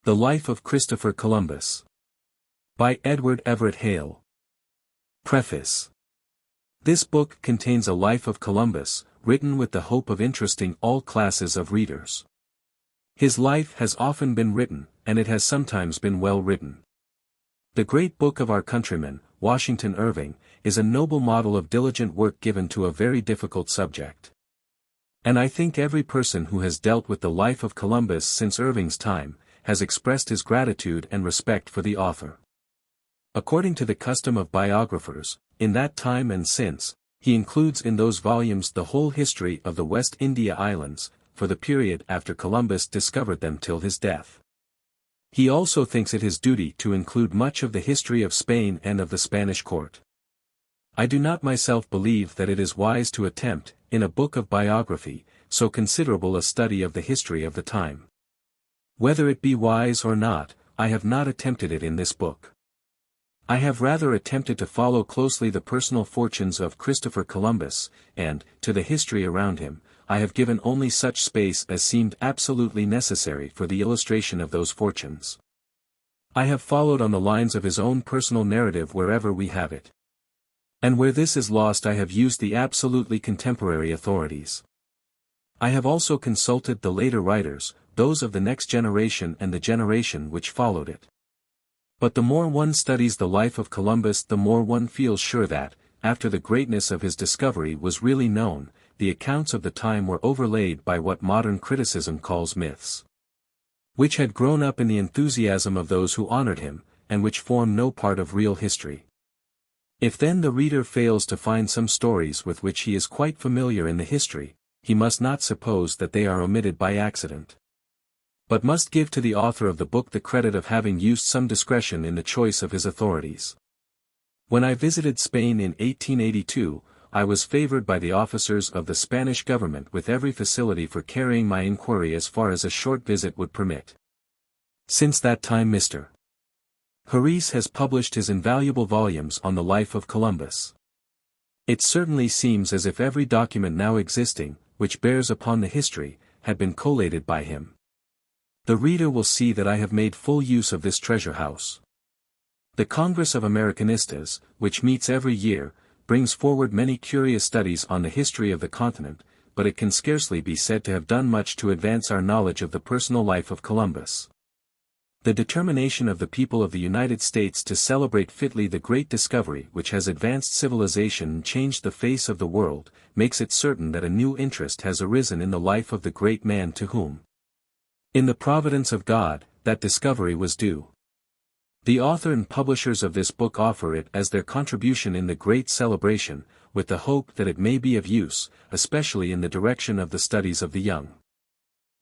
The Life of Christopher Columbus. By Edward Everett Hale. Preface. This book contains a life of Columbus, written with the hope of interesting all classes of readers. His life has often been written, and it has sometimes been well written. The great book of our countryman, Washington Irving, is a noble model of diligent work given to a very difficult subject. And I think every person who has dealt with the life of Columbus since Irving's time, has expressed his gratitude and respect for the author. According to the custom of biographers, in that time and since, he includes in those volumes the whole history of the West India Islands, for the period after Columbus discovered them till his death. He also thinks it his duty to include much of the history of Spain and of the Spanish court. I do not myself believe that it is wise to attempt, in a book of biography, so considerable a study of the history of the time. Whether it be wise or not, I have not attempted it in this book. I have rather attempted to follow closely the personal fortunes of Christopher Columbus, and, to the history around him, I have given only such space as seemed absolutely necessary for the illustration of those fortunes. I have followed on the lines of his own personal narrative wherever we have it. And where this is lost I have used the absolutely contemporary authorities. I have also consulted the later writers, those of the next generation and the generation which followed it. But the more one studies the life of Columbus, the more one feels sure that, after the greatness of his discovery was really known, the accounts of the time were overlaid by what modern criticism calls myths, which had grown up in the enthusiasm of those who honored him, and which form no part of real history. If then the reader fails to find some stories with which he is quite familiar in the history, he must not suppose that they are omitted by accident, but must give to the author of the book the credit of having used some discretion in the choice of his authorities. When I visited Spain in 1882, I was favored by the officers of the Spanish government with every facility for carrying my inquiry as far as a short visit would permit. Since that time Mr. Harris has published his invaluable volumes on the life of Columbus. It certainly seems as if every document now existing, which bears upon the history, had been collated by him. The reader will see that I have made full use of this treasure house. The Congress of Americanistas, which meets every year, brings forward many curious studies on the history of the continent, but it can scarcely be said to have done much to advance our knowledge of the personal life of Columbus. The determination of the people of the United States to celebrate fitly the great discovery which has advanced civilization and changed the face of the world, makes it certain that a new interest has arisen in the life of the great man to whom, in the providence of God, that discovery was due. The author and publishers of this book offer it as their contribution in the great celebration, with the hope that it may be of use, especially in the direction of the studies of the young.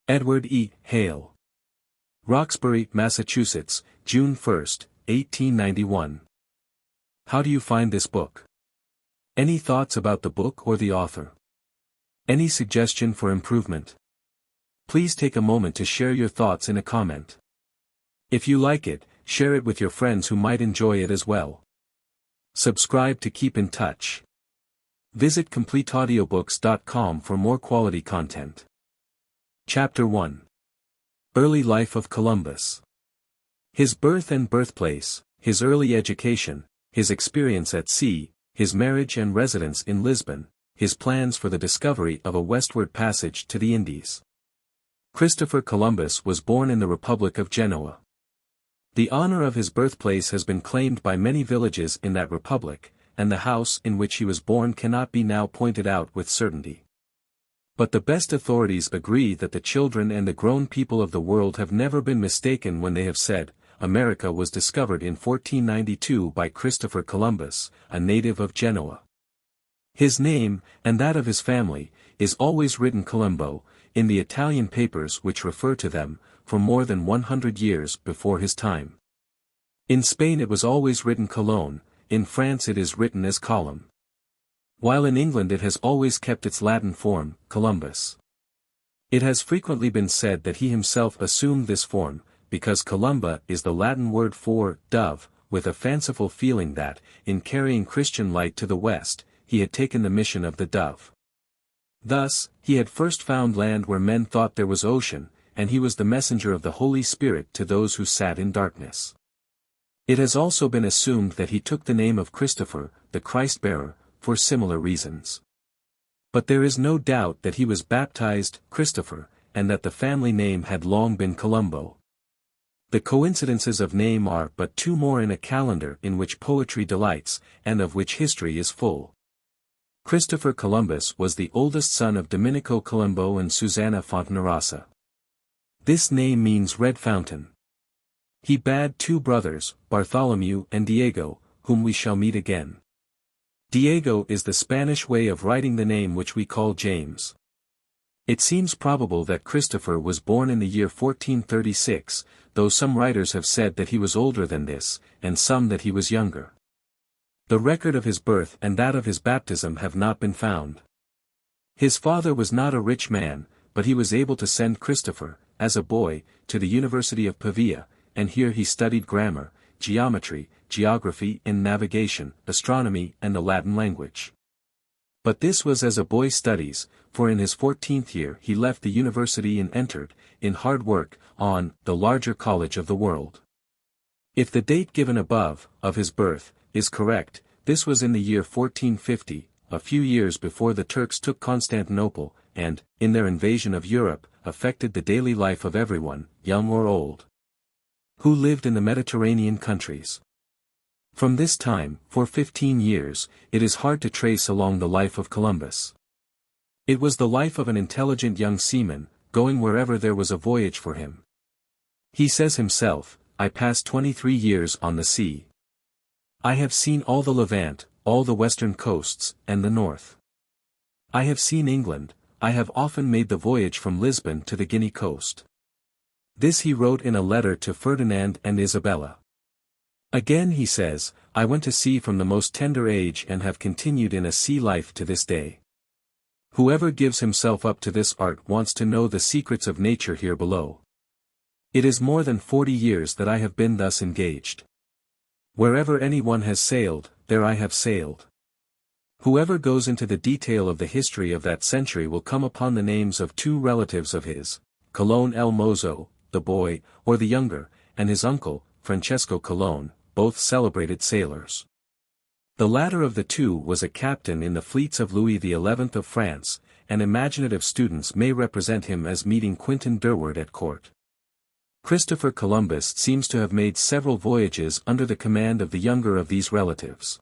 Edward E. Hale. Roxbury, Massachusetts, June 1, 1891. How do you find this book? Any thoughts about the book or the author? Any suggestion for improvement? Please take a moment to share your thoughts in a comment. If you like it, share it with your friends who might enjoy it as well. Subscribe to keep in touch. Visit CompleteAudiobooks.com for more quality content. Chapter 1. Early Life of Columbus. His birth and birthplace, his early education, his experience at sea, his marriage and residence in Lisbon, his plans for the discovery of a westward passage to the Indies. Christopher Columbus was born in the Republic of Genoa. The honor of his birthplace has been claimed by many villages in that republic, and the house in which he was born cannot be now pointed out with certainty. But the best authorities agree that the children and the grown people of the world have never been mistaken when they have said, America was discovered in 1492 by Christopher Columbus, a native of Genoa. His name, and that of his family, is always written Colombo, in the Italian papers which refer to them, for more than 100 years before his time. In Spain it was always written Cologne, in France it is written as Column, while in England it has always kept its Latin form, Columbus. It has frequently been said that he himself assumed this form, because Columba is the Latin word for dove, with a fanciful feeling that, in carrying Christian light to the West, he had taken the mission of the dove. Thus, he had first found land where men thought there was ocean, and he was the messenger of the Holy Spirit to those who sat in darkness. It has also been assumed that he took the name of Christopher, the Christ-bearer, for similar reasons. But there is no doubt that he was baptized Christopher, and that the family name had long been Colombo. The coincidences of name are but two more in a calendar in which poetry delights, and of which history is full. Christopher Columbus was the oldest son of Domenico Colombo and Susanna Fontanarossa. This name means red fountain. He had two brothers, Bartholomew and Diego, whom we shall meet again. Diego is the Spanish way of writing the name which we call James. It seems probable that Christopher was born in the year 1436, though some writers have said that he was older than this, and some that he was younger. The record of his birth and that of his baptism have not been found. His father was not a rich man, but he was able to send Christopher, as a boy, to the University of Pavia, and here he studied grammar, geometry, geography and navigation, astronomy and the Latin language. But this was as a boy studies, for in his 14th year he left the university and entered, in hard work, on the larger college of the world. If the date given above, of his birth, is correct, this was in the year 1450, a few years before the Turks took Constantinople, and, in their invasion of Europe, affected the daily life of everyone, young or old, who lived in the Mediterranean countries. From this time, for 15 years, it is hard to trace along the life of Columbus. It was the life of an intelligent young seaman, going wherever there was a voyage for him. He says himself, "I passed 23 years on the sea. I have seen all the Levant, all the western coasts, and the north. I have seen England, I have often made the voyage from Lisbon to the Guinea coast." This he wrote in a letter to Ferdinand and Isabella. Again he says, "I went to sea from the most tender age and have continued in a sea life to this day." Whoever gives himself up to this art wants to know the secrets of nature here below. It is more than 40 years that I have been thus engaged. Wherever anyone has sailed, there I have sailed. Whoever goes into the detail of the history of that century will come upon the names of two relatives of his, Colon el Mozo, the boy, or the younger, and his uncle, Francesco Colon, both celebrated sailors. The latter of the two was a captain in the fleets of Louis XI of France, and imaginative students may represent him as meeting Quentin Durward at court. Christopher Columbus seems to have made several voyages under the command of the younger of these relatives.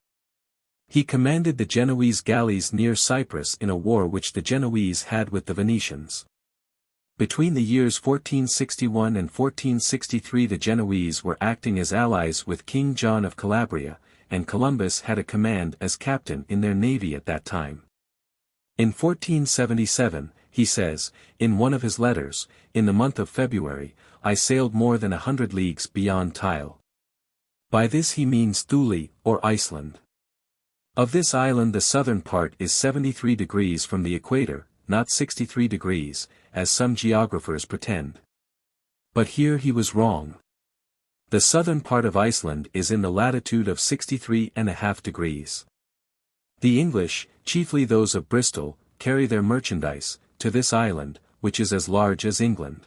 He commanded the Genoese galleys near Cyprus in a war which the Genoese had with the Venetians. Between the years 1461 and 1463 the Genoese were acting as allies with King John of Calabria, and Columbus had a command as captain in their navy at that time. In 1477, he says, in one of his letters, "In the month of February, I sailed more than 100 leagues beyond Tile." By this he means Thule, or Iceland. Of this island the southern part is 73 degrees from the equator, not 63 degrees, as some geographers pretend. But here he was wrong. The southern part of Iceland is in the latitude of 63.5 degrees. The English, chiefly those of Bristol, carry their merchandise to this island, which is as large as England.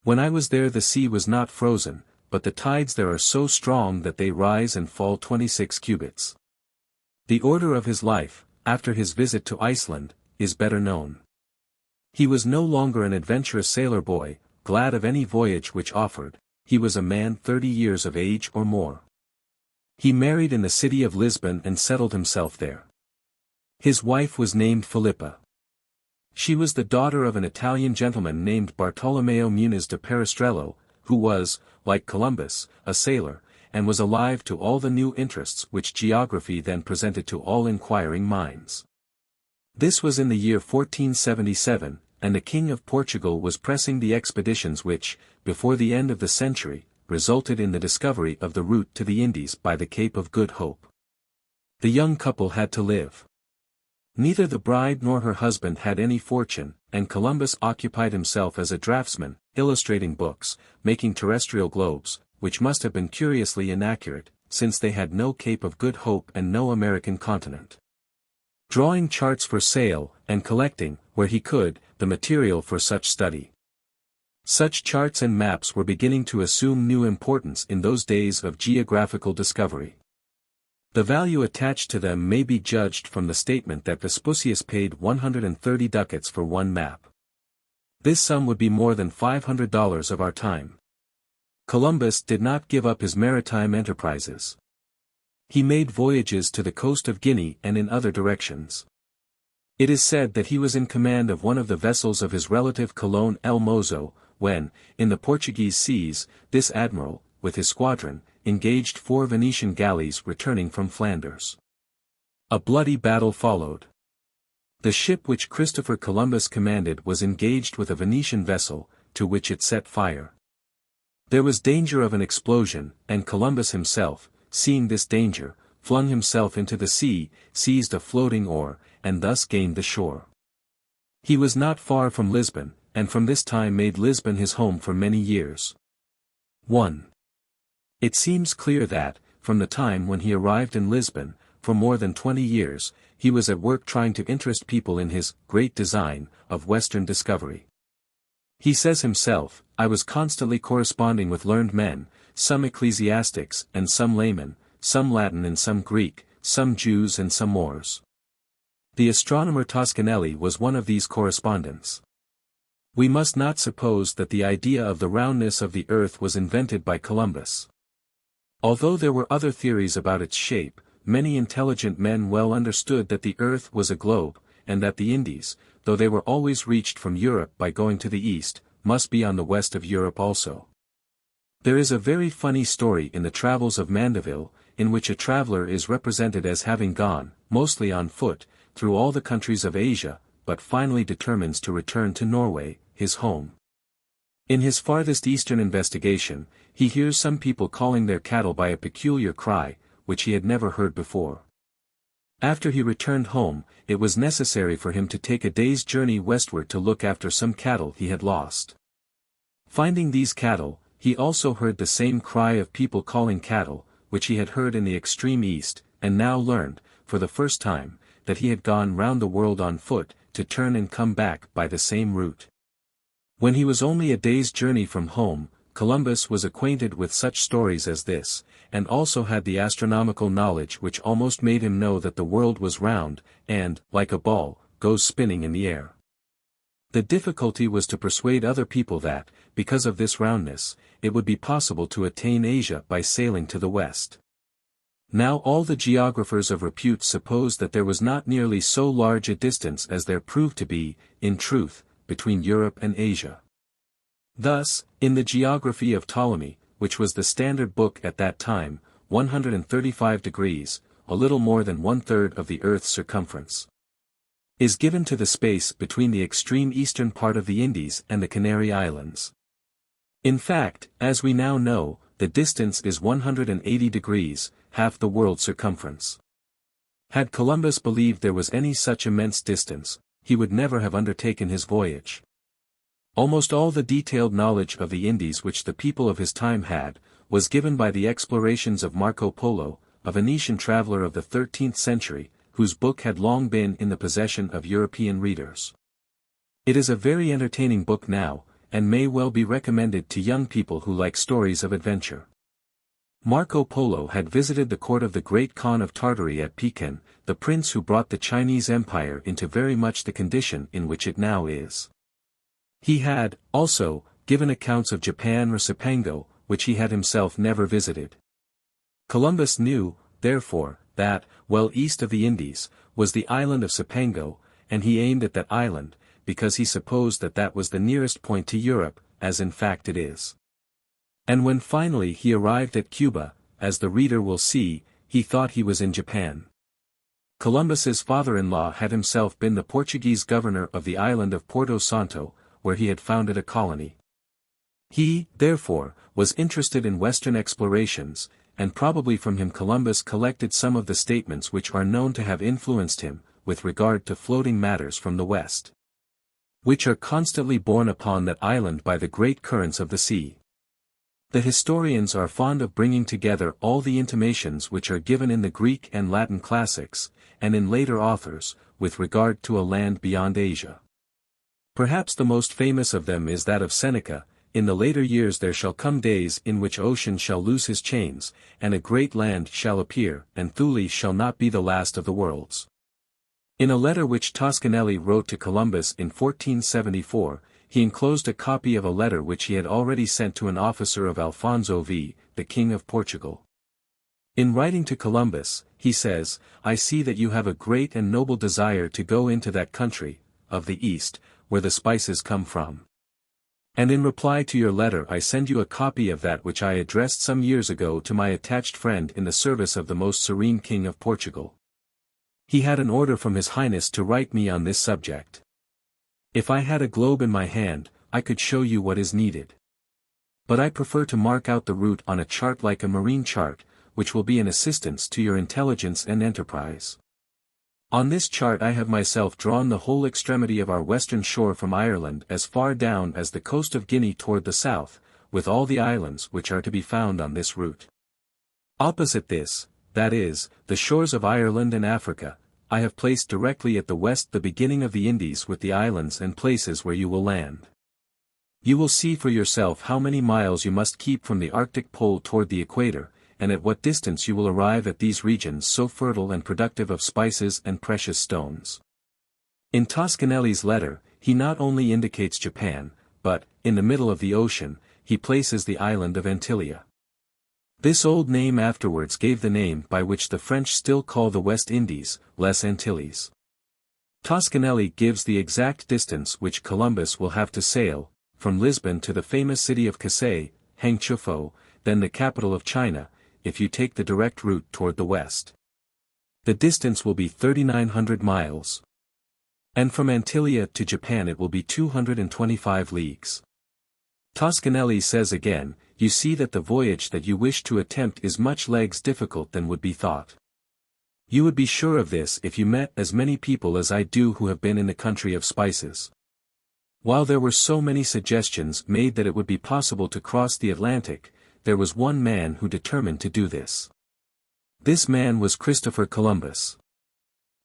When I was there the sea was not frozen, but the tides there are so strong that they rise and fall 26 cubits. The order of his life, after his visit to Iceland, is better known. He was no longer an adventurous sailor boy, glad of any voyage which offered, he was a man 30 years of age or more. He married in the city of Lisbon and settled himself there. His wife was named Philippa. She was the daughter of an Italian gentleman named Bartolomeo Muniz de Peristrello, who was, like Columbus, a sailor, and was alive to all the new interests which geography then presented to all inquiring minds. This was in the year 1477, and the King of Portugal was pressing the expeditions which, before the end of the century, resulted in the discovery of the route to the Indies by the Cape of Good Hope. The young couple had to live. Neither the bride nor her husband had any fortune, and Columbus occupied himself as a draftsman, illustrating books, making terrestrial globes, which must have been curiously inaccurate, since they had no Cape of Good Hope and no American continent. Drawing charts for sale, and collecting, where he could, the material for such study. Such charts and maps were beginning to assume new importance in those days of geographical discovery. The value attached to them may be judged from the statement that Vespucius paid 130 ducats for one map. This sum would be more than $500 of our time. Columbus did not give up his maritime enterprises. He made voyages to the coast of Guinea and in other directions. It is said that he was in command of one of the vessels of his relative Colon El Mozo, when, in the Portuguese seas, this admiral, with his squadron, engaged 4 Venetian galleys returning from Flanders. A bloody battle followed. The ship which Christopher Columbus commanded was engaged with a Venetian vessel, to which it set fire. There was danger of an explosion, and Columbus himself, seeing this danger, flung himself into the sea, seized a floating oar, and thus gained the shore. He was not far from Lisbon, and from this time made Lisbon his home for many years. 1. It seems clear that, from the time when he arrived in Lisbon, for more than 20 years, he was at work trying to interest people in his great design of Western discovery. He says himself, "I was constantly corresponding with learned men, some ecclesiastics and some laymen, some Latin and some Greek, some Jews and some Moors." The astronomer Toscanelli was one of these correspondents. We must not suppose that the idea of the roundness of the earth was invented by Columbus. Although there were other theories about its shape, many intelligent men well understood that the earth was a globe, and that the Indies, though they were always reached from Europe by going to the east, must be on the west of Europe also. There is a very funny story in the Travels of Mandeville, in which a traveler is represented as having gone, mostly on foot, through all the countries of Asia, but finally determines to return to Norway, his home. In his farthest eastern investigation, he hears some people calling their cattle by a peculiar cry, which he had never heard before. After he returned home, it was necessary for him to take a day's journey westward to look after some cattle he had lost. Finding these cattle, he also heard the same cry of people calling cattle, which he had heard in the extreme east, and now learned, for the first time, that he had gone round the world on foot, to turn and come back by the same route. When he was only a day's journey from home, Columbus was acquainted with such stories as this, and also had the astronomical knowledge which almost made him know that the world was round, and, like a ball, goes spinning in the air. The difficulty was to persuade other people that, because of this roundness, it would be possible to attain Asia by sailing to the west. Now all the geographers of repute supposed that there was not nearly so large a distance as there proved to be, in truth, between Europe and Asia. Thus, in the Geography of Ptolemy, which was the standard book at that time, 135 degrees, a little more than 1/3 of the earth's circumference, is given to the space between the extreme eastern part of the Indies and the Canary Islands. In fact, as we now know, the distance is 180 degrees, half the world's circumference. Had Columbus believed there was any such immense distance, he would never have undertaken his voyage. Almost all the detailed knowledge of the Indies which the people of his time had, was given by the explorations of Marco Polo, a Venetian traveler of the 13th century, whose book had long been in the possession of European readers. It is a very entertaining book now, and may well be recommended to young people who like stories of adventure. Marco Polo had visited the court of the great Khan of Tartary at Pekin, the prince who brought the Chinese Empire into very much the condition in which it now is. He had, also, given accounts of Japan or Cipango, which he had himself never visited. Columbus knew, therefore, that, well east of the Indies, was the island of Cipango, and he aimed at that island, because he supposed that that was the nearest point to Europe, as in fact it is. And when finally he arrived at Cuba, as the reader will see, he thought he was in Japan. Columbus's father-in-law had himself been the Portuguese governor of the island of Porto Santo, where he had founded a colony. He, therefore, was interested in Western explorations, and probably from him Columbus collected some of the statements which are known to have influenced him, with regard to floating matters from the west, which are constantly borne upon that island by the great currents of the sea. The historians are fond of bringing together all the intimations which are given in the Greek and Latin classics, and in later authors, with regard to a land beyond Asia. Perhaps the most famous of them is that of Seneca, in the later years there shall come days in which ocean shall loose his chains, and a great land shall appear, and Thule shall not be the last of the worlds. In a letter which Toscanelli wrote to Columbus in 1474, he enclosed a copy of a letter which he had already sent to an officer of Alfonso V, the King of Portugal. In writing to Columbus, he says, "I see that you have a great and noble desire to go into that country, of the East, where the spices come from. And in reply to your letter I send you a copy of that which I addressed some years ago to my attached friend in the service of the most serene King of Portugal. He had an order from His Highness to write me on this subject. If I had a globe in my hand, I could show you what is needed. But I prefer to mark out the route on a chart like a marine chart, which will be an assistance to your intelligence and enterprise. On this chart I have myself drawn the whole extremity of our western shore from Ireland as far down as the coast of Guinea toward the south, with all the islands which are to be found on this route. Opposite this, that is, the shores of Ireland and Africa, I have placed directly at the west the beginning of the Indies with the islands and places where you will land. You will see for yourself how many miles you must keep from the Arctic pole toward the equator, and at what distance you will arrive at these regions so fertile and productive of spices and precious stones." In Toscanelli's letter, he not only indicates Japan, but, in the middle of the ocean, he places the island of Antillia. This old name afterwards gave the name by which the French still call the West Indies, Les Antilles. Toscanelli gives the exact distance which Columbus will have to sail, from Lisbon to the famous city of Cathay, Hangzhou, then the capital of China, if you take the direct route toward the west. The distance will be 3,900 miles. And from Antillia to Japan it will be 225 leagues. Toscanelli says again, "You see that the voyage that you wish to attempt is much less difficult than would be thought. You would be sure of this if you met as many people as I do who have been in the country of spices." While there were so many suggestions made that it would be possible to cross the Atlantic, there was one man who determined to do this. This man was Christopher Columbus.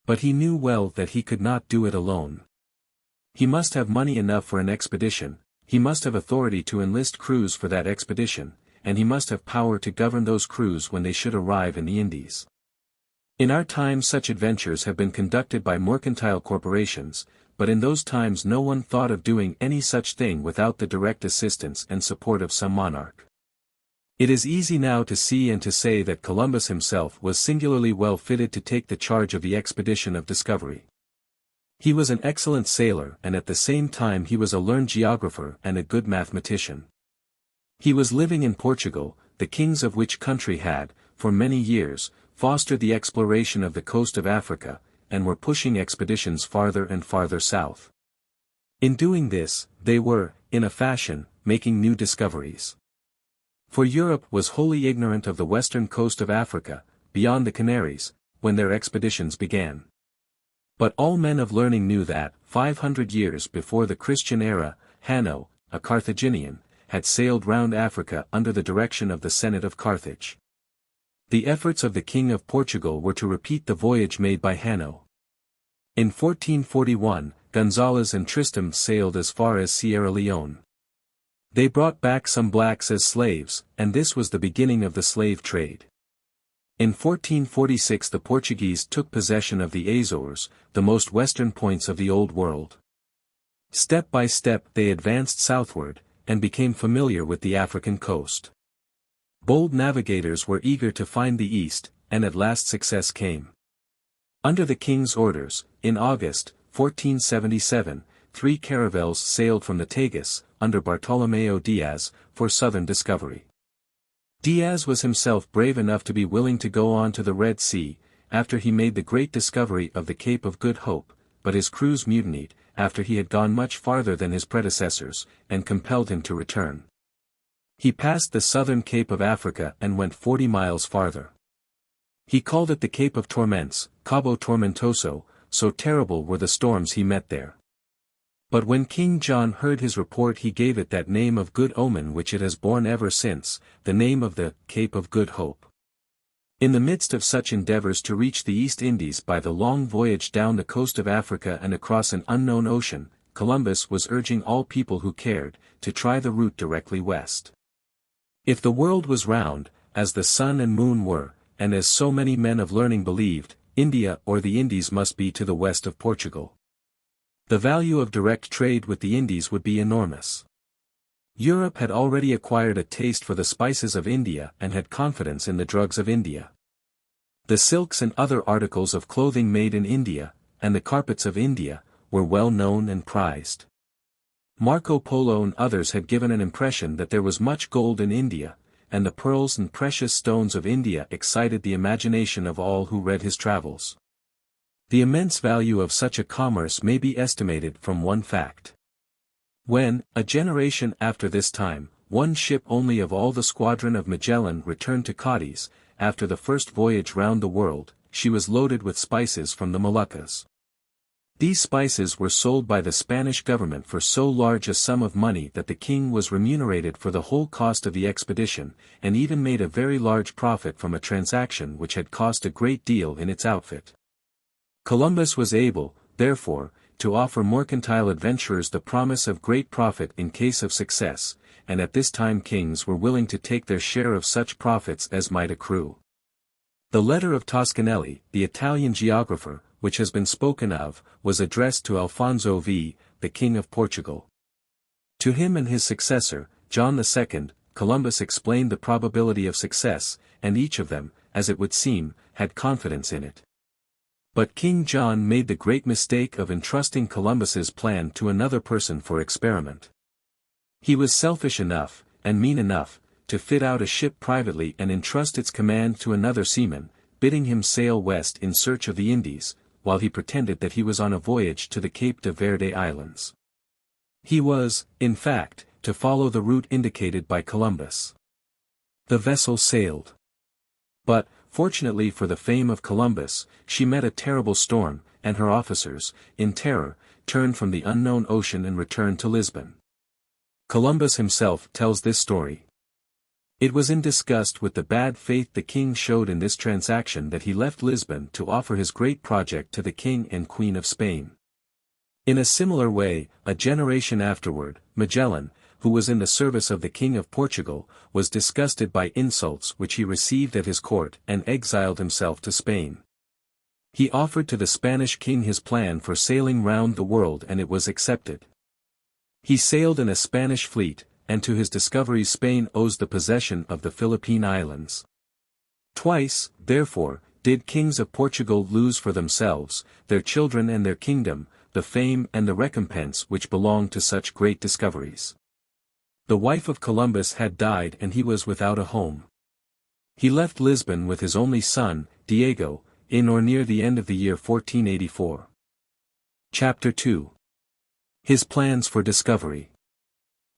But he knew well that he could not do it alone. He must have money enough for an expedition, he must have authority to enlist crews for that expedition, and he must have power to govern those crews when they should arrive in the Indies. In our time such adventures have been conducted by mercantile corporations, but in those times no one thought of doing any such thing without the direct assistance and support of some monarch. It is easy now to see and to say that Columbus himself was singularly well fitted to take the charge of the expedition of discovery. He was an excellent sailor and at the same time he was a learned geographer and a good mathematician. He was living in Portugal, the kings of which country had, for many years, fostered the exploration of the coast of Africa, and were pushing expeditions farther and farther south. In doing this, they were, in a fashion, making new discoveries. For Europe was wholly ignorant of the western coast of Africa, beyond the Canaries, when their expeditions began. But all men of learning knew that, 500 years before the Christian era, Hanno, a Carthaginian, had sailed round Africa under the direction of the Senate of Carthage. The efforts of the King of Portugal were to repeat the voyage made by Hanno. In 1441, Gonzalez and Tristram sailed as far as Sierra Leone. They brought back some blacks as slaves, and this was the beginning of the slave trade. In 1446 the Portuguese took possession of the Azores, the most western points of the Old World. Step by step they advanced southward, and became familiar with the African coast. Bold navigators were eager to find the East, and at last success came. Under the king's orders, in August, 1477, 3 caravels sailed from the Tagus, under Bartolomeo Diaz, for southern discovery. Diaz was himself brave enough to be willing to go on to the Red Sea, after he made the great discovery of the Cape of Good Hope, but his crews mutinied, after he had gone much farther than his predecessors, and compelled him to return. He passed the southern Cape of Africa and went 40 miles farther. He called it the Cape of Torments, Cabo Tormentoso, so terrible were the storms he met there. But when King John heard his report he gave it that name of good omen which it has borne ever since, the name of the Cape of Good Hope. In the midst of such endeavors to reach the East Indies by the long voyage down the coast of Africa and across an unknown ocean, Columbus was urging all people who cared, to try the route directly west. If the world was round, as the sun and moon were, and as so many men of learning believed, India or the Indies must be to the west of Portugal. The value of direct trade with the Indies would be enormous. Europe had already acquired a taste for the spices of India and had confidence in the drugs of India. The silks and other articles of clothing made in India, and the carpets of India, were well known and prized. Marco Polo and others had given an impression that there was much gold in India, and the pearls and precious stones of India excited the imagination of all who read his travels. The immense value of such a commerce may be estimated from one fact. When, a generation after this time, one ship only of all the squadron of Magellan returned to Cadiz, after the first voyage round the world, she was loaded with spices from the Moluccas. These spices were sold by the Spanish government for so large a sum of money that the king was remunerated for the whole cost of the expedition, and even made a very large profit from a transaction which had cost a great deal in its outfit. Columbus was able, therefore, to offer mercantile adventurers the promise of great profit in case of success, and at this time kings were willing to take their share of such profits as might accrue. The letter of Toscanelli, the Italian geographer, which has been spoken of, was addressed to Alfonso V, the King of Portugal. To him and his successor, John II, Columbus explained the probability of success, and each of them, as it would seem, had confidence in it. But King John made the great mistake of entrusting Columbus's plan to another person for experiment. He was selfish enough, and mean enough, to fit out a ship privately and entrust its command to another seaman, bidding him sail west in search of the Indies, while he pretended that he was on a voyage to the Cape de Verde Islands. He was, in fact, to follow the route indicated by Columbus. The vessel sailed. But, fortunately for the fame of Columbus, she met a terrible storm, and her officers, in terror, turned from the unknown ocean and returned to Lisbon. Columbus himself tells this story. It was in disgust with the bad faith the king showed in this transaction that he left Lisbon to offer his great project to the king and queen of Spain. In a similar way, a generation afterward, Magellan, who was in the service of the King of Portugal, was disgusted by insults which he received at his court and exiled himself to Spain. He offered to the Spanish king his plan for sailing round the world and it was accepted. He sailed in a Spanish fleet, and to his discoveries Spain owes the possession of the Philippine Islands. Twice, therefore, did kings of Portugal lose for themselves, their children and their kingdom, the fame and the recompense which belong to such great discoveries. The wife of Columbus had died and he was without a home. He left Lisbon with his only son, Diego, in or near the end of the year 1484. Chapter 2. His plans for discovery.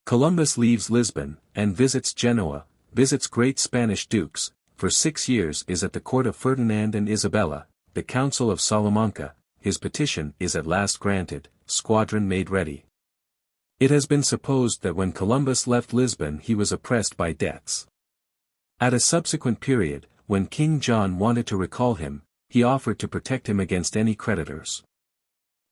Columbus leaves Lisbon, and visits Genoa, visits great Spanish dukes, for 6 years is at the court of Ferdinand and Isabella, the council of Salamanca, his petition is at last granted, squadron made ready. It has been supposed that when Columbus left Lisbon he was oppressed by debts. At a subsequent period, when King John wanted to recall him, he offered to protect him against any creditors.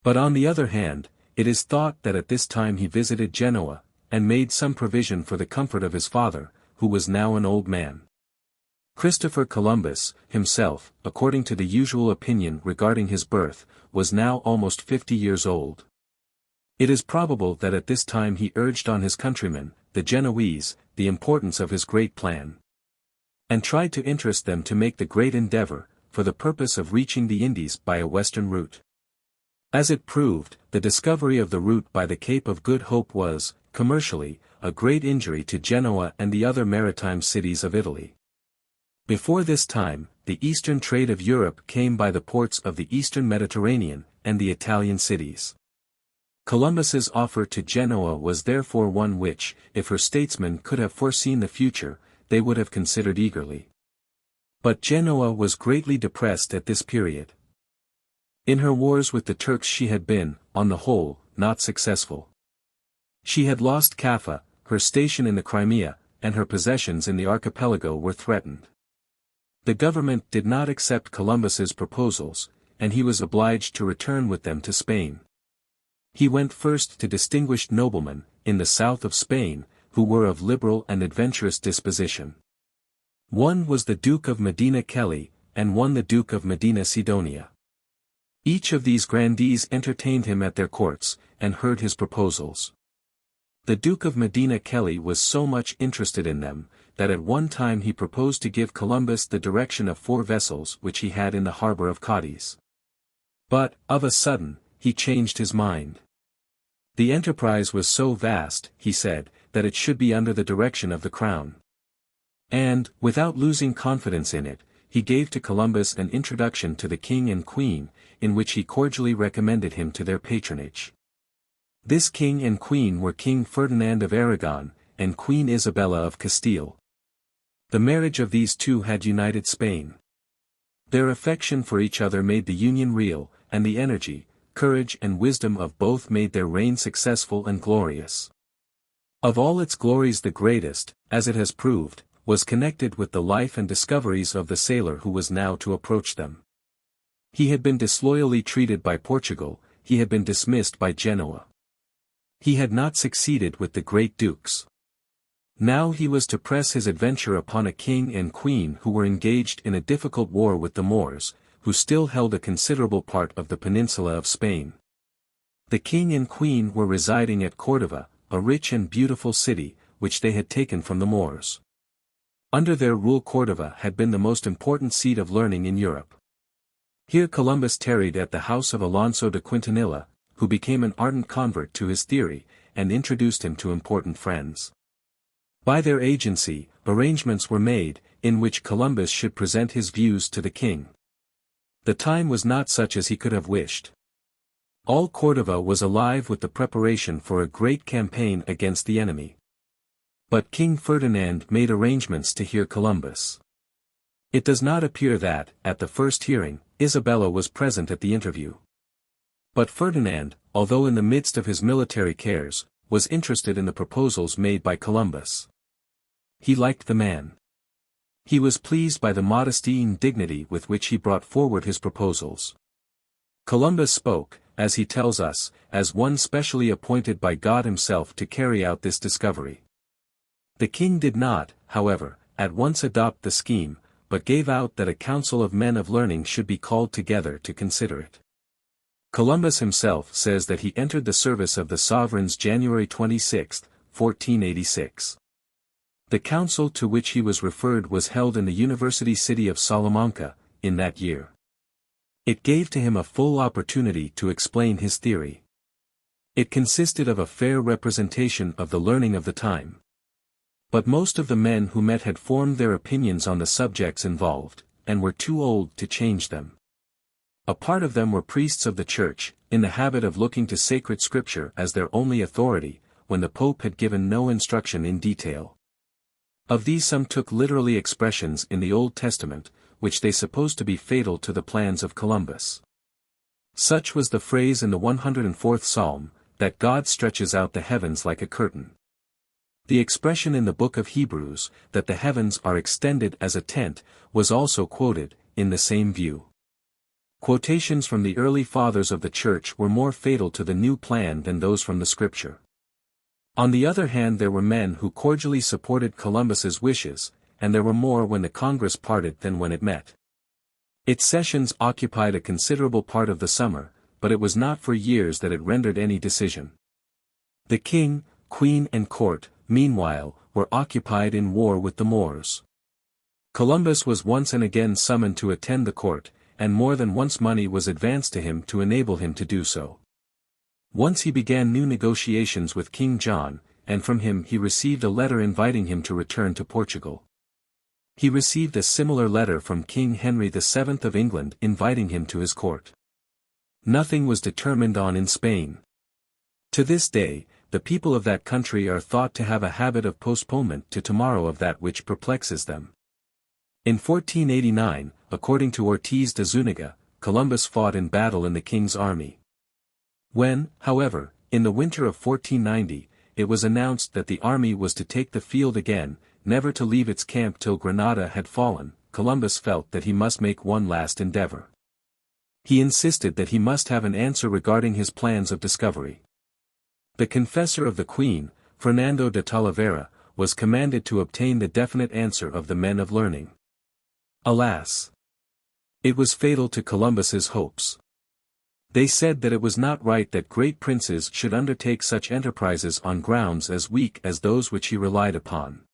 But on the other hand, it is thought that at this time he visited Genoa, and made some provision for the comfort of his father, who was now an old man. Christopher Columbus, himself, according to the usual opinion regarding his birth, was now almost 50 years old. It is probable that at this time he urged on his countrymen, the Genoese, the importance of his great plan, and tried to interest them to make the great endeavor, for the purpose of reaching the Indies by a western route. As it proved, the discovery of the route by the Cape of Good Hope was, commercially, a great injury to Genoa and the other maritime cities of Italy. Before this time, the eastern trade of Europe came by the ports of the eastern Mediterranean, and the Italian cities. Columbus's offer to Genoa was therefore one which, if her statesmen could have foreseen the future, they would have considered eagerly. But Genoa was greatly depressed at this period. In her wars with the Turks she had been, on the whole, not successful. She had lost Caffa, her station in the Crimea, and her possessions in the archipelago were threatened. The government did not accept Columbus's proposals, and he was obliged to return with them to Spain. He went first to distinguished noblemen, in the south of Spain, who were of liberal and adventurous disposition. One was the Duke of Medina Kelly, and one the Duke of Medina Sidonia. Each of these grandees entertained him at their courts, and heard his proposals. The Duke of Medina Kelly was so much interested in them, that at one time he proposed to give Columbus the direction of 4 vessels which he had in the harbor of Cadiz. But, of a sudden, he changed his mind. The enterprise was so vast, he said, that it should be under the direction of the crown. And, without losing confidence in it, he gave to Columbus an introduction to the king and queen, in which he cordially recommended him to their patronage. This king and queen were King Ferdinand of Aragon, and Queen Isabella of Castile. The marriage of these two had united Spain. Their affection for each other made the union real, and the energy, courage and wisdom of both made their reign successful and glorious. Of all its glories the greatest, as it has proved, was connected with the life and discoveries of the sailor who was now to approach them. He had been disloyally treated by Portugal, he had been dismissed by Genoa. He had not succeeded with the great dukes. Now he was to press his adventure upon a king and queen who were engaged in a difficult war with the Moors, who still held a considerable part of the peninsula of Spain. The king and queen were residing at Cordova, a rich and beautiful city, which they had taken from the Moors. Under their rule Cordova had been the most important seat of learning in Europe. Here Columbus tarried at the house of Alonso de Quintanilla, who became an ardent convert to his theory, and introduced him to important friends. By their agency, arrangements were made, in which Columbus should present his views to the king. The time was not such as he could have wished. All Cordova was alive with the preparation for a great campaign against the enemy. But King Ferdinand made arrangements to hear Columbus. It does not appear that, at the first hearing, Isabella was present at the interview. But Ferdinand, although in the midst of his military cares, was interested in the proposals made by Columbus. He liked the man. He was pleased by the modesty and dignity with which he brought forward his proposals. Columbus spoke, as he tells us, as one specially appointed by God himself to carry out this discovery. The king did not, however, at once adopt the scheme, but gave out that a council of men of learning should be called together to consider it. Columbus himself says that he entered the service of the sovereigns January 26, 1486. The council to which he was referred was held in the university city of Salamanca, in that year. It gave to him a full opportunity to explain his theory. It consisted of a fair representation of the learning of the time. But most of the men who met had formed their opinions on the subjects involved, and were too old to change them. A part of them were priests of the Church, in the habit of looking to sacred scripture as their only authority, when the Pope had given no instruction in detail. Of these some took literally expressions in the Old Testament, which they supposed to be fatal to the plans of Columbus. Such was the phrase in the 104th Psalm, that God stretches out the heavens like a curtain. The expression in the book of Hebrews, that the heavens are extended as a tent, was also quoted, in the same view. Quotations from the early fathers of the Church were more fatal to the new plan than those from the Scripture. On the other hand, there were men who cordially supported Columbus's wishes, and there were more when the Congress parted than when it met. Its sessions occupied a considerable part of the summer, but it was not for years that it rendered any decision. The king, queen and court, meanwhile, were occupied in war with the Moors. Columbus was once and again summoned to attend the court, and more than once money was advanced to him to enable him to do so. Once he began new negotiations with King John, and from him he received a letter inviting him to return to Portugal. He received a similar letter from King Henry VII of England inviting him to his court. Nothing was determined on in Spain. To this day, the people of that country are thought to have a habit of postponement to tomorrow of that which perplexes them. In 1489, according to Ortiz de Zúñiga, Columbus fought in battle in the king's army. When, however, in the winter of 1490, it was announced that the army was to take the field again, never to leave its camp till Granada had fallen, Columbus felt that he must make one last endeavor. He insisted that he must have an answer regarding his plans of discovery. The confessor of the Queen, Fernando de Talavera, was commanded to obtain the definite answer of the men of learning. Alas! It was fatal to Columbus's hopes. They said that it was not right that great princes should undertake such enterprises on grounds as weak as those which he relied upon.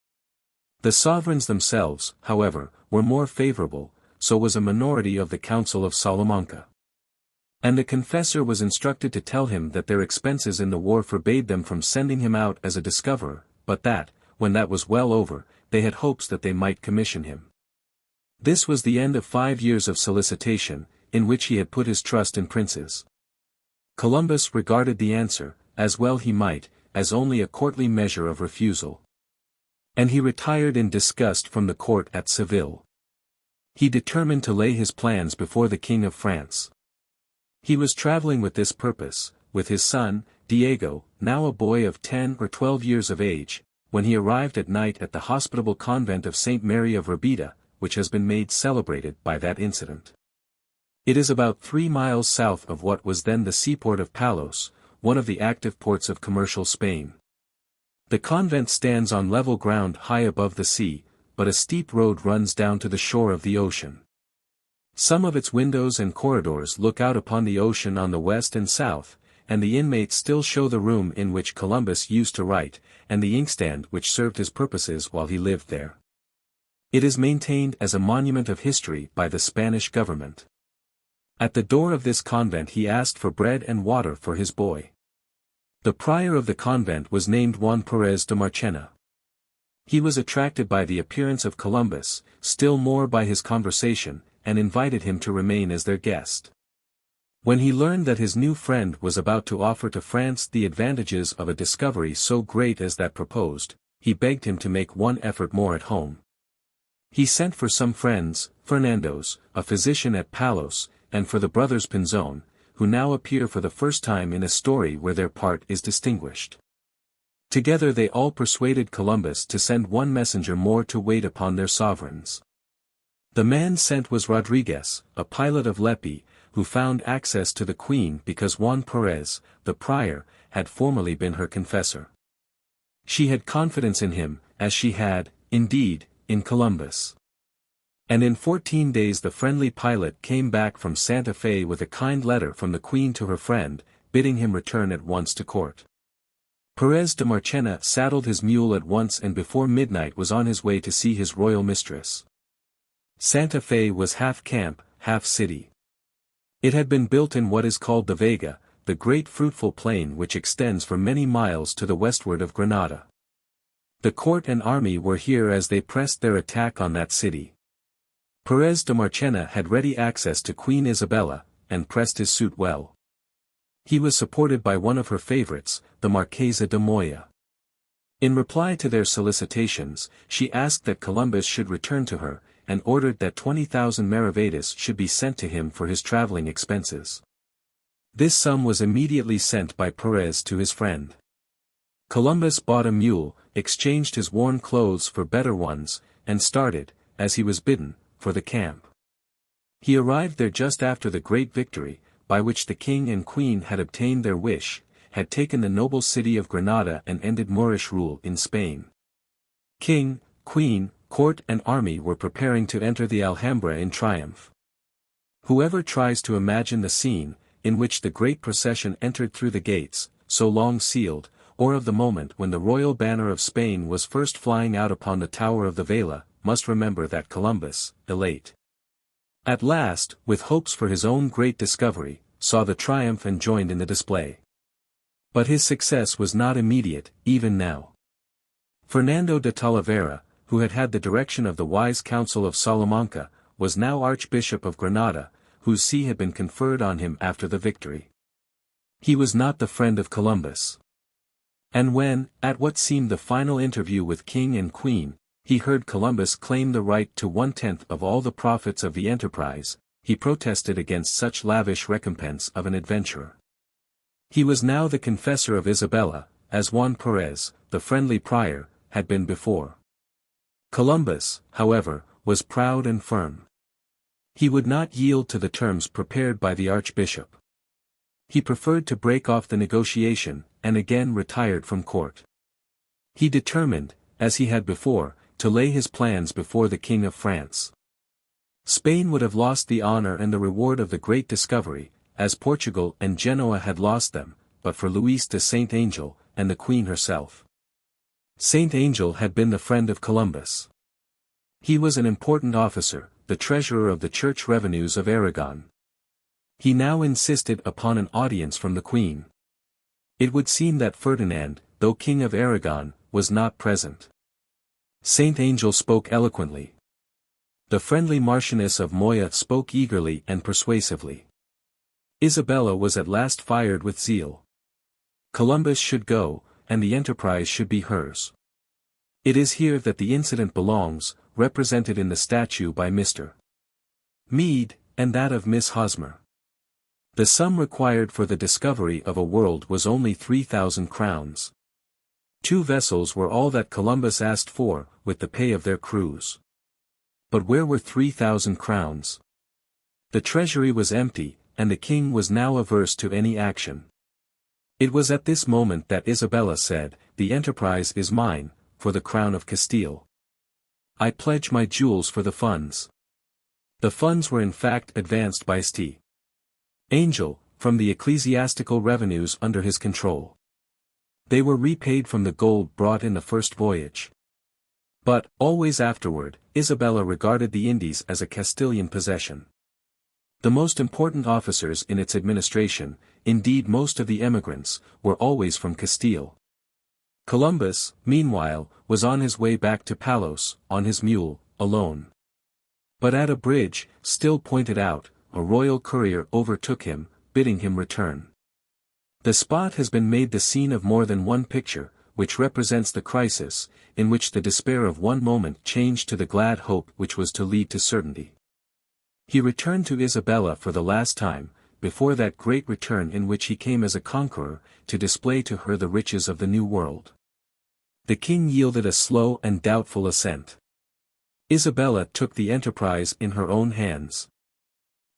The sovereigns themselves, however, were more favorable, so was a minority of the Council of Salamanca. And the confessor was instructed to tell him that their expenses in the war forbade them from sending him out as a discoverer, but that, when that was well over, they had hopes that they might commission him. This was the end of 5 years of solicitation, in which he had put his trust in princes. Columbus regarded the answer, as well he might, as only a courtly measure of refusal. And he retired in disgust from the court at Seville. He determined to lay his plans before the King of France. He was traveling with this purpose, with his son, Diego, now a boy of 10 or 12 years of age, when he arrived at night at the hospitable convent of St. Mary of Rabida, which has been made celebrated by that incident. It is about 3 miles south of what was then the seaport of Palos, one of the active ports of commercial Spain. The convent stands on level ground high above the sea, but a steep road runs down to the shore of the ocean. Some of its windows and corridors look out upon the ocean on the west and south, and the inmates still show the room in which Columbus used to write, and the inkstand which served his purposes while he lived there. It is maintained as a monument of history by the Spanish government. At the door of this convent he asked for bread and water for his boy. The prior of the convent was named Juan Perez de Marchena. He was attracted by the appearance of Columbus, still more by his conversation, and invited him to remain as their guest. When he learned that his new friend was about to offer to France the advantages of a discovery so great as that proposed, he begged him to make one effort more at home. He sent for some friends, Fernando's, a physician at Palos, and for the brothers Pinzon, who now appear for the first time in a story where their part is distinguished. Together they all persuaded Columbus to send one messenger more to wait upon their sovereigns. The man sent was Rodriguez, a pilot of Lepi, who found access to the Queen because Juan Perez, the prior, had formerly been her confessor. She had confidence in him, as she had, indeed, in Columbus. And in 14 days the friendly pilot came back from Santa Fe with a kind letter from the Queen to her friend, bidding him return at once to court. Perez de Marchena saddled his mule at once and before midnight was on his way to see his royal mistress. Santa Fe was half camp, half city. It had been built in what is called the Vega, the great fruitful plain which extends for many miles to the westward of Granada. The court and army were here as they pressed their attack on that city. Perez de Marchena had ready access to Queen Isabella, and pressed his suit well. He was supported by one of her favorites, the Marquesa de Moya. In reply to their solicitations, she asked that Columbus should return to her, and ordered that 20,000 maravedis should be sent to him for his traveling expenses. This sum was immediately sent by Perez to his friend. Columbus bought a mule, exchanged his worn clothes for better ones, and started, as he was bidden, for the camp. He arrived there just after the great victory, by which the king and queen had obtained their wish, had taken the noble city of Granada and ended Moorish rule in Spain. King, queen, court and army were preparing to enter the Alhambra in triumph. Whoever tries to imagine the scene, in which the great procession entered through the gates, so long sealed, or of the moment when the royal banner of Spain was first flying out upon the tower of the Vela, must remember that Columbus, elate at last, with hopes for his own great discovery, saw the triumph and joined in the display. But his success was not immediate, even now. Fernando de Talavera, who had had the direction of the wise Council of Salamanca, was now Archbishop of Granada, whose see had been conferred on him after the victory. He was not the friend of Columbus. And when, at what seemed the final interview with king and queen, he heard Columbus claim the right to 1/10 of all the profits of the enterprise, he protested against such lavish recompense of an adventurer. He was now the confessor of Isabella, as Juan Perez, the friendly prior, had been before. Columbus, however, was proud and firm. He would not yield to the terms prepared by the archbishop. He preferred to break off the negotiation, and again retired from court. He determined, as he had before, to lay his plans before the King of France. Spain would have lost the honor and the reward of the great discovery, as Portugal and Genoa had lost them, but for Louis de Saint Angel, and the Queen herself. Saint Angel had been the friend of Columbus. He was an important officer, the treasurer of the church revenues of Aragon. He now insisted upon an audience from the Queen. It would seem that Ferdinand, though King of Aragon, was not present. Saint Angel spoke eloquently. The friendly Marchioness of Moya spoke eagerly and persuasively. Isabella was at last fired with zeal. Columbus should go, and the enterprise should be hers. It is here that the incident belongs, represented in the statue by Mr. Meade, and that of Miss Hosmer. The sum required for the discovery of a world was only 3,000 crowns. 2 vessels were all that Columbus asked for, with the pay of their crews. But where were 3,000 crowns? The treasury was empty, and the king was now averse to any action. It was at this moment that Isabella said, "The enterprise is mine, for the crown of Castile. I pledge my jewels for the funds." The funds were in fact advanced by St. Angel, from the ecclesiastical revenues under his control. They were repaid from the gold brought in the first voyage. But, always afterward, Isabella regarded the Indies as a Castilian possession. The most important officers in its administration, indeed most of the emigrants, were always from Castile. Columbus, meanwhile, was on his way back to Palos, on his mule, alone. But at a bridge, still pointed out, a royal courier overtook him, bidding him return. The spot has been made the scene of more than one picture, which represents the crisis, in which the despair of one moment changed to the glad hope which was to lead to certainty. He returned to Isabella for the last time, before that great return in which he came as a conqueror, to display to her the riches of the New World. The king yielded a slow and doubtful assent. Isabella took the enterprise in her own hands.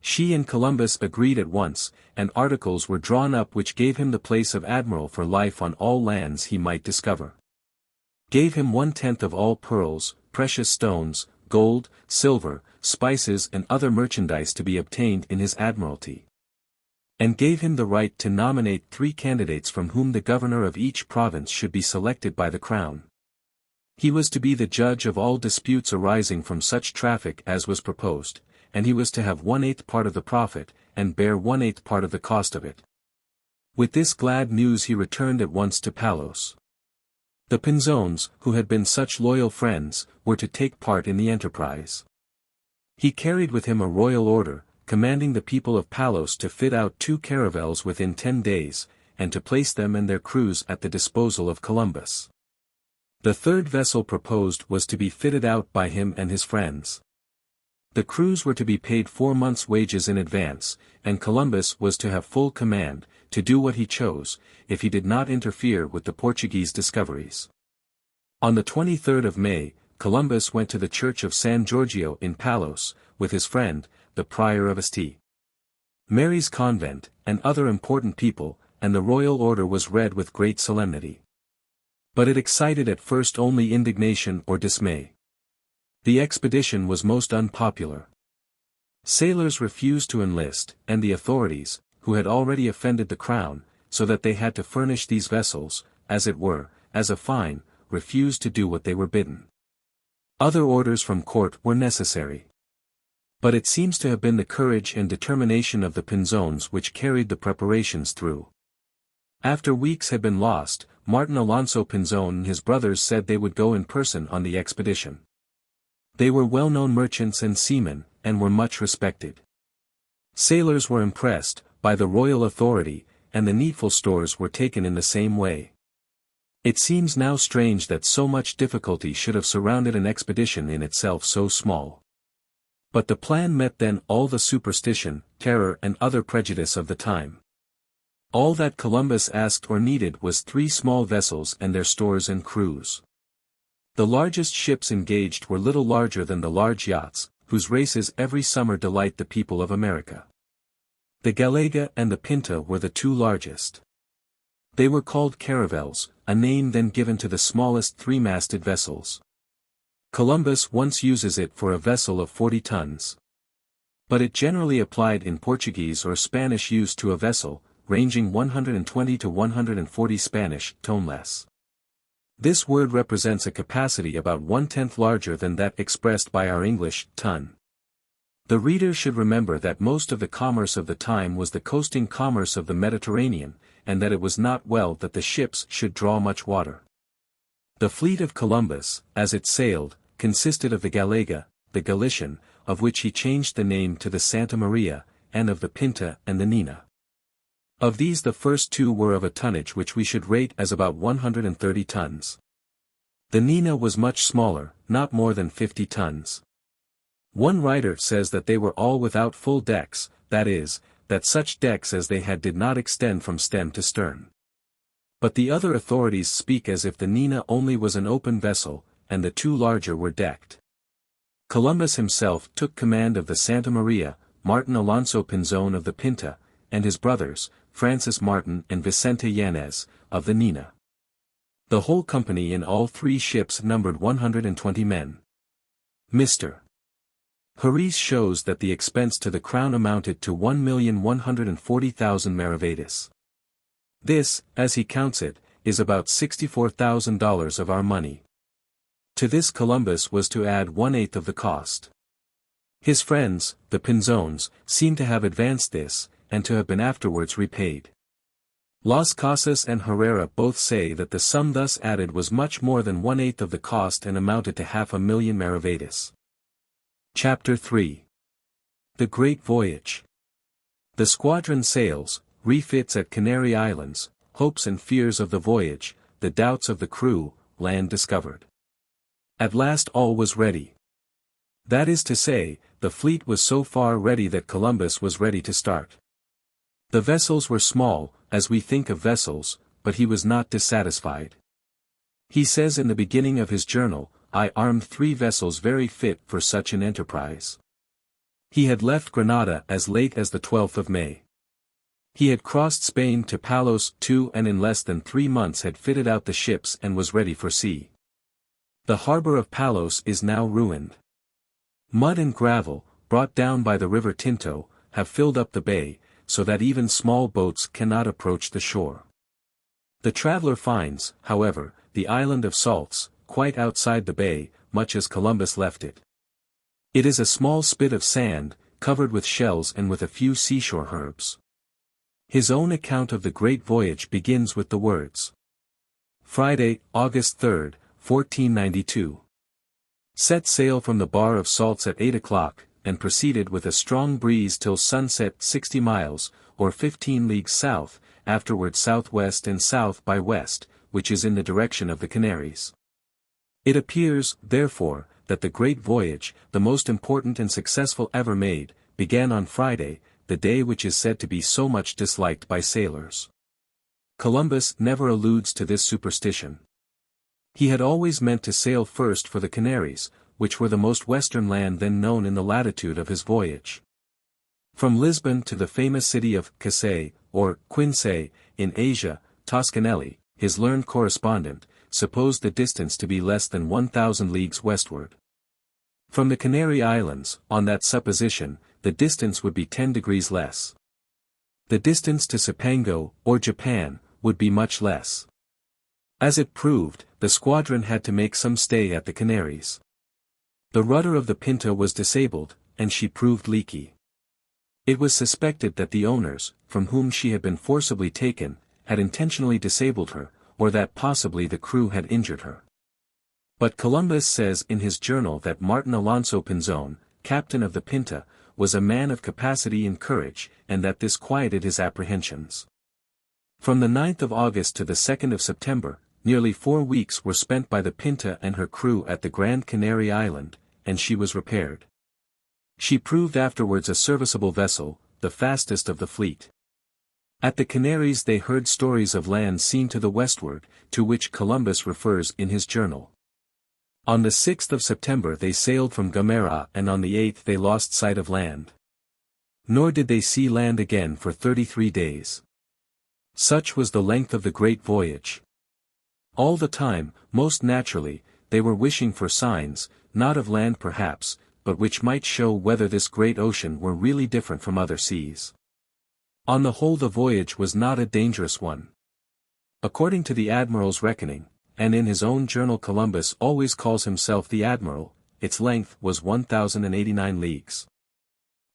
She and Columbus agreed at once, and articles were drawn up which gave him the place of admiral for life on all lands he might discover. Gave him 1/10 of all pearls, precious stones, gold, silver, spices and other merchandise to be obtained in his admiralty. And gave him the right to nominate 3 candidates from whom the governor of each province should be selected by the crown. He was to be the judge of all disputes arising from such traffic as was proposed, and he was to have 1/8 part of the profit, and bear 1/8 part of the cost of it. With this glad news he returned at once to Palos. The Pinzones, who had been such loyal friends, were to take part in the enterprise. He carried with him a royal order, commanding the people of Palos to fit out 2 caravels within 10 days, and to place them and their crews at the disposal of Columbus. The 3rd vessel proposed was to be fitted out by him and his friends. The crews were to be paid 4 months' wages in advance, and Columbus was to have full command, to do what he chose, if he did not interfere with the Portuguese discoveries. On the 23rd of May, Columbus went to the church of San Giorgio in Palos, with his friend, the prior of St. Mary's convent, and other important people, and the royal order was read with great solemnity. But it excited at first only indignation or dismay. The expedition was most unpopular. Sailors refused to enlist, and the authorities, who had already offended the crown, so that they had to furnish these vessels, as it were, as a fine, refused to do what they were bidden. Other orders from court were necessary. But it seems to have been the courage and determination of the Pinzones which carried the preparations through. After weeks had been lost, Martin Alonso Pinzon and his brothers said they would go in person on the expedition. They were well-known merchants and seamen, and were much respected. Sailors were impressed, by the royal authority, and the needful stores were taken in the same way. It seems now strange that so much difficulty should have surrounded an expedition in itself so small. But the plan met then all the superstition, terror and other prejudice of the time. All that Columbus asked or needed was 3 small vessels and their stores and crews. The largest ships engaged were little larger than the large yachts, whose races every summer delight the people of America. The Gallega and the Pinta were the two largest. They were called caravels, a name then given to the smallest three-masted vessels. Columbus once uses it for a vessel of 40 tons. But it generally applied in Portuguese or Spanish use to a vessel, ranging 120 to 140 Spanish toneless. This word represents a capacity about 1/10 larger than that expressed by our English ton. The reader should remember that most of the commerce of the time was the coasting commerce of the Mediterranean, and that it was not well that the ships should draw much water. The fleet of Columbus, as it sailed, consisted of the Gallega, the Galician, of which he changed the name to the Santa Maria, and of the Pinta and the Nina. Of these the first two were of a tonnage which we should rate as about 130 tons. The Nina was much smaller, not more than 50 tons. One writer says that they were all without full decks, that is, that such decks as they had did not extend from stem to stern. But the other authorities speak as if the Nina only was an open vessel, and the two larger were decked. Columbus himself took command of the Santa Maria, Martin Alonso Pinzon of the Pinta, and his brothers, Francis Martin and Vicente Yanez, of the Nina. The whole company in all three ships numbered 120 men. Mr. Harris shows that the expense to the crown amounted to 1,140,000 maravedis. This, as he counts it, is about $64,000 of our money. To this Columbus was to add 1/8 of the cost. His friends, the Pinzones, seem to have advanced this, and to have been afterwards repaid. Las Casas and Herrera both say that the sum thus added was much more than 1/8 of the cost and amounted to 500,000 maravedis. Chapter 3. The Great Voyage. The squadron sails, refits at Canary Islands, hopes and fears of the voyage, the doubts of the crew, land discovered. At last all was ready. That is to say, the fleet was so far ready that Columbus was ready to start. The vessels were small, as we think of vessels, but he was not dissatisfied. He says in the beginning of his journal, "I armed 3 vessels very fit for such an enterprise." He had left Granada as late as the 12th of May. He had crossed Spain to Palos too, and in less than 3 months had fitted out the ships and was ready for sea. The harbor of Palos is now ruined. Mud and gravel, brought down by the river Tinto, have filled up the bay, so that even small boats cannot approach the shore. The traveler finds, however, the island of Salts, quite outside the bay, much as Columbus left it. It is a small spit of sand, covered with shells and with a few seashore herbs. His own account of the great voyage begins with the words: Friday, August 3, 1492. Set sail from the bar of Salts at 8 o'clock, and proceeded with a strong breeze till sunset 60 miles, or 15 leagues south, afterward southwest and south by west, which is in the direction of the Canaries. It appears, therefore, that the great voyage, the most important and successful ever made, began on Friday, the day which is said to be so much disliked by sailors. Columbus never alludes to this superstition. He had always meant to sail first for the Canaries, which were the most western land then known in the latitude of his voyage. From Lisbon to the famous city of Casay, or Quinsay, in Asia, Toscanelli, his learned correspondent, supposed the distance to be less than 1,000 leagues westward. From the Canary Islands, on that supposition, the distance would be 10 degrees less. The distance to Cipango, or Japan, would be much less. As it proved, the squadron had to make some stay at the Canaries. The rudder of the Pinta was disabled, and she proved leaky. It was suspected that the owners, from whom she had been forcibly taken, had intentionally disabled her, or that possibly the crew had injured her. But Columbus says in his journal that Martin Alonso Pinzon, captain of the Pinta, was a man of capacity and courage, and that this quieted his apprehensions. From the 9th of August to the 2nd of September, nearly 4 weeks were spent by the Pinta and her crew at the Grand Canary Island, and she was repaired. She proved afterwards a serviceable vessel, the fastest of the fleet. At the Canaries they heard stories of land seen to the westward, to which Columbus refers in his journal. On the 6th of September they sailed from Gomera, and on the 8th they lost sight of land. Nor did they see land again for 33 days. Such was the length of the great voyage. All the time, most naturally, they were wishing for signs, not of land perhaps, but which might show whether this great ocean were really different from other seas. On the whole the voyage was not a dangerous one. According to the Admiral's reckoning, and in his own journal Columbus always calls himself the Admiral, its length was 1,089 leagues.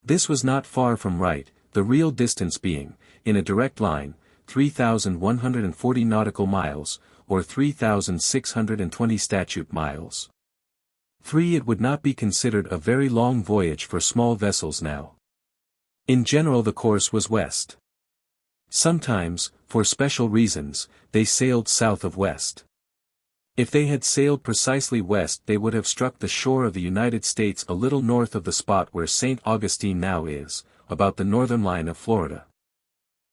This was not far from right, the real distance being, in a direct line, 3,140 nautical miles, or 3,620 statute miles. 3. It would not be considered a very long voyage for small vessels now. In general the course was west. Sometimes, for special reasons, they sailed south of west. If they had sailed precisely west they would have struck the shore of the United States a little north of the spot where St. Augustine now is, about the northern line of Florida.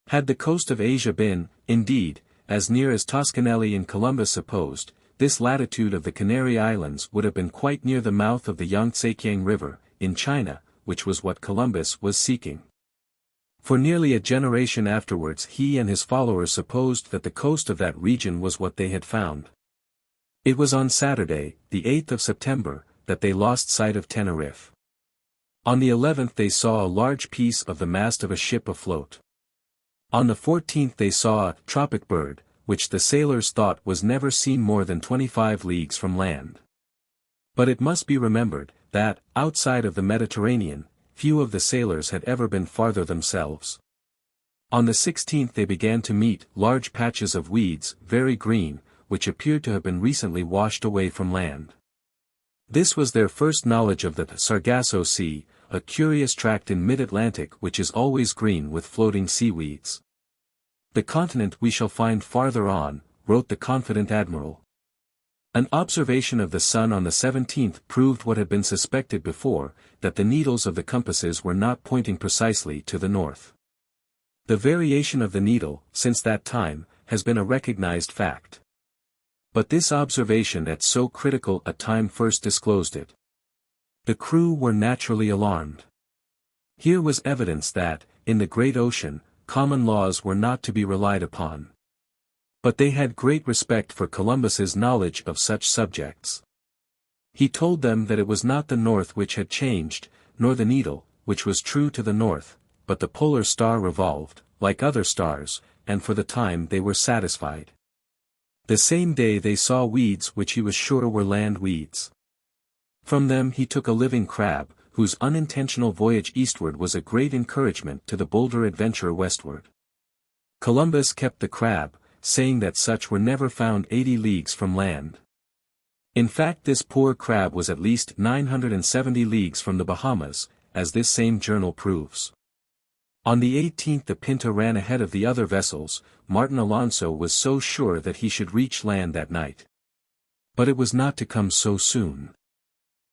Had the coast of Asia been, indeed, as near as Toscanelli and Columbus supposed, this latitude of the Canary Islands would have been quite near the mouth of the Yangtze-Kiang River, in China, which was what Columbus was seeking. For nearly a generation afterwards he and his followers supposed that the coast of that region was what they had found. It was on Saturday, the 8th of September, that they lost sight of Tenerife. On the 11th they saw a large piece of the mast of a ship afloat. On the 14th they saw a tropic bird, which the sailors thought was never seen more than 25 leagues from land. But it must be remembered, that, outside of the Mediterranean, few of the sailors had ever been farther themselves. On the 16th they began to meet large patches of weeds, very green, which appeared to have been recently washed away from land. This was their first knowledge of the Sargasso Sea, a curious tract in mid-Atlantic which is always green with floating seaweeds. "The continent we shall find farther on," wrote the confident admiral. An observation of the sun on the 17th proved what had been suspected before, that the needles of the compasses were not pointing precisely to the north. The variation of the needle, since that time, has been a recognized fact. But this observation at so critical a time first disclosed it. The crew were naturally alarmed. Here was evidence that, in the great ocean, common laws were not to be relied upon. But they had great respect for Columbus's knowledge of such subjects. He told them that it was not the north which had changed, nor the needle, which was true to the north, but the polar star revolved, like other stars, and for the time they were satisfied. The same day they saw weeds which he was sure were land weeds. From them he took a living crab, whose unintentional voyage eastward was a great encouragement to the bolder adventurer westward. Columbus kept the crab, saying that such were never found 80 leagues from land. In fact this poor crab was at least 970 leagues from the Bahamas, as this same journal proves. On the 18th the Pinta ran ahead of the other vessels. Martin Alonso was so sure that he should reach land that night. But it was not to come so soon.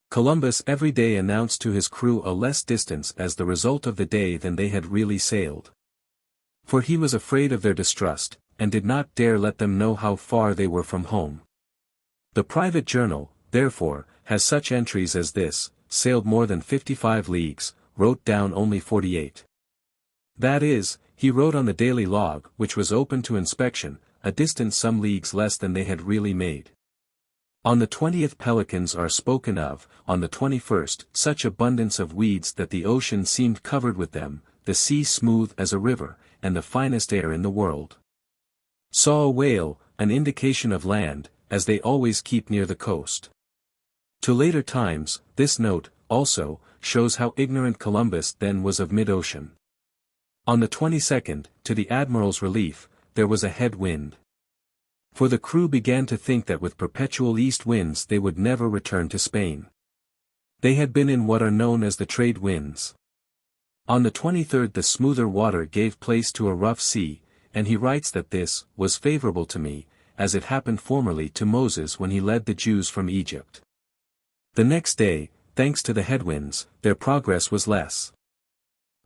Columbus every day announced to his crew a less distance as the result of the day than they had really sailed. For he was afraid of their distrust, and did not dare let them know how far they were from home. The private journal, therefore, has such entries as this: sailed more than 55 leagues, wrote down only 48. That is, he wrote on the daily log, which was open to inspection, a distance some leagues less than they had really made. On the 20th pelicans are spoken of, on the 21st such abundance of weeds that the ocean seemed covered with them, the sea smooth as a river, and the finest air in the world. Saw a whale, an indication of land, as they always keep near the coast. To later times, this note, also, shows how ignorant Columbus then was of mid-ocean. On the 22nd, to the admiral's relief, there was a head wind. For the crew began to think that with perpetual east winds they would never return to Spain. They had been in what are known as the trade winds. On the 23rd the smoother water gave place to a rough sea, and he writes that this was favorable to me, as it happened formerly to Moses when he led the Jews from Egypt. The next day, thanks to the headwinds, their progress was less.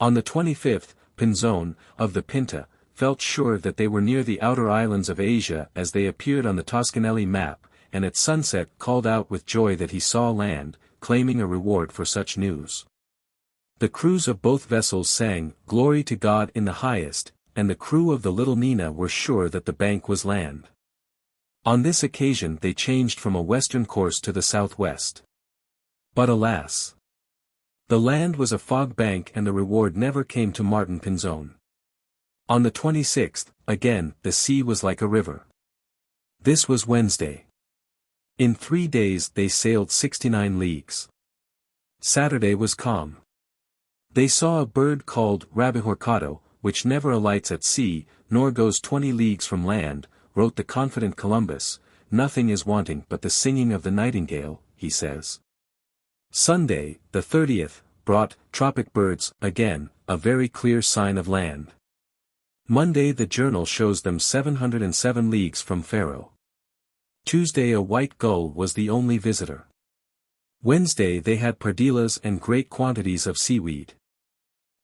On the 25th, Pinzon, of the Pinta, felt sure that they were near the outer islands of Asia as they appeared on the Toscanelli map, and at sunset called out with joy that he saw land, claiming a reward for such news. The crews of both vessels sang, "Glory to God in the highest," and the crew of the little Nina were sure that the bank was land. On this occasion they changed from a western course to the southwest. But alas! The land was a fog bank and the reward never came to Martin Pinzon. On the 26th, again, the sea was like a river. This was Wednesday. In 3 days they sailed 69 leagues. Saturday was calm. They saw a bird called rabihorcado, which never alights at sea, nor goes 20 leagues from land, wrote the confident Columbus. "Nothing is wanting but the singing of the nightingale," he says. Sunday, the 30th, brought tropic birds, again, a very clear sign of land. Monday the journal shows them 707 leagues from Faro. Tuesday a white gull was the only visitor. Wednesday they had pardillas and great quantities of seaweed.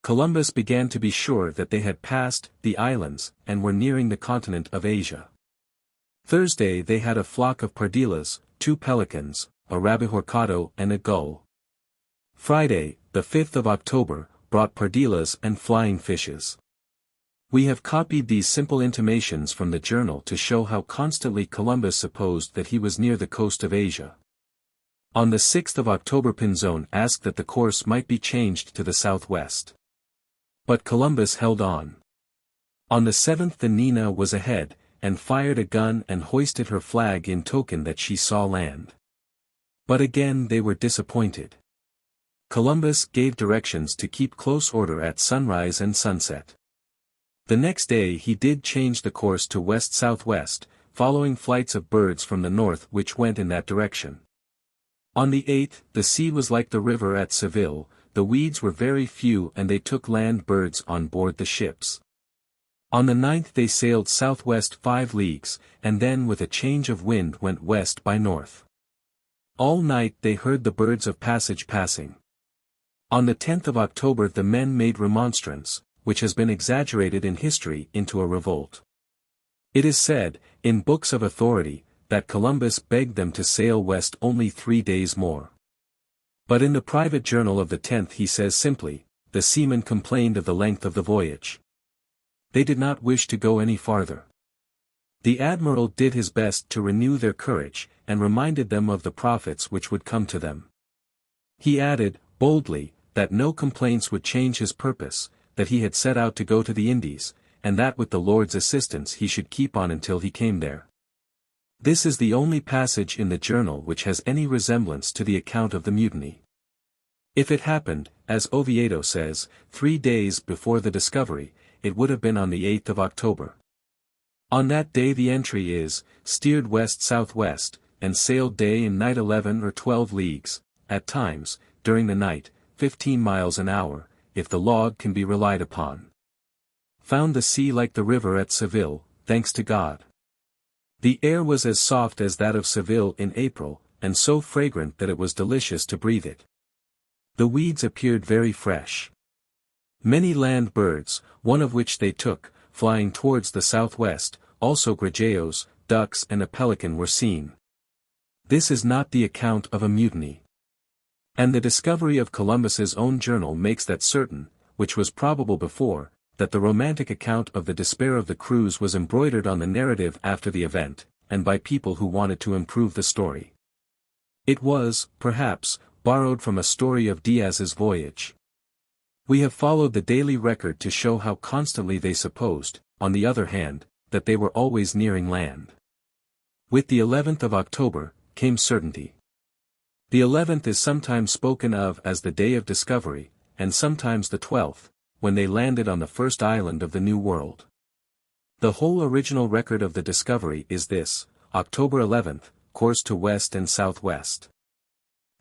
Columbus began to be sure that they had passed the islands and were nearing the continent of Asia. Thursday they had a flock of pardillas, 2 pelicans, a rabihorcado and a gull. Friday, the 5th of October, brought pardillas and flying fishes. We have copied these simple intimations from the journal to show how constantly Columbus supposed that he was near the coast of Asia. On the 6th of October Pinzon asked that the course might be changed to the southwest. But Columbus held on. On the 7th the Nina was ahead, and fired a gun and hoisted her flag in token that she saw land. But again they were disappointed. Columbus gave directions to keep close order at sunrise and sunset. The next day he did change the course to west-southwest, following flights of birds from the north which went in that direction. On the 8th, the sea was like the river at Seville, the weeds were very few and they took land birds on board the ships. On the 9th they sailed southwest 5 leagues, and then with a change of wind went west by north. All night they heard the birds of passage passing. On the 10th of October the men made remonstrance, which has been exaggerated in history into a revolt. It is said, in books of authority, that Columbus begged them to sail west only 3 days more. But in the private journal of the 10th he says simply, "The seamen complained of the length of the voyage. They did not wish to go any farther." The admiral did his best to renew their courage, and reminded them of the profits which would come to them. He added, boldly, that no complaints would change his purpose, that he had set out to go to the Indies, and that with the Lord's assistance he should keep on until he came there. This is the only passage in the journal which has any resemblance to the account of the mutiny. If it happened, as Oviedo says, 3 days before the discovery, it would have been on the 8th of October. On that day the entry is, steered west-southwest, and sailed day and night 11 or 12 leagues, at times, during the night, 15 miles an hour, if the log can be relied upon. Found the sea like the river at Seville, thanks to God. The air was as soft as that of Seville in April, and so fragrant that it was delicious to breathe it. The weeds appeared very fresh. Many land birds, one of which they took, flying towards the southwest, also grajeios, ducks and a pelican were seen. This is not the account of a mutiny. And the discovery of Columbus's own journal makes that certain, which was probable before, that the romantic account of the despair of the crews was embroidered on the narrative after the event, and by people who wanted to improve the story. It was, perhaps, borrowed from a story of Diaz's voyage. We have followed the daily record to show how constantly they supposed, on the other hand, that they were always nearing land. With the 11th of October, came certainty. The 11th is sometimes spoken of as the day of discovery, and sometimes the 12th, when they landed on the first island of the New World. The whole original record of the discovery is this, October 11th, course to west and southwest.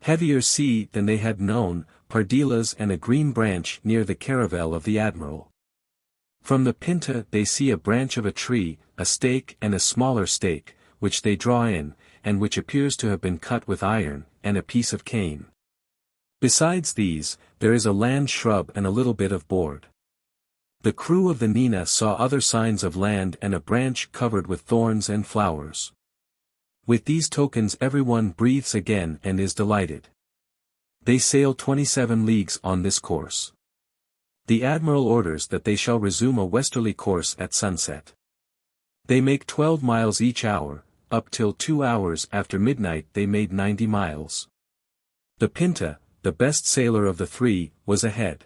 Heavier sea than they had known, pardillas and a green branch near the caravel of the admiral. From the Pinta they see a branch of a tree, a stake and a smaller stake, which they draw in, and which appears to have been cut with iron, and a piece of cane. Besides these, there is a land shrub and a little bit of board. The crew of the Nina saw other signs of land and a branch covered with thorns and flowers. With these tokens everyone breathes again and is delighted. They sail 27 leagues on this course. The admiral orders that they shall resume a westerly course at sunset. They make 12 miles each hour, up till 2 hours after midnight they made 90 miles. The Pinta, the best sailor of the three, was ahead.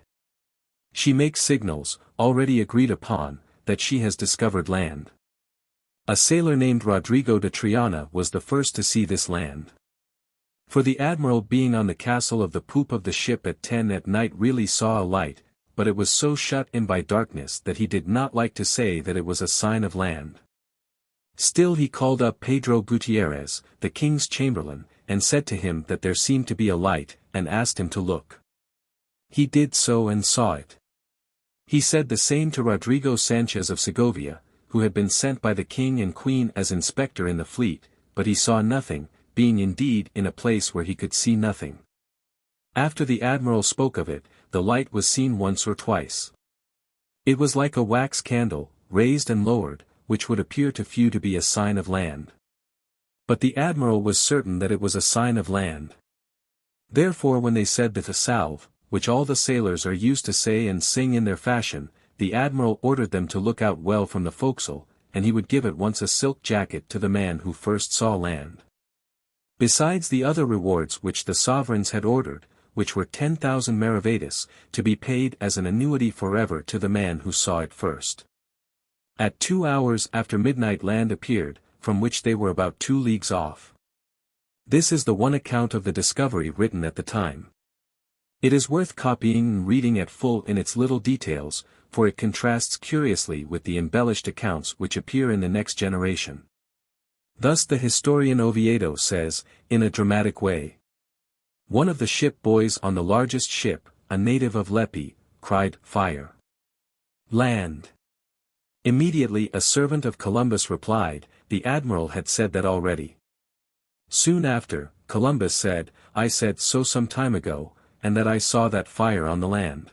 She makes signals, already agreed upon, that she has discovered land. A sailor named Rodrigo de Triana was the first to see this land. For the admiral being on the castle of the poop of the ship at 10 at night really saw a light, but it was so shut in by darkness that he did not like to say that it was a sign of land. Still he called up Pedro Gutierrez, the king's chamberlain, and said to him that there seemed to be a light, and asked him to look. He did so and saw it. He said the same to Rodrigo Sanchez of Segovia, who had been sent by the king and queen as inspector in the fleet, but he saw nothing, being indeed in a place where he could see nothing. After the admiral spoke of it, the light was seen once or twice. It was like a wax candle, raised and lowered, which would appear to few to be a sign of land. But the admiral was certain that it was a sign of land. Therefore when they said that a salve, which all the sailors are used to say and sing in their fashion, the admiral ordered them to look out well from the forecastle, and he would give at once a silk jacket to the man who first saw land. Besides the other rewards which the sovereigns had ordered, which were 10,000 maravedis, to be paid as an annuity forever to the man who saw it first. At 2 hours after midnight land appeared, from which they were about 2 leagues off. This is the one account of the discovery written at the time. It is worth copying and reading at full in its little details, for it contrasts curiously with the embellished accounts which appear in the next generation. Thus the historian Oviedo says, in a dramatic way. One of the ship boys on the largest ship, a native of Lepi, cried, "Fire! Land!" Immediately a servant of Columbus replied, the admiral had said that already. Soon after, Columbus said, I said so some time ago, and that I saw that fire on the land.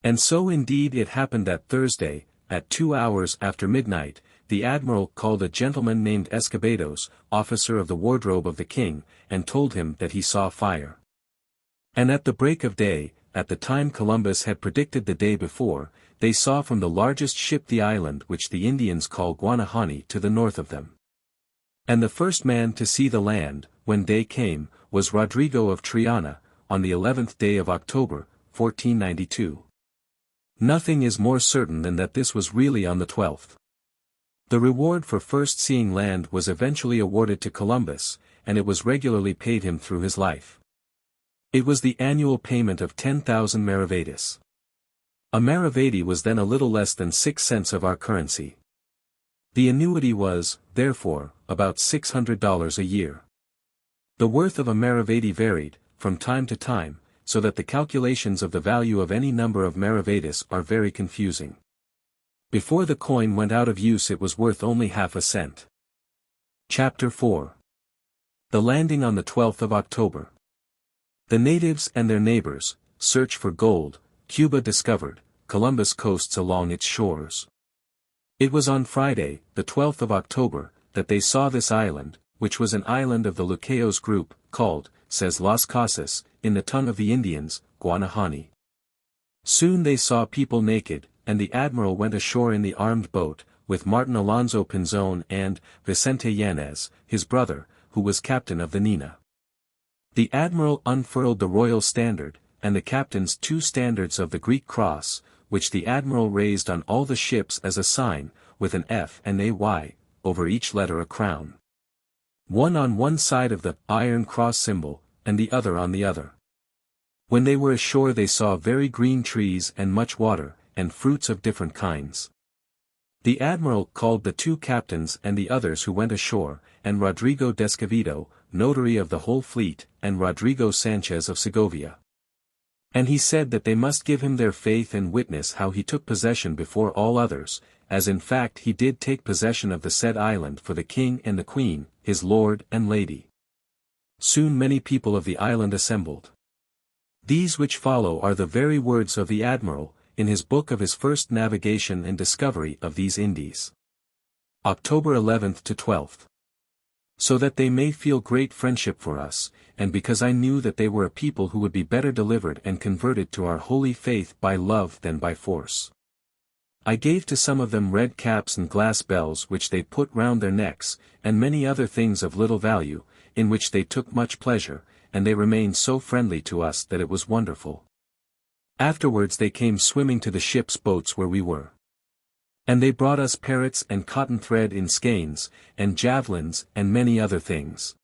And so indeed it happened that Thursday, at 2 hours after midnight, the admiral called a gentleman named Escobedos, officer of the wardrobe of the king, and told him that he saw fire. And at the break of day, at the time Columbus had predicted the day before, they saw from the largest ship the island which the Indians call Guanahani to the north of them. And the first man to see the land, when day came, was Rodrigo of Triana, on the 11th day of October, 1492. Nothing is more certain than that this was really on the 12th. The reward for first seeing land was eventually awarded to Columbus, and it was regularly paid him through his life. It was the annual payment of 10,000 maravedis. A maravedi was then a little less than 6 cents of our currency. The annuity was, therefore, about $600 a year. The worth of a maravedi varied, from time to time, so that the calculations of the value of any number of maravedis are very confusing. Before the coin went out of use it was worth only half a cent. Chapter 4. The landing on the 12th of October. The natives and their neighbors search for gold. Cuba discovered. Columbus coasts along its shores. It was on Friday, the 12th of October, that they saw this island, which was an island of the Lucaos group, called, says Las Casas, in the tongue of the Indians, Guanahani. Soon they saw people naked, and the admiral went ashore in the armed boat, with Martin Alonso Pinzon and Vicente Yanez, his brother, who was captain of the Nina. The admiral unfurled the royal standard, and the captain's 2 standards of the Greek cross, which the admiral raised on all the ships as a sign, with an F and a Y, over each letter a crown. One on one side of the iron cross symbol, and the other on the other. When they were ashore they saw very green trees and much water, and fruits of different kinds. The admiral called the 2 captains and the others who went ashore, and Rodrigo Descovedo, notary of the whole fleet, and Rodrigo Sanchez of Segovia. And he said that they must give him their faith and witness how he took possession before all others, as in fact he did take possession of the said island for the king and the queen, his lord and lady. Soon many people of the island assembled. These which follow are the very words of the admiral, in his book of his first navigation and discovery of these Indies. October 11th to 12th. so that they may feel great friendship for us, and because I knew that they were a people who would be better delivered and converted to our holy faith by love than by force. I gave to some of them red caps and glass bells which they put round their necks, and many other things of little value, in which they took much pleasure, and they remained so friendly to us that it was wonderful. Afterwards they came swimming to the ship's boats where we were. And they brought us parrots and cotton thread in skeins, and javelins and many other things.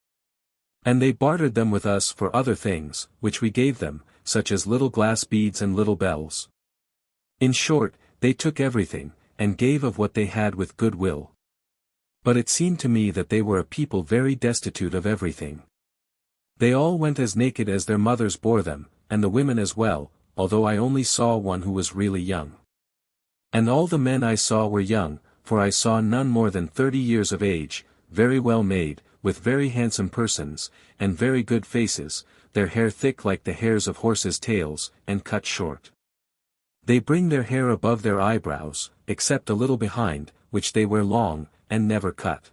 And they bartered them with us for other things, which we gave them, such as little glass beads and little bells. In short, they took everything, and gave of what they had with good will. But it seemed to me that they were a people very destitute of everything. They all went as naked as their mothers bore them, and the women as well, although I only saw one who was really young. And all the men I saw were young, for I saw none more than 30 years of age, very well made, with very handsome persons, and very good faces, their hair thick like the hairs of horses' tails, and cut short. They bring their hair above their eyebrows, except a little behind, which they wear long, and never cut.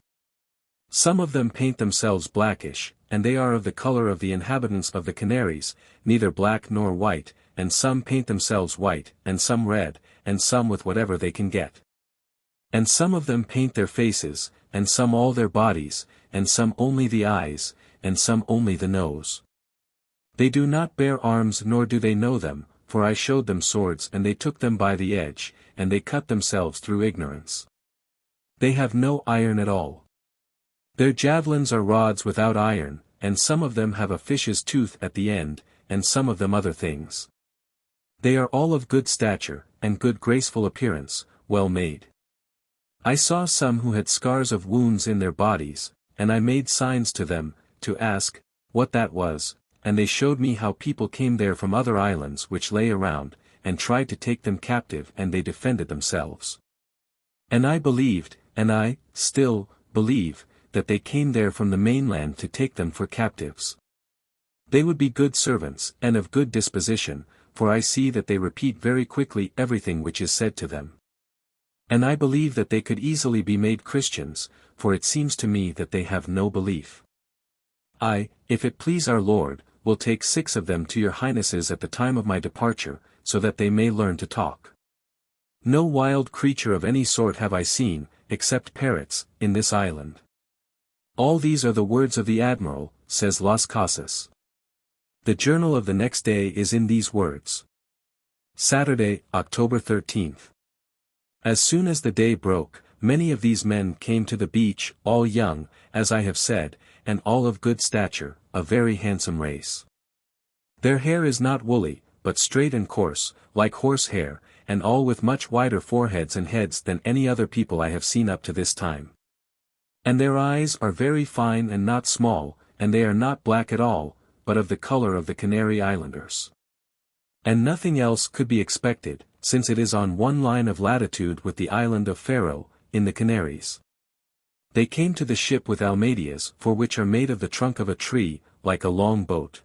Some of them paint themselves blackish, and they are of the color of the inhabitants of the Canaries, neither black nor white, and some paint themselves white, and some red, and some with whatever they can get. And some of them paint their faces, and some all their bodies, and some only the eyes, and some only the nose. They do not bear arms nor do they know them, for I showed them swords and they took them by the edge, and they cut themselves through ignorance. They have no iron at all. Their javelins are rods without iron, and some of them have a fish's tooth at the end, and some of them other things. They are all of good stature, and good graceful appearance, well made. I saw some who had scars of wounds in their bodies, and I made signs to them, to ask, what that was, and they showed me how people came there from other islands which lay around, and tried to take them captive and they defended themselves. And I believed, and I, still, believe, that they came there from the mainland to take them for captives. They would be good servants, and of good disposition, for I see that they repeat very quickly everything which is said to them. And I believe that they could easily be made Christians, for it seems to me that they have no belief. I, if it please our Lord, will take 6 of them to your highnesses at the time of my departure, so that they may learn to talk. No wild creature of any sort have I seen, except parrots, in this island. All these are the words of the Admiral, says Las Casas. The journal of the next day is in these words. Saturday, October 13th. As soon as the day broke, many of these men came to the beach, all young, as I have said, and all of good stature, a very handsome race. Their hair is not woolly, but straight and coarse, like horse hair, and all with much wider foreheads and heads than any other people I have seen up to this time. And their eyes are very fine and not small, and they are not black at all, but of the color of the Canary Islanders. And nothing else could be expected, since it is on one line of latitude with the island of Faro, in the Canaries. They came to the ship with almadias, for which are made of the trunk of a tree, like a long boat.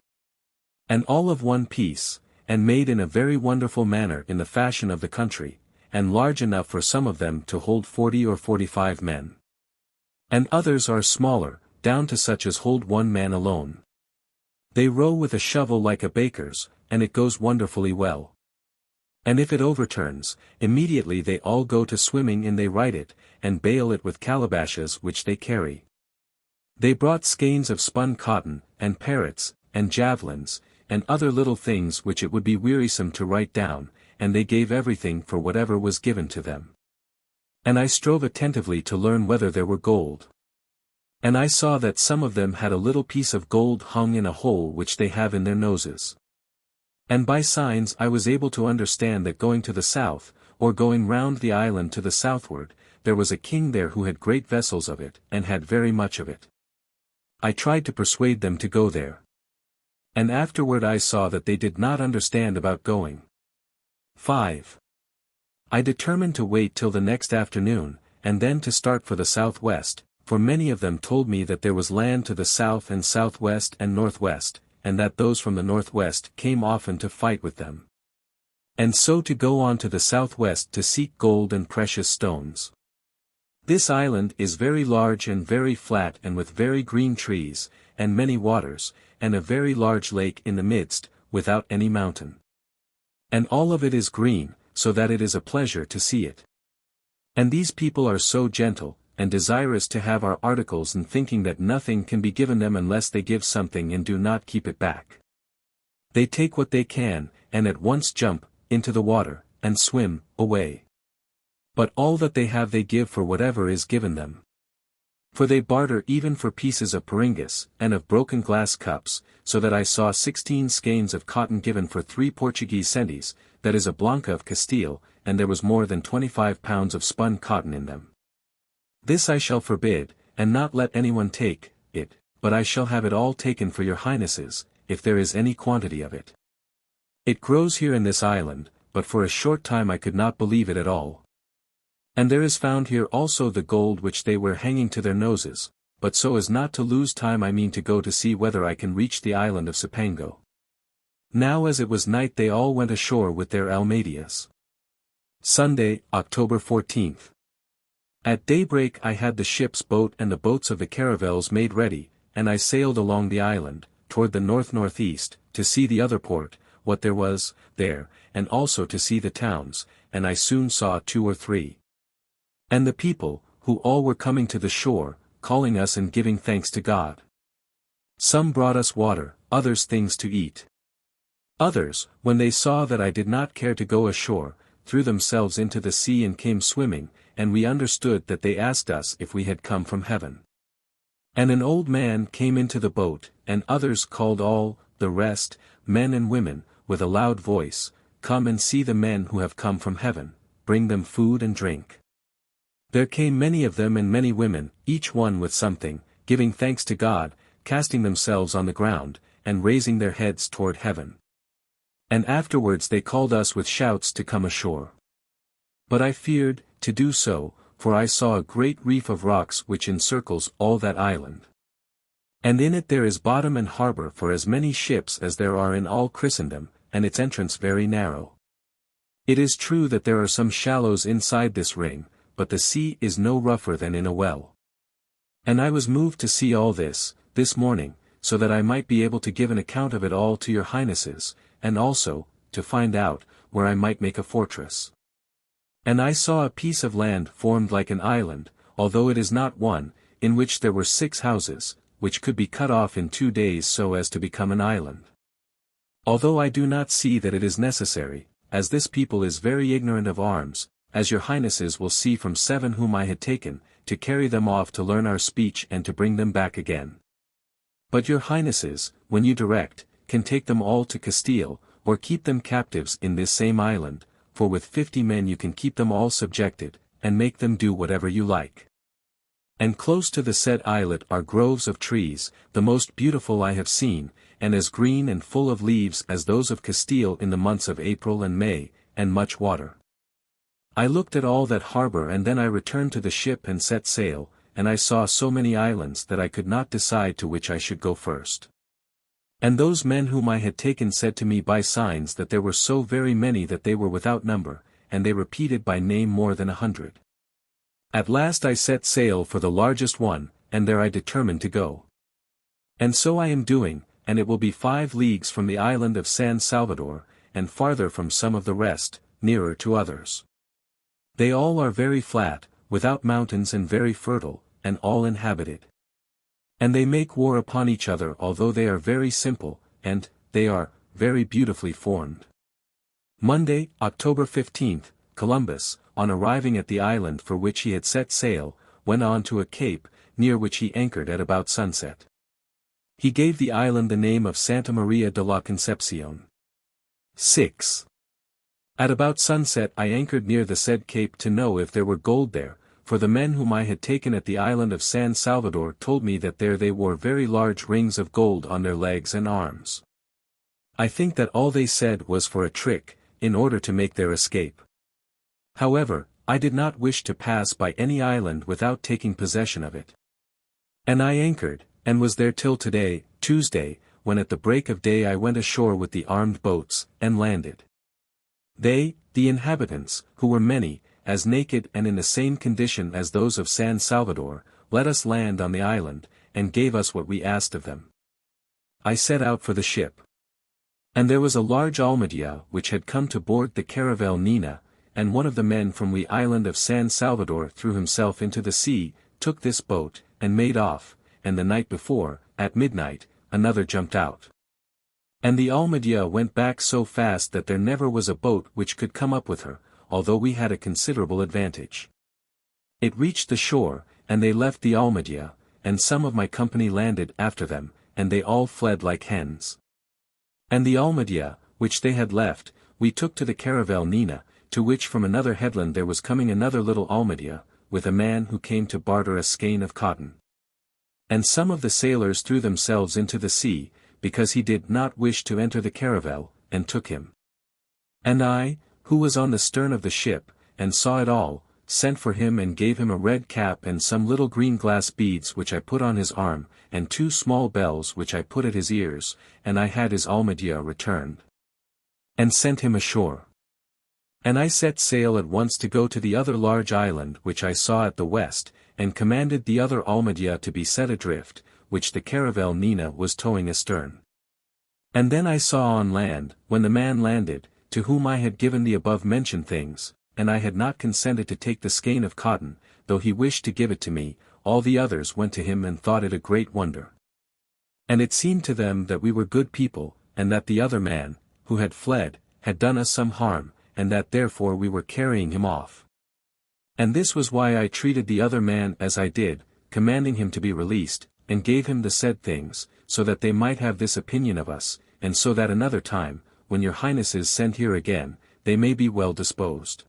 And all of one piece, and made in a very wonderful manner in the fashion of the country, and large enough for some of them to hold 40 or 45 men. And others are smaller, down to such as hold 1 man alone. They row with a shovel like a baker's, and it goes wonderfully well. And if it overturns, immediately they all go to swimming and they right it, and bale it with calabashes which they carry. They brought skeins of spun cotton, and parrots, and javelins, and other little things which it would be wearisome to write down, and they gave everything for whatever was given to them. And I strove attentively to learn whether there were gold. And I saw that some of them had a little piece of gold hung in a hole which they have in their noses. And by signs I was able to understand that going to the south, or going round the island to the southward, there was a king there who had great vessels of it, and had very much of it. I tried to persuade them to go there. And afterward I saw that they did not understand about going. 5. I determined to wait till the next afternoon, and then to start for the southwest, for many of them told me that there was land to the south and southwest and northwest, and that those from the northwest came often to fight with them. And so to go on to the southwest to seek gold and precious stones. This island is very large and very flat and with very green trees, and many waters, and a very large lake in the midst, without any mountain. And all of it is green, so that it is a pleasure to see it. And these people are so gentle, and desirous to have our articles, and thinking that nothing can be given them unless they give something and do not keep it back. They take what they can, and at once jump into the water, and swim away. But all that they have they give for whatever is given them. For they barter even for pieces of peringus, and of broken glass cups, so that I saw 16 skeins of cotton given for 3 Portuguese centes, that is a blanca of Castile, and there was more than 25 pounds of spun cotton in them. This I shall forbid, and not let anyone take it, but I shall have it all taken for your highnesses, if there is any quantity of it. It grows here in this island, but for a short time I could not believe it at all. And there is found here also the gold which they were hanging to their noses, but so as not to lose time I mean to go to see whether I can reach the island of Cipango. Now as it was night they all went ashore with their almadias. Sunday, October 14th. At daybreak I had the ship's boat and the boats of the caravels made ready, and I sailed along the island, toward the north-northeast, to see the other port, what there was there, and also to see the towns, and I soon saw 2 or 3. And the people, who all were coming to the shore, calling us and giving thanks to God. Some brought us water, others things to eat. Others, when they saw that I did not care to go ashore, threw themselves into the sea and came swimming, and we understood that they asked us if we had come from heaven. And an old man came into the boat, and others called all the rest, men and women, with a loud voice, "Come and see the men who have come from heaven, bring them food and drink." There came many of them and many women, each one with something, giving thanks to God, casting themselves on the ground, and raising their heads toward heaven. And afterwards they called us with shouts to come ashore. But I feared to do so, for I saw a great reef of rocks which encircles all that island. And in it there is bottom and harbor for as many ships as there are in all Christendom, and its entrance very narrow. It is true that there are some shallows inside this ring, but the sea is no rougher than in a well. And I was moved to see all this morning, so that I might be able to give an account of it all to your highnesses, and also, to find out, where I might make a fortress. And I saw a piece of land formed like an island, although it is not one, in which there were 6 houses, which could be cut off in 2 days so as to become an island. Although I do not see that it is necessary, as this people is very ignorant of arms, as your highnesses will see from 7 whom I had taken, to carry them off to learn our speech and to bring them back again. But your highnesses, when you direct, can take them all to Castile, or keep them captives in this same island, for with 50 men you can keep them all subjected, and make them do whatever you like. And close to the said islet are groves of trees, the most beautiful I have seen, and as green and full of leaves as those of Castile in the months of April and May, and much water. I looked at all that harbor and then I returned to the ship and set sail, and I saw so many islands that I could not decide to which I should go first. And those men whom I had taken said to me by signs that there were so very many that they were without number, and they repeated by name more than 100. At last I set sail for the largest one, and there I determined to go. And so I am doing, and it will be 5 leagues from the island of San Salvador, and farther from some of the rest, nearer to others. They all are very flat, without mountains and very fertile, and all inhabited. And they make war upon each other although they are very simple, and, they are, very beautifully formed. Monday, October 15th, Columbus, on arriving at the island for which he had set sail, went on to a cape, near which he anchored at about sunset. He gave the island the name of Santa Maria de la Concepcion. 6. At about sunset I anchored near the said cape to know if there were gold there, for the men whom I had taken at the island of San Salvador told me that there they wore very large rings of gold on their legs and arms. I think that all they said was for a trick, in order to make their escape. However, I did not wish to pass by any island without taking possession of it. And I anchored, and was there till today, Tuesday, when at the break of day I went ashore with the armed boats, and landed. They, the inhabitants, who were many, as naked and in the same condition as those of San Salvador, let us land on the island, and gave us what we asked of them. I set out for the ship. And there was a large almadia which had come to board the caravel Nina, and one of the men from the island of San Salvador threw himself into the sea, took this boat, and made off, and the night before, at midnight, another jumped out. And the almadia went back so fast that there never was a boat which could come up with her, although we had a considerable advantage. It reached the shore, and they left the almadia, and some of my company landed after them, and they all fled like hens. And the almadia, which they had left, we took to the caravel Nina, to which from another headland there was coming another little almadia, with a man who came to barter a skein of cotton. And some of the sailors threw themselves into the sea, because he did not wish to enter the caravel, and took him. And I, who was on the stern of the ship, and saw it all, sent for him and gave him a red cap and some little green glass beads which I put on his arm, and 2 small bells which I put at his ears, and I had his almadia returned. And sent him ashore. And I set sail at once to go to the other large island which I saw at the west, and commanded the other almadia to be set adrift, which the caravel Nina was towing astern. And then I saw on land, when the man landed, to whom I had given the above-mentioned things, and I had not consented to take the skein of cotton, though he wished to give it to me, all the others went to him and thought it a great wonder. And it seemed to them that we were good people, and that the other man, who had fled, had done us some harm, and that therefore we were carrying him off. And this was why I treated the other man as I did, commanding him to be released, and gave him the said things, so that they might have this opinion of us, and so that another time, when your highnesses send here again, they may be well disposed.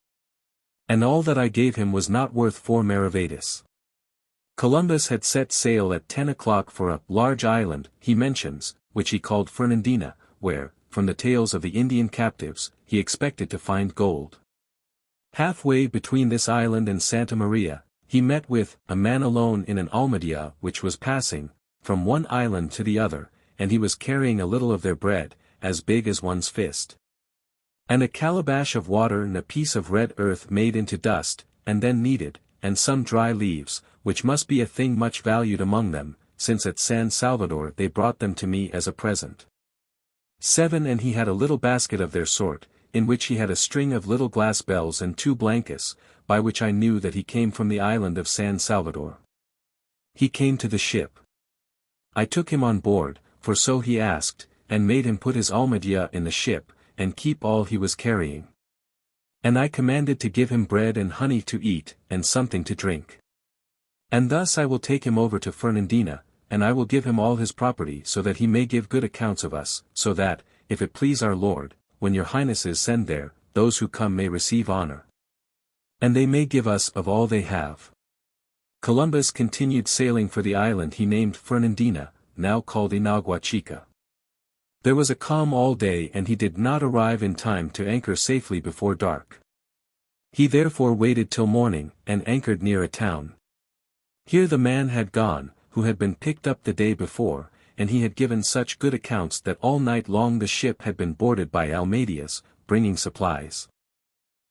And all that I gave him was not worth 4 maravedis. Columbus had set sail at 10 o'clock for a large island, he mentions, which he called Fernandina, where, from the tales of the Indian captives, he expected to find gold. Halfway between this island and Santa Maria, he met with a man alone in an almadia which was passing from one island to the other, and he was carrying a little of their bread, as big as one's fist. And a calabash of water and a piece of red earth made into dust, and then kneaded, and some dry leaves, which must be a thing much valued among them, since at San Salvador they brought them to me as a present. 7 And he had a little basket of their sort, in which he had a string of little glass bells and 2 blankets, by which I knew that he came from the island of San Salvador. He came to the ship. I took him on board, for so he asked, and made him put his almadia in the ship, and keep all he was carrying. And I commanded to give him bread and honey to eat, and something to drink. And thus I will take him over to Fernandina, and I will give him all his property so that he may give good accounts of us, so that, if it please our Lord, when your highnesses send there, those who come may receive honor. And they may give us of all they have. Columbus continued sailing for the island he named Fernandina, now called Inagua Chica. There was a calm all day and he did not arrive in time to anchor safely before dark. He therefore waited till morning, and anchored near a town. Here the man had gone, who had been picked up the day before, and he had given such good accounts that all night long the ship had been boarded by almadias, bringing supplies.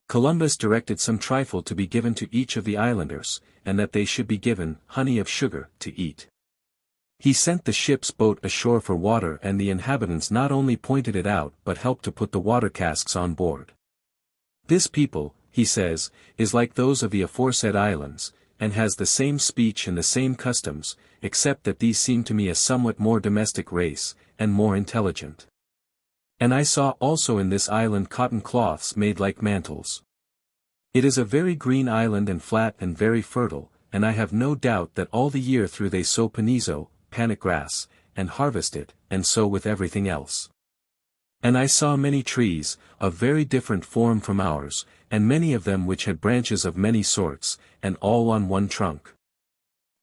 Columbus directed some trifle to be given to each of the islanders, and that they should be given honey of sugar to eat. He sent the ship's boat ashore for water, and the inhabitants not only pointed it out but helped to put the water casks on board. This people, he says, is like those of the aforesaid islands, and has the same speech and the same customs, except that these seem to me a somewhat more domestic race, and more intelligent. And I saw also in this island cotton cloths made like mantles. It is a very green island and flat and very fertile, and I have no doubt that all the year through they sow panizo, panic grass, and harvest it, and so with everything else. And I saw many trees, of very different form from ours, and many of them which had branches of many sorts, and all on one trunk.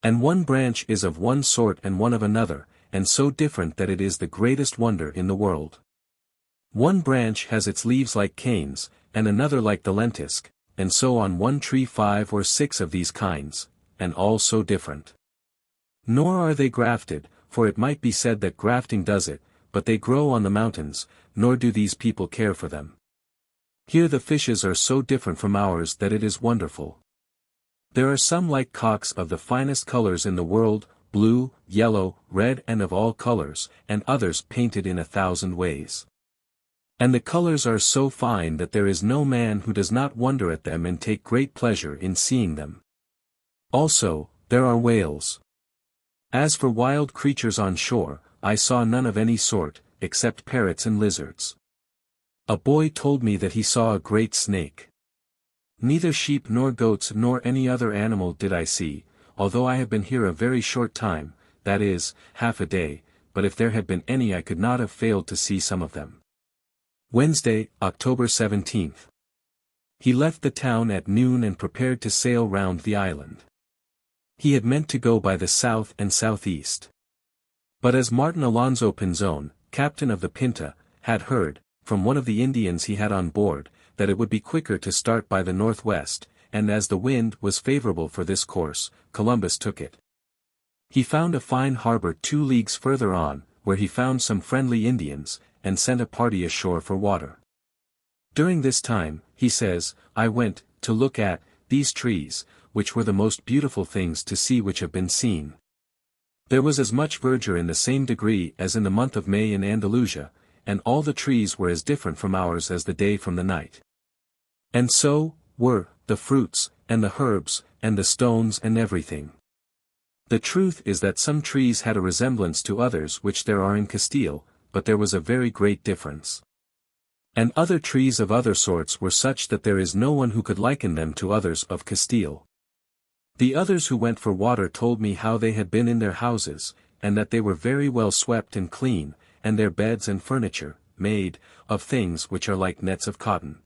And one branch is of one sort and one of another, and so different that it is the greatest wonder in the world. One branch has its leaves like canes, and another like the lentisk, and so on one tree 5 or 6 of these kinds, and all so different. Nor are they grafted, for it might be said that grafting does it, but they grow on the mountains, nor do these people care for them. Here the fishes are so different from ours that it is wonderful. There are some like cocks of the finest colors in the world, blue, yellow, red and of all colors, and others painted in 1,000 ways. And the colors are so fine that there is no man who does not wonder at them and take great pleasure in seeing them. Also, there are whales. As for wild creatures on shore, I saw none of any sort, except parrots and lizards. A boy told me that he saw a great snake. Neither sheep nor goats nor any other animal did I see, although I have been here a very short time, that is, half a day, but if there had been any I could not have failed to see some of them. Wednesday, October 17th. He left the town at noon and prepared to sail round the island. He had meant to go by the south and southeast. But as Martin Alonso Pinzon, captain of the Pinta, had heard, from one of the Indians he had on board, that it would be quicker to start by the northwest, and as the wind was favorable for this course, Columbus took it. He found a fine harbor 2 leagues further on, where he found some friendly Indians, and sent a party ashore for water. During this time, he says, I went, to look at, these trees, which were the most beautiful things to see which have been seen. There was as much verdure in the same degree as in the month of May in Andalusia, and all the trees were as different from ours as the day from the night. And so, were, the fruits, and the herbs, and the stones and everything. The truth is that some trees had a resemblance to others which there are in Castile, but there was a very great difference. And other trees of other sorts were such that there is no one who could liken them to others of Castile. The others who went for water told me how they had been in their houses, and that they were very well swept and clean, and their beds and furniture, made, of things which are like nets of cotton.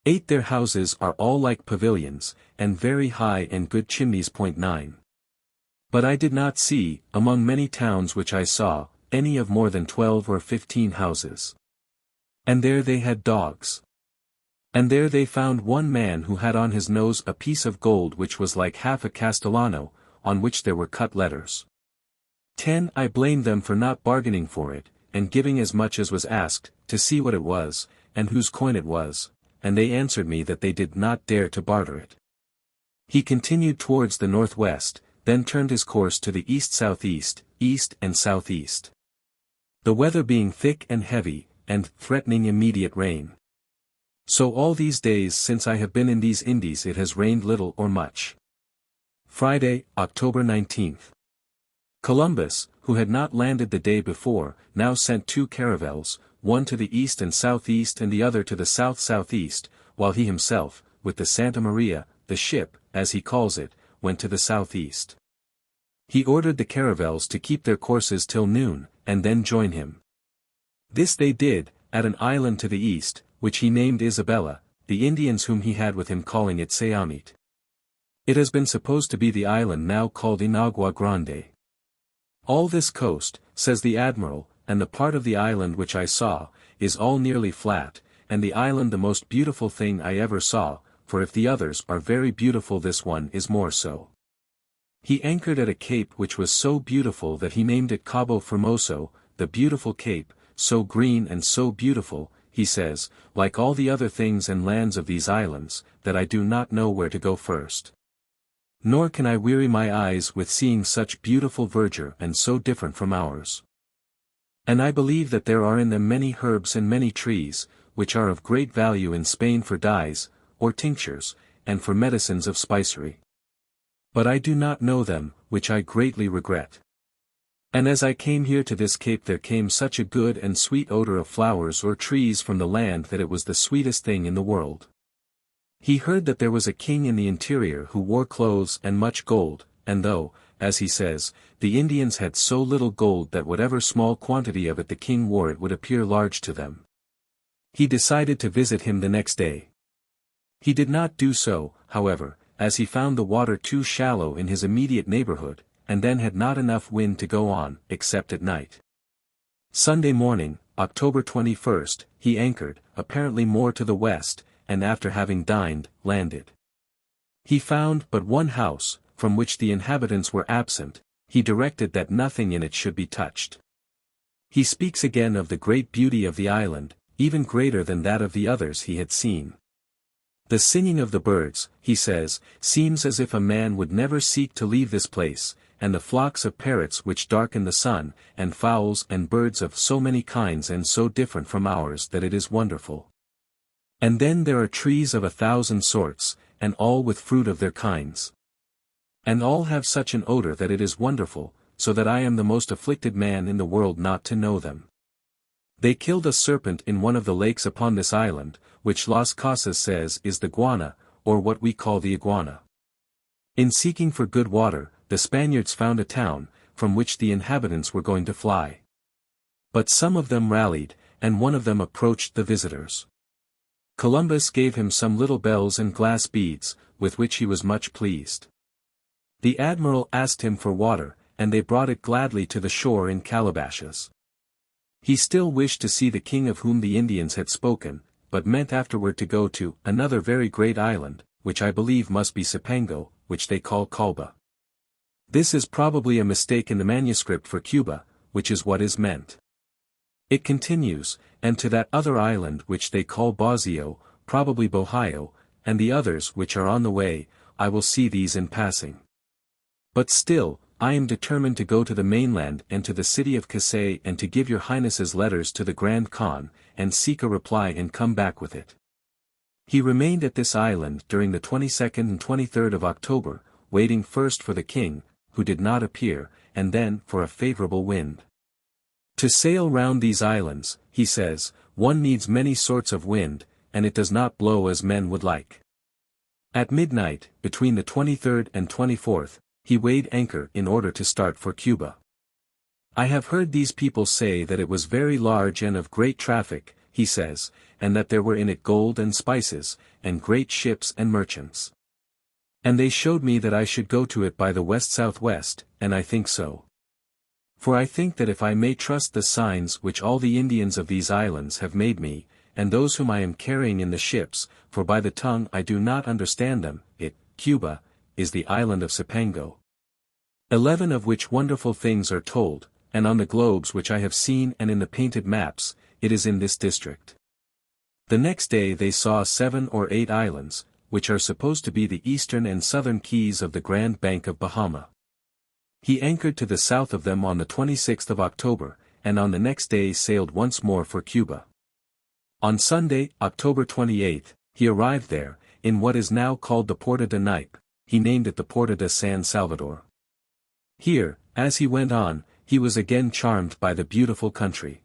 8 Their houses are all like pavilions, and very high and good chimneys. 9. But I did not see, among many towns which I saw, any of more than 12 or 15 houses. And there they had dogs. And there they found one man who had on his nose a piece of gold which was like half a castellano, on which there were cut letters. 10 I blamed them for not bargaining for it, and giving as much as was asked, to see what it was, and whose coin it was, and they answered me that they did not dare to barter it. He continued towards the northwest, then turned his course to the east-southeast, east and southeast. The weather being thick and heavy, and threatening immediate rain. So all these days since I have been in these Indies it has rained little or much. Friday, October 19th. Columbus, who had not landed the day before, now sent 2 caravels, one to the east and southeast and the other to the south-southeast, while he himself, with the Santa Maria, the ship, as he calls it, went to the southeast. He ordered the caravels to keep their courses till noon, and then join him. This they did, at an island to the east, which he named Isabella, the Indians whom he had with him calling it Sayamit. It has been supposed to be the island now called Inagua Grande. All this coast, says the admiral, and the part of the island which I saw, is all nearly flat, and the island the most beautiful thing I ever saw, for if the others are very beautiful this one is more so. He anchored at a cape which was so beautiful that he named it Cabo Formoso, the beautiful cape, so green and so beautiful, he says, like all the other things and lands of these islands, that I do not know where to go first. Nor can I weary my eyes with seeing such beautiful verdure and so different from ours. And I believe that there are in them many herbs and many trees, which are of great value in Spain for dyes, or tinctures, and for medicines of spicery. But I do not know them, which I greatly regret. And as I came here to this cape there came such a good and sweet odor of flowers or trees from the land that it was the sweetest thing in the world. He heard that there was a king in the interior who wore clothes and much gold, and though, as he says, the Indians had so little gold that whatever small quantity of it the king wore it would appear large to them. He decided to visit him the next day. He did not do so, however, as he found the water too shallow in his immediate neighborhood, and then had not enough wind to go on, except at night. Sunday morning, October 21st, he anchored, apparently more to the west, and after having dined, landed. He found but one house, from which the inhabitants were absent. He directed that nothing in it should be touched. He speaks again of the great beauty of the island, even greater than that of the others he had seen. The singing of the birds, he says, seems as if a man would never seek to leave this place, and the flocks of parrots which darken the sun, and fowls and birds of so many kinds and so different from ours that it is wonderful. And then there are trees of 1,000 sorts, and all with fruit of their kinds. And all have such an odor that it is wonderful, so that I am the most afflicted man in the world not to know them. They killed a serpent in one of the lakes upon this island, which Las Casas says is the guana, or what we call the iguana. In seeking for good water, the Spaniards found a town, from which the inhabitants were going to fly. But some of them rallied, and one of them approached the visitors. Columbus gave him some little bells and glass beads, with which he was much pleased. The admiral asked him for water, and they brought it gladly to the shore in calabashes. He still wished to see the king of whom the Indians had spoken, but meant afterward to go to another very great island, which I believe must be Cipango, which they call Cuba. This is probably a mistake in the manuscript for Cuba, which is what is meant. It continues, and to that other island which they call Bozio, probably Bohio, and the others which are on the way, I will see these in passing. But still, I am determined to go to the mainland and to the city of Casay and to give your highnesses letters to the Grand Khan, and seek a reply and come back with it. He remained at this island during the 22nd and 23rd of October, waiting first for the king, who did not appear, and then for a favorable wind. To sail round these islands, he says, one needs many sorts of wind, and it does not blow as men would like. At midnight, between the 23rd and 24th, he weighed anchor in order to start for Cuba. I have heard these people say that it was very large and of great traffic, he says, and that there were in it gold and spices, and great ships and merchants. And they showed me that I should go to it by the west-southwest, and I think so. For I think that if I may trust the signs which all the Indians of these islands have made me, and those whom I am carrying in the ships, for by the tongue I do not understand them, Cuba, is the island of Cipango. 11 of which wonderful things are told, and on the globes which I have seen and in the painted maps, it is in this district. The next day they saw 7 or 8 islands, which are supposed to be the eastern and southern keys of the Grand Bank of Bahama. He anchored to the south of them on the 26th of October, and on the next day sailed once more for Cuba. On Sunday, October 28, he arrived there, in what is now called the Porta de Nipe. He named it the Porta de San Salvador. Here, as he went on, he was again charmed by the beautiful country.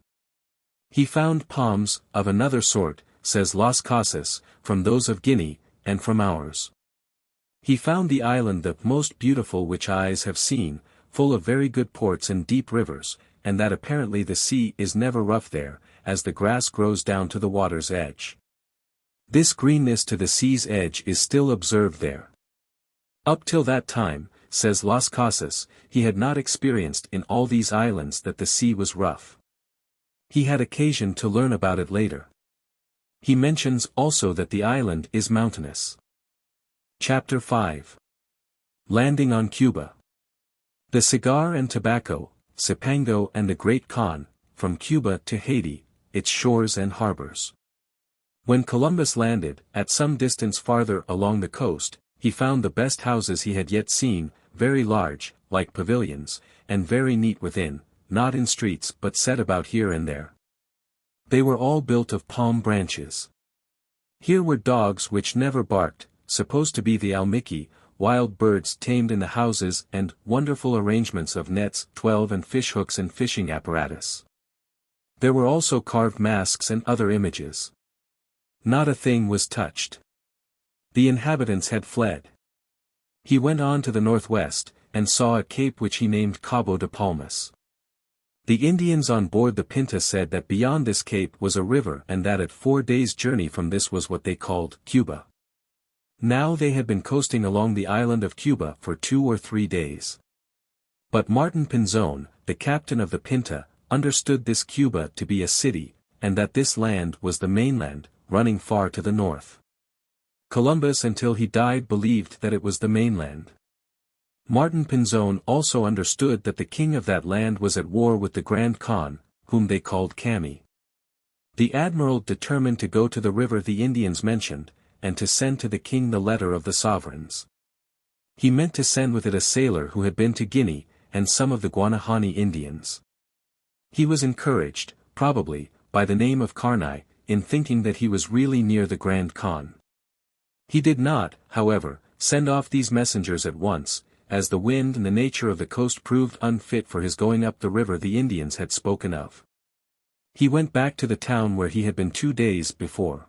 He found palms, of another sort, says Las Casas, from those of Guinea, and from ours. He found the island the most beautiful which eyes have seen, full of very good ports and deep rivers, and that apparently the sea is never rough there, as the grass grows down to the water's edge. This greenness to the sea's edge is still observed there. Up till that time, says Las Casas, he had not experienced in all these islands that the sea was rough. He had occasion to learn about it later. He mentions also that the island is mountainous. Chapter 5. Landing on Cuba. The cigar and tobacco, Cipango and the Great Khan, from Cuba to Hayti, its shores and harbors. When Columbus landed, at some distance farther along the coast, he found the best houses he had yet seen, very large, like pavilions, and very neat within, not in streets but set about here and there. They were all built of palm branches. Here were dogs which never barked, supposed to be the almiki, wild birds tamed in the houses and wonderful arrangements of nets, 12 and fishhooks and fishing apparatus. There were also carved masks and other images. Not a thing was touched. The inhabitants had fled. He went on to the northwest, and saw a cape which he named Cabo de Palmas. The Indians on board the Pinta said that beyond this cape was a river and that at 4 days' journey from this was what they called Cuba. Now they had been coasting along the island of Cuba for 2 or 3 days. But Martin Pinzon, the captain of the Pinta, understood this Cuba to be a city, and that this land was the mainland, running far to the north. Columbus until he died believed that it was the mainland. Martin Pinzon also understood that the king of that land was at war with the Grand Khan, whom they called Kami. The admiral determined to go to the river the Indians mentioned, and to send to the king the letter of the sovereigns. He meant to send with it a sailor who had been to Guinea, and some of the Guanahani Indians. He was encouraged, probably, by the name of Karnai, in thinking that he was really near the Grand Khan. He did not, however, send off these messengers at once, as the wind and the nature of the coast proved unfit for his going up the river the Indians had spoken of. He went back to the town where he had been 2 days before.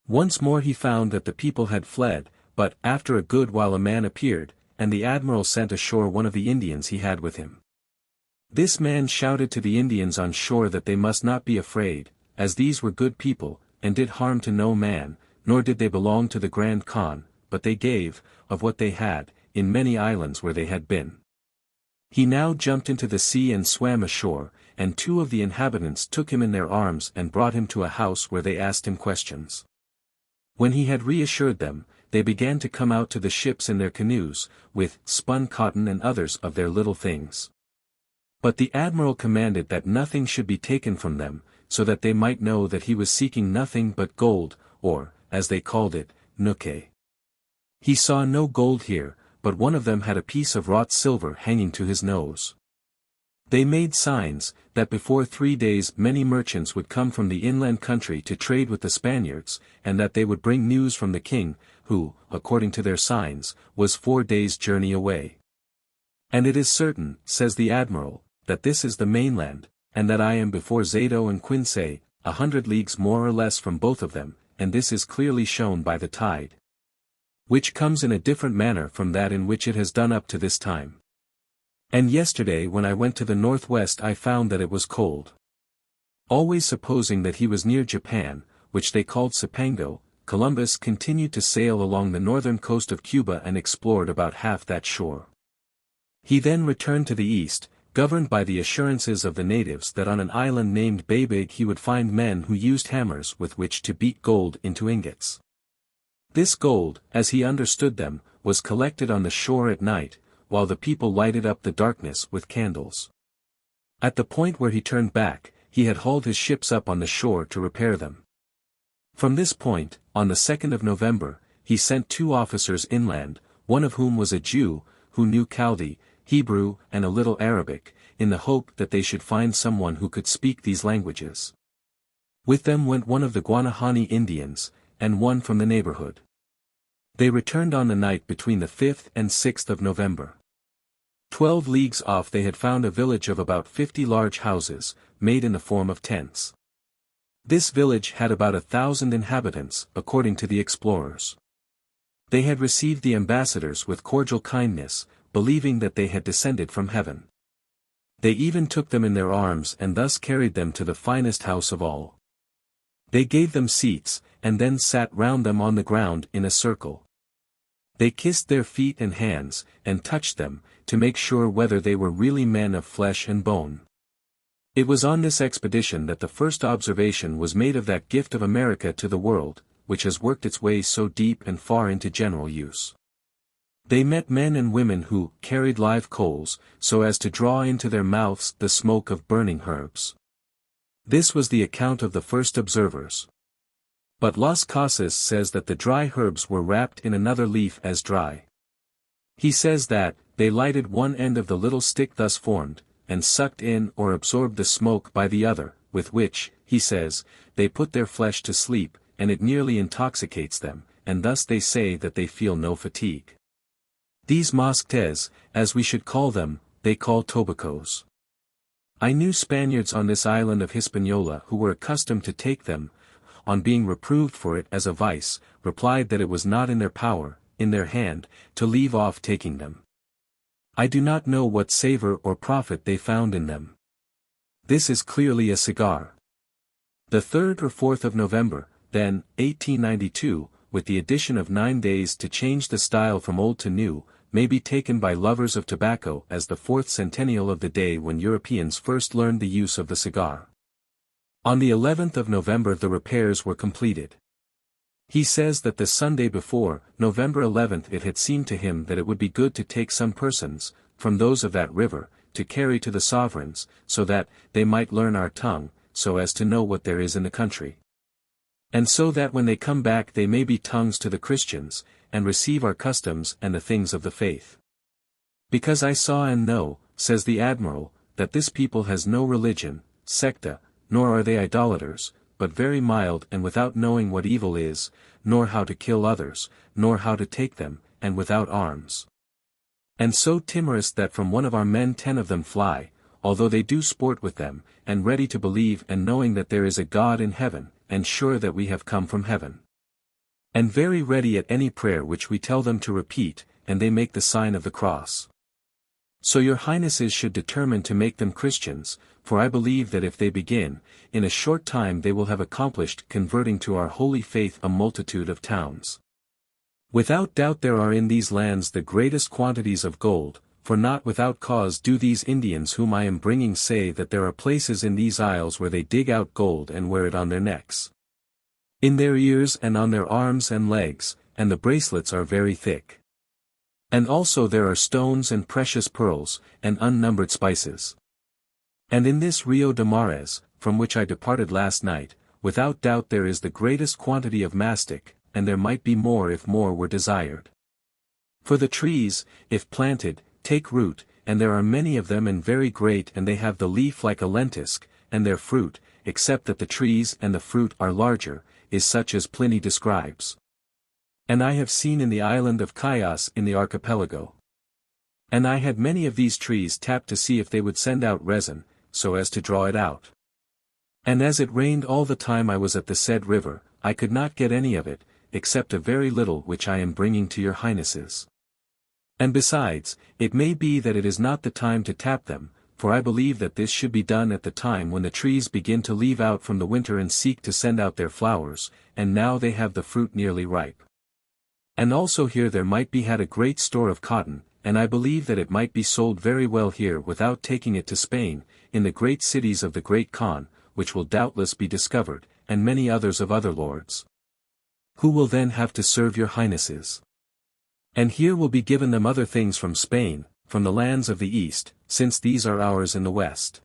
Once more he found that the people had fled, but after a good while a man appeared, and the admiral sent ashore one of the Indians he had with him. This man shouted to the Indians on shore that they must not be afraid, as these were good people, and did harm to no man, nor did they belong to the Grand Khan, but they gave, of what they had, in many islands where they had been. He now jumped into the sea and swam ashore, and 2 of the inhabitants took him in their arms and brought him to a house where they asked him questions. When he had reassured them, they began to come out to the ships in their canoes, with spun cotton and others of their little things. But the admiral commanded that nothing should be taken from them, so that they might know that he was seeking nothing but gold, or, as they called it, nuke. He saw no gold here, but one of them had a piece of wrought silver hanging to his nose. They made signs, that before 3 days many merchants would come from the inland country to trade with the Spaniards, and that they would bring news from the king, who, according to their signs, was 4 days' journey away. And it is certain, says the admiral, that this is the mainland, and that I am before Zato and Quinsay, 100 leagues more or less from both of them, and this is clearly shown by the tide, which comes in a different manner from that in which it has done up to this time. And yesterday when I went to the northwest I found that it was cold. Always supposing that he was near Japan, which they called Cipango, Columbus continued to sail along the northern coast of Cuba and explored about half that shore. He then returned to the east, governed by the assurances of the natives that on an island named Baybig he would find men who used hammers with which to beat gold into ingots. This gold, as he understood them, was collected on the shore at night, while the people lighted up the darkness with candles. At the point where he turned back, he had hauled his ships up on the shore to repair them. From this point, on the 2nd of November, he sent 2 officers inland, one of whom was a Jew, who knew Chaldee, Hebrew, and a little Arabic, in the hope that they should find someone who could speak these languages. With them went one of the Guanahani Indians, and one from the neighborhood. They returned on the night between the 5th and 6th of November. 12 leagues off they had found a village of about 50 large houses, made in the form of tents. This village had about 1,000 inhabitants, according to the explorers. They had received the ambassadors with cordial kindness, believing that they had descended from heaven. They even took them in their arms and thus carried them to the finest house of all. They gave them seats, and then sat round them on the ground in a circle. They kissed their feet and hands, and touched them, to make sure whether they were really men of flesh and bone. It was on this expedition that the first observation was made of that gift of America to the world, which has worked its way so deep and far into general use. They met men and women who carried live coals, so as to draw into their mouths the smoke of burning herbs. This was the account of the first observers. But Las Casas says that the dry herbs were wrapped in another leaf as dry. He says that, they lighted one end of the little stick thus formed, and sucked in or absorbed the smoke by the other, with which, he says, they put their flesh to sleep, and it nearly intoxicates them, and thus they say that they feel no fatigue. These Mosques, as we should call them, they call tobacos. I knew Spaniards on this island of Hispaniola who were accustomed to take them, on being reproved for it as a vice, replied that it was not in their power, in their hand, to leave off taking them. I do not know what savor or profit they found in them. This is clearly a cigar. The 3rd or 4th of November, then, 1892, with the addition of 9 days to change the style from old to new, may be taken by lovers of tobacco as the 4th centennial of the day when Europeans first learned the use of the cigar. On the 11th of November the repairs were completed. He says that the Sunday before, November 11th, it had seemed to him that it would be good to take some persons, from those of that river, to carry to the sovereigns, so that they might learn our tongue, so as to know what there is in the country. And so that when they come back they may be tongues to the Christians, and receive our customs and the things of the faith. Because I saw and know, says the admiral, that this people has no religion, secta, nor are they idolaters, but very mild and without knowing what evil is, nor how to kill others, nor how to take them, and without arms. And so timorous that from one of our men 10 of them fly, although they do sport with them, and ready to believe and knowing that there is a God in heaven, and sure that we have come from heaven. And very ready at any prayer which we tell them to repeat, and they make the sign of the cross. So your highnesses should determine to make them Christians, for I believe that if they begin, in a short time they will have accomplished converting to our holy faith a multitude of towns. Without doubt there are in these lands the greatest quantities of gold, for not without cause do these Indians whom I am bringing say that there are places in these isles where they dig out gold and wear it on their necks, in their ears and on their arms and legs, and the bracelets are very thick. And also there are stones and precious pearls, and unnumbered spices. And in this Rio de Mares, from which I departed last night, without doubt there is the greatest quantity of mastic, and there might be more if more were desired. For the trees, if planted, take root, and there are many of them and very great, and they have the leaf like a lentisk, and their fruit, except that the trees and the fruit are larger, is such as Pliny describes. And I have seen in the island of Chios in the archipelago. And I had many of these trees tapped to see if they would send out resin, so as to draw it out. And as it rained all the time I was at the said river, I could not get any of it, except a very little which I am bringing to your highnesses. And besides, it may be that it is not the time to tap them, for I believe that this should be done at the time when the trees begin to leave out from the winter and seek to send out their flowers, and now they have the fruit nearly ripe. And also here there might be had a great store of cotton, and I believe that it might be sold very well here without taking it to Spain, in the great cities of the Great Khan, which will doubtless be discovered, and many others of other lords, who will then have to serve your highnesses. And here will be given them other things from Spain, from the lands of the east, since these are ours in the west.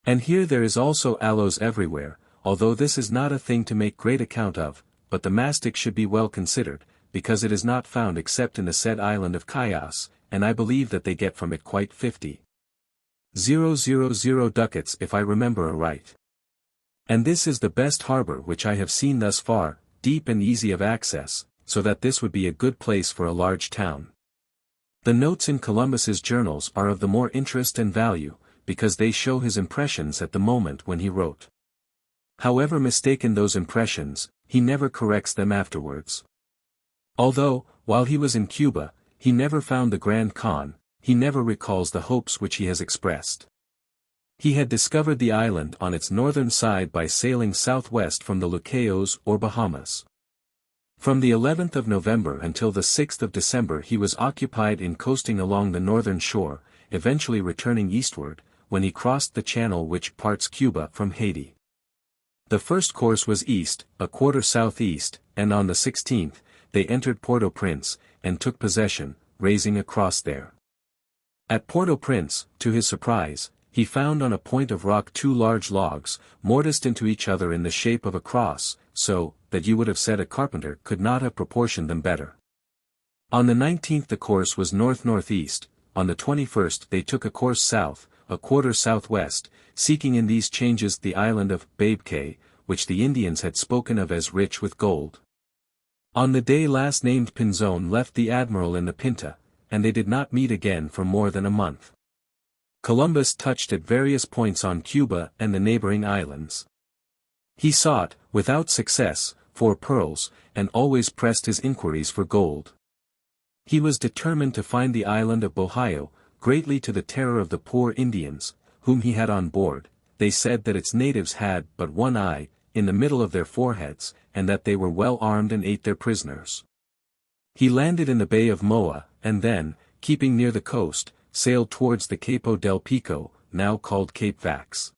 And here there is also aloes everywhere, although this is not a thing to make great account of, but the mastic should be well considered, because it is not found except in the said island of Chios, and I believe that they get from it quite 50,000 ducats if I remember aright. And this is the best harbor which I have seen thus far, deep and easy of access, so that this would be a good place for a large town. The notes in Columbus's journals are of the more interest and value, because they show his impressions at the moment when he wrote. However mistaken those impressions, he never corrects them afterwards. Although, while he was in Cuba, he never found the Grand Khan, he never recalls the hopes which he has expressed. He had discovered the island on its northern side by sailing southwest from the Lucayos or Bahamas. From the 11th of November until the 6th of December he was occupied in coasting along the northern shore, eventually returning eastward, when he crossed the channel which parts Cuba from Hayti. The first course was east, a quarter southeast, and on the 16th, they entered Port-au-Prince, and took possession, raising a cross there. At Port-au-Prince, to his surprise, he found on a point of rock 2 large logs, mortised into each other in the shape of a cross, so, that you would have said a carpenter could not have proportioned them better. On the 19th the course was north-northeast, on the 21st they took a course south, a quarter southwest, seeking in these changes the island of Babke, which the Indians had spoken of as rich with gold. On the day last named Pinzon left the admiral in the Pinta, and they did not meet again for more than a month. Columbus touched at various points on Cuba and the neighboring islands. He sought, without success, for pearls, and always pressed his inquiries for gold. He was determined to find the island of Bohio, greatly to the terror of the poor Indians, whom he had on board. They said that its natives had but one eye, in the middle of their foreheads, and that they were well armed and ate their prisoners. He landed in the Bay of Moa, and then, keeping near the coast, sailed towards the Capo del Pico, now called Cape Vax.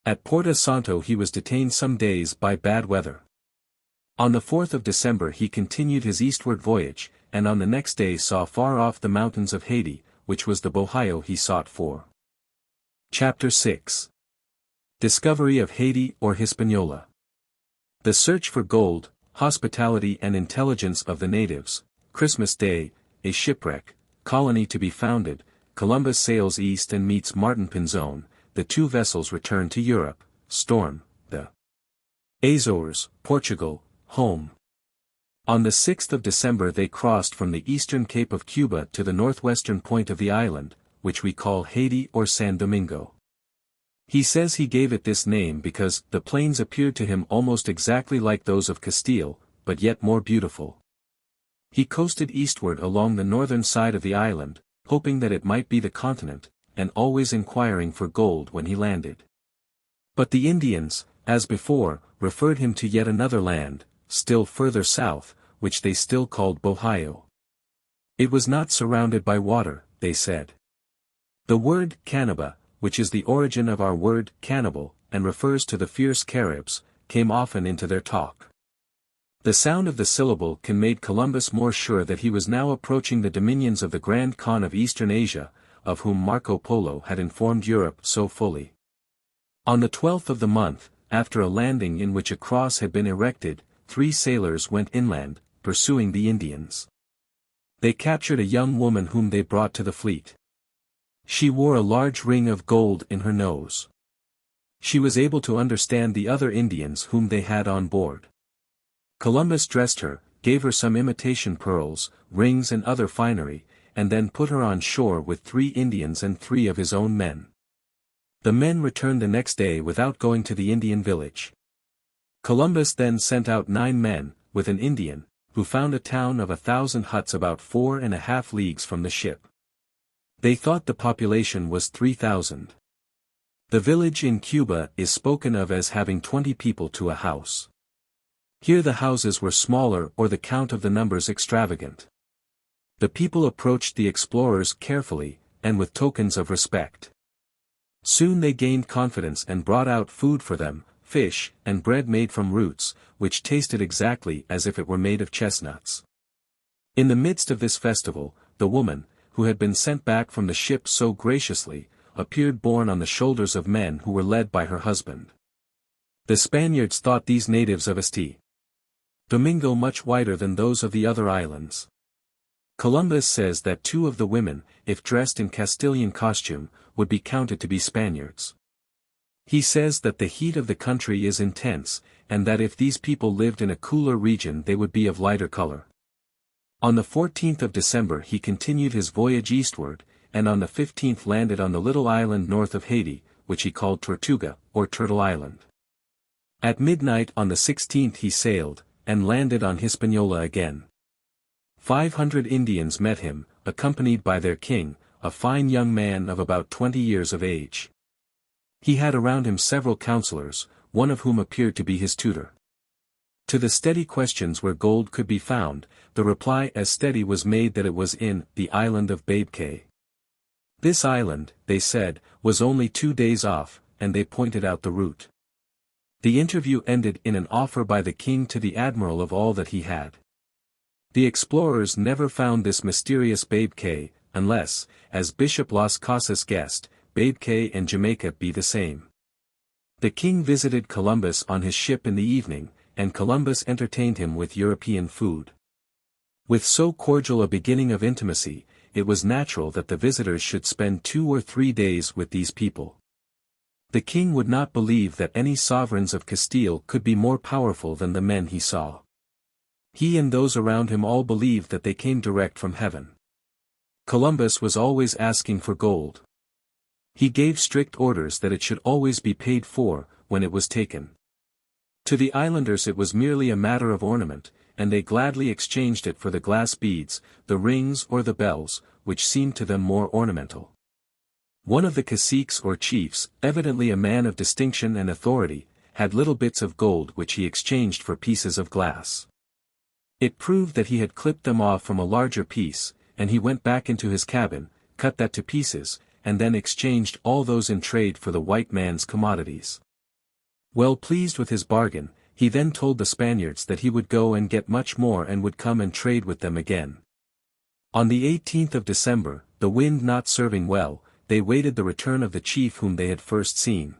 At Porto Santo he was detained some days by bad weather. On the 4th of December he continued his eastward voyage, and on the next day saw far off the mountains of Hayti, which was the Bohio he sought for. Chapter 6. Discovery of Hayti or Hispaniola. The search for gold, hospitality and intelligence of the natives, Christmas Day, a shipwreck, colony to be founded, Columbus sails east and meets Martin Pinzon, the two vessels return to Europe, storm, the Azores, Portugal, home. On the 6th of December they crossed from the eastern cape of Cuba to the northwestern point of the island, which we call Hayti or San Domingo. He says he gave it this name because the plains appeared to him almost exactly like those of Castile, but yet more beautiful. He coasted eastward along the northern side of the island, hoping that it might be the continent, and always inquiring for gold when he landed. But the Indians, as before, referred him to yet another land, still further south, which they still called Bohio. It was not surrounded by water, they said. The word Caniba, which is the origin of our word cannibal, and refers to the fierce Caribs, came often into their talk. The sound of the syllable can made Columbus more sure that he was now approaching the dominions of the Grand Khan of Eastern Asia, of whom Marco Polo had informed Europe so fully. On the 12th of the month, after a landing in which a cross had been erected, 3 sailors went inland, pursuing the Indians. They captured a young woman whom they brought to the fleet. She wore a large ring of gold in her nose. She was able to understand the other Indians whom they had on board. Columbus dressed her, gave her some imitation pearls, rings and other finery, and then put her on shore with 3 Indians and 3 of his own men. The men returned the next day without going to the Indian village. Columbus then sent out 9 men, with an Indian, who found a town of 1,000 huts about 4½ leagues from the ship. They thought the population was 3,000. The village in Cuba is spoken of as having 20 people to a house. Here the houses were smaller or the count of the numbers extravagant. The people approached the explorers carefully, and with tokens of respect. Soon they gained confidence and brought out food for them, fish, and bread made from roots, which tasted exactly as if it were made of chestnuts. In the midst of this festival, the woman, who had been sent back from the ship so graciously, appeared borne on the shoulders of men who were led by her husband. The Spaniards thought these natives of St. Domingo much whiter than those of the other islands. Columbus says that 2 of the women, if dressed in Castilian costume, would be counted to be Spaniards. He says that the heat of the country is intense, and that if these people lived in a cooler region they would be of lighter color. On the 14th of December he continued his voyage eastward, and on the 15th landed on the little island north of Hayti, which he called Tortuga, or Turtle Island. At midnight on the 16th he sailed, and landed on Hispaniola again. 500 Indians met him, accompanied by their king, a fine young man of about 20 years of age. He had around him several counselors, one of whom appeared to be his tutor. To the steady questions where gold could be found, the reply as steady was made that it was in the island of Babke. This island, they said, was only 2 days off, and they pointed out the route. The interview ended in an offer by the king to the admiral of all that he had. The explorers never found this mysterious Babke, unless, as Bishop Las Casas guessed, Babke and Jamaica be the same. The king visited Columbus on his ship in the evening, and Columbus entertained him with European food. With so cordial a beginning of intimacy, it was natural that the visitors should spend 2 or 3 days with these people. The king would not believe that any sovereigns of Castile could be more powerful than the men he saw. He and those around him all believed that they came direct from heaven. Columbus was always asking for gold. He gave strict orders that it should always be paid for, when it was taken. To the islanders it was merely a matter of ornament, and they gladly exchanged it for the glass beads, the rings or the bells, which seemed to them more ornamental. One of the caciques or chiefs, evidently a man of distinction and authority, had little bits of gold which he exchanged for pieces of glass. It proved that he had clipped them off from a larger piece, and he went back into his cabin, cut that to pieces, and then exchanged all those in trade for the white man's commodities. Well pleased with his bargain, he then told the Spaniards that he would go and get much more and would come and trade with them again. On the 18th of December, the wind not serving well, they waited the return of the chief whom they had first seen.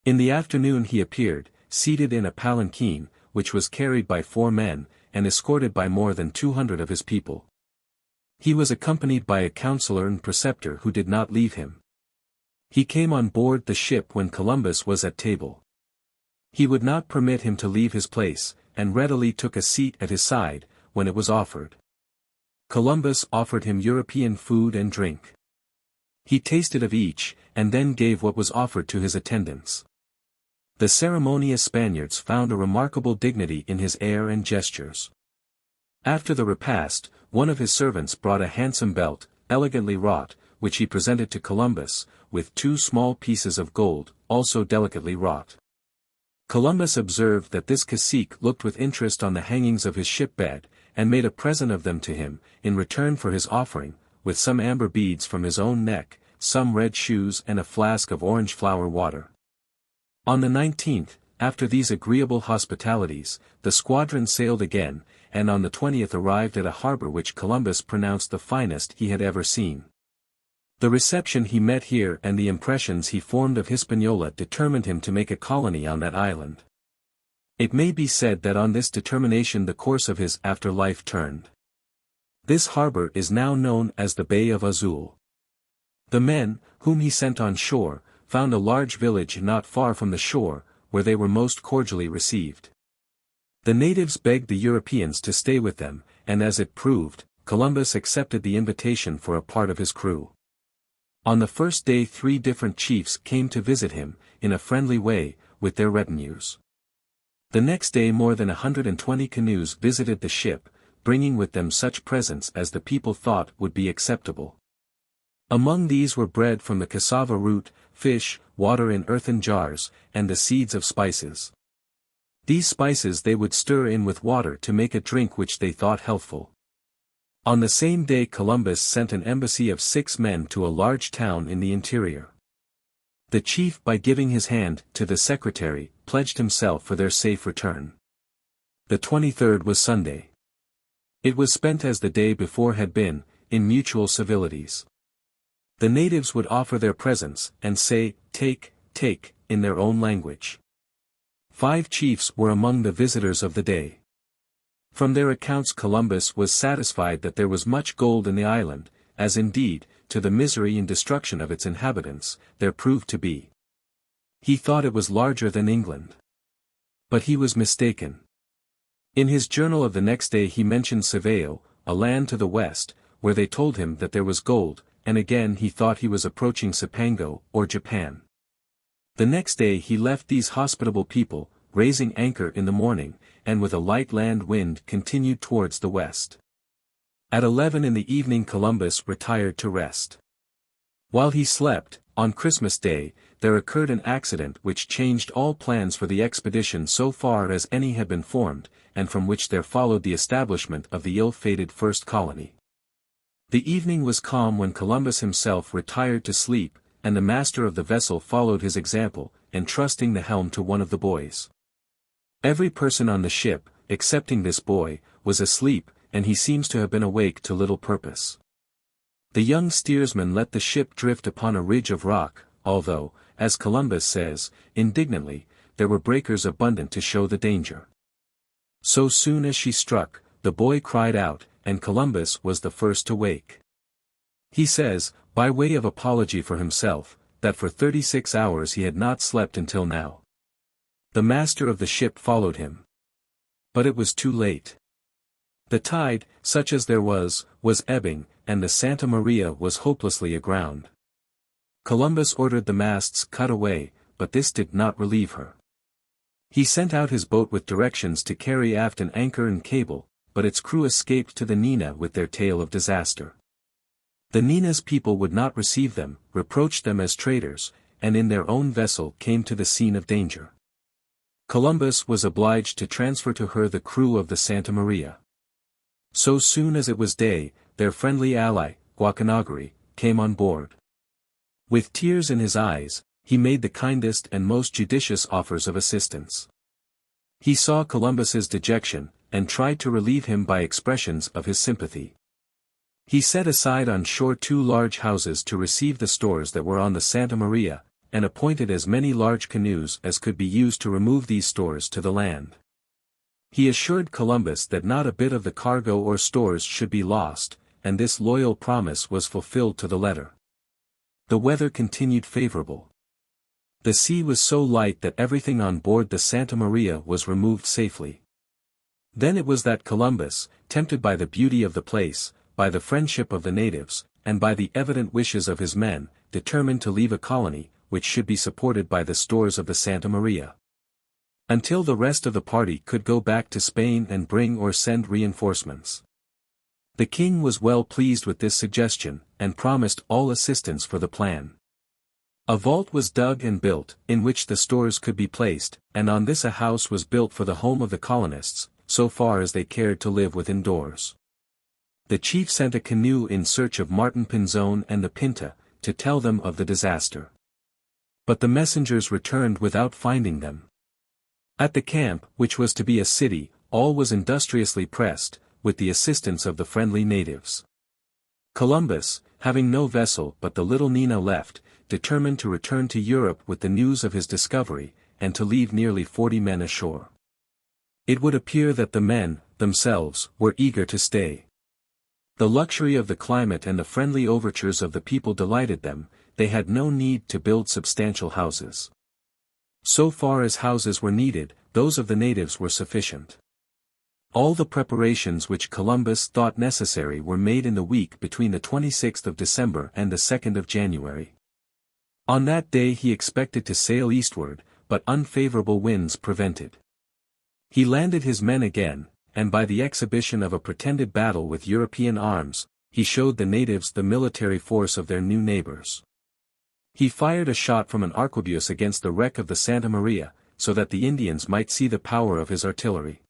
In the afternoon he appeared, seated in a palanquin, which was carried by 4 men, and escorted by more than 200 of his people. He was accompanied by a counselor and preceptor who did not leave him. He came on board the ship when Columbus was at table. He would not permit him to leave his place, and readily took a seat at his side, when it was offered. Columbus offered him European food and drink. He tasted of each, and then gave what was offered to his attendants. The ceremonious Spaniards found a remarkable dignity in his air and gestures. After the repast, one of his servants brought a handsome belt, elegantly wrought, which he presented to Columbus, with 2 small pieces of gold, also delicately wrought. Columbus observed that this cacique looked with interest on the hangings of his ship-bed, and made a present of them to him, in return for his offering, with some amber beads from his own neck, some red shoes and a flask of orange flower water. On the 19th, after these agreeable hospitalities, the squadron sailed again, and on the 20th arrived at a harbor which Columbus pronounced the finest he had ever seen. The reception he met here and the impressions he formed of Hispaniola determined him to make a colony on that island. It may be said that on this determination the course of his after-life turned. This harbor is now known as the Bay of Azul. The men, whom he sent on shore, found a large village not far from the shore, where they were most cordially received. The natives begged the Europeans to stay with them, and as it proved, Columbus accepted the invitation for a part of his crew. On the first day 3 different chiefs came to visit him, in a friendly way, with their retinues. The next day more than 120 canoes visited the ship, bringing with them such presents as the people thought would be acceptable. Among these were bread from the cassava root, fish, water in earthen jars, and the seeds of spices. These spices they would stir in with water to make a drink which they thought healthful. On the same day Columbus sent an embassy of 6 men to a large town in the interior. The chief by giving his hand to the secretary, pledged himself for their safe return. The 23rd was Sunday. It was spent as the day before had been, in mutual civilities. The natives would offer their presents, and say, "Take, take," in their own language. 5 chiefs were among the visitors of the day. From their accounts Columbus was satisfied that there was much gold in the island, as indeed, to the misery and destruction of its inhabitants, there proved to be. He thought it was larger than England. But he was mistaken. In his journal of the next day he mentioned Seville, a land to the west, where they told him that there was gold, and again he thought he was approaching Cipango, or Japan. The next day he left these hospitable people, raising anchor in the morning, and with a light land wind continued towards the west. At 11 in the evening Columbus retired to rest. While he slept, on Christmas Day, there occurred an accident which changed all plans for the expedition so far as any had been formed, and from which there followed the establishment of the ill-fated first colony. The evening was calm when Columbus himself retired to sleep, and the master of the vessel followed his example, entrusting the helm to one of the boys. Every person on the ship, excepting this boy, was asleep, and he seems to have been awake to little purpose. The young steersman let the ship drift upon a ridge of rock, although, as Columbus says, indignantly, there were breakers abundant to show the danger. So soon as she struck, the boy cried out, and Columbus was the first to wake. He says, by way of apology for himself, that for 36 hours he had not slept until now. The master of the ship followed him. But it was too late. The tide, such as there was ebbing, and the Santa Maria was hopelessly aground. Columbus ordered the masts cut away, but this did not relieve her. He sent out his boat with directions to carry aft an anchor and cable, but its crew escaped to the Nina with their tale of disaster. The Nina's people would not receive them, reproached them as traitors, and in their own vessel came to the scene of danger. Columbus was obliged to transfer to her the crew of the Santa Maria. So soon as it was day, their friendly ally, Guacanagri, came on board. With tears in his eyes, he made the kindest and most judicious offers of assistance. He saw Columbus's dejection, and tried to relieve him by expressions of his sympathy. He set aside on shore 2 large houses to receive the stores that were on the Santa Maria, and appointed as many large canoes as could be used to remove these stores to the land. He assured Columbus that not a bit of the cargo or stores should be lost, and this loyal promise was fulfilled to the letter. The weather continued favorable. The sea was so light that everything on board the Santa Maria was removed safely. Then it was that Columbus, tempted by the beauty of the place, by the friendship of the natives, and by the evident wishes of his men, determined to leave a colony, which should be supported by the stores of the Santa Maria, until the rest of the party could go back to Spain and bring or send reinforcements. The king was well pleased with this suggestion, and promised all assistance for the plan. A vault was dug and built, in which the stores could be placed, and on this a house was built for the home of the colonists, so far as they cared to live within doors. The chief sent a canoe in search of Martin Pinzon and the Pinta, to tell them of the disaster. But the messengers returned without finding them. At the camp, which was to be a city, all was industriously pressed, with the assistance of the friendly natives. Columbus, having no vessel but the little Nina left, determined to return to Europe with the news of his discovery, and to leave nearly 40 men ashore. It would appear that the men, themselves, were eager to stay. The luxury of the climate and the friendly overtures of the people delighted them. They had no need to build substantial houses. So far as houses were needed, those of the natives were sufficient. All the preparations which Columbus thought necessary were made in the week between the 26th of December and the 2nd of January. On that day he expected to sail eastward, but unfavorable winds prevented. He landed his men again, and by the exhibition of a pretended battle with European arms, he showed the natives the military force of their new neighbors. He fired a shot from an arquebus against the wreck of the Santa Maria, so that the Indians might see the power of his artillery.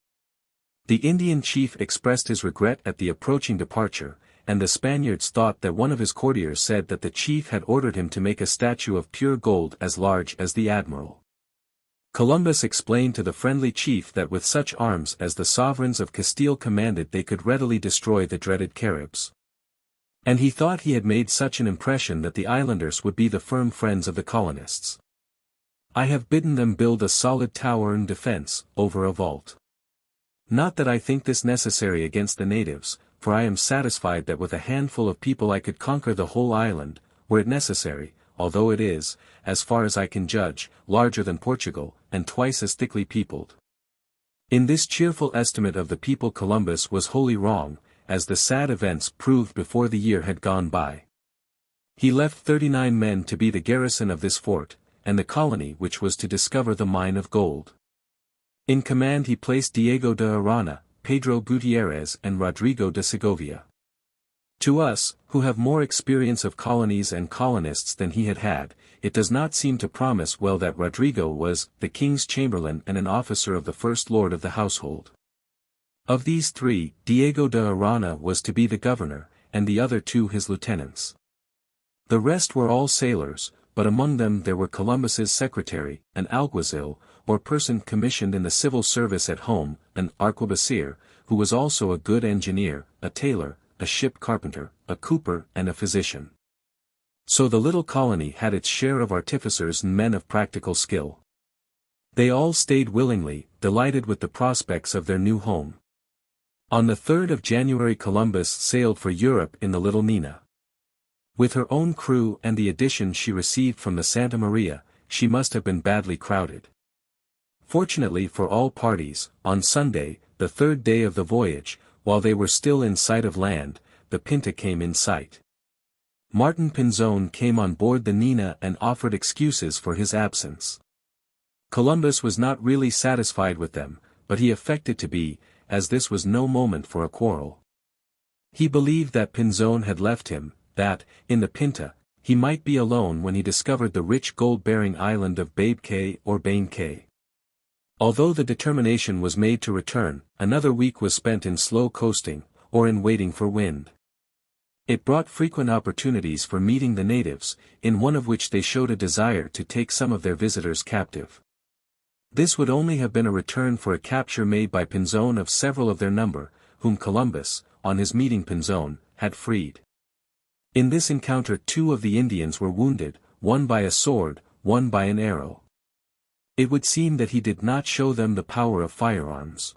The Indian chief expressed his regret at the approaching departure, and the Spaniards thought that one of his courtiers said that the chief had ordered him to make a statue of pure gold as large as the admiral. Columbus explained to the friendly chief that with such arms as the sovereigns of Castile commanded they could readily destroy the dreaded Caribs. And he thought he had made such an impression that the islanders would be the firm friends of the colonists. I have bidden them build a solid tower in defense, over a vault. Not that I think this necessary against the natives, for I am satisfied that with a handful of people I could conquer the whole island, were it necessary, although it is, as far as I can judge, larger than Portugal, and twice as thickly peopled. In this cheerful estimate of the people Columbus was wholly wrong, as the sad events proved before the year had gone by. He left 39 men to be the garrison of this fort, and the colony which was to discover the mine of gold. In command he placed Diego de Arana, Pedro Gutierrez and Rodrigo de Segovia. To us, who have more experience of colonies and colonists than he had had, it does not seem to promise well that Rodrigo was the king's chamberlain and an officer of the first lord of the household. Of these three, Diego de Arana was to be the governor, and the other two his lieutenants. The rest were all sailors, but among them there were Columbus's secretary, an alguazil, or person commissioned in the civil service at home, an arquebusier, who was also a good engineer, a tailor, a ship carpenter, a cooper and a physician. So the little colony had its share of artificers and men of practical skill. They all stayed willingly, delighted with the prospects of their new home. On the 3rd of January Columbus sailed for Europe in the Little Nina. With her own crew and the addition she received from the Santa Maria, she must have been badly crowded. Fortunately for all parties, on Sunday, the 3rd day of the voyage, while they were still in sight of land, the Pinta came in sight. Martin Pinzon came on board the Nina and offered excuses for his absence. Columbus was not really satisfied with them, but he affected to be, as this was no moment for a quarrel. He believed that Pinzon had left him, that, in the Pinta, he might be alone when he discovered the rich gold-bearing island of Babe Cay or Bane Cay. Although the determination was made to return, another week was spent in slow coasting, or in waiting for wind. It brought frequent opportunities for meeting the natives, in one of which they showed a desire to take some of their visitors captive. This would only have been a return for a capture made by Pinzon of several of their number, whom Columbus, on his meeting Pinzon, had freed. In this encounter 2 of the Indians were wounded, one by a sword, won by an arrow. It would seem that he did not show them the power of firearms.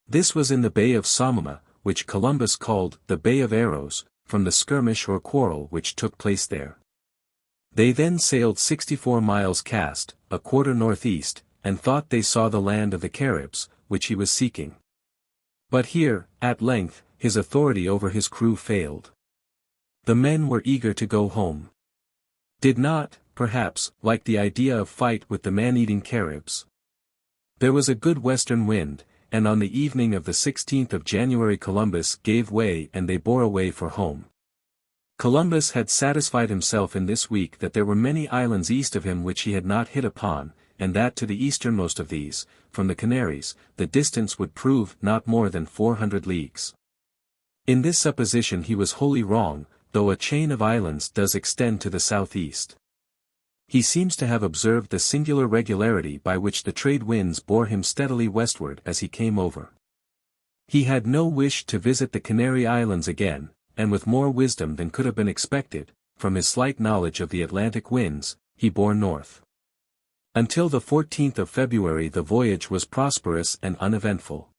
This was in the Bay of Samuma, which Columbus called the Bay of Arrows, from the skirmish or quarrel which took place there. They then sailed 64 miles cast, a quarter northeast, and thought they saw the land of the Caribs, which he was seeking. But here, at length, his authority over his crew failed. The men were eager to go home. Did not, perhaps, like the idea of fight with the man-eating Caribs. There was a good western wind, and on the evening of the 16th of January Columbus gave way and they bore away for home. Columbus had satisfied himself in this week that there were many islands east of him which he had not hit upon, and that to the easternmost of these, from the Canaries, the distance would prove not more than 400 leagues. In this supposition he was wholly wrong, though a chain of islands does extend to the southeast. He seems to have observed the singular regularity by which the trade winds bore him steadily westward as he came over. He had no wish to visit the Canary Islands again, and with more wisdom than could have been expected, from his slight knowledge of the Atlantic winds, he bore north. Until the 14th of February the voyage was prosperous and uneventful.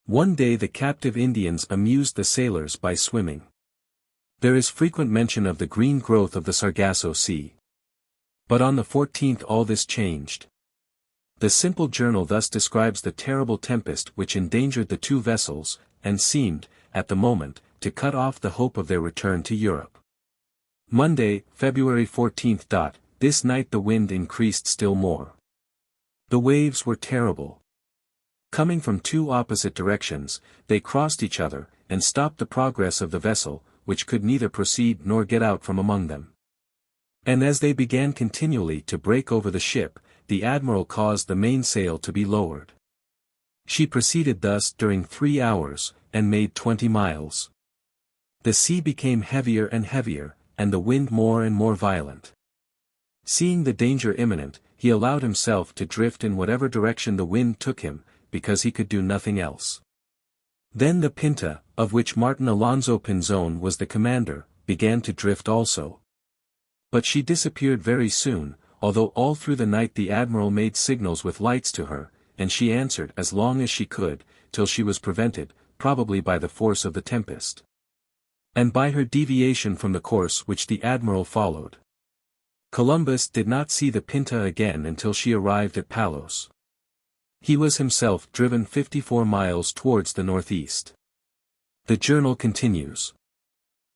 One day the captive Indians amused the sailors by swimming. There is frequent mention of the green growth of the Sargasso Sea. But on the 14th all this changed. The simple journal thus describes the terrible tempest which endangered the two vessels, and seemed, at the moment, to cut off the hope of their return to Europe. Monday, February 14th. This night the wind increased still more. The waves were terrible. Coming from two opposite directions, they crossed each other, and stopped the progress of the vessel, which could neither proceed nor get out from among them. And as they began continually to break over the ship, the admiral caused the mainsail to be lowered. She proceeded thus during 3 hours, and made 20 miles. The sea became heavier and heavier, and the wind more and more violent. Seeing the danger imminent, he allowed himself to drift in whatever direction the wind took him, because he could do nothing else. Then the Pinta, of which Martin Alonso Pinzon was the commander, began to drift also. But she disappeared very soon, although all through the night the admiral made signals with lights to her, and she answered as long as she could, till she was prevented, probably by the force of the tempest. And by her deviation from the course which the admiral followed. Columbus did not see the Pinta again until she arrived at Palos. He was himself driven 54 miles towards the northeast. The journal continues.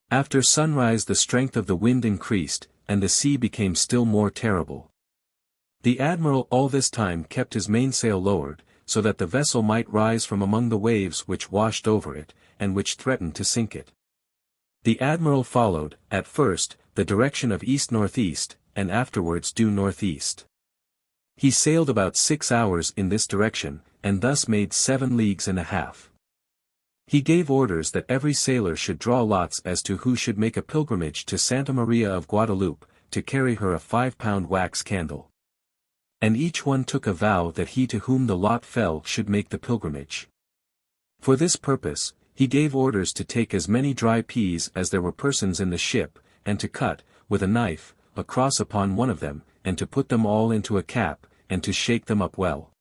After sunrise the strength of the wind increased, and the sea became still more terrible. The admiral all this time kept his mainsail lowered, so that the vessel might rise from among the waves which washed over it, and which threatened to sink it. The admiral followed, at first, the direction of east-northeast, and afterwards due northeast. He sailed about 6 hours in this direction, and thus made 7 leagues and a half. He gave orders that every sailor should draw lots as to who should make a pilgrimage to Santa Maria of Guadalupe, to carry her a 5-pound wax candle. And each one took a vow that he to whom the lot fell should make the pilgrimage. For this purpose, he gave orders to take as many dry peas as there were persons in the ship, and to cut, with a knife, a cross upon one of them, and to put them all into a cap, and to shake them up well.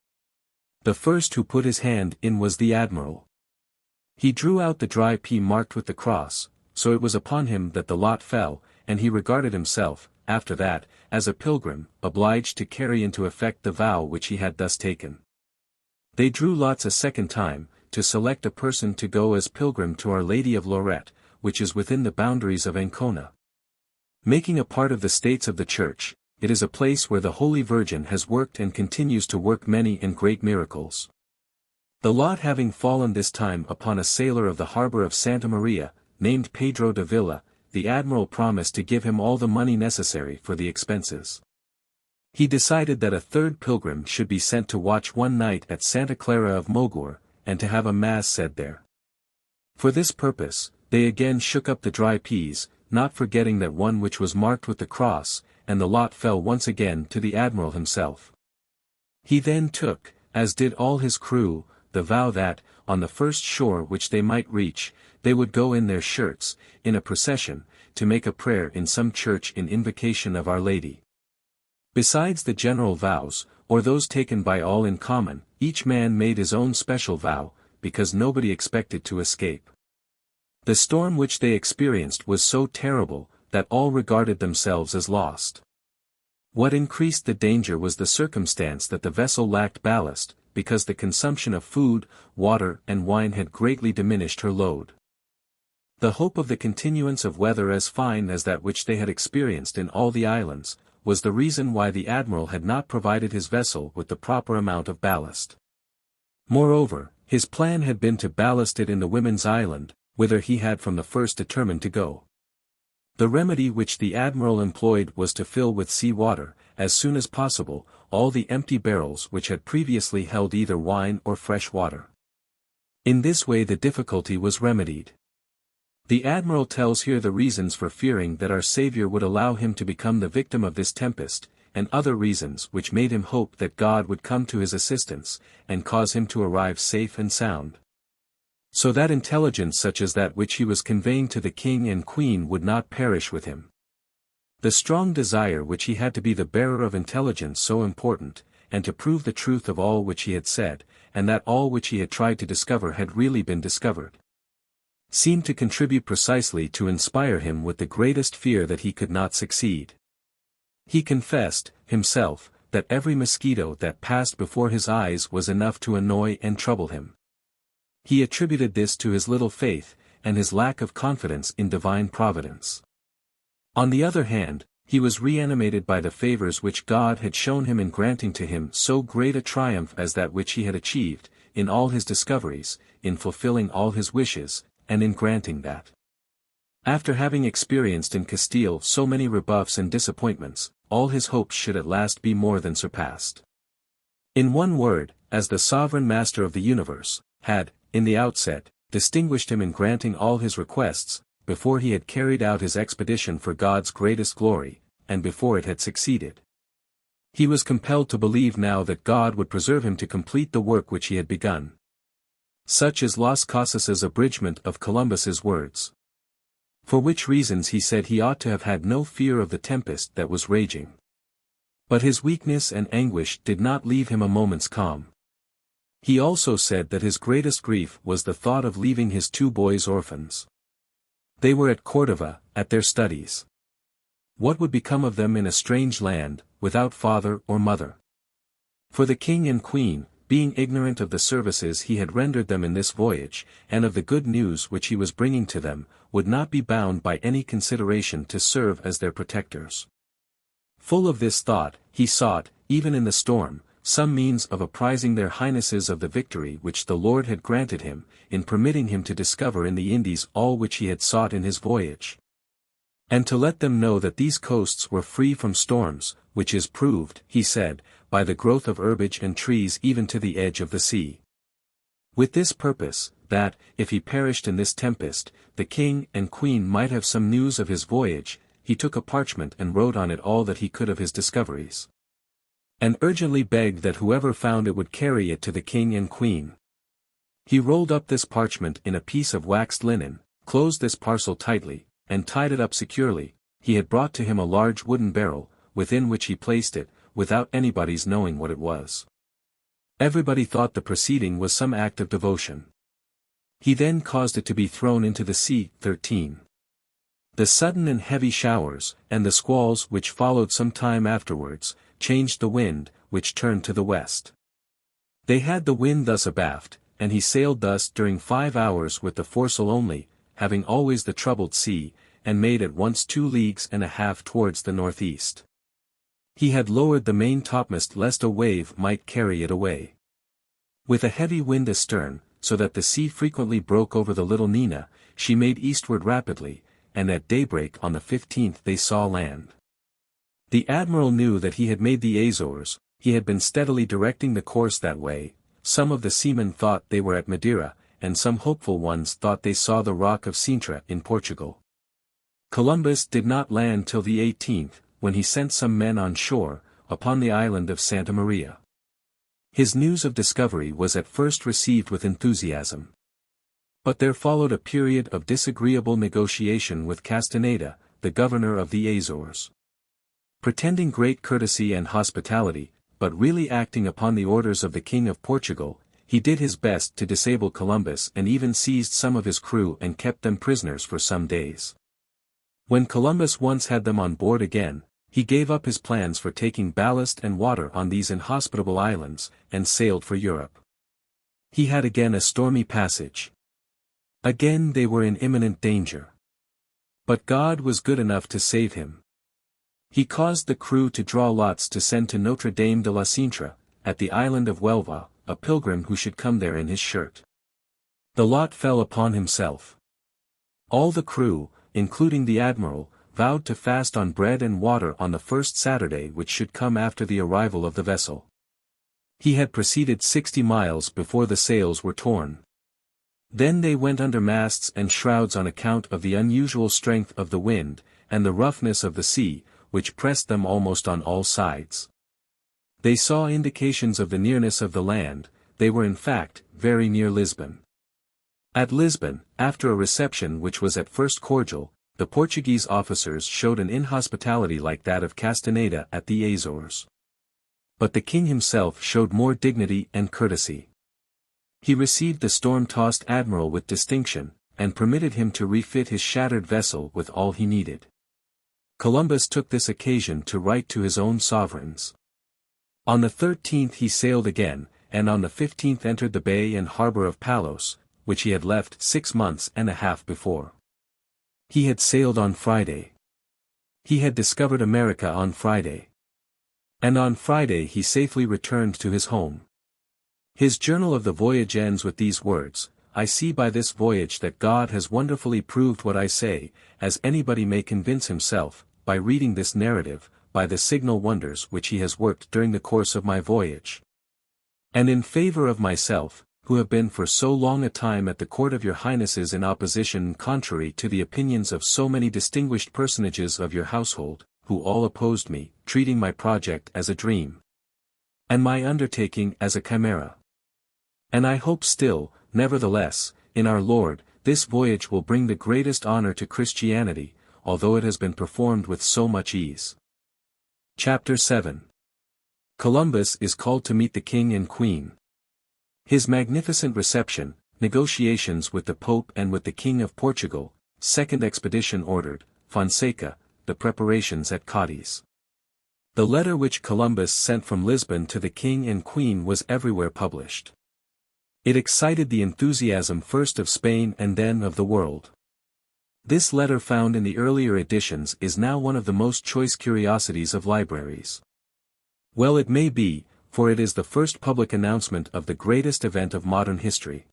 The first who put his hand in was the admiral. He drew out the dry pea marked with the cross, so it was upon him that the lot fell, and he regarded himself, after that, as a pilgrim, obliged to carry into effect the vow which he had thus taken. They drew lots a second time, to select a person to go as pilgrim to Our Lady of Lorette, which is within the boundaries of Ancona. Making a part of the States of the Church, it is a place where the Holy Virgin has worked and continues to work many and great miracles. The lot having fallen this time upon a sailor of the harbor of Santa Maria, named Pedro de Villa, the admiral promised to give him all the money necessary for the expenses. He decided that a third pilgrim should be sent to watch one night at Santa Clara of Mogur, and to have a mass said there. For this purpose, they again shook up the dry peas, not forgetting that one which was marked with the cross, and the lot fell once again to the admiral himself. He then took, as did all his crew, the vow that, on the first shore which they might reach, they would go in their shirts, in a procession, to make a prayer in some church in invocation of Our Lady. Besides the general vows, or those taken by all in common, each man made his own special vow, because nobody expected to escape. The storm which they experienced was so terrible, that all regarded themselves as lost. What increased the danger was the circumstance that the vessel lacked ballast, because the consumption of food, water and wine had greatly diminished her load. The hope of the continuance of weather as fine as that which they had experienced in all the islands, was the reason why the admiral had not provided his vessel with the proper amount of ballast. Moreover, his plan had been to ballast it in the Women's Island, whither he had from the first determined to go. The remedy which the admiral employed was to fill with sea water, as soon as possible, all the empty barrels which had previously held either wine or fresh water. In this way the difficulty was remedied. The admiral tells here the reasons for fearing that our Saviour would allow him to become the victim of this tempest, and other reasons which made him hope that God would come to his assistance, and cause him to arrive safe and sound. So that intelligence such as that which he was conveying to the king and queen would not perish with him. The strong desire which he had to be the bearer of intelligence so important, and to prove the truth of all which he had said, and that all which he had tried to discover had really been discovered, seemed to contribute precisely to inspire him with the greatest fear that he could not succeed. He confessed, himself, that every mosquito that passed before his eyes was enough to annoy and trouble him. He attributed this to his little faith, and his lack of confidence in divine providence. On the other hand, he was reanimated by the favors which God had shown him in granting to him so great a triumph as that which he had achieved, in all his discoveries, in fulfilling all his wishes, and in granting that. After having experienced in Castile so many rebuffs and disappointments, all his hopes should at last be more than surpassed. In one word, as the sovereign master of the universe, had, in the outset, distinguished him in granting all his requests, before he had carried out his expedition for God's greatest glory, and before it had succeeded. He was compelled to believe now that God would preserve him to complete the work which he had begun. Such is Las Casas's abridgment of Columbus's words. For which reasons he said he ought to have had no fear of the tempest that was raging. But his weakness and anguish did not leave him a moment's calm. He also said that his greatest grief was the thought of leaving his 2 boys orphans. They were at Cordova, at their studies. What would become of them in a strange land, without father or mother? For the king and queen, being ignorant of the services he had rendered them in this voyage, and of the good news which he was bringing to them, would not be bound by any consideration to serve as their protectors. Full of this thought, he sought, even in the storm, some means of apprising their highnesses of the victory which the Lord had granted him, in permitting him to discover in the Indies all which he had sought in his voyage. And to let them know that these coasts were free from storms, which is proved, he said, by the growth of herbage and trees even to the edge of the sea. With this purpose, that, if he perished in this tempest, the king and queen might have some news of his voyage, he took a parchment and wrote on it all that he could of his discoveries. And urgently begged that whoever found it would carry it to the king and queen. He rolled up this parchment in a piece of waxed linen, closed this parcel tightly, and tied it up securely. He had brought to him a large wooden barrel, within which he placed it, without anybody's knowing what it was. Everybody thought the proceeding was some act of devotion. He then caused it to be thrown into the sea. 13. The sudden and heavy showers, and the squalls which followed some time afterwards, changed the wind, which turned to the west. They had the wind thus abaft, and he sailed thus during 5 hours with the foresail only, having always the troubled sea, and made at once 2 leagues and a half towards the northeast. He had lowered the main topmast lest a wave might carry it away. With a heavy wind astern, so that the sea frequently broke over the little Nina, she made eastward rapidly, and at daybreak on the 15th they saw land. The admiral knew that he had made the Azores. He had been steadily directing the course that way. Some of the seamen thought they were at Madeira, and some hopeful ones thought they saw the rock of Sintra in Portugal. Columbus did not land till the 18th, when he sent some men on shore, upon the island of Santa Maria. His news of discovery was at first received with enthusiasm. But there followed a period of disagreeable negotiation with Castaneda, the governor of the Azores. Pretending great courtesy and hospitality, but really acting upon the orders of the King of Portugal, he did his best to disable Columbus and even seized some of his crew and kept them prisoners for some days. When Columbus once had them on board again, he gave up his plans for taking ballast and water on these inhospitable islands, and sailed for Europe. He had again a stormy passage. Again they were in imminent danger. But God was good enough to save him. He caused the crew to draw lots to send to Notre Dame de la Cintra, at the island of Huelva, a pilgrim who should come there in his shirt. The lot fell upon himself. All the crew, including the admiral, vowed to fast on bread and water on the first Saturday which should come after the arrival of the vessel. He had proceeded 60 miles before the sails were torn. Then they went under masts and shrouds on account of the unusual strength of the wind, and the roughness of the sea, which pressed them almost on all sides. They saw indications of the nearness of the land. They were in fact very near Lisbon. At Lisbon, after a reception which was at first cordial, the Portuguese officers showed an inhospitality like that of Castaneda at the Azores. But the king himself showed more dignity and courtesy. He received the storm-tossed admiral with distinction, and permitted him to refit his shattered vessel with all he needed. Columbus took this occasion to write to his own sovereigns. On the 13th he sailed again, and on the 15th entered the bay and harbor of Palos, which he had left 6 months and a half before. He had sailed on Friday. He had discovered America on Friday. And on Friday he safely returned to his home. His journal of the voyage ends with these words: "I see by this voyage that God has wonderfully proved what I say, as anybody may convince himself, by reading this narrative, by the signal wonders which he has worked during the course of my voyage. And in favor of myself, who have been for so long a time at the court of your highnesses in opposition contrary to the opinions of so many distinguished personages of your household, who all opposed me, treating my project as a dream, and my undertaking as a chimera. And I hope still, nevertheless, in our Lord, this voyage will bring the greatest honor to Christianity, although it has been performed with so much ease." Chapter 7. Columbus is called to meet the King and Queen. His magnificent reception, negotiations with the Pope and with the King of Portugal, second expedition ordered, Fonseca, the preparations at Cadiz. The letter which Columbus sent from Lisbon to the King and Queen was everywhere published. It excited the enthusiasm first of Spain and then of the world. This letter found in the earlier editions is now one of the most choice curiosities of libraries. Well, it may be, for it is the first public announcement of the greatest event of modern history.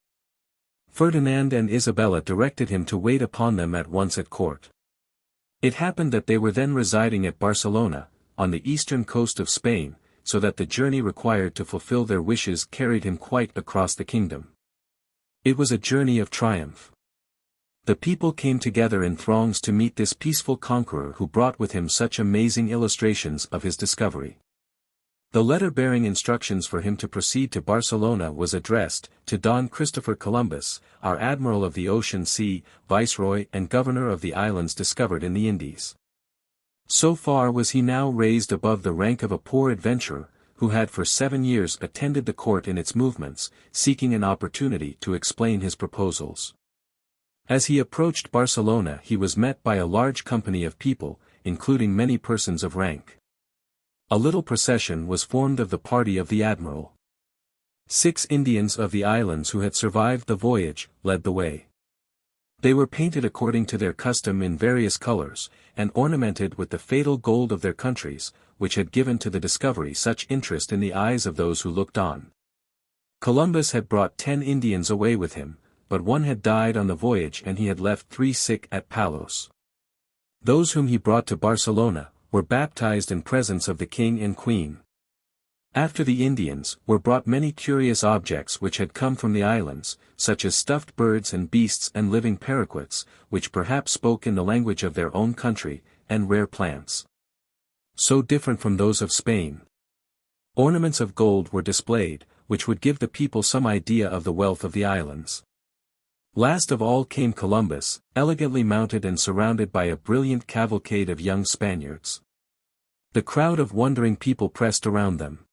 Ferdinand and Isabella directed him to wait upon them at once at court. It happened that they were then residing at Barcelona, on the eastern coast of Spain, so that the journey required to fulfill their wishes carried him quite across the kingdom. It was a journey of triumph. The people came together in throngs to meet this peaceful conqueror who brought with him such amazing illustrations of his discovery. The letter bearing instructions for him to proceed to Barcelona was addressed to Don Christopher Columbus, our Admiral of the Ocean Sea, Viceroy and Governor of the islands discovered in the Indies. So far was he now raised above the rank of a poor adventurer, who had for 7 years attended the court in its movements, seeking an opportunity to explain his proposals. As he approached Barcelona he was met by a large company of people, including many persons of rank. A little procession was formed of the party of the admiral. 6 Indians of the islands who had survived the voyage led the way. They were painted according to their custom in various colors, and ornamented with the fatal gold of their countries, which had given to the discovery such interest in the eyes of those who looked on. Columbus had brought 10 Indians away with him, but one had died on the voyage and he had left 3 sick at Palos. Those whom he brought to Barcelona were baptized in presence of the King and Queen. After the Indians were brought many curious objects which had come from the islands, such as stuffed birds and beasts and living paraquets, which perhaps spoke in the language of their own country, and rare plants, so different from those of Spain. Ornaments of gold were displayed, which would give the people some idea of the wealth of the islands. Last of all came Columbus, elegantly mounted and surrounded by a brilliant cavalcade of young Spaniards. The crowd of wondering people pressed around them.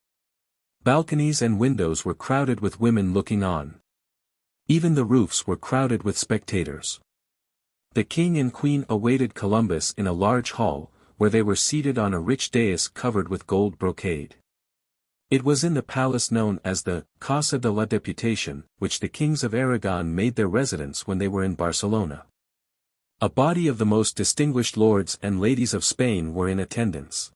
Balconies and windows were crowded with women looking on. Even the roofs were crowded with spectators. The king and queen awaited Columbus in a large hall, where they were seated on a rich dais covered with gold brocade. It was in the palace known as the Casa de la Deputation, which the kings of Aragon made their residence when they were in Barcelona. A body of the most distinguished lords and ladies of Spain were in attendance.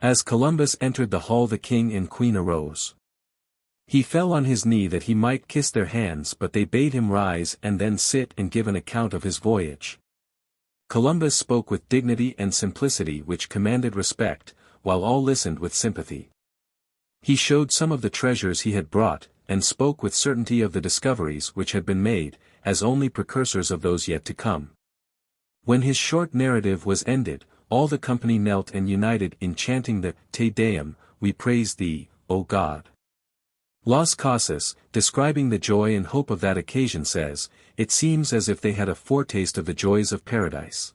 As Columbus entered the hall, the king and queen arose. He fell on his knee that he might kiss their hands, but they bade him rise and then sit and give an account of his voyage. Columbus spoke with dignity and simplicity which commanded respect, while all listened with sympathy. He showed some of the treasures he had brought, and spoke with certainty of the discoveries which had been made, as only precursors of those yet to come. When his short narrative was ended, all the company knelt and united in chanting the Te Deum, "We praise thee, O God." Las Casas, describing the joy and hope of that occasion, says, "It seems as if they had a foretaste of the joys of paradise."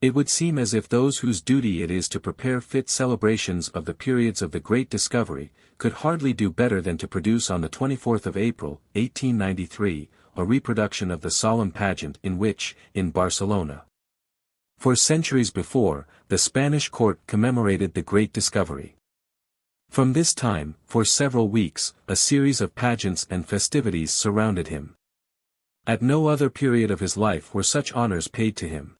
It would seem as if those whose duty it is to prepare fit celebrations of the periods of the great discovery, could hardly do better than to produce on the 24th of April, 1893, a reproduction of the solemn pageant in which, in Barcelona, for centuries before, the Spanish court commemorated the great discovery. From this time, for several weeks, a series of pageants and festivities surrounded him. At no other period of his life were such honors paid to him.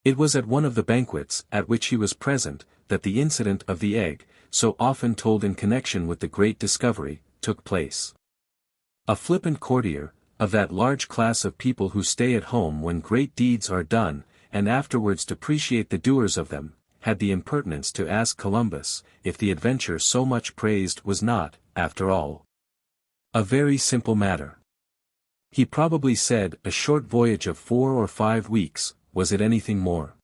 It was at one of the banquets, at which he was present, that the incident of the egg, so often told in connection with the great discovery, took place. A flippant courtier, of that large class of people who stay at home when great deeds are done, and afterwards depreciate the doers of them, had the impertinence to ask Columbus, if the adventure so much praised was not, after all, a very simple matter. He probably said, a short voyage of 4 or 5 weeks, was it anything more?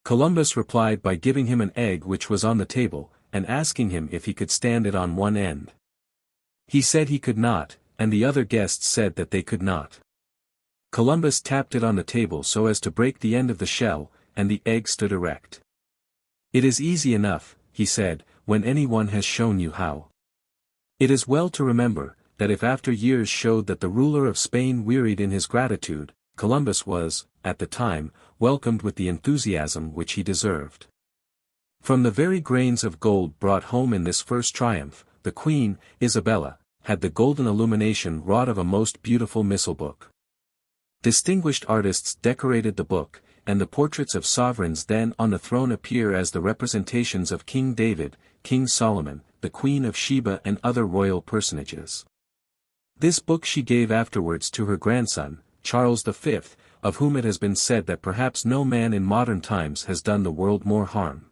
Columbus replied by giving him an egg which was on the table, and asking him if he could stand it on one end. He said he could not, and the other guests said that they could not. Columbus tapped it on the table so as to break the end of the shell, and the egg stood erect. "It is easy enough," he said, "when anyone has shown you how." It is well to remember, that if after years showed that the ruler of Spain wearied in his gratitude, Columbus was, at the time, welcomed with the enthusiasm which he deserved. From the very grains of gold brought home in this first triumph, the Queen, Isabella, had the golden illumination wrought of a most beautiful missal book. Distinguished artists decorated the book, and the portraits of sovereigns then on the throne appear as the representations of King David, King Solomon, the Queen of Sheba and other royal personages. This book she gave afterwards to her grandson, Charles V, of whom it has been said that perhaps no man in modern times has done the world more harm.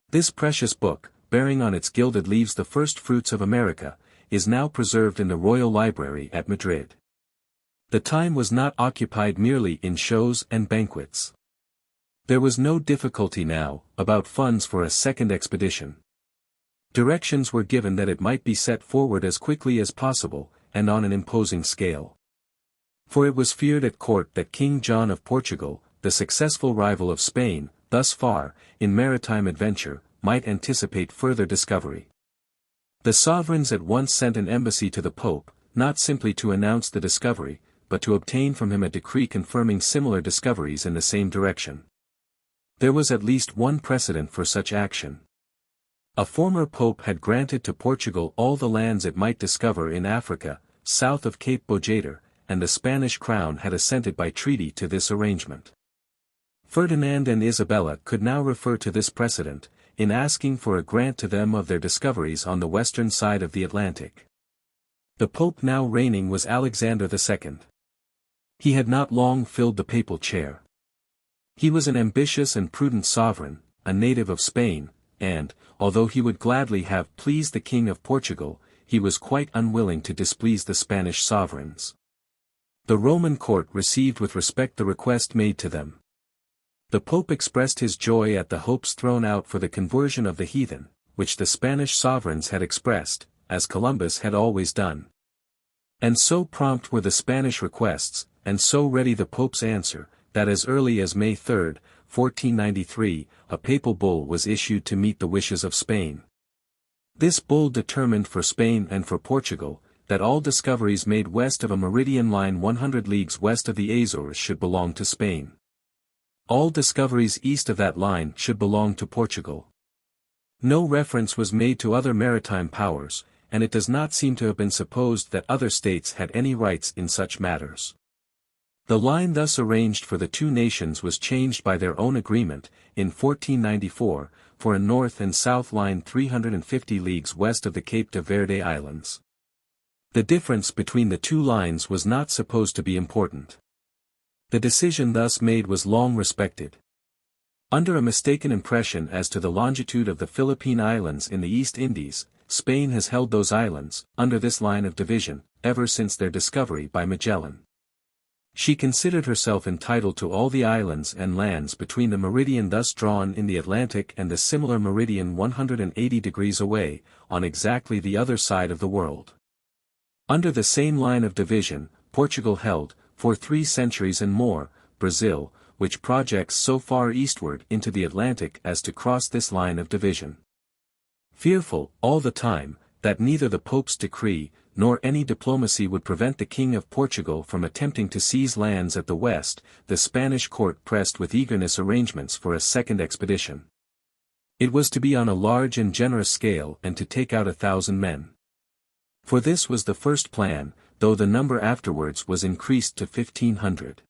This precious book, bearing on its gilded leaves the first fruits of America, is now preserved in the Royal Library at Madrid. The time was not occupied merely in shows and banquets. There was no difficulty now, about funds for a second expedition. Directions were given that it might be set forward as quickly as possible, and on an imposing scale. For it was feared at court that King John of Portugal, the successful rival of Spain, thus far, in maritime adventure, might anticipate further discovery. The sovereigns at once sent an embassy to the Pope, not simply to announce the discovery, but to obtain from him a decree confirming similar discoveries in the same direction. There was at least one precedent for such action. A former pope had granted to Portugal all the lands it might discover in Africa, south of Cape Bojador, and the Spanish crown had assented by treaty to this arrangement. Ferdinand and Isabella could now refer to this precedent, in asking for a grant to them of their discoveries on the western side of the Atlantic. The pope now reigning was Alexander II. He had not long filled the papal chair. He was an ambitious and prudent sovereign, a native of Spain, and, although he would gladly have pleased the King of Portugal, he was quite unwilling to displease the Spanish sovereigns. The Roman court received with respect the request made to them. The Pope expressed his joy at the hopes thrown out for the conversion of the heathen, which the Spanish sovereigns had expressed, as Columbus had always done. And so prompt were the Spanish requests, and so ready the Pope's answer, that as early as May 3, 1493, a papal bull was issued to meet the wishes of Spain. This bull determined for Spain and for Portugal, that all discoveries made west of a meridian line 100 leagues west of the Azores should belong to Spain. All discoveries east of that line should belong to Portugal. No reference was made to other maritime powers, and it does not seem to have been supposed that other states had any rights in such matters. The line thus arranged for the two nations was changed by their own agreement, in 1494, for a north and south line 350 leagues west of the Cape de Verde Islands. The difference between the two lines was not supposed to be important. The decision thus made was long respected. Under a mistaken impression as to the longitude of the Philippine Islands in the East Indies, Spain has held those islands, under this line of division, ever since their discovery by Magellan. She considered herself entitled to all the islands and lands between the meridian thus drawn in the Atlantic and the similar meridian 180 degrees away, on exactly the other side of the world. Under the same line of division, Portugal held, for 3 centuries and more, Brazil, which projects so far eastward into the Atlantic as to cross this line of division. Fearful, all the time, that neither the Pope's decree, nor any diplomacy would prevent the King of Portugal from attempting to seize lands at the west, the Spanish court pressed with eagerness arrangements for a second expedition. It was to be on a large and generous scale and to take out 1,000 men. For this was the first plan, though the number afterwards was increased to 1,500.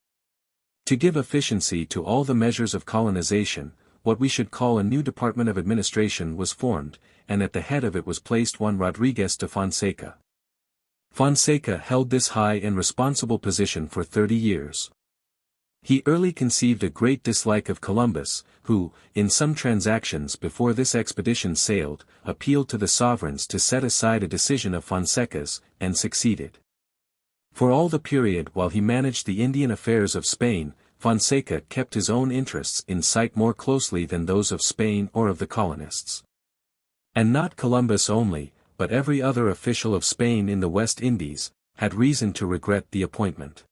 To give efficiency to all the measures of colonization, what we should call a new department of administration was formed, and at the head of it was placed one Rodriguez de Fonseca. Fonseca held this high and responsible position for 30 years. He early conceived a great dislike of Columbus, who, in some transactions before this expedition sailed, appealed to the sovereigns to set aside a decision of Fonseca's, and succeeded. For all the period while he managed the Indian affairs of Spain, Fonseca kept his own interests in sight more closely than those of Spain or of the colonists. And not Columbus only, but every other official of Spain in the West Indies, had reason to regret the appointment.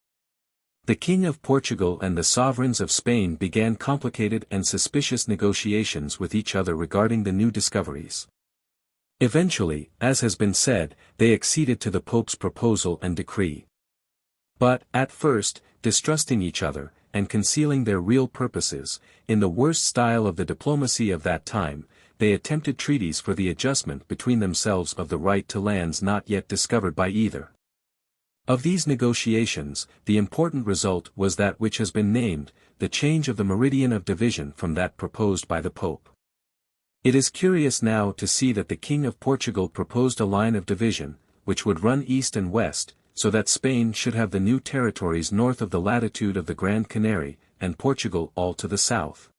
The King of Portugal and the sovereigns of Spain began complicated and suspicious negotiations with each other regarding the new discoveries. Eventually, as has been said, they acceded to the Pope's proposal and decree. But, at first, distrusting each other, and concealing their real purposes, in the worst style of the diplomacy of that time, they attempted treaties for the adjustment between themselves of the right to lands not yet discovered by either. Of these negotiations, the important result was that which has been named, the change of the meridian of division from that proposed by the Pope. It is curious now to see that the King of Portugal proposed a line of division, which would run east and west, so that Spain should have the new territories north of the latitude of the Grand Canary, and Portugal all to the south.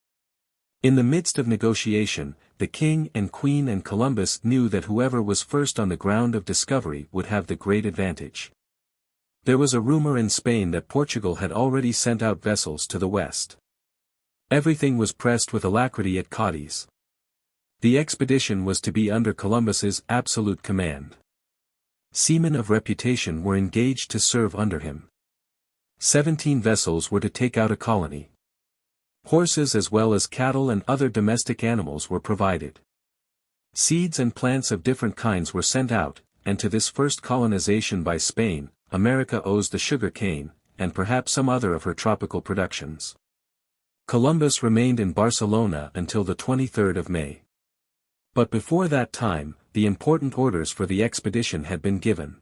In the midst of negotiation, the King and Queen and Columbus knew that whoever was first on the ground of discovery would have the great advantage. There was a rumor in Spain that Portugal had already sent out vessels to the west. Everything was pressed with alacrity at Cadiz. The expedition was to be under Columbus's absolute command. Seamen of reputation were engaged to serve under him. 17 vessels were to take out a colony. Horses as well as cattle and other domestic animals were provided. Seeds and plants of different kinds were sent out, and to this first colonization by Spain, America owes the sugar cane, and perhaps some other of her tropical productions. Columbus remained in Barcelona until the 23rd of May. But before that time, the important orders for the expedition had been given.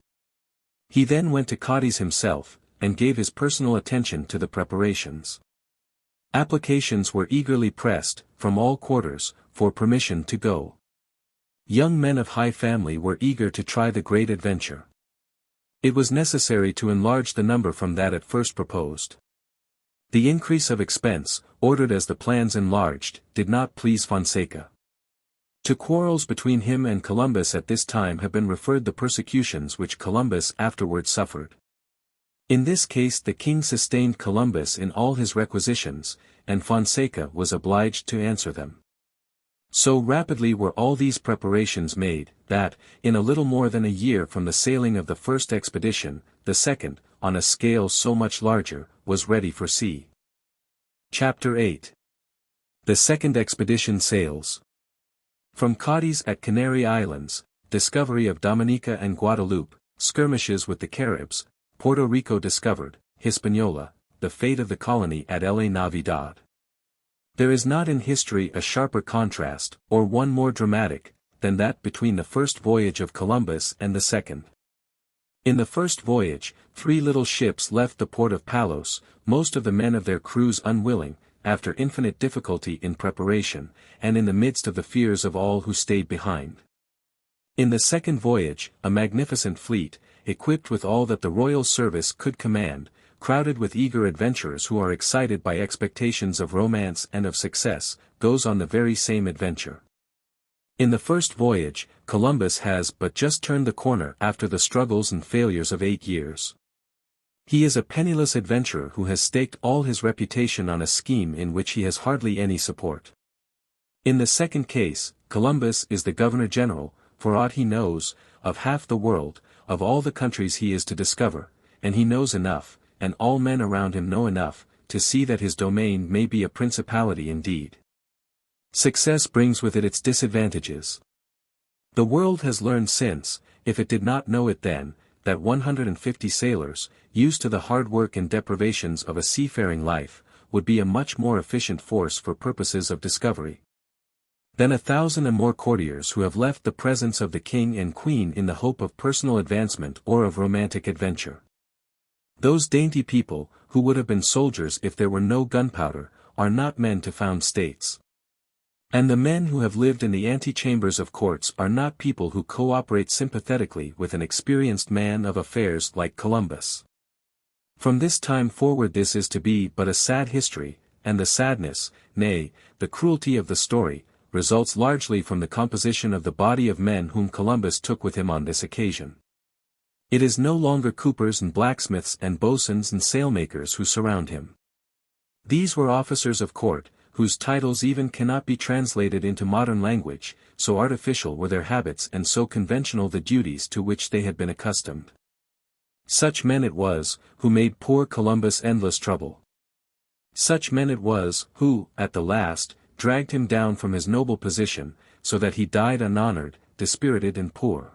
He then went to Cadiz himself, and gave his personal attention to the preparations. Applications were eagerly pressed, from all quarters, for permission to go. Young men of high family were eager to try the great adventure. It was necessary to enlarge the number from that at first proposed. The increase of expense, ordered as the plans enlarged, did not please Fonseca. To quarrels between him and Columbus at this time have been referred the persecutions which Columbus afterwards suffered. In this case the king sustained Columbus in all his requisitions, and Fonseca was obliged to answer them. So rapidly were all these preparations made, that, in a little more than a year from the sailing of the first expedition, the second, on a scale so much larger, was ready for sea. Chapter 8 The second expedition sails. From Cadiz at Canary Islands, discovery of Dominica and Guadeloupe, skirmishes with the Caribs, Puerto Rico discovered, Hispaniola, the fate of the colony at La Navidad. There is not in history a sharper contrast, or one more dramatic, than that between the first voyage of Columbus and the second. In the first voyage, 3 little ships left the port of Palos, most of the men of their crews unwilling, after infinite difficulty in preparation, and in the midst of the fears of all who stayed behind. In the second voyage, a magnificent fleet, equipped with all that the royal service could command, crowded with eager adventurers who are excited by expectations of romance and of success, goes on the very same adventure. In the first voyage, Columbus has but just turned the corner after the struggles and failures of 8 years. He is a penniless adventurer who has staked all his reputation on a scheme in which he has hardly any support. In the second case, Columbus is the Governor-General, for aught he knows, of half the world, of all the countries he is to discover, and he knows enough, and all men around him know enough, to see that his domain may be a principality indeed. Success brings with it its disadvantages. The world has learned since, if it did not know it then, that 150 sailors, used to the hard work and deprivations of a seafaring life, would be a much more efficient force for purposes of discovery than 1,000 and more courtiers who have left the presence of the king and queen in the hope of personal advancement or of romantic adventure. Those dainty people, who would have been soldiers if there were no gunpowder, are not men to found states. And the men who have lived in the antechambers of courts are not people who cooperate sympathetically with an experienced man of affairs like Columbus. From this time forward this is to be but a sad history, and the sadness, nay, the cruelty of the story, results largely from the composition of the body of men whom Columbus took with him on this occasion. It is no longer coopers and blacksmiths and boatswains and sailmakers who surround him. These were officers of court, whose titles even cannot be translated into modern language, so artificial were their habits and so conventional the duties to which they had been accustomed. Such men it was, who made poor Columbus endless trouble. Such men it was, who, at the last, dragged him down from his noble position, so that he died unhonored, dispirited and poor.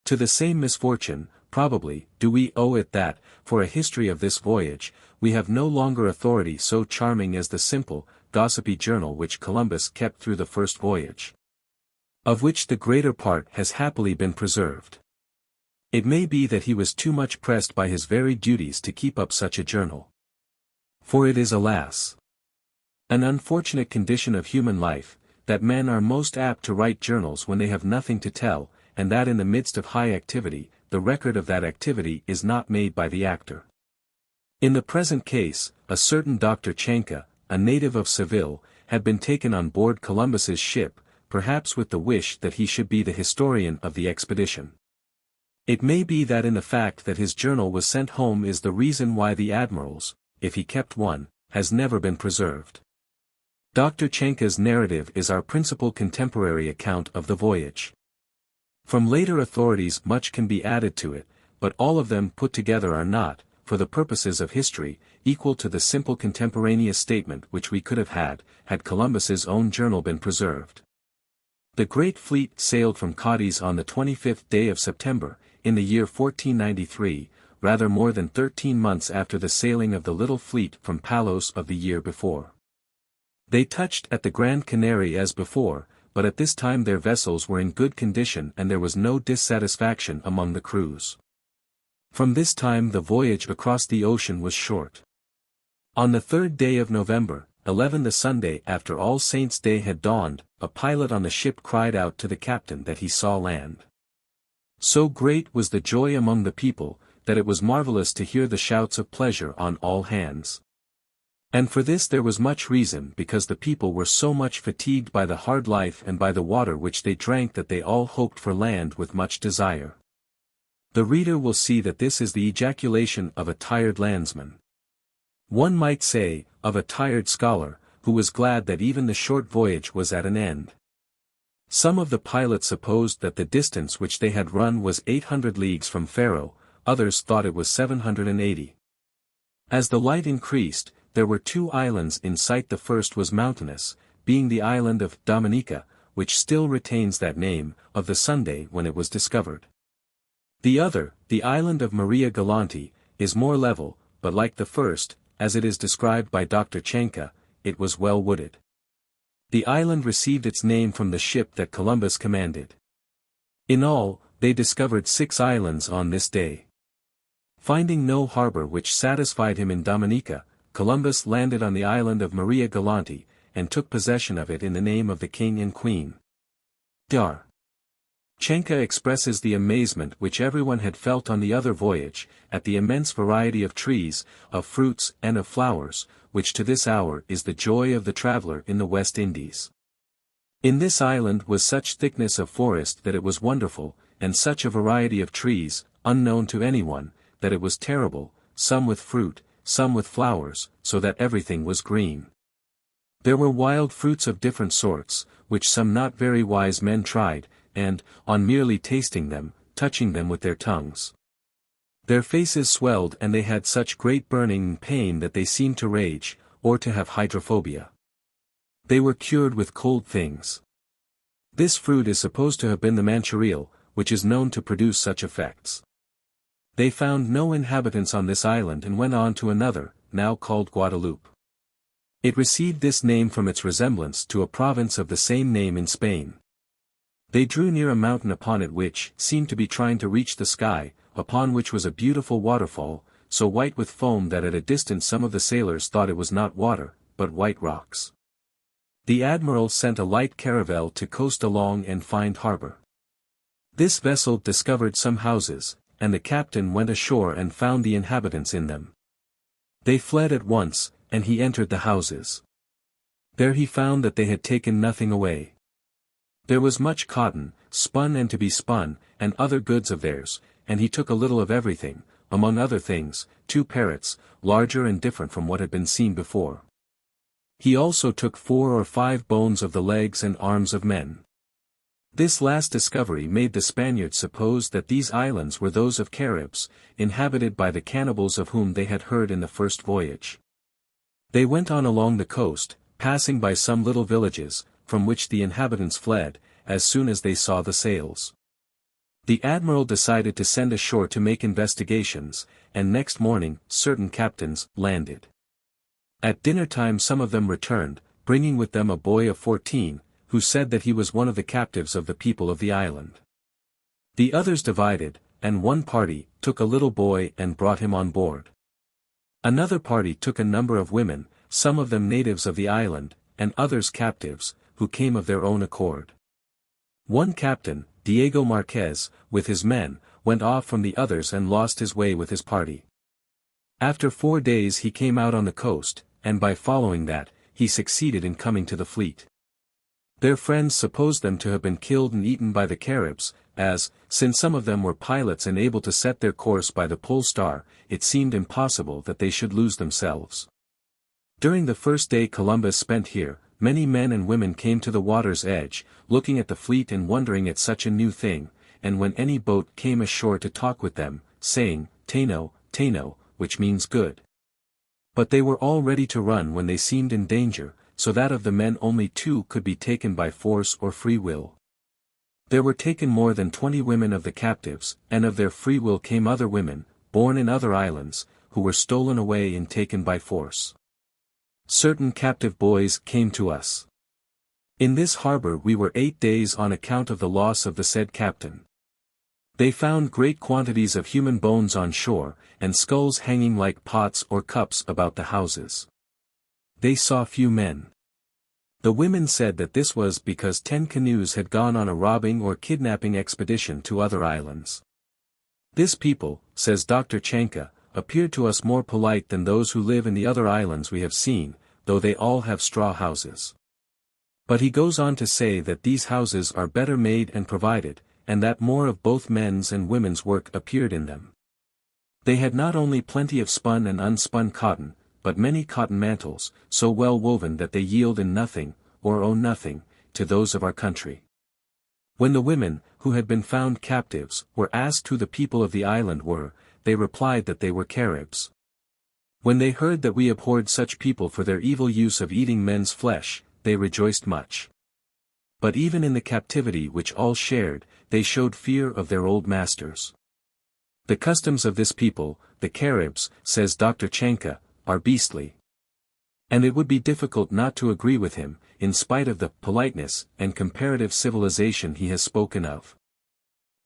To the same misfortune, probably, do we owe it that, for a history of this voyage, we have no longer authority so charming as the simple, gossipy journal which Columbus kept through the first voyage, of which the greater part has happily been preserved. It may be that he was too much pressed by his very duties to keep up such a journal. For it is, alas, an unfortunate condition of human life, that men are most apt to write journals when they have nothing to tell, and that in the midst of high activity, the record of that activity is not made by the actor. In the present case, a certain Dr. Chanca, a native of Seville, had been taken on board Columbus's ship, perhaps with the wish that he should be the historian of the expedition. It may be that in the fact that his journal was sent home is the reason why the admiral's, if he kept one, has never been preserved. Dr. Chanca's narrative is our principal contemporary account of the voyage. From later authorities much can be added to it, but all of them put together are not, for the purposes of history, equal to the simple contemporaneous statement which we could have had Columbus's own journal been preserved. The great fleet sailed from Cadiz on the 25th day of September, in the year 1493, rather more than 13 months after the sailing of the little fleet from Palos of the year before. They touched at the Grand Canary as before, but at this time their vessels were in good condition and there was no dissatisfaction among the crews. From this time the voyage across the ocean was short. On the 3rd day of November, 11 the Sunday after All Saints' Day had dawned, a pilot on the ship cried out to the captain that he saw land. So great was the joy among the people, that it was marvelous to hear the shouts of pleasure on all hands. And for this there was much reason because the people were so much fatigued by the hard life and by the water which they drank that they all hoped for land with much desire. The reader will see that this is the ejaculation of a tired landsman. One might say, of a tired scholar, who was glad that even the short voyage was at an end. Some of the pilots supposed that the distance which they had run was 800 leagues from Faro, others thought it was 780. As the light increased, there were 2 islands in sight. The first was mountainous, being the island of Dominica, which still retains that name, of the Sunday when it was discovered. The other, the island of Maria Galanti, is more level, but like the first, as it is described by Dr. Chanka, it was well wooded. The island received its name from the ship that Columbus commanded. In all, they discovered 6 islands on this day. Finding no harbor which satisfied him in Dominica, Columbus landed on the island of Maria Galanti, and took possession of it in the name of the king and queen. Dr. Chanka expresses the amazement which everyone had felt on the other voyage, at the immense variety of trees, of fruits, and of flowers, which to this hour is the joy of the traveler in the West Indies. In this island was such thickness of forest that it was wonderful, and such a variety of trees, unknown to anyone, that it was terrible, some with fruit, some with flowers, so that everything was green. There were wild fruits of different sorts, which some not very wise men tried, and, on merely tasting them, touching them with their tongues, their faces swelled and they had such great burning and pain that they seemed to rage, or to have hydrophobia. They were cured with cold things. This fruit is supposed to have been the manchurial, which is known to produce such effects. They found no inhabitants on this island and went on to another, now called Guadeloupe. It received this name from its resemblance to a province of the same name in Spain. They drew near a mountain upon it which seemed to be trying to reach the sky, upon which was a beautiful waterfall, so white with foam that at a distance some of the sailors thought it was not water, but white rocks. The admiral sent a light caravel to coast along and find harbor. This vessel discovered some houses, and the captain went ashore and found the inhabitants in them. They fled at once, and he entered the houses. There he found that they had taken nothing away. There was much cotton, spun and to be spun, and other goods of theirs, and he took a little of everything, among other things, 2 parrots, larger and different from what had been seen before. He also took 4 or 5 bones of the legs and arms of men. This last discovery made the Spaniards suppose that these islands were those of Caribs, inhabited by the cannibals of whom they had heard in the first voyage. They went on along the coast, passing by some little villages, from which the inhabitants fled, as soon as they saw the sails. The admiral decided to send ashore to make investigations, and next morning, certain captains landed. At dinner time some of them returned, bringing with them a boy of 14, who said that he was one of the captives of the people of the island. The others divided, and one party took a little boy and brought him on board. Another party took a number of women, some of them natives of the island, and others captives, who came of their own accord. One captain, Diego Marquez, with his men, went off from the others and lost his way with his party. After 4 days he came out on the coast, and by following that, he succeeded in coming to the fleet. Their friends supposed them to have been killed and eaten by the Caribs, as, since some of them were pilots and able to set their course by the pole star, it seemed impossible that they should lose themselves. During the first day Columbus spent here, many men and women came to the water's edge, looking at the fleet and wondering at such a new thing, and when any boat came ashore to talk with them, saying, "Tano, Tano," which means good. But they were all ready to run when they seemed in danger, so that of the men only 2 could be taken by force or free will. There were taken more than 20 women of the captives, and of their free will came other women, born in other islands, who were stolen away and taken by force. Certain captive boys came to us. In this harbor we were 8 days on account of the loss of the said captain. They found great quantities of human bones on shore, and skulls hanging like pots or cups about the houses. They saw few men. The women said that this was because 10 canoes had gone on a robbing or kidnapping expedition to other islands. This people, says Dr. Chanka, appeared to us more polite than those who live in the other islands we have seen, though they all have straw houses. But he goes on to say that these houses are better made and provided, and that more of both men's and women's work appeared in them. They had not only plenty of spun and unspun cotton, but many cotton mantles, so well woven that they yield in nothing, or owe nothing, to those of our country. When the women, who had been found captives, were asked who the people of the island were, they replied that they were Caribs. When they heard that we abhorred such people for their evil use of eating men's flesh, they rejoiced much. But even in the captivity which all shared, they showed fear of their old masters. The customs of this people, the Caribs, says Dr. Chanka, are beastly. And it would be difficult not to agree with him, in spite of the politeness and comparative civilization he has spoken of.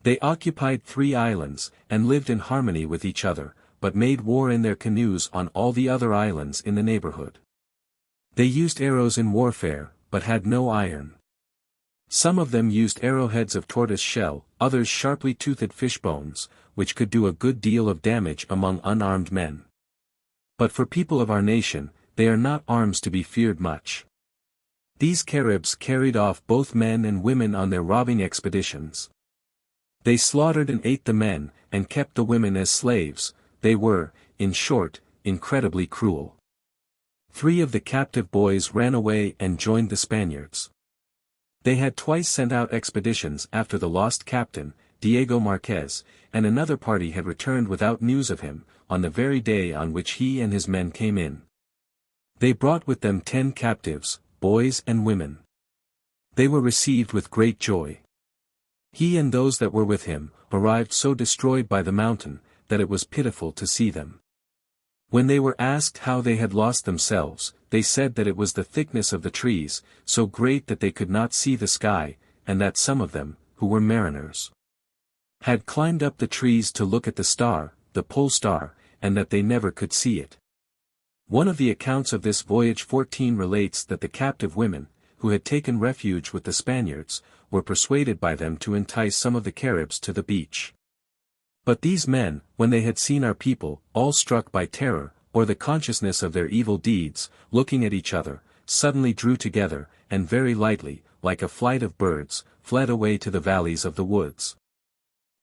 They occupied 3 islands, and lived in harmony with each other, but made war in their canoes on all the other islands in the neighborhood. They used arrows in warfare, but had no iron. Some of them used arrowheads of tortoise shell, others sharply toothed fish bones, which could do a good deal of damage among unarmed men. But for people of our nation, they are not arms to be feared much. These Caribs carried off both men and women on their robbing expeditions. They slaughtered and ate the men, and kept the women as slaves. They were, in short, incredibly cruel. 3 of the captive boys ran away and joined the Spaniards. They had twice sent out expeditions after the lost captain, Diego Marquez, and another party had returned without news of him, on the very day on which he and his men came in. They brought with them 10 captives, boys and women. They were received with great joy. He and those that were with him, arrived so destroyed by the mountain, that it was pitiful to see them. When they were asked how they had lost themselves, they said that it was the thickness of the trees, so great that they could not see the sky, and that some of them, who were mariners, had climbed up the trees to look at the star, the pole star, and that they never could see it. One of the accounts of this voyage 14 relates that the captive women, who had taken refuge with the Spaniards, were persuaded by them to entice some of the Caribs to the beach. But these men, when they had seen our people, all struck by terror, or the consciousness of their evil deeds, looking at each other, suddenly drew together, and very lightly, like a flight of birds, fled away to the valleys of the woods.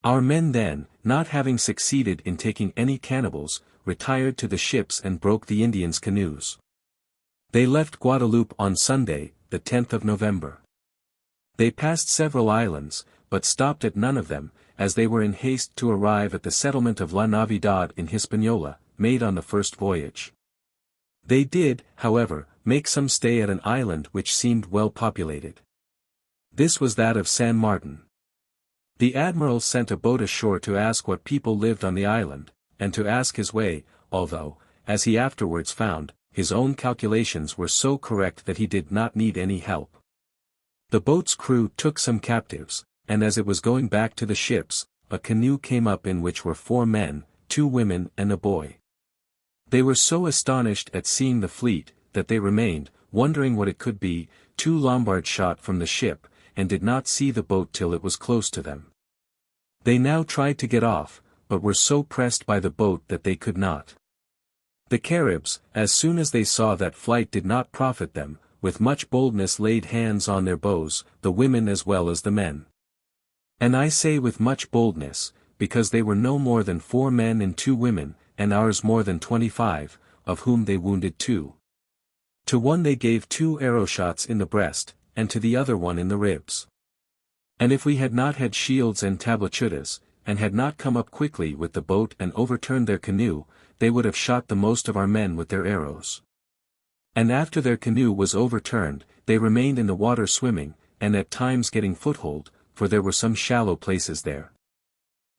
Our men then, not having succeeded in taking any cannibals, retired to the ships and broke the Indians' canoes. They left Guadeloupe on Sunday, the 10th of November. They passed several islands, but stopped at none of them, as they were in haste to arrive at the settlement of La Navidad in Hispaniola, made on the first voyage. They did, however, make some stay at an island which seemed well populated. This was that of San Martin. The admiral sent a boat ashore to ask what people lived on the island, and to ask his way, although, as he afterwards found, his own calculations were so correct that he did not need any help. The boat's crew took some captives, and as it was going back to the ships, a canoe came up in which were 4 men, 2 women and a boy. They were so astonished at seeing the fleet, that they remained, wondering what it could be, 2 Lombard shot from the ship, and did not see the boat till it was close to them. They now tried to get off, but were so pressed by the boat that they could not. The Caribs, as soon as they saw that flight did not profit them, with much boldness laid hands on their bows, the women as well as the men. And I say with much boldness, because they were no more than 4 men and 2 women, and ours more than 25, of whom they wounded 2. To one they gave 2 arrow shots in the breast, and to the other one in the ribs. And if we had not had shields and tablichudas, and had not come up quickly with the boat and overturned their canoe, they would have shot the most of our men with their arrows. And after their canoe was overturned, they remained in the water swimming, and at times getting foothold, for there were some shallow places there.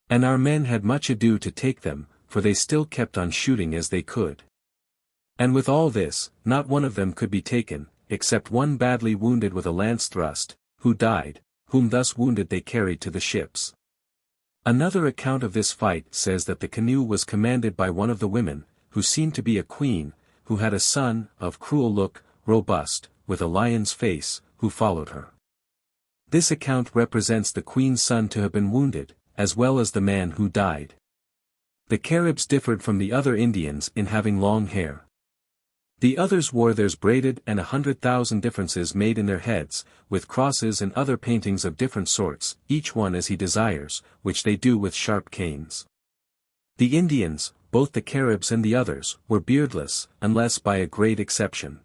And our men had much ado to take them, for they still kept on shooting as they could. And with all this, not one of them could be taken, except one badly wounded with a lance thrust, who died, whom thus wounded they carried to the ships. Another account of this fight says that the canoe was commanded by one of the women, who seemed to be a queen, who had a son, of cruel look, robust, with a lion's face, who followed her. This account represents the queen's son to have been wounded, as well as the man who died. The Caribs differed from the other Indians in having long hair. The others wore theirs braided, and 100,000 differences made in their heads, with crosses and other paintings of different sorts, each one as he desires, which they do with sharp canes. The Indians, both the Caribs and the others, were beardless, unless by a great exception.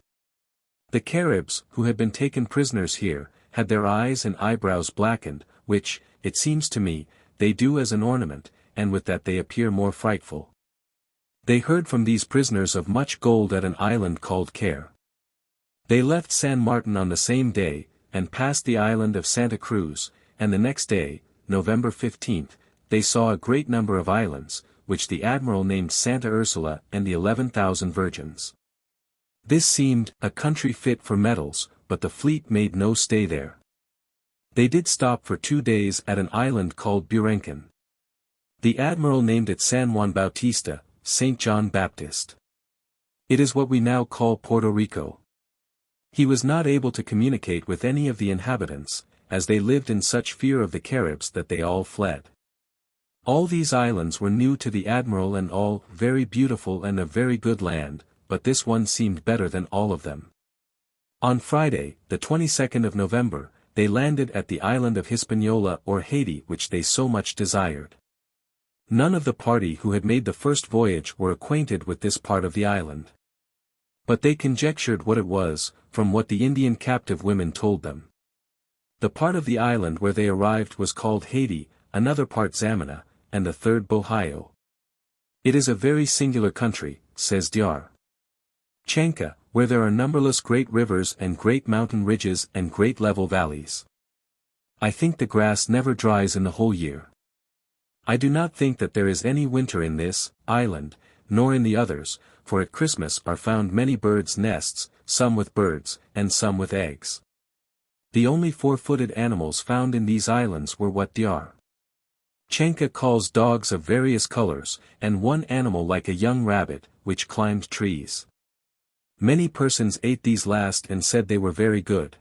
The Caribs, who had been taken prisoners here, had their eyes and eyebrows blackened, which, it seems to me, they do as an ornament, and with that they appear more frightful. They heard from these prisoners of much gold at an island called Care. They left San Martin on the same day, and passed the island of Santa Cruz, and the next day, November 15th, they saw a great number of islands, which the admiral named Santa Ursula and the 11,000 Virgins. This seemed a country fit for metals, but the fleet made no stay there. They did stop for 2 days at an island called Burencan. The admiral named it San Juan Bautista, St. John Baptist. It is what we now call Puerto Rico. He was not able to communicate with any of the inhabitants, as they lived in such fear of the Caribs that they all fled. All these islands were new to the admiral and all very beautiful and a very good land, but this one seemed better than all of them. On Friday, the 22nd of November, they landed at the island of Hispaniola or Hayti, which they so much desired. None of the party who had made the first voyage were acquainted with this part of the island. But they conjectured what it was, from what the Indian captive women told them. The part of the island where they arrived was called Hayti, another part Zamina, and the third Bohio. It is a very singular country, says Dr. Chanka, where there are numberless great rivers and great mountain ridges and great level valleys. I think the grass never dries in the whole year. I do not think that there is any winter in this island, nor in the others, for at Christmas are found many birds' nests, some with birds, and some with eggs. The only 4-footed animals found in these islands were what Dr. Chanka calls dogs of various colors, and one animal like a young rabbit, which climbed trees. Many persons ate these last and said they were very good.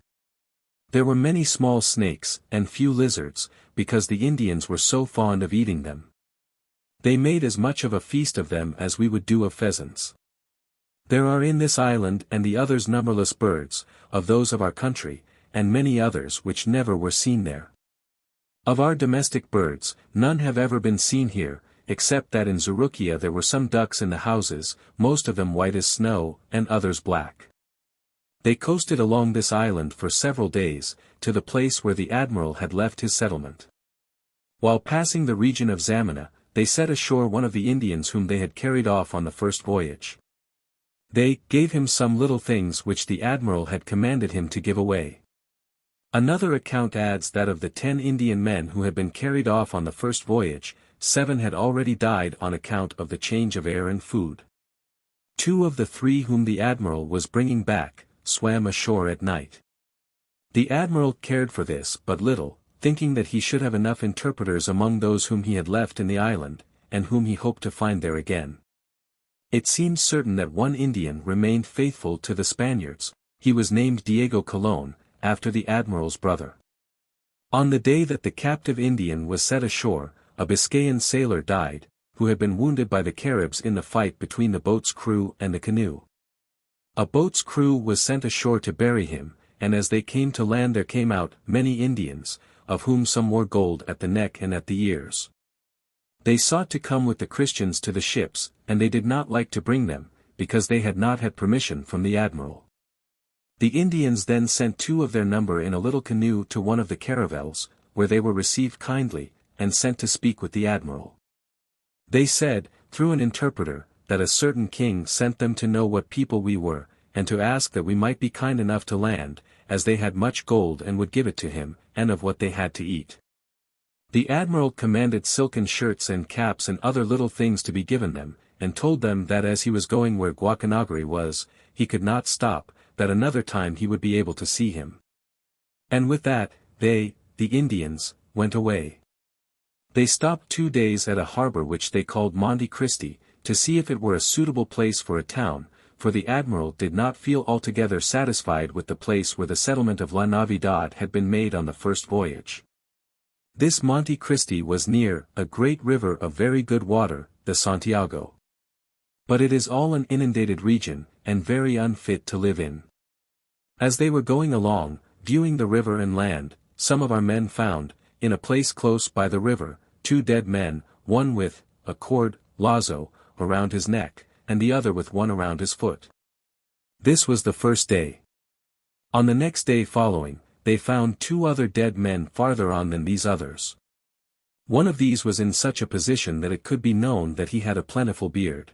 There were many small snakes, and few lizards, because the Indians were so fond of eating them. They made as much of a feast of them as we would do of pheasants. There are in this island and the others numberless birds, of those of our country, and many others which never were seen there. Of our domestic birds, none have ever been seen here, except that in Zarukia there were some ducks in the houses, most of them white as snow, and others black. They coasted along this island for several days, to the place where the admiral had left his settlement. While passing the region of Zamina, they set ashore one of the Indians whom they had carried off on the first voyage. They gave him some little things which the admiral had commanded him to give away. Another account adds that of the 10 Indian men who had been carried off on the first voyage, 7 had already died on account of the change of air and food. 2 of the 3 whom the admiral was bringing back, swam ashore at night. The admiral cared for this but little, thinking that he should have enough interpreters among those whom he had left in the island, and whom he hoped to find there again. It seems certain that one Indian remained faithful to the Spaniards. He was named Diego Colon, after the admiral's brother. On the day that the captive Indian was set ashore, a Biscayan sailor died, who had been wounded by the Caribs in the fight between the boat's crew and the canoe. A boat's crew was sent ashore to bury him, and as they came to land there came out many Indians, of whom some wore gold at the neck and at the ears. They sought to come with the Christians to the ships, and they did not like to bring them, because they had not had permission from the admiral. The Indians then sent 2 of their number in a little canoe to one of the caravels, where they were received kindly, and sent to speak with the admiral. They said, through an interpreter, that a certain king sent them to know what people we were, and to ask that we might be kind enough to land, as they had much gold and would give it to him, and of what they had to eat. The admiral commanded silken shirts and caps and other little things to be given them, and told them that as he was going where Guacanagri was, he could not stop, that another time he would be able to see him. And with that, they, the Indians, went away. They stopped 2 days at a harbor which they called Monte Cristi, to see if it were a suitable place for a town, for the admiral did not feel altogether satisfied with the place where the settlement of La Navidad had been made on the first voyage. This Monte Cristi was near a great river of very good water, the Santiago. But it is all an inundated region, and very unfit to live in. As they were going along, viewing the river and land, some of our men found, in a place close by the river, 2 dead men, one with a cord, lazo, around his neck, and the other with one around his foot. This was the first day. On the next day following, they found 2 other dead men farther on than these others. One of these was in such a position that it could be known that he had a plentiful beard.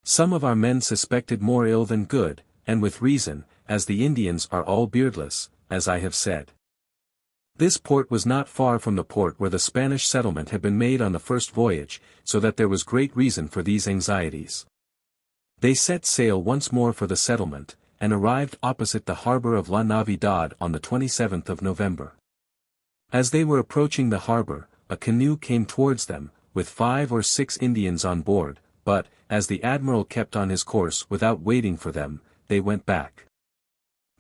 Some of our men suspected more ill than good, and with reason, as the Indians are all beardless, as I have said. This port was not far from the port where the Spanish settlement had been made on the first voyage, so that there was great reason for these anxieties. They set sail once more for the settlement, and arrived opposite the harbor of La Navidad on the 27th of November. As they were approaching the harbor, a canoe came towards them, with 5 or 6 Indians on board, but, as the admiral kept on his course without waiting for them, they went back.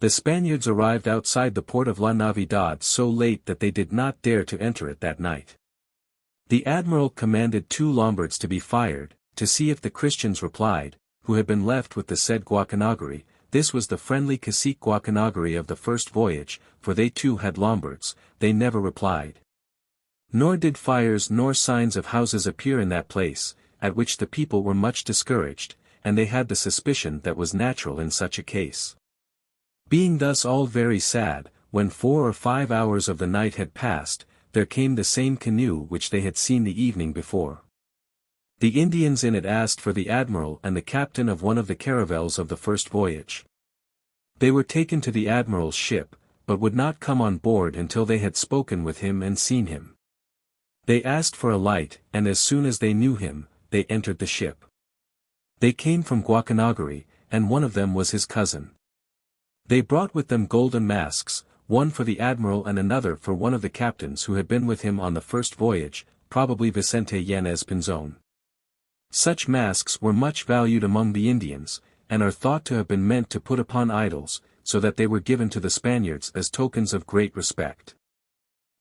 The Spaniards arrived outside the port of La Navidad so late that they did not dare to enter it that night. The admiral commanded 2 Lombards to be fired, to see if the Christians replied, who had been left with the said Guacanagari. This was the friendly cacique Guacanagari of the first voyage, for they too had Lombards. They never replied. Nor did fires nor signs of houses appear in that place, at which the people were much discouraged, and they had the suspicion that was natural in such a case. Being thus all very sad, when 4 or 5 hours of the night had passed, there came the same canoe which they had seen the evening before. The Indians in it asked for the admiral and the captain of one of the caravels of the first voyage. They were taken to the admiral's ship, but would not come on board until they had spoken with him and seen him. They asked for a light, and as soon as they knew him, they entered the ship. They came from Guacanagari, and one of them was his cousin. They brought with them golden masks, one for the admiral and another for one of the captains who had been with him on the first voyage, probably Vicente Yanez Pinzon. Such masks were much valued among the Indians, and are thought to have been meant to put upon idols, so that they were given to the Spaniards as tokens of great respect.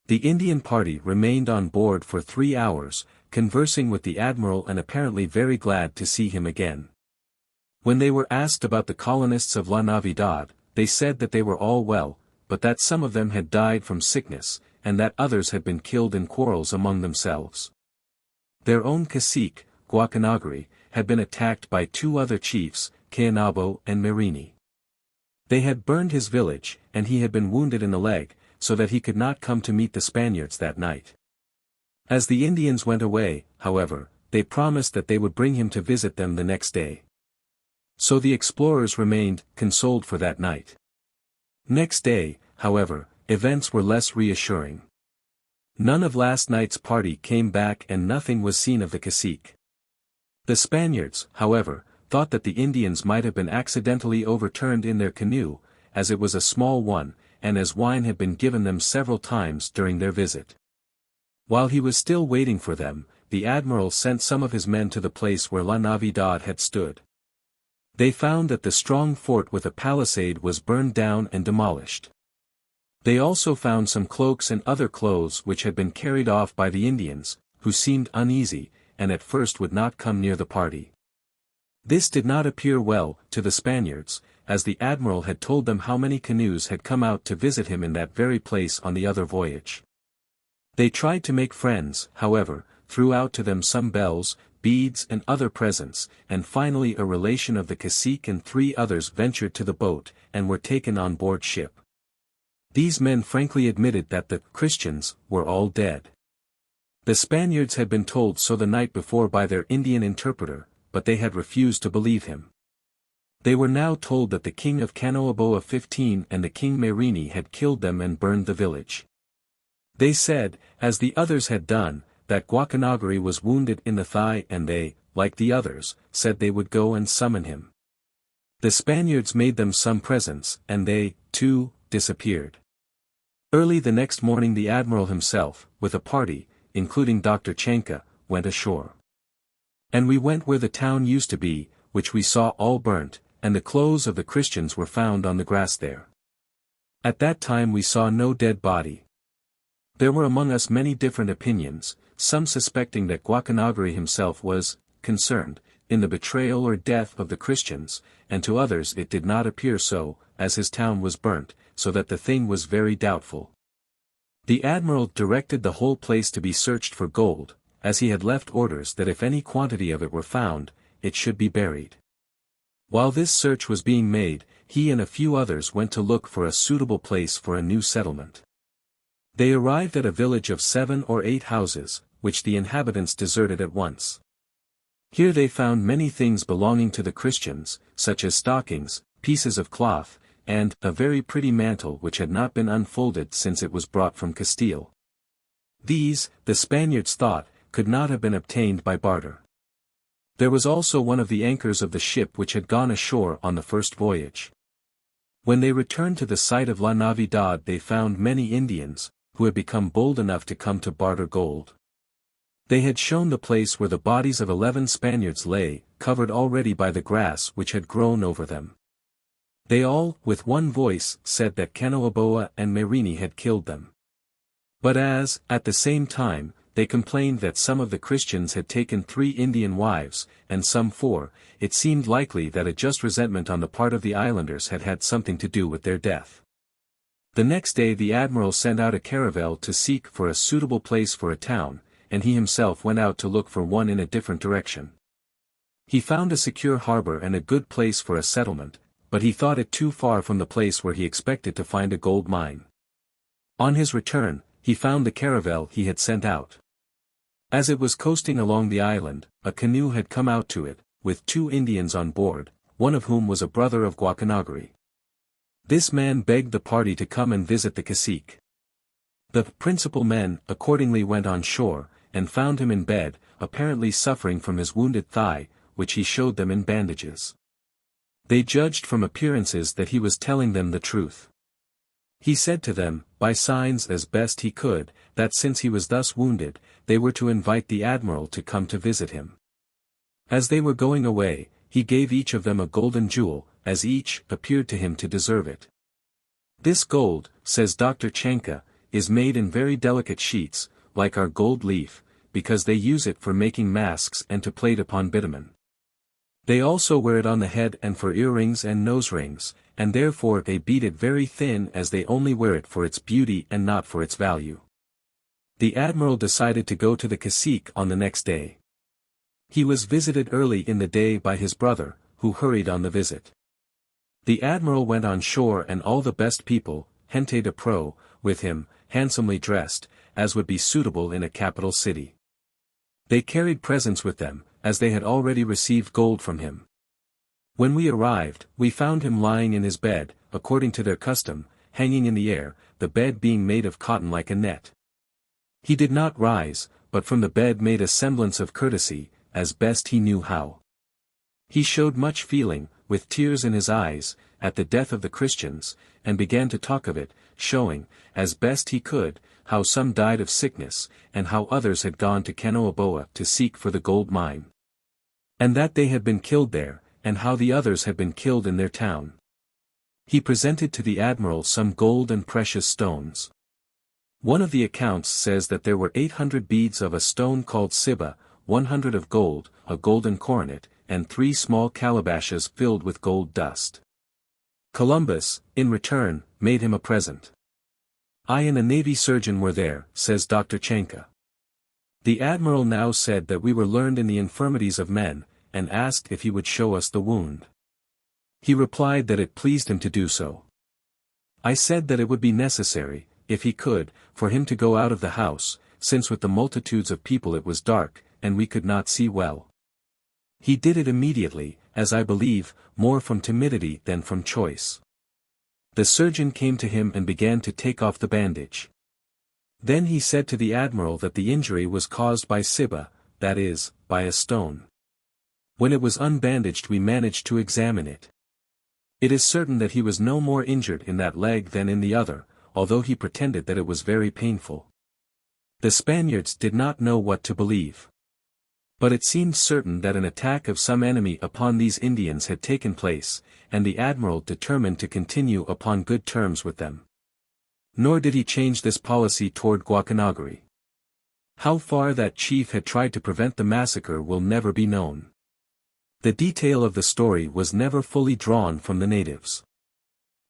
The Indian party remained on board for 3 hours, conversing with the admiral and apparently very glad to see him again. When they were asked about the colonists of La Navidad, they said that they were all well, but that some of them had died from sickness, and that others had been killed in quarrels among themselves. Their own cacique, Guacanagari, had been attacked by 2 other chiefs, Cayanabo and Marini. They had burned his village, and he had been wounded in the leg, so that he could not come to meet the Spaniards that night. As the Indians went away, however, they promised that they would bring him to visit them the next day. So the explorers remained, consoled for that night. Next day, however, events were less reassuring. None of last night's party came back and nothing was seen of the cacique. The Spaniards, however, thought that the Indians might have been accidentally overturned in their canoe, as it was a small one, and as wine had been given them several times during their visit. While he was still waiting for them, the admiral sent some of his men to the place where La Navidad had stood. They found that the strong fort with a palisade was burned down and demolished. They also found some cloaks and other clothes which had been carried off by the Indians, who seemed uneasy, and at first would not come near the party. This did not appear well to the Spaniards, as the admiral had told them how many canoes had come out to visit him in that very place on the other voyage. They tried to make friends, however, threw out to them some bells, beads and other presents, and finally a relation of the cacique and 3 others ventured to the boat, and were taken on board ship. These men frankly admitted that the Christians were all dead. The Spaniards had been told so the night before by their Indian interpreter, but they had refused to believe him. They were now told that the king of Canoabo of 15 and the king Marini had killed them and burned the village. They said, as the others had done, that Guacanagari was wounded in the thigh and they, like the others, said they would go and summon him. The Spaniards made them some presents, and they, too, disappeared. Early the next morning the admiral himself, with a party, including Dr. Chenka, went ashore. And we went where the town used to be, which we saw all burnt, and the clothes of the Christians were found on the grass there. At that time we saw no dead body. There were among us many different opinions, some suspecting that Guacanagari himself was concerned in the betrayal or death of the Christians, and to others it did not appear so, as his town was burnt, so that the thing was very doubtful. The admiral directed the whole place to be searched for gold, as he had left orders that if any quantity of it were found, it should be buried. While this search was being made, he and a few others went to look for a suitable place for a new settlement. They arrived at a village of 7 or 8 houses, which the inhabitants deserted at once. Here they found many things belonging to the Christians, such as stockings, pieces of cloth, and a very pretty mantle which had not been unfolded since it was brought from Castile. These, the Spaniards thought, could not have been obtained by barter. There was also one of the anchors of the ship which had gone ashore on the first voyage. When they returned to the site of La Navidad they found many Indians, who had become bold enough to come to barter gold. They had shown the place where the bodies of 11 Spaniards lay, covered already by the grass which had grown over them. They all, with one voice, said that Canoaboa and Merini had killed them. But as, at the same time, they complained that some of the Christians had taken 3 Indian wives, and some 4, it seemed likely that a just resentment on the part of the islanders had had something to do with their death. The next day the admiral sent out a caravel to seek for a suitable place for a town, and he himself went out to look for one in a different direction. He found a secure harbor and a good place for a settlement, but he thought it too far from the place where he expected to find a gold mine. On his return, he found the caravel he had sent out. As it was coasting along the island, a canoe had come out to it, with 2 Indians on board, one of whom was a brother of Guacanagri. This man begged the party to come and visit the cacique. The principal men accordingly went on shore, and found him in bed, apparently suffering from his wounded thigh, which he showed them in bandages. They judged from appearances that he was telling them the truth. He said to them, by signs as best he could, that since he was thus wounded, they were to invite the admiral to come to visit him. As they were going away, he gave each of them a golden jewel, as each appeared to him to deserve it. This gold, says Dr. Chenka, is made in very delicate sheets, like our gold leaf, because they use it for making masks and to plate upon bitumen. They also wear it on the head and for earrings and nose rings, and therefore they beat it very thin as they only wear it for its beauty and not for its value. The admiral decided to go to the cacique on the next day. He was visited early in the day by his brother, who hurried on the visit. The admiral went on shore and all the best people, gente de pro, with him, handsomely dressed, as would be suitable in a capital city. They carried presents with them, as they had already received gold from him. When we arrived, we found him lying in his bed, according to their custom, hanging in the air, the bed being made of cotton like a net. He did not rise, but from the bed made a semblance of courtesy, as best he knew how. He showed much feeling, with tears in his eyes, at the death of the Christians, and began to talk of it, showing, as best he could, how some died of sickness, and how others had gone to Canoaboa to seek for the gold mine. And that they had been killed there, and how the others had been killed in their town. He presented to the admiral some gold and precious stones. One of the accounts says that there were 800 beads of a stone called Siba, 100 of gold, a golden coronet, and 3 small calabashes filled with gold dust. Columbus, in return, made him a present. I and a navy surgeon were there, says Dr. Chenka. The admiral now said that we were learned in the infirmities of men, and asked if he would show us the wound. He replied that it pleased him to do so. I said that it would be necessary, if he could, for him to go out of the house, since with the multitudes of people it was dark, and we could not see well. He did it immediately, as I believe, more from timidity than from choice. The surgeon came to him and began to take off the bandage. Then he said to the admiral that the injury was caused by Siba, that is, by a stone. When it was unbandaged we managed to examine it. It is certain that he was no more injured in that leg than in the other, although he pretended that it was very painful. The Spaniards did not know what to believe. But it seemed certain that an attack of some enemy upon these Indians had taken place, and the admiral determined to continue upon good terms with them. Nor did he change this policy toward Guacanagri. How far that chief had tried to prevent the massacre will never be known. The detail of the story was never fully drawn from the natives.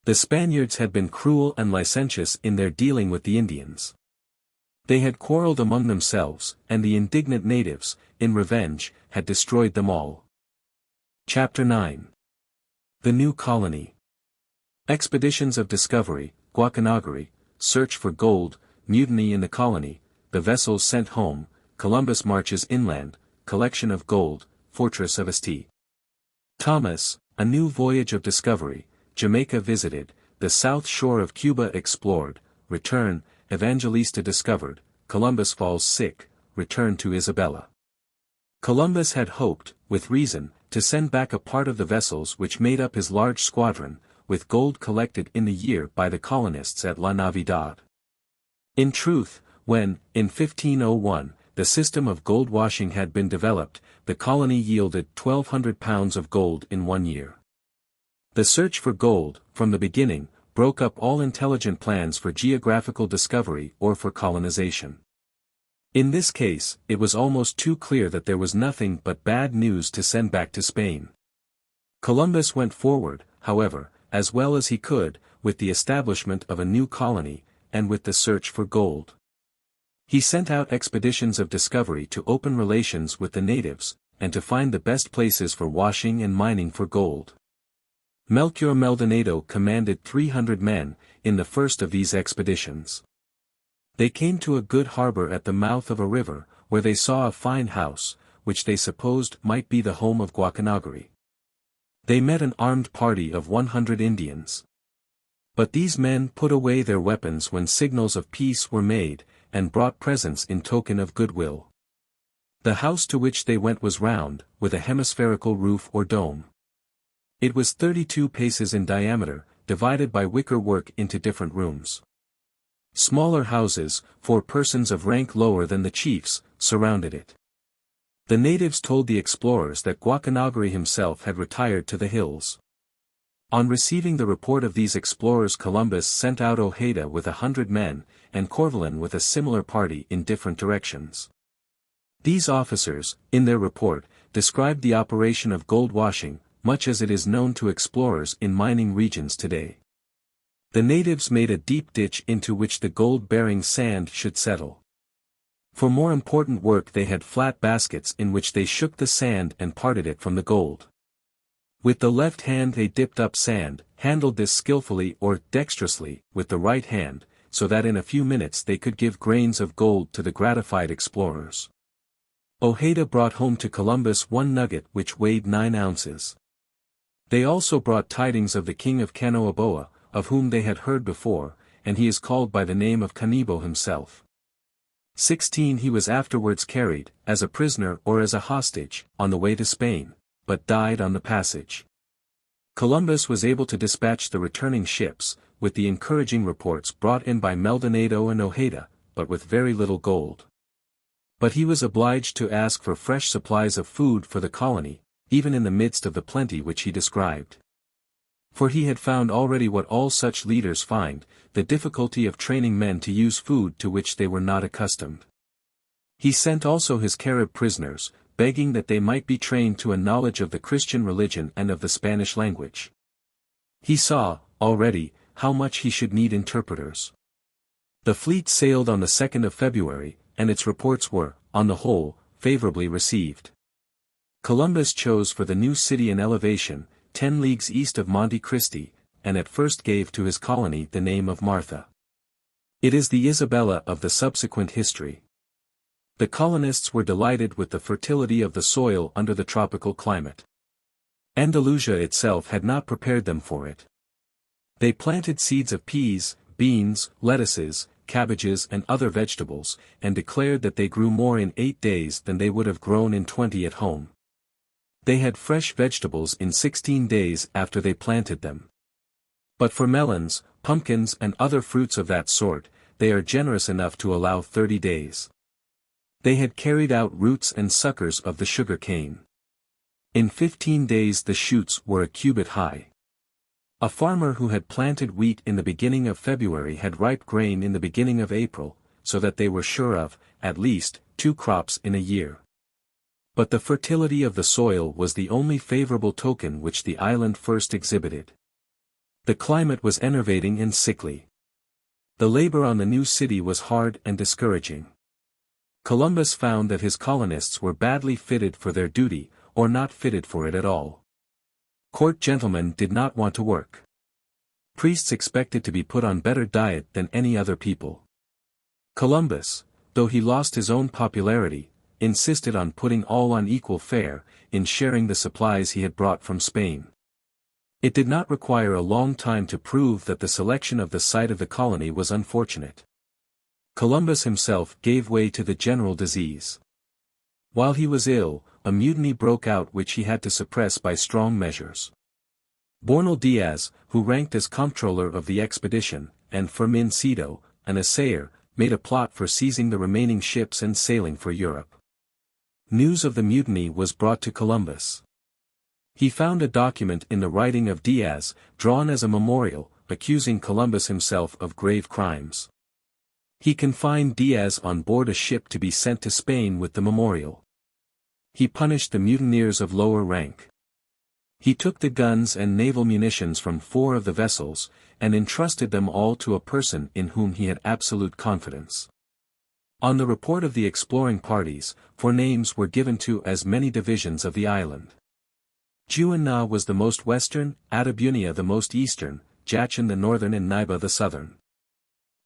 The Spaniards had been cruel and licentious in their dealing with the Indians. They had quarreled among themselves, and the indignant natives, in revenge, had destroyed them all. Chapter 9. The New Colony. Expeditions of discovery, Guacanagri, search for gold, mutiny in the colony, the vessels sent home, Columbus marches inland, collection of gold, fortress of St. Thomas, a new voyage of discovery, Jamaica visited, the south shore of Cuba explored, return, Evangelista discovered, Columbus falls sick, return to Isabella. Columbus had hoped, with reason, to send back a part of the vessels which made up his large squadron, with gold collected in the year by the colonists at La Navidad. In truth, when, in 1501, the system of gold washing had been developed, the colony yielded 1,200 pounds of gold in 1 year. The search for gold, from the beginning, broke up all intelligent plans for geographical discovery or for colonization. In this case, it was almost too clear that there was nothing but bad news to send back to Spain. Columbus went forward, however, as well as he could, with the establishment of a new colony, and with the search for gold. He sent out expeditions of discovery to open relations with the natives, and to find the best places for washing and mining for gold. Melchior Maldonado commanded 300 men, in the first of these expeditions. They came to a good harbor at the mouth of a river, where they saw a fine house, which they supposed might be the home of Guacanagari. They met an armed party of 100 Indians. But these men put away their weapons when signals of peace were made, and brought presents in token of goodwill. The house to which they went was round, with a hemispherical roof or dome. It was 32 paces in diameter, divided by wicker work into different rooms. Smaller houses, for persons of rank lower than the chiefs, surrounded it. The natives told the explorers that Guacanagari himself had retired to the hills. On receiving the report of these explorers, Columbus sent out Ojeda with 100 men, and Corvalin with a similar party in different directions. These officers, in their report, described the operation of gold washing, much as it is known to explorers in mining regions today. The natives made a deep ditch into which the gold-bearing sand should settle. For more important work they had flat baskets in which they shook the sand and parted it from the gold. With the left hand they dipped up sand, handled this skillfully or dexterously with the right hand, so that in a few minutes they could give grains of gold to the gratified explorers. Ojeda brought home to Columbus one nugget which weighed 9 ounces. They also brought tidings of the king of Canoaboa, of whom they had heard before, and he is called by the name of Canibo himself. 16 He was afterwards carried, as a prisoner or as a hostage, on the way to Spain, but died on the passage. Columbus was able to dispatch the returning ships, with the encouraging reports brought in by Maldonado and Ojeda, but with very little gold. But he was obliged to ask for fresh supplies of food for the colony, even in the midst of the plenty which he described. For he had found already what all such leaders find, the difficulty of training men to use food to which they were not accustomed. He sent also his Carib prisoners, begging that they might be trained to a knowledge of the Christian religion and of the Spanish language. He saw, already, how much he should need interpreters. The fleet sailed on the 2nd of February, and its reports were, on the whole, favorably received. Columbus chose for the new city an elevation, 10 leagues east of Monte Cristi, and at first gave to his colony the name of Martha. It is the Isabella of the subsequent history. The colonists were delighted with the fertility of the soil under the tropical climate. Andalusia itself had not prepared them for it. They planted seeds of peas, beans, lettuces, cabbages and other vegetables, and declared that they grew more in 8 days than they would have grown in 20 at home. They had fresh vegetables in 16 days after they planted them. But for melons, pumpkins and other fruits of that sort, they are generous enough to allow 30 days. They had carried out roots and suckers of the sugar cane. In 15 days the shoots were a cubit high. A farmer who had planted wheat in the beginning of February had ripe grain in the beginning of April, so that they were sure of, at least, 2 crops in a year. But the fertility of the soil was the only favorable token which the island first exhibited. The climate was enervating and sickly. The labor on the new city was hard and discouraging. Columbus found that his colonists were badly fitted for their duty, or not fitted for it at all. Court gentlemen did not want to work. Priests expected to be put on better diet than any other people. Columbus, though he lost his own popularity, insisted on putting all on equal fare, in sharing the supplies he had brought from Spain. It did not require a long time to prove that the selection of the site of the colony was unfortunate. Columbus himself gave way to the general disease. While he was ill, a mutiny broke out which he had to suppress by strong measures. Bornal Diaz, who ranked as comptroller of the expedition, and Fermin Cito, an assayer, made a plot for seizing the remaining ships and sailing for Europe. News of the mutiny was brought to Columbus. He found a document in the writing of Diaz, drawn as a memorial, accusing Columbus himself of grave crimes. He confined Diaz on board a ship to be sent to Spain with the memorial. He punished the mutineers of lower rank. He took the guns and naval munitions from 4 of the vessels, and entrusted them all to a person in whom he had absolute confidence. On the report of the exploring parties, 4 names were given to as many divisions of the island. Juana was the most western, Atabunia the most eastern, Jachin the northern and Niba the southern.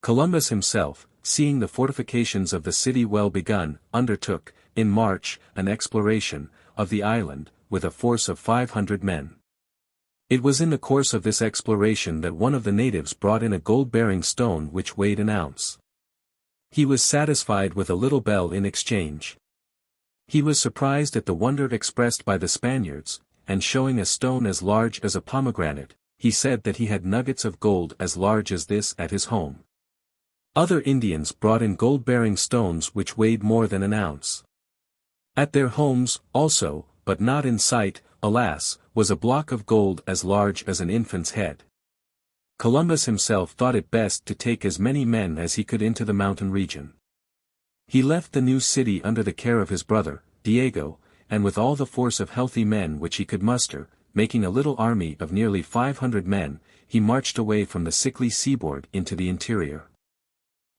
Columbus himself, seeing the fortifications of the city well begun, undertook, in March, an exploration of the island, with a force of 500 men. It was in the course of this exploration that one of the natives brought in a gold-bearing stone which weighed an ounce. He was satisfied with a little bell in exchange. He was surprised at the wonder expressed by the Spaniards, and showing a stone as large as a pomegranate, he said that he had nuggets of gold as large as this at his home. Other Indians brought in gold-bearing stones which weighed more than an ounce. At their homes, also, but not in sight, alas, was a block of gold as large as an infant's head. Columbus himself thought it best to take as many men as he could into the mountain region. He left the new city under the care of his brother, Diego, and with all the force of healthy men which he could muster, making a little army of nearly 500 men, he marched away from the sickly seaboard into the interior.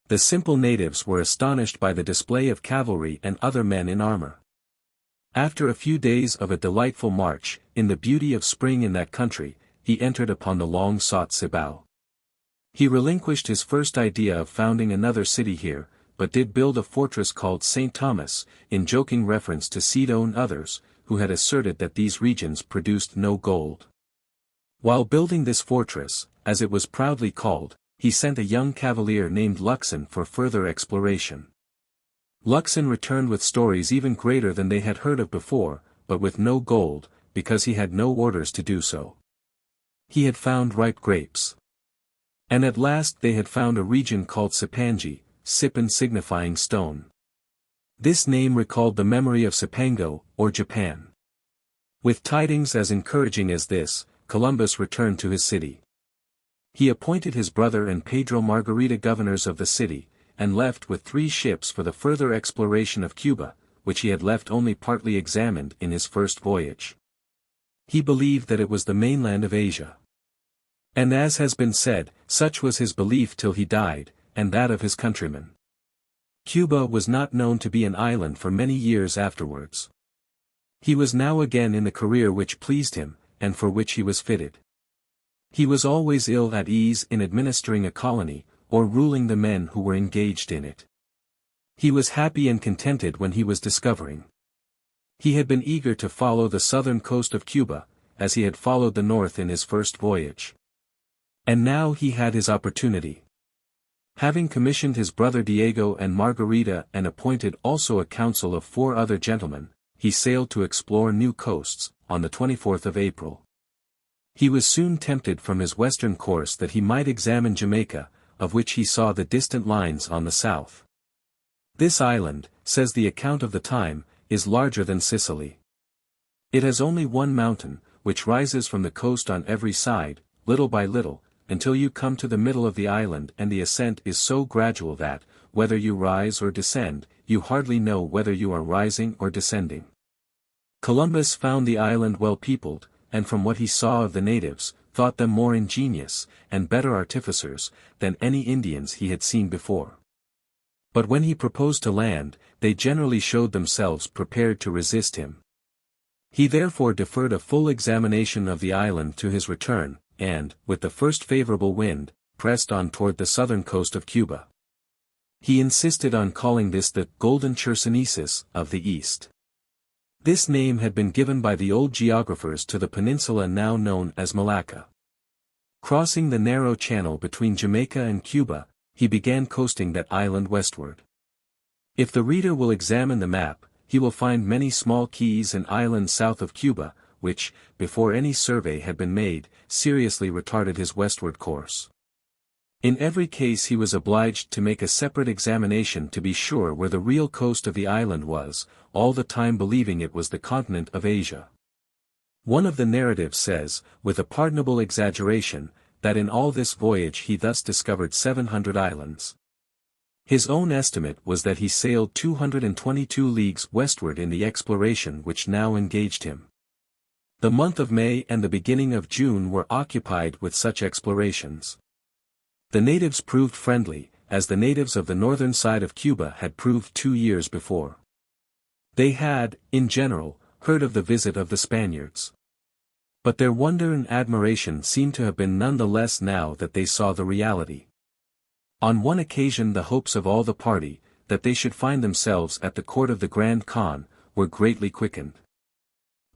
The simple natives were astonished by the display of cavalry and other men in armor. After a few days of a delightful march, in the beauty of spring in that country, he entered upon the long-sought Cibao. He relinquished his first idea of founding another city here, but did build a fortress called St. Thomas, in joking reference to Cito and others, who had asserted that these regions produced no gold. While building this fortress, as it was proudly called, he sent a young cavalier named Luxon for further exploration. Luxon returned with stories even greater than they had heard of before, but with no gold, because he had no orders to do so. He had found ripe grapes. And at last they had found a region called Cipangi, Sipan signifying stone. This name recalled the memory of Cipango, or Japan. With tidings as encouraging as this, Columbus returned to his city. He appointed his brother and Pedro Margarita governors of the city, and left with 3 ships for the further exploration of Cuba, which he had left only partly examined in his first voyage. He believed that it was the mainland of Asia. And as has been said, such was his belief till he died, and that of his countrymen. Cuba was not known to be an island for many years afterwards. He was now again in the career which pleased him, and for which he was fitted. He was always ill at ease in administering a colony, or ruling the men who were engaged in it. He was happy and contented when he was discovering. He had been eager to follow the southern coast of Cuba, as he had followed the north in his first voyage. And now he had his opportunity. Having commissioned his brother Diego and Margarita and appointed also a council of 4 other gentlemen, he sailed to explore new coasts, on the 24th of April. He was soon tempted from his western course that he might examine Jamaica, of which he saw the distant lines on the south. This island, says the account of the time, is larger than Sicily. It has only one mountain, which rises from the coast on every side, little by little, until you come to the middle of the island, and the ascent is so gradual that, whether you rise or descend, you hardly know whether you are rising or descending. Columbus found the island well peopled, and from what he saw of the natives, thought them more ingenious, and better artificers, than any Indians he had seen before. But when he proposed to land, they generally showed themselves prepared to resist him. He therefore deferred a full examination of the island to his return, and, with the first favorable wind, pressed on toward the southern coast of Cuba. He insisted on calling this the Golden Chersonesus of the East. This name had been given by the old geographers to the peninsula now known as Malacca. Crossing the narrow channel between Jamaica and Cuba, he began coasting that island westward. If the reader will examine the map, he will find many small keys and islands south of Cuba, which, before any survey had been made, seriously retarded his westward course. In every case he was obliged to make a separate examination to be sure where the real coast of the island was, all the time believing it was the continent of Asia. One of the narratives says, with a pardonable exaggeration, that in all this voyage he thus discovered 700 islands. His own estimate was that he sailed 222 leagues westward in the exploration which now engaged him. The month of May and the beginning of June were occupied with such explorations. The natives proved friendly, as the natives of the northern side of Cuba had proved 2 years before. They had, in general, heard of the visit of the Spaniards. But their wonder and admiration seemed to have been none the less now that they saw the reality. On one occasion the hopes of all the party, that they should find themselves at the court of the Grand Khan, were greatly quickened.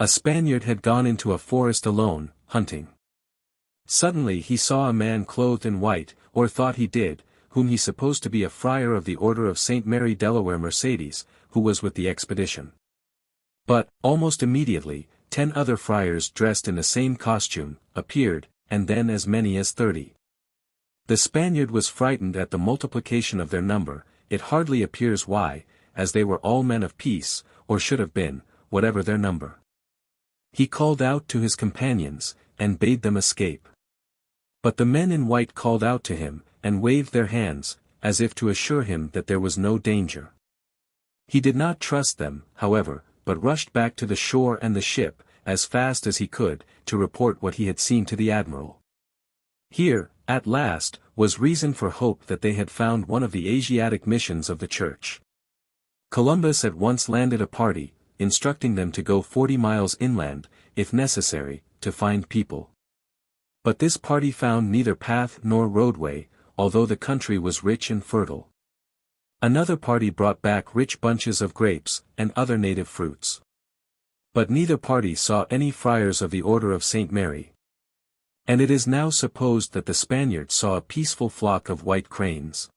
A Spaniard had gone into a forest alone, hunting. Suddenly he saw a man clothed in white, or thought he did, whom he supposed to be a friar of the Order of St. Mary Delaware Mercedes, who was with the expedition. But, almost immediately, 10 other friars dressed in the same costume, appeared, and then as many as 30. The Spaniard was frightened at the multiplication of their number, it hardly appears why, as they were all men of peace, or should have been, whatever their number. He called out to his companions, and bade them escape. But the men in white called out to him, and waved their hands, as if to assure him that there was no danger. He did not trust them, however, but rushed back to the shore and the ship, as fast as he could, to report what he had seen to the admiral. Here, at last, was reason for hope that they had found one of the Asiatic missions of the Church. Columbus at once landed a party, instructing them to go 40 miles inland, if necessary, to find people. But this party found neither path nor roadway, although the country was rich and fertile. Another party brought back rich bunches of grapes, and other native fruits. But neither party saw any friars of the Order of St. Mary. And it is now supposed that the Spaniards saw a peaceful flock of white cranes.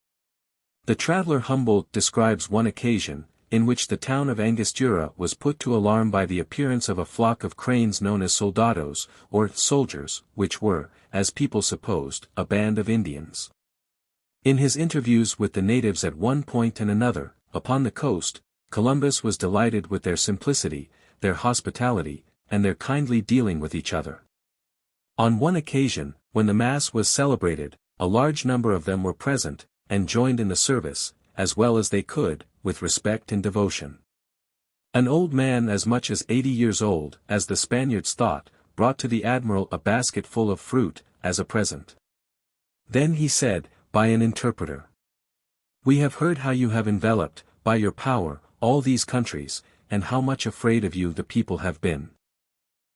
The traveler Humboldt describes one occasion, in which the town of Angostura was put to alarm by the appearance of a flock of cranes known as soldados, or soldiers, which were, as people supposed, a band of Indians. In his interviews with the natives at one point and another, upon the coast, Columbus was delighted with their simplicity, their hospitality, and their kindly dealing with each other. On one occasion, when the Mass was celebrated, a large number of them were present, and joined in the service, as well as they could, with respect and devotion. An old man as much as 80 years old, as the Spaniards thought, brought to the admiral a basket full of fruit, as a present. Then he said, by an interpreter, "We have heard how you have enveloped, by your power, all these countries, and how much afraid of you the people have been.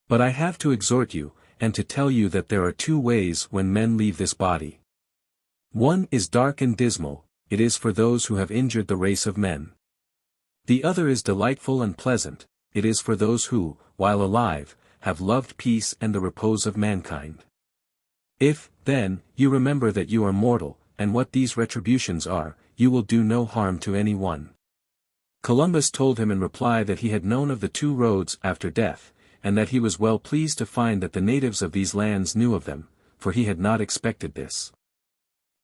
But I have to exhort you, and to tell you that there are 2 ways when men leave this body. One is dark and dismal, it is for those who have injured the race of men. The other is delightful and pleasant, it is for those who, while alive, have loved peace and the repose of mankind. If, then, you remember that you are mortal, and what these retributions are, you will do no harm to any one." Columbus told him in reply that he had known of the 2 roads after death, and that he was well pleased to find that the natives of these lands knew of them, for he had not expected this.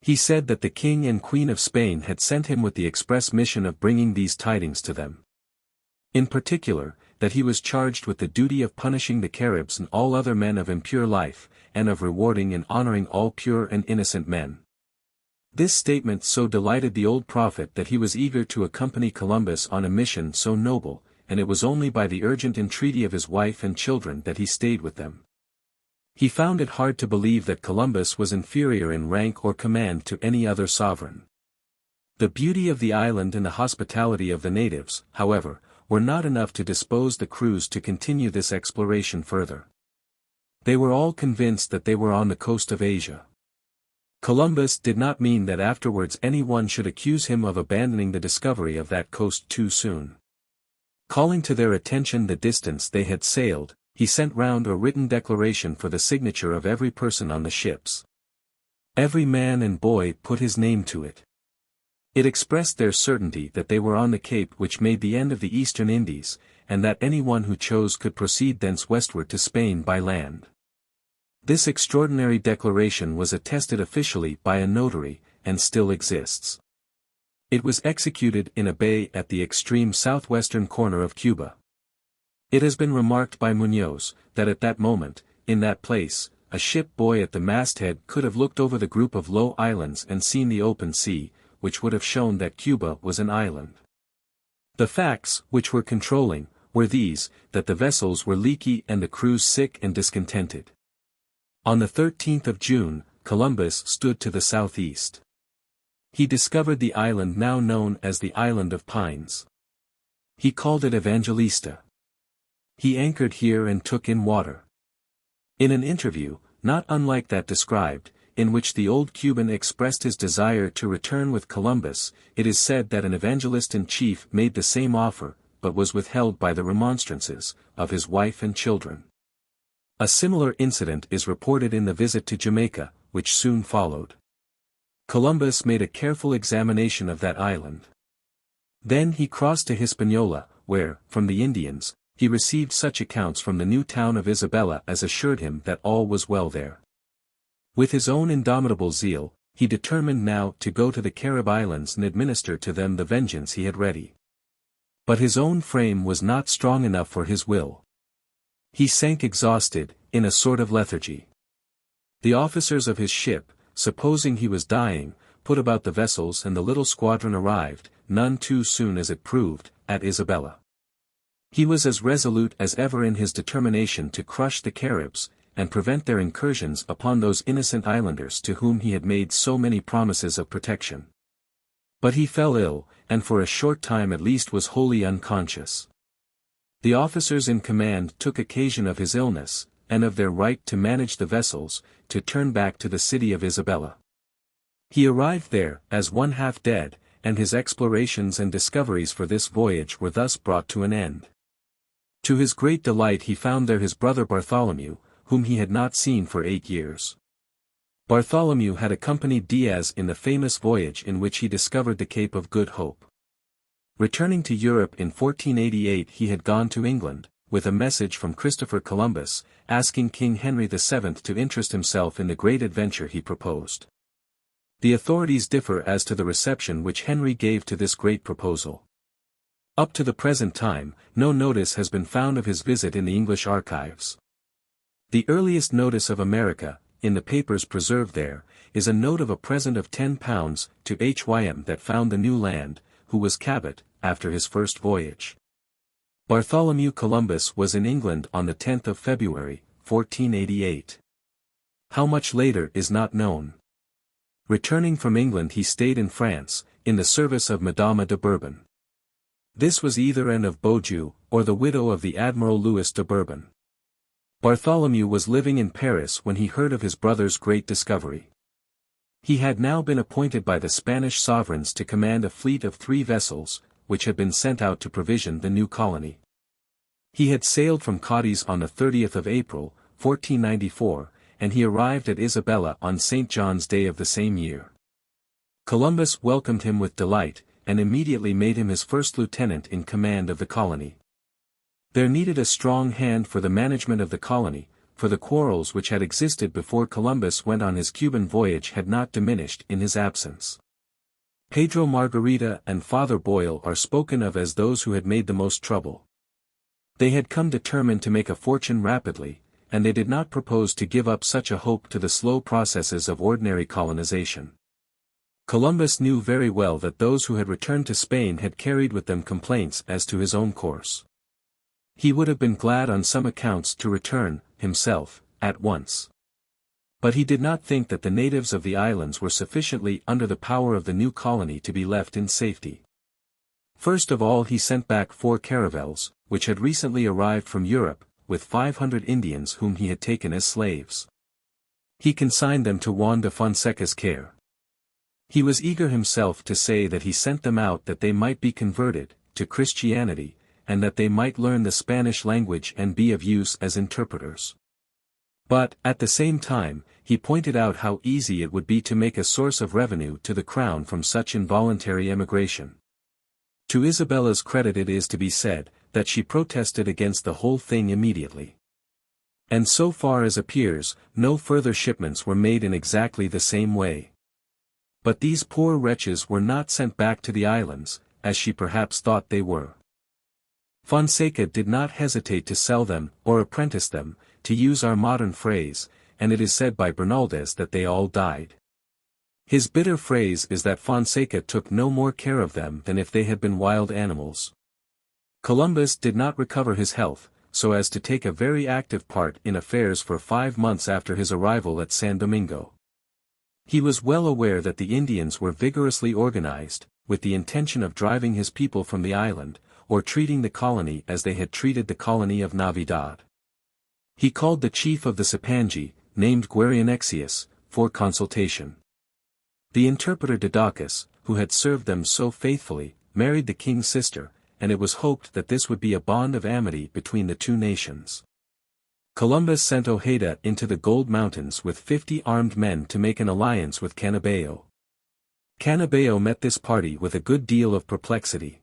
He said that the King and Queen of Spain had sent him with the express mission of bringing these tidings to them. In particular, that he was charged with the duty of punishing the Caribs and all other men of impure life, and of rewarding and honoring all pure and innocent men. This statement so delighted the old prophet that he was eager to accompany Columbus on a mission so noble, and it was only by the urgent entreaty of his wife and children that he stayed with them. He found it hard to believe that Columbus was inferior in rank or command to any other sovereign. The beauty of the island and the hospitality of the natives, however, were not enough to dispose the crews to continue this exploration further. They were all convinced that they were on the coast of Asia. Columbus did not mean that afterwards anyone should accuse him of abandoning the discovery of that coast too soon. Calling to their attention the distance they had sailed, he sent round a written declaration for the signature of every person on the ships. Every man and boy put his name to it. It expressed their certainty that they were on the cape which made the end of the Eastern Indies, and that anyone who chose could proceed thence westward to Spain by land. This extraordinary declaration was attested officially by a notary, and still exists. It was executed in a bay at the extreme southwestern corner of Cuba. It has been remarked by Munoz, that at that moment, in that place, a ship boy at the masthead could have looked over the group of low islands and seen the open sea, which would have shown that Cuba was an island. The facts, which were controlling, were these, that the vessels were leaky and the crews sick and discontented. On the 13th of June, Columbus stood to the southeast. He discovered the island now known as the Island of Pines. He called it Evangelista. He anchored here and took in water. In an interview, not unlike that described, in which the old Cuban expressed his desire to return with Columbus, it is said that an evangelist-in-chief made the same offer, but was withheld by the remonstrances of his wife and children. A similar incident is reported in the visit to Jamaica, which soon followed. Columbus made a careful examination of that island. Then he crossed to Hispaniola, where, from the Indians, he received such accounts from the new town of Isabella as assured him that all was well there. With his own indomitable zeal, he determined now to go to the Carib Islands and administer to them the vengeance he had ready. But his own frame was not strong enough for his will. He sank exhausted, in a sort of lethargy. The officers of his ship, supposing he was dying, put about the vessels and the little squadron arrived, none too soon as it proved, at Isabella. He was as resolute as ever in his determination to crush the Caribs, and prevent their incursions upon those innocent islanders to whom he had made so many promises of protection. But he fell ill, and for a short time at least was wholly unconscious. The officers in command took occasion of his illness, and of their right to manage the vessels, to turn back to the city of Isabella. He arrived there, as one half dead, and his explorations and discoveries for this voyage were thus brought to an end. To his great delight he found there his brother Bartholomew, whom he had not seen for 8 years. Bartholomew had accompanied Diaz in the famous voyage in which he discovered the Cape of Good Hope. Returning to Europe in 1488 he had gone to England, with a message from Christopher Columbus, asking King Henry VII to interest himself in the great adventure he proposed. The authorities differ as to the reception which Henry gave to this great proposal. Up to the present time, no notice has been found of his visit in the English archives. The earliest notice of America, in the papers preserved there, is a note of a present of £10 to Hym that found the new land, who was Cabot, after his first voyage. Bartholomew Columbus was in England on the 10th of February, 1488. How much later is not known. Returning from England he stayed in France, in the service of Madame de Bourbon. This was either Anne of Beaujeu, or the widow of the Admiral Louis de Bourbon. Bartholomew was living in Paris when he heard of his brother's great discovery. He had now been appointed by the Spanish sovereigns to command a fleet of 3 vessels, which had been sent out to provision the new colony. He had sailed from Cadiz on the 30th of April, 1494, and he arrived at Isabella on St. John's Day of the same year. Columbus welcomed him with delight, and immediately made him his first lieutenant in command of the colony. There needed a strong hand for the management of the colony, for the quarrels which had existed before Columbus went on his Cuban voyage had not diminished in his absence. Pedro Margarita and Father Boyle are spoken of as those who had made the most trouble. They had come determined to make a fortune rapidly, and they did not propose to give up such a hope to the slow processes of ordinary colonization. Columbus knew very well that those who had returned to Spain had carried with them complaints as to his own course. He would have been glad on some accounts to return, himself, at once. But he did not think that the natives of the islands were sufficiently under the power of the new colony to be left in safety. First of all he sent back 4 caravels, which had recently arrived from Europe, with 500 Indians whom he had taken as slaves. He consigned them to Juan de Fonseca's care. He was eager himself to say that he sent them out that they might be converted to Christianity, and that they might learn the Spanish language and be of use as interpreters. But, at the same time, he pointed out how easy it would be to make a source of revenue to the crown from such involuntary emigration. To Isabella's credit it is to be said, that she protested against the whole thing immediately. And so far as appears, no further shipments were made in exactly the same way. But these poor wretches were not sent back to the islands, as she perhaps thought they were. Fonseca did not hesitate to sell them, or apprentice them, to use our modern phrase, and it is said by Bernaldez that they all died. His bitter phrase is that Fonseca took no more care of them than if they had been wild animals. Columbus did not recover his health, so as to take a very active part in affairs for 5 months after his arrival at San Domingo. He was well aware that the Indians were vigorously organized, with the intention of driving his people from the island, or treating the colony as they had treated the colony of Navidad. He called the chief of the Cipangi, named Guarionexius, for consultation. The interpreter Didacus, who had served them so faithfully, married the king's sister, and it was hoped that this would be a bond of amity between the two nations. Columbus sent Ojeda into the Gold Mountains with 50 armed men to make an alliance with Canabeo. Canabeo met this party with a good deal of perplexity.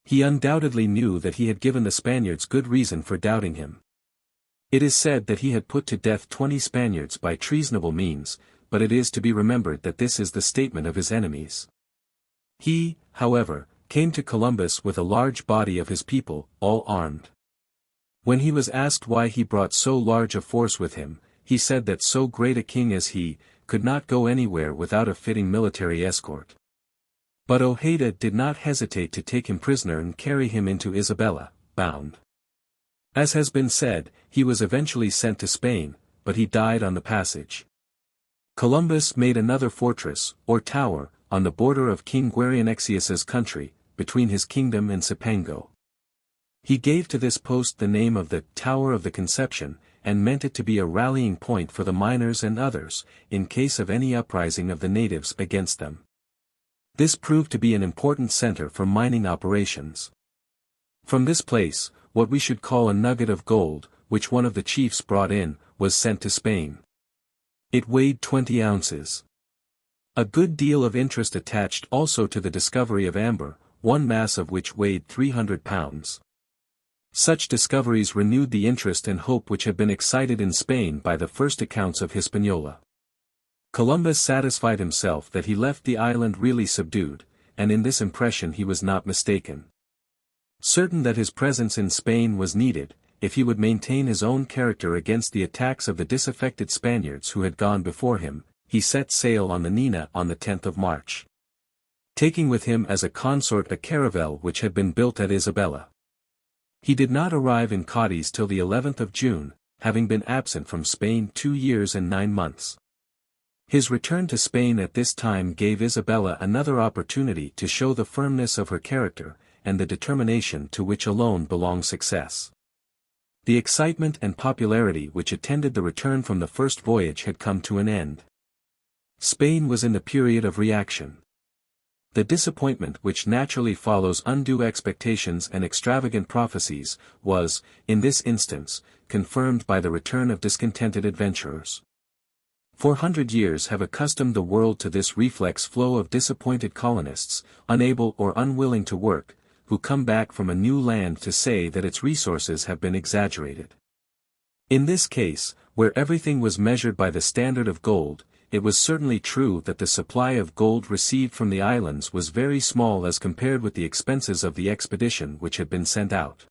He undoubtedly knew that he had given the Spaniards good reason for doubting him. It is said that he had put to death 20 Spaniards by treasonable means, but it is to be remembered that this is the statement of his enemies. He, however, came to Columbus with a large body of his people, all armed. When he was asked why he brought so large a force with him, he said that so great a king as he, could not go anywhere without a fitting military escort. But Ojeda did not hesitate to take him prisoner and carry him into Isabella, bound. As has been said, he was eventually sent to Spain, but he died on the passage. Columbus made another fortress, or tower, on the border of King Guarionexius's country, between his kingdom and Cipango. He gave to this post the name of the Tower of the Conception, and meant it to be a rallying point for the miners and others, in case of any uprising of the natives against them. This proved to be an important center for mining operations. From this place, what we should call a nugget of gold, which one of the chiefs brought in, was sent to Spain. It weighed 20 ounces. A good deal of interest attached also to the discovery of amber, one mass of which weighed 300 pounds. Such discoveries renewed the interest and hope which had been excited in Spain by the first accounts of Hispaniola. Columbus satisfied himself that he left the island really subdued, and in this impression he was not mistaken. Certain that his presence in Spain was needed, if he would maintain his own character against the attacks of the disaffected Spaniards who had gone before him, he set sail on the Nina on the 10th of March. Taking with him as a consort a caravel which had been built at Isabella. He did not arrive in Cadiz till the 11th of June, having been absent from Spain 2 years and 9 months. His return to Spain at this time gave Isabella another opportunity to show the firmness of her character, and the determination to which alone belongs success. The excitement and popularity which attended the return from the first voyage had come to an end. Spain was in the period of reaction. The disappointment which naturally follows undue expectations and extravagant prophecies, was, in this instance, confirmed by the return of discontented adventurers. 400 years have accustomed the world to this reflex flow of disappointed colonists, unable or unwilling to work, who come back from a new land to say that its resources have been exaggerated. In this case, where everything was measured by the standard of gold, it was certainly true that the supply of gold received from the islands was very small as compared with the expenses of the expedition which had been sent out.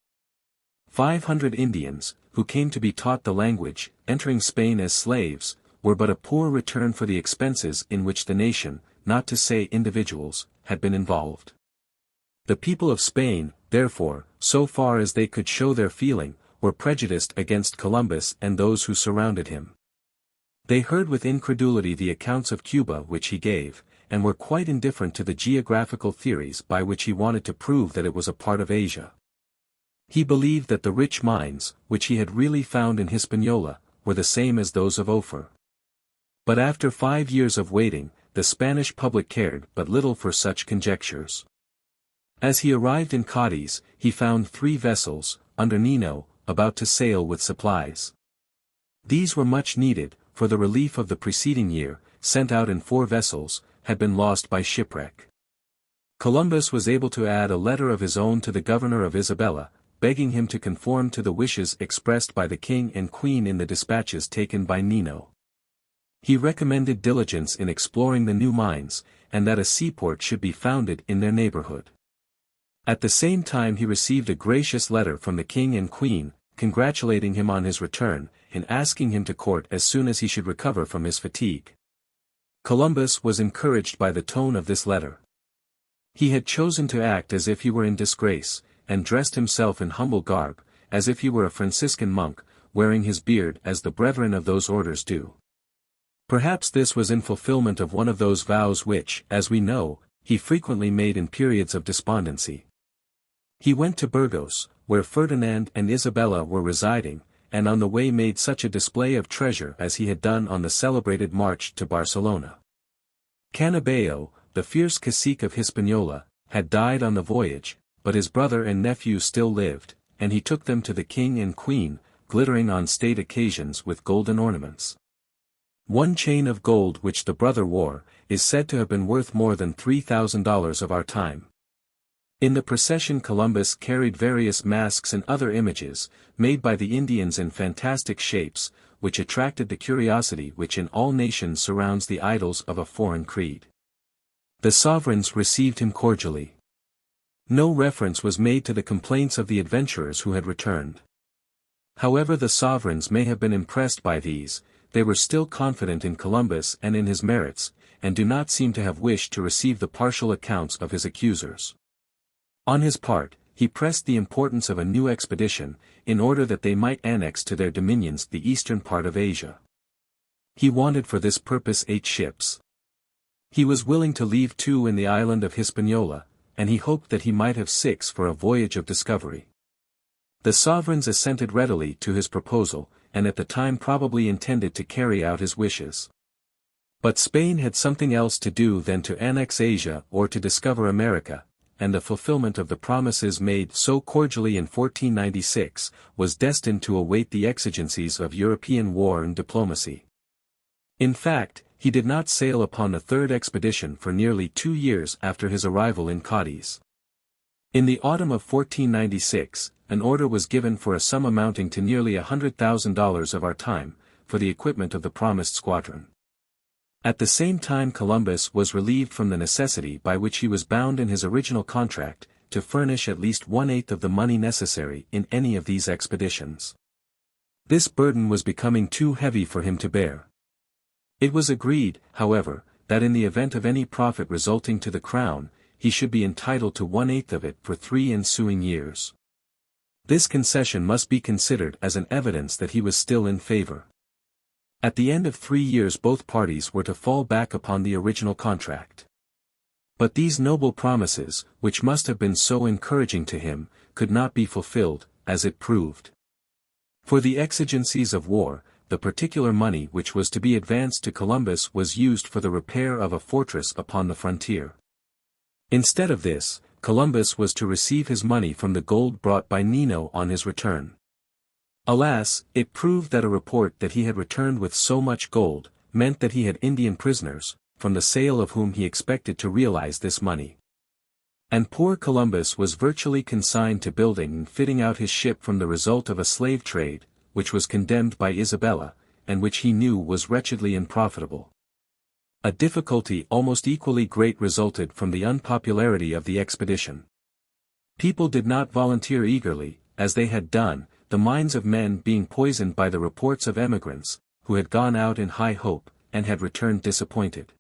500 Indians, who came to be taught the language, entering Spain as slaves, were but a poor return for the expenses in which the nation, not to say individuals, had been involved. The people of Spain, therefore, so far as they could show their feeling, were prejudiced against Columbus and those who surrounded him. They heard with incredulity the accounts of Cuba which he gave, and were quite indifferent to the geographical theories by which he wanted to prove that it was a part of Asia. He believed that the rich mines, which he had really found in Hispaniola, were the same as those of Ophir. But after 5 years of waiting, the Spanish public cared but little for such conjectures. As he arrived in Cadiz, he found 3 vessels, under Nino, about to sail with supplies. These were much needed, for the relief of the preceding year, sent out in 4 vessels, had been lost by shipwreck. Columbus was able to add a letter of his own to the governor of Isabella, begging him to conform to the wishes expressed by the king and queen in the dispatches taken by Nino. He recommended diligence in exploring the new mines, and that a seaport should be founded in their neighborhood. At the same time he received a gracious letter from the king and queen, congratulating him on his return, and asking him to court as soon as he should recover from his fatigue. Columbus was encouraged by the tone of this letter. He had chosen to act as if he were in disgrace, and dressed himself in humble garb, as if he were a Franciscan monk, wearing his beard as the brethren of those orders do. Perhaps this was in fulfillment of one of those vows which, as we know, he frequently made in periods of despondency. He went to Burgos, where Ferdinand and Isabella were residing, and on the way made such a display of treasure as he had done on the celebrated march to Barcelona. Canabeo, the fierce cacique of Hispaniola, had died on the voyage, but his brother and nephew still lived, and he took them to the king and queen, glittering on state occasions with golden ornaments. One chain of gold which the brother wore, is said to have been worth more than $3,000 of our time. In the procession Columbus carried various masks and other images, made by the Indians in fantastic shapes, which attracted the curiosity which in all nations surrounds the idols of a foreign creed. The sovereigns received him cordially. No reference was made to the complaints of the adventurers who had returned. However the sovereigns may have been impressed by these, they were still confident in Columbus and in his merits, and do not seem to have wished to receive the partial accounts of his accusers. On his part, he pressed the importance of a new expedition, in order that they might annex to their dominions the eastern part of Asia. He wanted for this purpose 8 ships. He was willing to leave 2 in the island of Hispaniola, and he hoped that he might have 6 for a voyage of discovery. The sovereigns assented readily to his proposal, and at the time probably intended to carry out his wishes. But Spain had something else to do than to annex Asia or to discover America, and the fulfillment of the promises made so cordially in 1496, was destined to await the exigencies of European war and diplomacy. In fact, he did not sail upon the 3rd expedition for nearly 2 years after his arrival in Cadiz. In the autumn of 1496, an order was given for a sum amounting to nearly $100,000 of our time, for the equipment of the promised squadron. At the same time Columbus was relieved from the necessity by which he was bound in his original contract, to furnish at least 1/8 of the money necessary in any of these expeditions. This burden was becoming too heavy for him to bear. It was agreed, however, that in the event of any profit resulting to the crown, he should be entitled to 1/8 of it for 3 ensuing years. This concession must be considered as an evidence that he was still in favor. At the end of 3 years both parties were to fall back upon the original contract. But these noble promises, which must have been so encouraging to him, could not be fulfilled, as it proved. For the exigencies of war, the particular money which was to be advanced to Columbus was used for the repair of a fortress upon the frontier. Instead of this, Columbus was to receive his money from the gold brought by Nino on his return. Alas, it proved that a report that he had returned with so much gold, meant that he had Indian prisoners, from the sale of whom he expected to realize this money. And poor Columbus was virtually consigned to building and fitting out his ship from the result of a slave trade, which was condemned by Isabella, and which he knew was wretchedly unprofitable. A difficulty almost equally great resulted from the unpopularity of the expedition. People did not volunteer eagerly, as they had done, the minds of men being poisoned by the reports of emigrants, who had gone out in high hope, and had returned disappointed.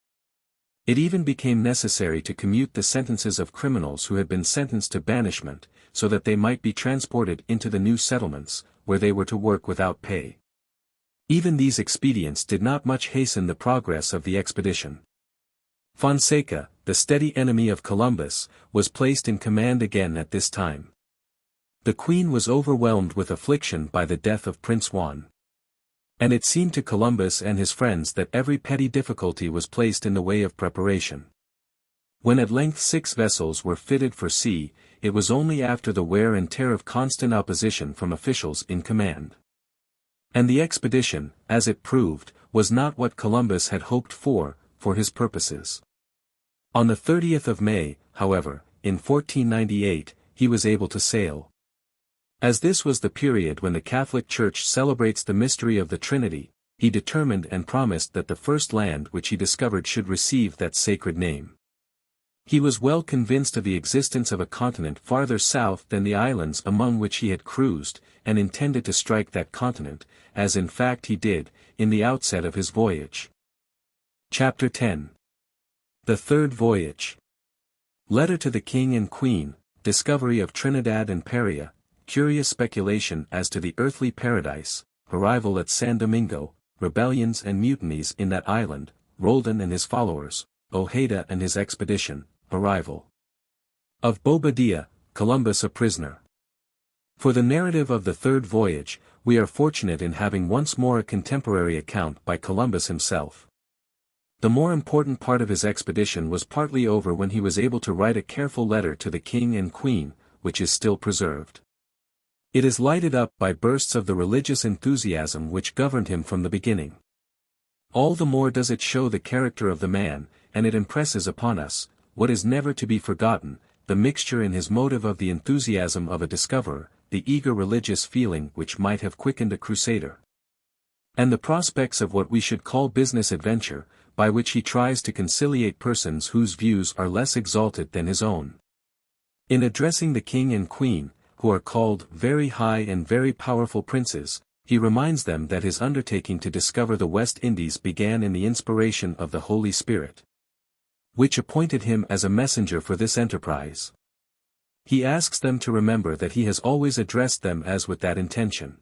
It even became necessary to commute the sentences of criminals who had been sentenced to banishment, so that they might be transported into the new settlements, where they were to work without pay. Even these expedients did not much hasten the progress of the expedition. Fonseca, the steady enemy of Columbus, was placed in command again at this time. The Queen was overwhelmed with affliction by the death of Prince Juan. And it seemed to Columbus and his friends that every petty difficulty was placed in the way of preparation. When at length 6 vessels were fitted for sea, it was only after the wear and tear of constant opposition from officials in command. And the expedition, as it proved, was not what Columbus had hoped for his purposes. On the 30th of May, however, in 1498, he was able to sail. As this was the period when the Catholic Church celebrates the mystery of the Trinity, he determined and promised that the first land which he discovered should receive that sacred name. He was well convinced of the existence of a continent farther south than the islands among which he had cruised, and intended to strike that continent, as in fact he did, in the outset of his voyage. Chapter 10. The Third Voyage. Letter to the King and Queen, Discovery of Trinidad and Paria, Curious Speculation as to the Earthly Paradise, Arrival at San Domingo, Rebellions and Mutinies in that Island, Roldan and his followers, Ojeda and his expedition, Arrival of Bobadilla, Columbus a prisoner. For the narrative of the third voyage, we are fortunate in having once more a contemporary account by Columbus himself. The more important part of his expedition was partly over when he was able to write a careful letter to the King and Queen, which is still preserved. It is lighted up by bursts of the religious enthusiasm which governed him from the beginning. All the more does it show the character of the man, and it impresses upon us, what is never to be forgotten, the mixture in his motive of the enthusiasm of a discoverer, the eager religious feeling which might have quickened a crusader, and the prospects of what we should call business adventure, by which he tries to conciliate persons whose views are less exalted than his own. In addressing the King and Queen, who are called very high and very powerful princes, he reminds them that his undertaking to discover the West Indies began in the inspiration of the Holy Spirit, which appointed him as a messenger for this enterprise. He asks them to remember that he has always addressed them as with that intention.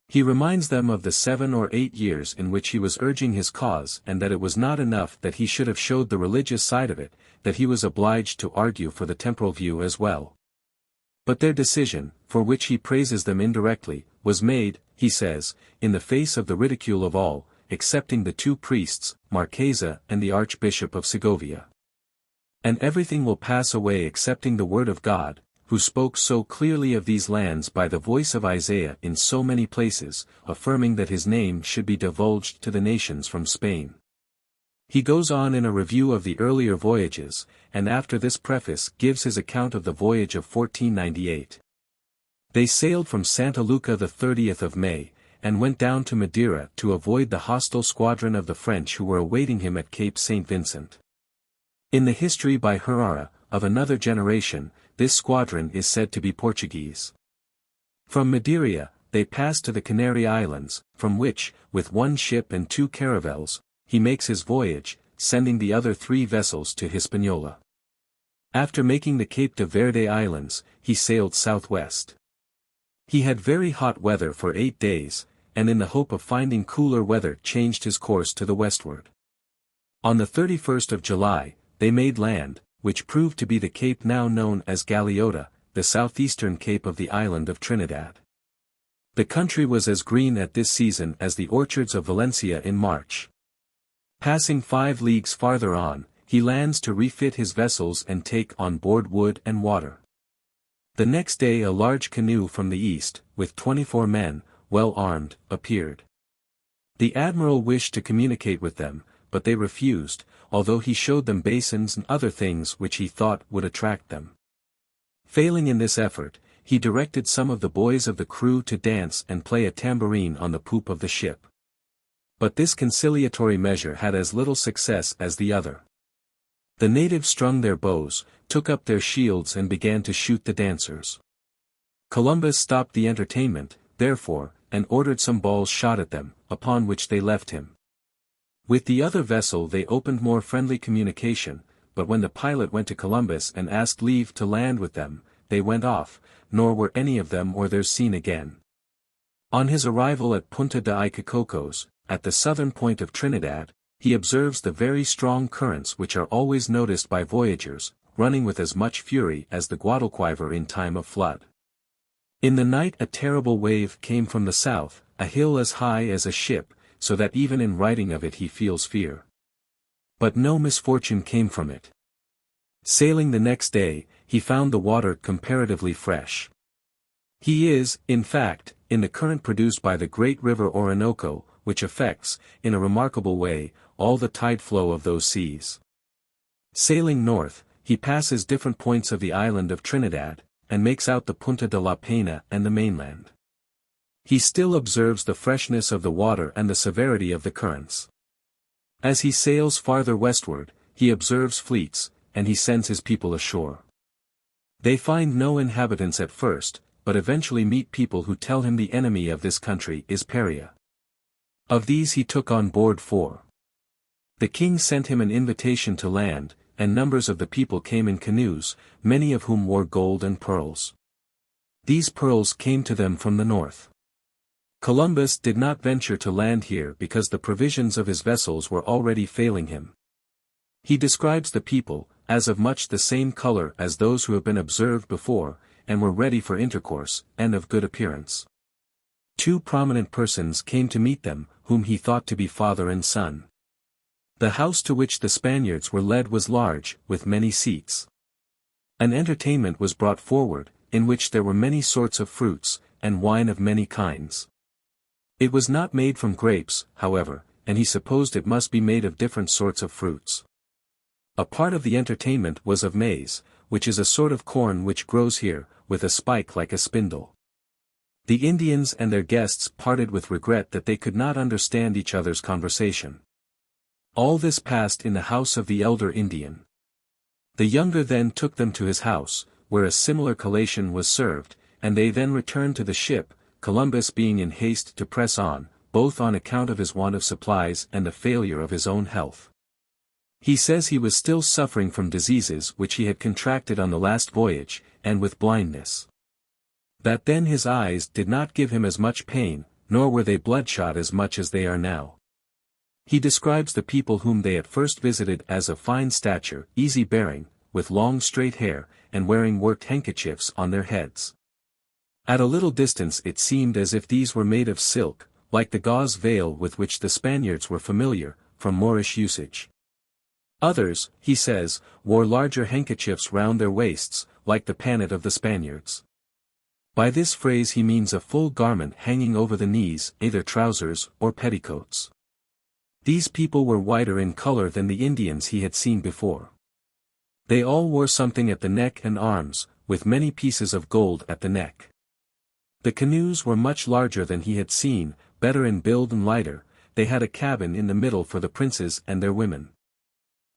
He reminds them of the 7 or 8 years in which he was urging his cause, and that it was not enough that he should have showed the religious side of it, that he was obliged to argue for the temporal view as well. But their decision, for which he praises them indirectly, was made, he says, in the face of the ridicule of all, excepting the 2 priests, Marquesa and the Archbishop of Segovia. And everything will pass away excepting the word of God, who spoke so clearly of these lands by the voice of Isaiah in so many places, affirming that his name should be divulged to the nations from Spain. He goes on in a review of the earlier voyages, and after this preface gives his account of the voyage of 1498. They sailed from Santa Lucia the 30th of May, and went down to Madeira to avoid the hostile squadron of the French who were awaiting him at Cape St. Vincent. In the history by Herrera, of another generation, this squadron is said to be Portuguese. From Madeira, they passed to the Canary Islands, from which, with 1 ship and 2 caravels, he makes his voyage, sending the other 3 vessels to Hispaniola. After making the Cape de Verde Islands, he sailed southwest. He had very hot weather for 8 days, and in the hope of finding cooler weather changed his course to the westward. On the 31st of July, they made land, which proved to be the cape now known as Galeota, the southeastern cape of the island of Trinidad. The country was as green at this season as the orchards of Valencia in March. Passing 5 leagues farther on, he lands to refit his vessels and take on board wood and water. The next day a large canoe from the east, with 24 men, well armed, appeared. The admiral wished to communicate with them, but they refused, although he showed them basins and other things which he thought would attract them. Failing in this effort, he directed some of the boys of the crew to dance and play a tambourine on the poop of the ship. But this conciliatory measure had as little success as the other. The natives strung their bows, took up their shields and began to shoot the dancers. Columbus stopped the entertainment, therefore, and ordered some balls shot at them, upon which they left him. With the other vessel they opened more friendly communication, but when the pilot went to Columbus and asked leave to land with them, they went off, nor were any of them or theirs seen again. On his arrival at Punta de Iquitos, at the southern point of Trinidad, he observes the very strong currents which are always noticed by voyagers, running with as much fury as the Guadalquivir in time of flood. In the night a terrible wave came from the south, a hill as high as a ship, so that even in writing of it he feels fear. But no misfortune came from it. Sailing the next day, he found the water comparatively fresh. He is, in fact, in the current produced by the great river Orinoco, which affects, in a remarkable way, all the tide flow of those seas. Sailing north, he passes different points of the island of Trinidad, and makes out the Punta de la Pena and the mainland. He still observes the freshness of the water and the severity of the currents. As he sails farther westward, he observes fleets, and he sends his people ashore. They find no inhabitants at first, but eventually meet people who tell him the enemy of this country is Paria. Of these he took on board 4. The king sent him an invitation to land, and numbers of the people came in canoes, many of whom wore gold and pearls. These pearls came to them from the north. Columbus did not venture to land here because the provisions of his vessels were already failing him. He describes the people, as of much the same color as those who have been observed before, and were ready for intercourse, and of good appearance. 2 prominent persons came to meet them, whom he thought to be father and son. The house to which the Spaniards were led was large, with many seats. An entertainment was brought forward, in which there were many sorts of fruits, and wine of many kinds. It was not made from grapes, however, and he supposed it must be made of different sorts of fruits. A part of the entertainment was of maize, which is a sort of corn which grows here, with a spike like a spindle. The Indians and their guests parted with regret that they could not understand each other's conversation. All this passed in the house of the elder Indian. The younger then took them to his house, where a similar collation was served, and they then returned to the ship, Columbus being in haste to press on, both on account of his want of supplies and the failure of his own health. He says he was still suffering from diseases which he had contracted on the last voyage, and with blindness. That then his eyes did not give him as much pain, nor were they bloodshot as much as they are now. He describes the people whom they at first visited as of fine stature, easy bearing, with long straight hair, and wearing worked handkerchiefs on their heads. At a little distance it seemed as if these were made of silk, like the gauze veil with which the Spaniards were familiar, from Moorish usage. Others, he says, wore larger handkerchiefs round their waists, like the pannet of the Spaniards. By this phrase he means a full garment hanging over the knees, either trousers or petticoats. These people were whiter in color than the Indians he had seen before. They all wore something at the neck and arms, with many pieces of gold at the neck. The canoes were much larger than he had seen, better in build and lighter. They had a cabin in the middle for the princes and their women.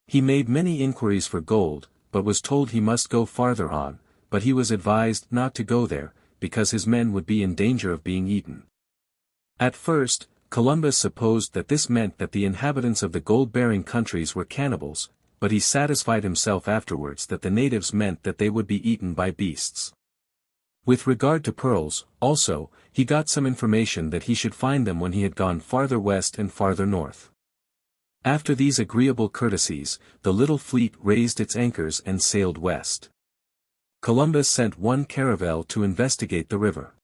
He made many inquiries for gold, but was told he must go farther on, but he was advised not to go there, because his men would be in danger of being eaten. At first, Columbus supposed that this meant that the inhabitants of the gold-bearing countries were cannibals, but he satisfied himself afterwards that the natives meant that they would be eaten by beasts. With regard to pearls, also, he got some information that he should find them when he had gone farther west and farther north. After these agreeable courtesies, the little fleet raised its anchors and sailed west. Columbus sent one caravel to investigate the river.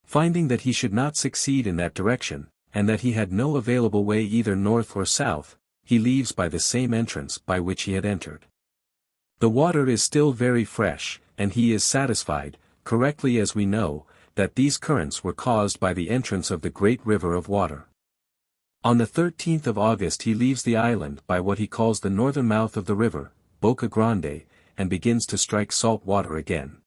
Finding that he should not succeed in that direction, and that he had no available way either north or south, he leaves by the same entrance by which he had entered. The water is still very fresh, and he is satisfied, correctly as we know, that these currents were caused by the entrance of the great river of water. On the 13th of August he leaves the island by what he calls the northern mouth of the river, Boca Grande, and begins to strike salt water again.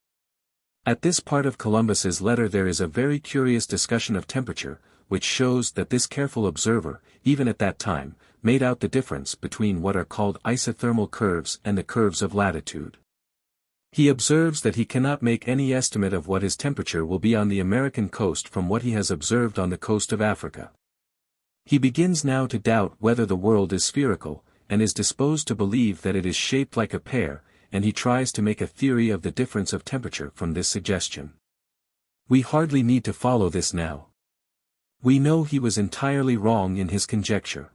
At this part of Columbus's letter there is a very curious discussion of temperature, which shows that this careful observer, even at that time, made out the difference between what are called isothermal curves and the curves of latitude. He observes that he cannot make any estimate of what his temperature will be on the American coast from what he has observed on the coast of Africa. He begins now to doubt whether the world is spherical, and is disposed to believe that it is shaped like a pear, and he tries to make a theory of the difference of temperature from this suggestion. We hardly need to follow this now. We know he was entirely wrong in his conjecture.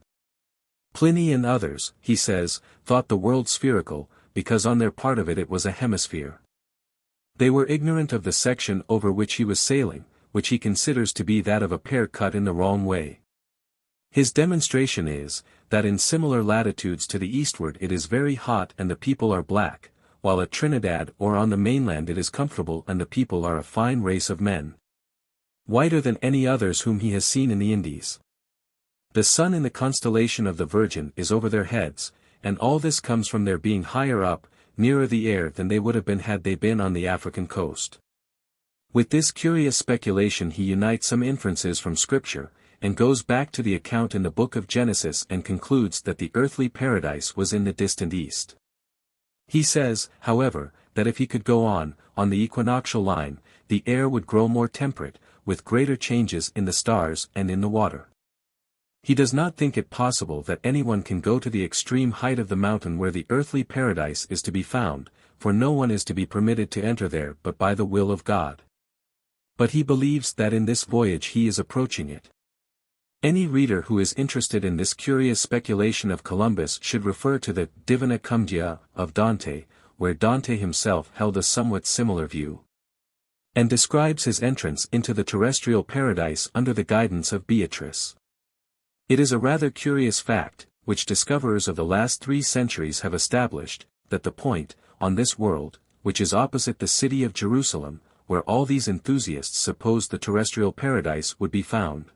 Pliny and others, he says, thought the world spherical, because on their part of it was a hemisphere. They were ignorant of the section over which he was sailing, which he considers to be that of a pear cut in the wrong way. His demonstration is, that in similar latitudes to the eastward it is very hot and the people are black, while at Trinidad or on the mainland it is comfortable and the people are a fine race of men, whiter than any others whom he has seen in the Indies. The sun in the constellation of the Virgin is over their heads, and all this comes from their being higher up, nearer the air than they would have been had they been on the African coast. With this curious speculation he unites some inferences from Scripture, and goes back to the account in the book of Genesis and concludes that the earthly paradise was in the distant east. He says, however, that if he could go on the equinoctial line, the air would grow more temperate, with greater changes in the stars and in the water. He does not think it possible that anyone can go to the extreme height of the mountain where the earthly paradise is to be found, for no one is to be permitted to enter there but by the will of God. But he believes that in this voyage he is approaching it. Any reader who is interested in this curious speculation of Columbus should refer to the Divina Commedia of Dante, where Dante himself held a somewhat similar view, and describes his entrance into the terrestrial paradise under the guidance of Beatrice. It is a rather curious fact, which discoverers of the last 3 centuries have established, that the point, on this world, which is opposite the city of Jerusalem, where all these enthusiasts supposed the terrestrial paradise would be found,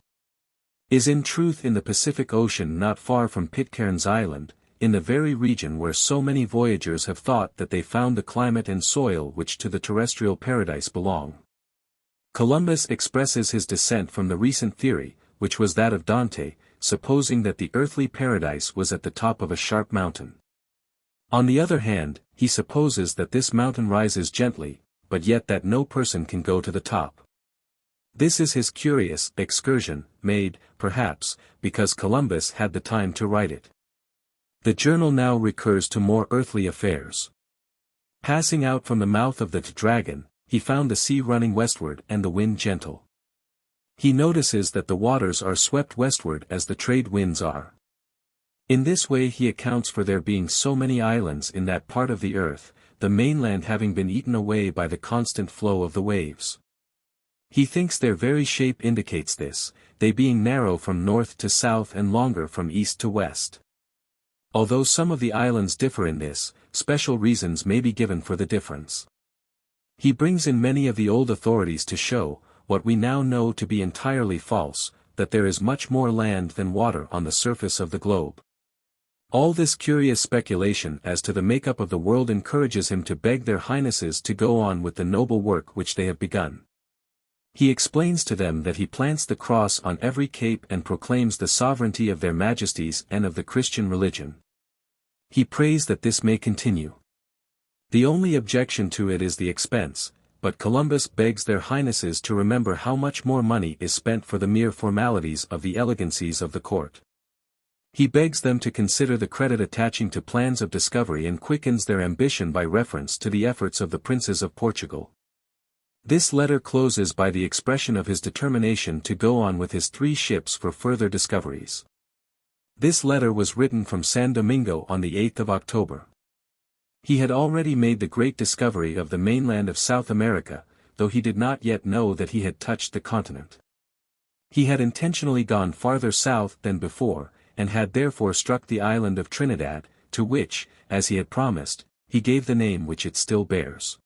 is in truth in the Pacific Ocean not far from Pitcairn's Island, in the very region where so many voyagers have thought that they found the climate and soil which to the terrestrial paradise belong. Columbus expresses his dissent from the recent theory, which was that of Dante, supposing that the earthly paradise was at the top of a sharp mountain. On the other hand, he supposes that this mountain rises gently, but yet that no person can go to the top. This is his curious excursion, made, perhaps, because Columbus had the time to write it. The journal now recurs to more earthly affairs. Passing out from the mouth of the dragon, he found the sea running westward and the wind gentle. He notices that the waters are swept westward as the trade winds are. In this way he accounts for there being so many islands in that part of the earth, the mainland having been eaten away by the constant flow of the waves. He thinks their very shape indicates this, they being narrow from north to south and longer from east to west. Although some of the islands differ in this, special reasons may be given for the difference. He brings in many of the old authorities to show, what we now know to be entirely false, that there is much more land than water on the surface of the globe. All this curious speculation as to the makeup of the world encourages him to beg their highnesses to go on with the noble work which they have begun. He explains to them that he plants the cross on every cape and proclaims the sovereignty of their majesties and of the Christian religion. He prays that this may continue. The only objection to it is the expense, but Columbus begs their highnesses to remember how much more money is spent for the mere formalities of the elegancies of the court. He begs them to consider the credit attaching to plans of discovery and quickens their ambition by reference to the efforts of the princes of Portugal. This letter closes by the expression of his determination to go on with his 3 ships for further discoveries. This letter was written from San Domingo on the 8th of October. He had already made the great discovery of the mainland of South America, though he did not yet know that he had touched the continent. He had intentionally gone farther south than before, and had therefore struck the island of Trinidad, to which, as he had promised, he gave the name which it still bears.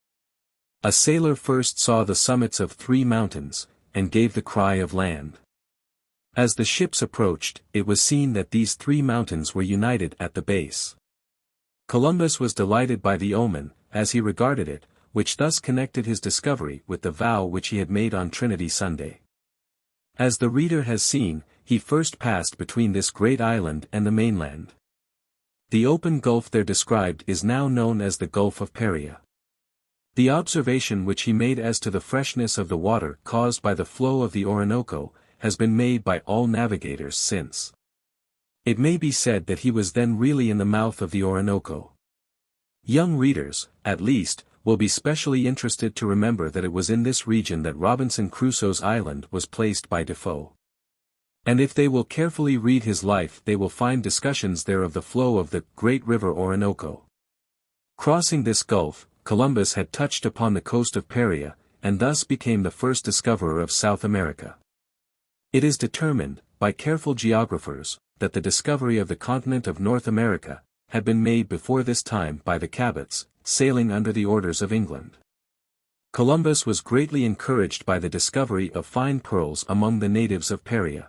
A sailor first saw the summits of 3 mountains, and gave the cry of land. As the ships approached, it was seen that these 3 mountains were united at the base. Columbus was delighted by the omen, as he regarded it, which thus connected his discovery with the vow which he had made on Trinity Sunday. As the reader has seen, he first passed between this great island and the mainland. The open gulf there described is now known as the Gulf of Paria. The observation which he made as to the freshness of the water caused by the flow of the Orinoco, has been made by all navigators since. It may be said that he was then really in the mouth of the Orinoco. Young readers, at least, will be specially interested to remember that it was in this region that Robinson Crusoe's island was placed by Defoe. And if they will carefully read his life they will find discussions there of the flow of the great river Orinoco. Crossing this gulf, Columbus had touched upon the coast of Paria, and thus became the first discoverer of South America. It is determined, by careful geographers, that the discovery of the continent of North America had been made before this time by the Cabots, sailing under the orders of England. Columbus was greatly encouraged by the discovery of fine pearls among the natives of Paria.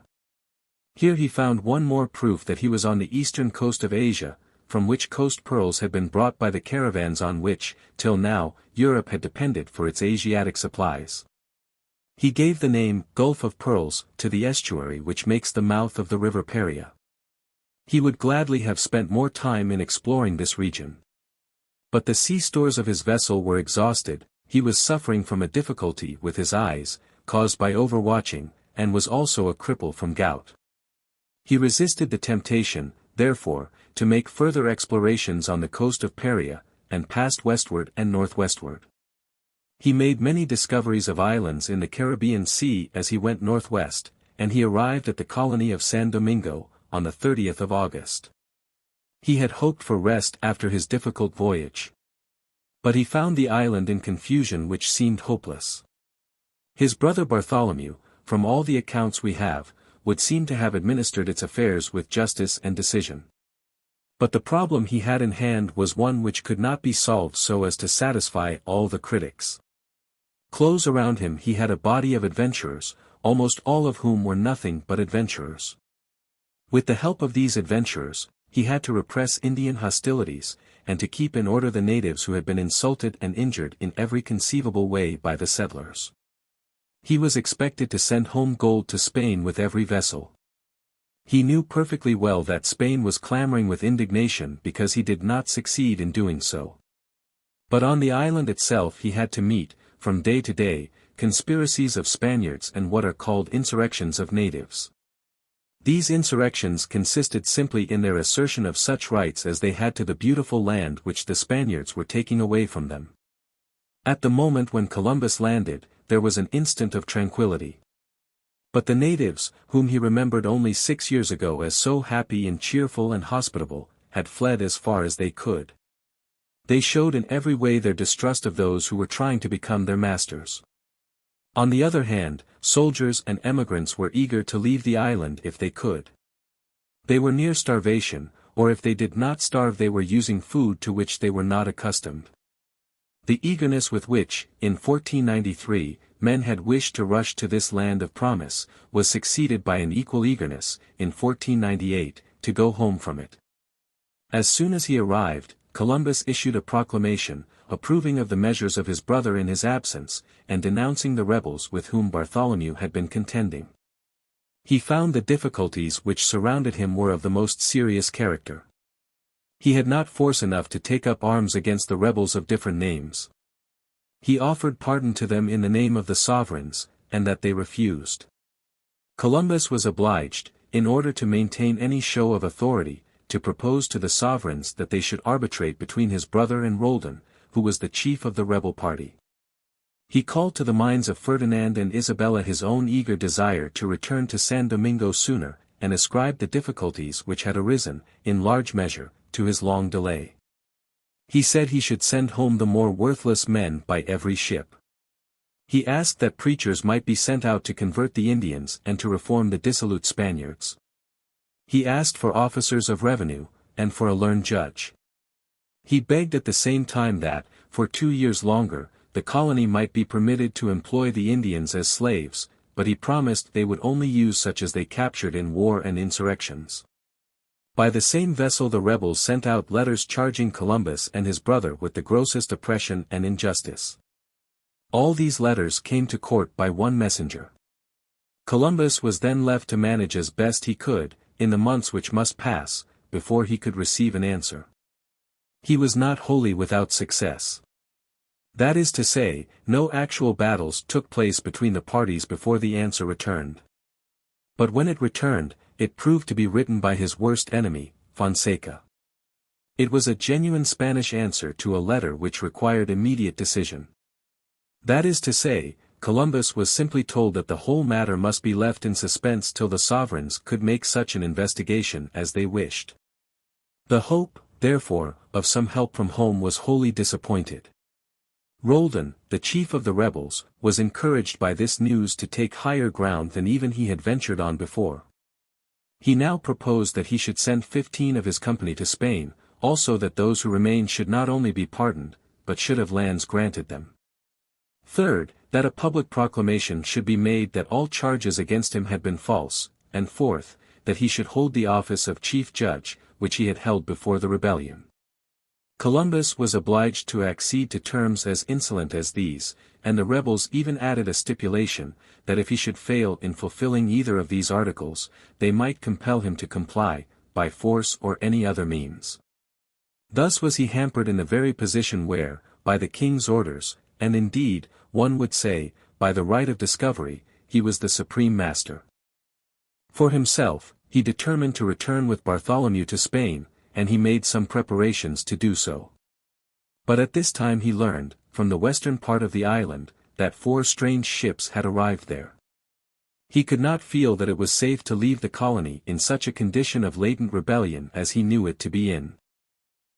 Here he found one more proof that he was on the eastern coast of Asia, from which coast pearls had been brought by the caravans on which, till now, Europe had depended for its Asiatic supplies. He gave the name, Gulf of Pearls, to the estuary which makes the mouth of the river Paria. He would gladly have spent more time in exploring this region. But the sea stores of his vessel were exhausted, he was suffering from a difficulty with his eyes, caused by overwatching, and was also a cripple from gout. He resisted the temptation, therefore, to make further explorations on the coast of Paria, and passed westward and northwestward. He made many discoveries of islands in the Caribbean Sea as he went northwest, and he arrived at the colony of San Domingo, on the 30th of August. He had hoped for rest after his difficult voyage. But he found the island in confusion which seemed hopeless. His brother Bartholomew, from all the accounts we have, would seem to have administered its affairs with justice and decision. But the problem he had in hand was one which could not be solved so as to satisfy all the critics. Close around him he had a body of adventurers, almost all of whom were nothing but adventurers. With the help of these adventurers, he had to repress Indian hostilities, and to keep in order the natives who had been insulted and injured in every conceivable way by the settlers. He was expected to send home gold to Spain with every vessel. He knew perfectly well that Spain was clamoring with indignation because he did not succeed in doing so. But on the island itself he had to meet, from day to day, conspiracies of Spaniards and what are called insurrections of natives. These insurrections consisted simply in their assertion of such rights as they had to the beautiful land which the Spaniards were taking away from them. At the moment when Columbus landed, there was an instant of tranquility. But the natives, whom he remembered only 6 years ago as so happy and cheerful and hospitable, had fled as far as they could. They showed in every way their distrust of those who were trying to become their masters. On the other hand, soldiers and emigrants were eager to leave the island if they could. They were near starvation, or if they did not starve they were using food to which they were not accustomed. The eagerness with which, in 1493, men had wished to rush to this land of promise, was succeeded by an equal eagerness, in 1498, to go home from it. As soon as he arrived, Columbus issued a proclamation, approving of the measures of his brother in his absence, and denouncing the rebels with whom Bartholomew had been contending. He found the difficulties which surrounded him were of the most serious character. He had not force enough to take up arms against the rebels of different names. He offered pardon to them in the name of the sovereigns, and that they refused. Columbus was obliged, in order to maintain any show of authority, to propose to the sovereigns that they should arbitrate between his brother and Roldan, who was the chief of the rebel party. He called to the minds of Ferdinand and Isabella his own eager desire to return to San Domingo sooner, and ascribed the difficulties which had arisen, in large measure, to his long delay. He said he should send home the more worthless men by every ship. He asked that preachers might be sent out to convert the Indians and to reform the dissolute Spaniards. He asked for officers of revenue, and for a learned judge. He begged at the same time that, for 2 years longer, the colony might be permitted to employ the Indians as slaves, but he promised they would only use such as they captured in war and insurrections. By the same vessel the rebels sent out letters charging Columbus and his brother with the grossest oppression and injustice. All these letters came to court by one messenger. Columbus was then left to manage as best he could, in the months which must pass, before he could receive an answer. He was not wholly without success. That is to say, no actual battles took place between the parties before the answer returned. But when it returned, it proved to be written by his worst enemy, Fonseca. It was a genuine Spanish answer to a letter which required immediate decision. That is to say, Columbus was simply told that the whole matter must be left in suspense till the sovereigns could make such an investigation as they wished. The hope, therefore, of some help from home was wholly disappointed. Roldan, the chief of the rebels, was encouraged by this news to take higher ground than even he had ventured on before. He now proposed that he should send 15 of his company to Spain, also that those who remained should not only be pardoned, but should have lands granted them. Third, that a public proclamation should be made that all charges against him had been false, and fourth, that he should hold the office of chief judge, which he had held before the rebellion. Columbus was obliged to accede to terms as insolent as these, and the rebels even added a stipulation, that if he should fail in fulfilling either of these articles, they might compel him to comply, by force or any other means. Thus was he hampered in the very position where, by the king's orders, and indeed, one would say, by the right of discovery, he was the supreme master. For himself, he determined to return with Bartholomew to Spain, and he made some preparations to do so. But at this time he learned, from the western part of the island, that 4 strange ships had arrived there. He could not feel that it was safe to leave the colony in such a condition of latent rebellion as he knew it to be in.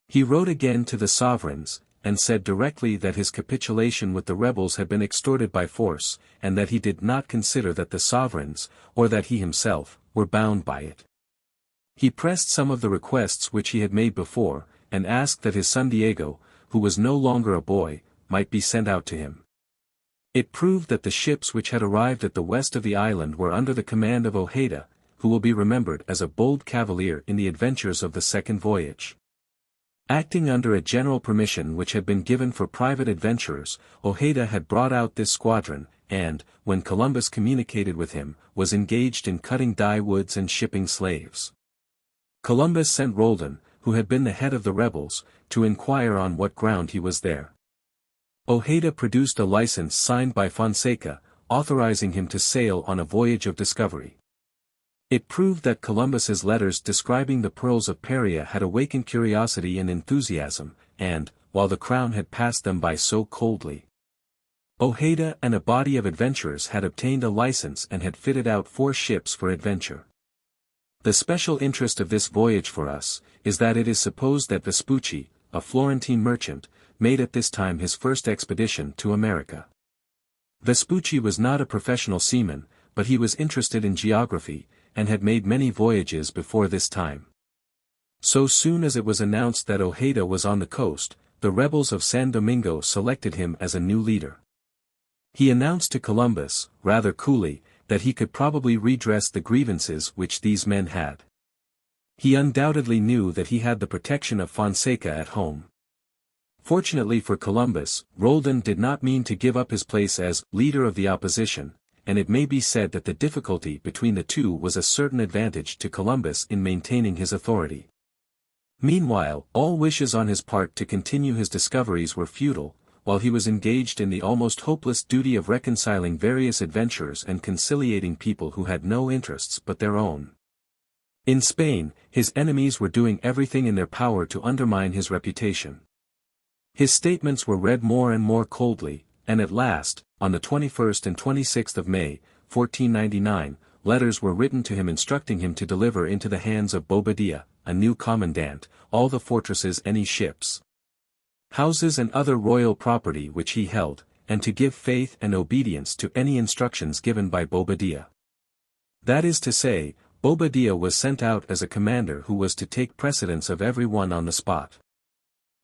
He wrote again to the sovereigns, and said directly that his capitulation with the rebels had been extorted by force, and that he did not consider that the sovereigns, or that he himself, were bound by it. He pressed some of the requests which he had made before, and asked that his son Diego, who was no longer a boy, might be sent out to him. It proved that the ships which had arrived at the west of the island were under the command of Ojeda, who will be remembered as a bold cavalier in the adventures of the second voyage. Acting under a general permission which had been given for private adventurers, Ojeda had brought out this squadron, and, when Columbus communicated with him, was engaged in cutting dye woods and shipping slaves. Columbus sent Roldan, who had been the head of the rebels, to inquire on what ground he was there. Ojeda produced a license signed by Fonseca, authorizing him to sail on a voyage of discovery. It proved that Columbus's letters describing the pearls of Paria had awakened curiosity and enthusiasm, and, while the crown had passed them by so coldly, Ojeda and a body of adventurers had obtained a license and had fitted out 4 ships for adventure. The special interest of this voyage for us, is that it is supposed that Vespucci, a Florentine merchant, made at this time his first expedition to America. Vespucci was not a professional seaman, but he was interested in geography, and had made many voyages before this time. So soon as it was announced that Ojeda was on the coast, the rebels of San Domingo selected him as a new leader. He announced to Columbus, rather coolly, that he could probably redress the grievances which these men had. He undoubtedly knew that he had the protection of Fonseca at home. Fortunately for Columbus, Roldan did not mean to give up his place as leader of the opposition, and it may be said that the difficulty between the two was a certain advantage to Columbus in maintaining his authority. Meanwhile, all wishes on his part to continue his discoveries were futile, while he was engaged in the almost hopeless duty of reconciling various adventurers and conciliating people who had no interests but their own. In Spain, his enemies were doing everything in their power to undermine his reputation. His statements were read more and more coldly, and at last, on the 21st and 26th of May, 1499, letters were written to him instructing him to deliver into the hands of Bobadilla, a new commandant, all the fortresses, any ships, houses and other royal property which he held, and to give faith and obedience to any instructions given by Bobadilla. That is to say, Bobadilla was sent out as a commander who was to take precedence of every one on the spot.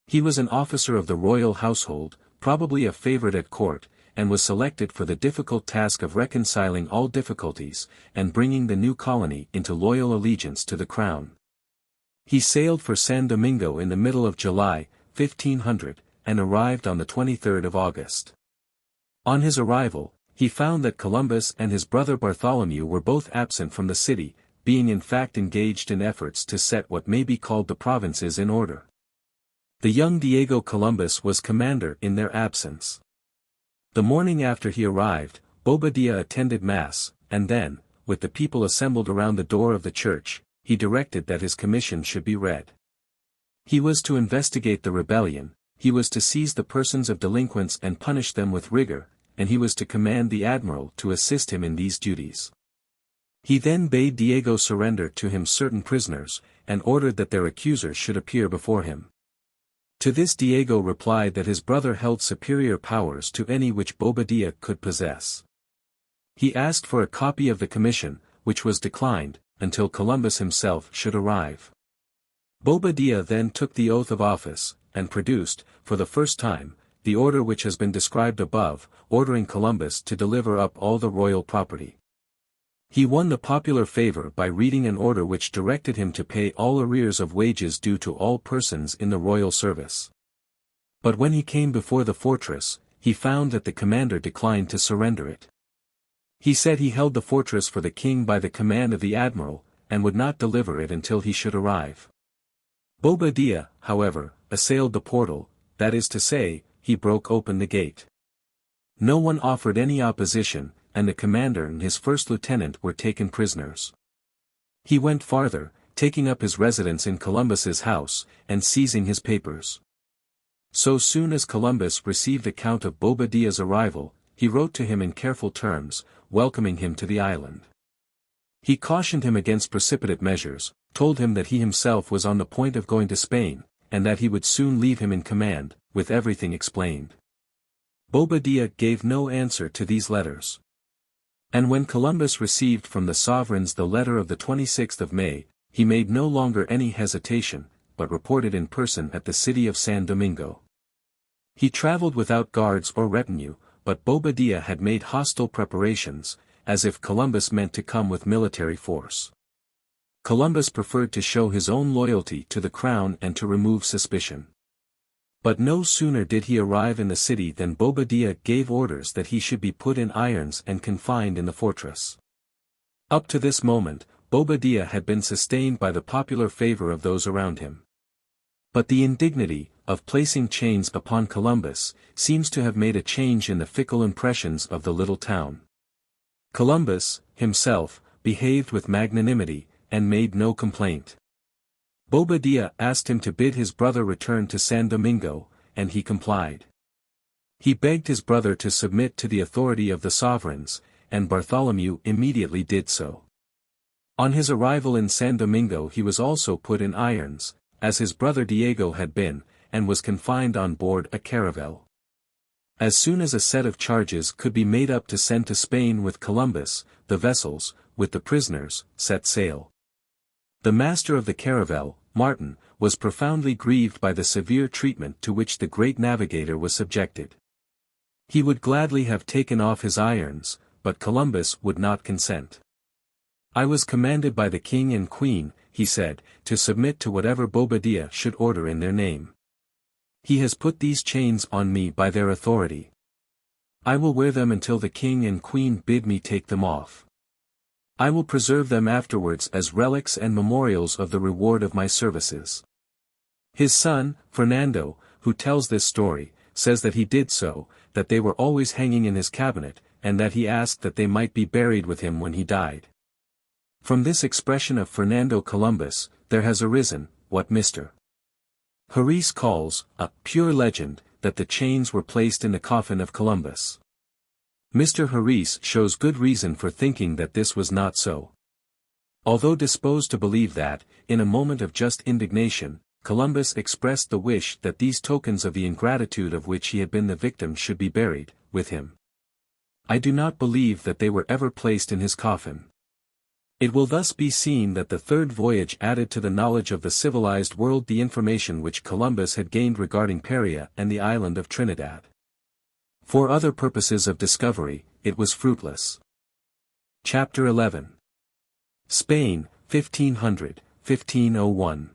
He was an officer of the royal household, probably a favorite at court, and was selected for the difficult task of reconciling all difficulties, and bringing the new colony into loyal allegiance to the crown. He sailed for San Domingo in the middle of July, 1500, and arrived on the 23rd of August. On his arrival, he found that Columbus and his brother Bartholomew were both absent from the city, being in fact engaged in efforts to set what may be called the provinces in order. The young Diego Columbus was commander in their absence. The morning after he arrived, Bobadilla attended Mass, and then, with the people assembled around the door of the church, he directed that his commission should be read. He was to investigate the rebellion, he was to seize the persons of delinquents and punish them with rigor, and he was to command the admiral to assist him in these duties. He then bade Diego surrender to him certain prisoners, and ordered that their accusers should appear before him. To this Diego replied that his brother held superior powers to any which Bobadilla could possess. He asked for a copy of the commission, which was declined, until Columbus himself should arrive. Bobadilla then took the oath of office, and produced, for the first time, the order which has been described above, ordering Columbus to deliver up all the royal property. He won the popular favor by reading an order which directed him to pay all arrears of wages due to all persons in the royal service. But when he came before the fortress, he found that the commander declined to surrender it. He said he held the fortress for the king by the command of the admiral, and would not deliver it until he should arrive. Bobadilla, however, assailed the portal, that is to say, he broke open the gate. No one offered any opposition, and the commander and his first lieutenant were taken prisoners. He went farther, taking up his residence in Columbus's house, and seizing his papers. So soon as Columbus received account of Bobadilla's arrival, he wrote to him in careful terms, welcoming him to the island. He cautioned him against precipitate measures, told him that he himself was on the point of going to Spain, and that he would soon leave him in command, with everything explained. Bobadilla gave no answer to these letters. And when Columbus received from the sovereigns the letter of the 26th of May, he made no longer any hesitation, but reported in person at the city of San Domingo. He traveled without guards or retinue, but Bobadilla had made hostile preparations, as if Columbus meant to come with military force. Columbus preferred to show his own loyalty to the crown and to remove suspicion. But no sooner did he arrive in the city than Bobadilla gave orders that he should be put in irons and confined in the fortress. Up to this moment, Bobadilla had been sustained by the popular favor of those around him. But the indignity of placing chains upon Columbus seems to have made a change in the fickle impressions of the little town. Columbus, himself, behaved with magnanimity, and made no complaint. Bobadilla asked him to bid his brother return to San Domingo, and he complied. He begged his brother to submit to the authority of the sovereigns, and Bartholomew immediately did so. On his arrival in San Domingo he was also put in irons, as his brother Diego had been, and was confined on board a caravel. As soon as a set of charges could be made up to send to Spain with Columbus, the vessels, with the prisoners, set sail. The master of the caravel, Martin, was profoundly grieved by the severe treatment to which the great navigator was subjected. He would gladly have taken off his irons, but Columbus would not consent. "I was commanded by the king and queen," he said, "to submit to whatever Bobadilla should order in their name. He has put these chains on me by their authority. I will wear them until the king and queen bid me take them off. I will preserve them afterwards as relics and memorials of the reward of my services." His son, Fernando, who tells this story, says that he did so, that they were always hanging in his cabinet, and that he asked that they might be buried with him when he died. From this expression of Fernando Columbus, there has arisen, what Mr. Harris calls, a pure legend, that the chains were placed in the coffin of Columbus. Mr. Harris shows good reason for thinking that this was not so. Although disposed to believe that, in a moment of just indignation, Columbus expressed the wish that these tokens of the ingratitude of which he had been the victim should be buried, with him. I do not believe that they were ever placed in his coffin. It will thus be seen that the third voyage added to the knowledge of the civilized world the information which Columbus had gained regarding Paria and the island of Trinidad. For other purposes of discovery, it was fruitless. Chapter 11. Spain, 1500-1501.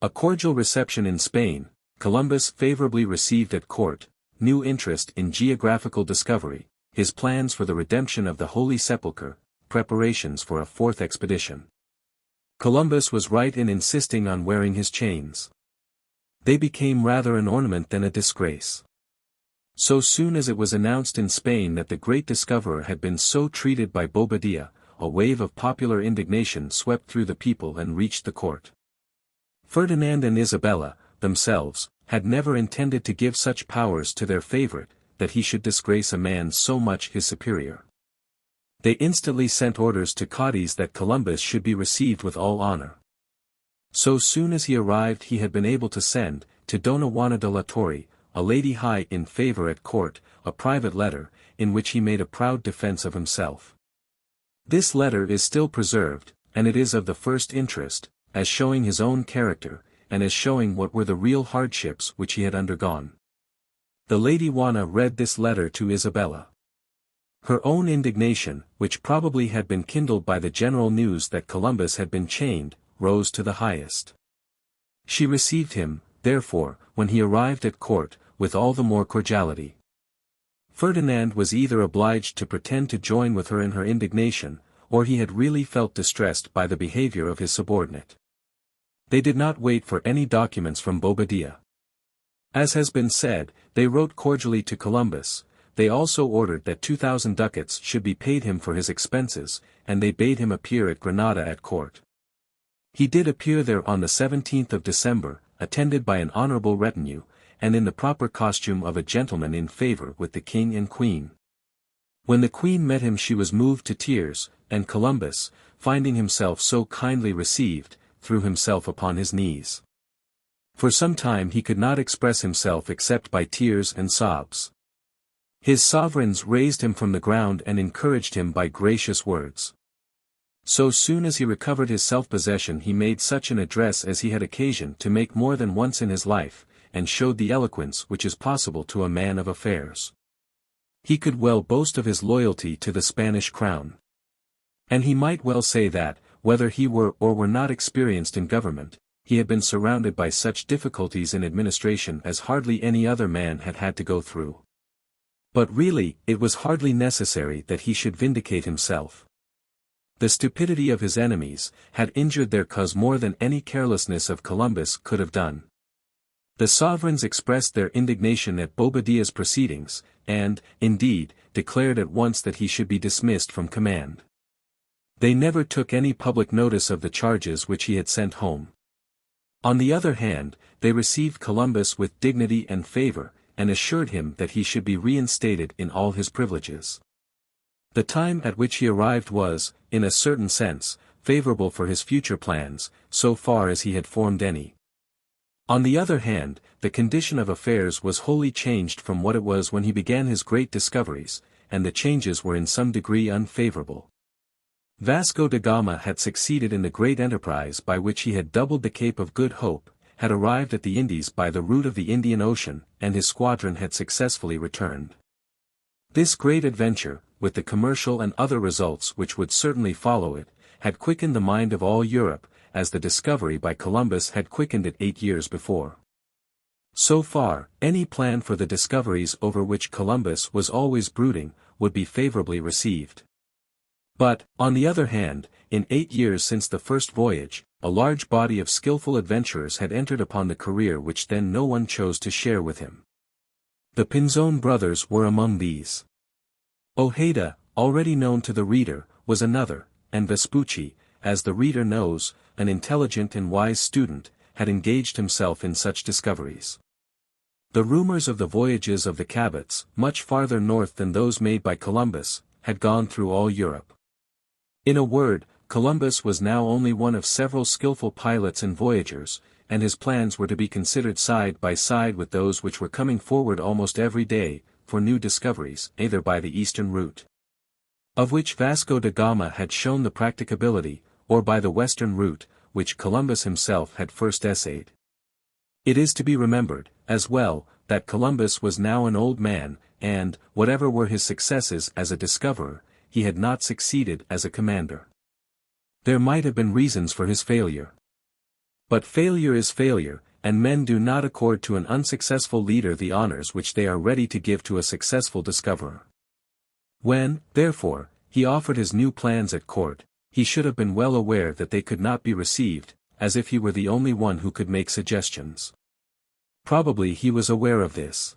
A cordial reception in Spain, Columbus favorably received at court, new interest in geographical discovery, his plans for the redemption of the Holy Sepulchre, preparations for a fourth expedition. Columbus was right in insisting on wearing his chains. They became rather an ornament than a disgrace. So soon as it was announced in Spain that the great discoverer had been so treated by Bobadilla, a wave of popular indignation swept through the people and reached the court. Ferdinand and Isabella, themselves, had never intended to give such powers to their favorite, that he should disgrace a man so much his superior. They instantly sent orders to Cadiz that Columbus should be received with all honor. So soon as he arrived he had been able to send, to Dona Juana de la Torre, a lady high in favor at court, a private letter, in which he made a proud defense of himself. This letter is still preserved, and it is of the first interest, as showing his own character, and as showing what were the real hardships which he had undergone. The Lady Juana read this letter to Isabella. Her own indignation, which probably had been kindled by the general news that Columbus had been chained, rose to the highest. She received him, therefore, when he arrived at court, with all the more cordiality. Ferdinand was either obliged to pretend to join with her in her indignation, or he had really felt distressed by the behavior of his subordinate. They did not wait for any documents from Bobadilla. As has been said, they wrote cordially to Columbus. They also ordered that 2,000 ducats should be paid him for his expenses, and they bade him appear at Granada at court. He did appear there on the 17th of December, attended by an honorable retinue, and in the proper costume of a gentleman in favor with the king and queen. When the queen met him she was moved to tears, and Columbus, finding himself so kindly received, threw himself upon his knees. For some time he could not express himself except by tears and sobs. His sovereigns raised him from the ground and encouraged him by gracious words. So soon as he recovered his self-possession he made such an address as he had occasion to make more than once in his life, and showed the eloquence which is possible to a man of affairs. He could well boast of his loyalty to the Spanish crown. And he might well say that, whether he were or were not experienced in government, he had been surrounded by such difficulties in administration as hardly any other man had had to go through. But really, it was hardly necessary that he should vindicate himself. The stupidity of his enemies had injured their cause more than any carelessness of Columbus could have done. The sovereigns expressed their indignation at Bobadilla's proceedings, and, indeed, declared at once that he should be dismissed from command. They never took any public notice of the charges which he had sent home. On the other hand, they received Columbus with dignity and favor, and assured him that he should be reinstated in all his privileges. The time at which he arrived was, in a certain sense, favorable for his future plans, so far as he had formed any. On the other hand, the condition of affairs was wholly changed from what it was when he began his great discoveries, and the changes were in some degree unfavorable. Vasco da Gama had succeeded in the great enterprise by which he had doubled the Cape of Good Hope, had arrived at the Indies by the route of the Indian Ocean, and his squadron had successfully returned. This great adventure, with the commercial and other results which would certainly follow it, had quickened the mind of all Europe, as the discovery by Columbus had quickened it 8 years before. So far, any plan for the discoveries over which Columbus was always brooding, would be favorably received. But, on the other hand, in 8 years since the first voyage, a large body of skillful adventurers had entered upon the career which then no one chose to share with him. The Pinzon brothers were among these. Ojeda, already known to the reader, was another, and Vespucci, as the reader knows, an intelligent and wise student, had engaged himself in such discoveries. The rumors of the voyages of the Cabots, much farther north than those made by Columbus, had gone through all Europe. In a word, Columbus was now only one of several skillful pilots and voyagers, and his plans were to be considered side by side with those which were coming forward almost every day, for new discoveries, either by the eastern route, of which Vasco da Gama had shown the practicability, or by the western route, which Columbus himself had first essayed. It is to be remembered, as well, that Columbus was now an old man, and, whatever were his successes as a discoverer, he had not succeeded as a commander. There might have been reasons for his failure. But failure is failure, and men do not accord to an unsuccessful leader the honors which they are ready to give to a successful discoverer. When, therefore, he offered his new plans at court, he should have been well aware that they could not be received, as if he were the only one who could make suggestions. Probably he was aware of this.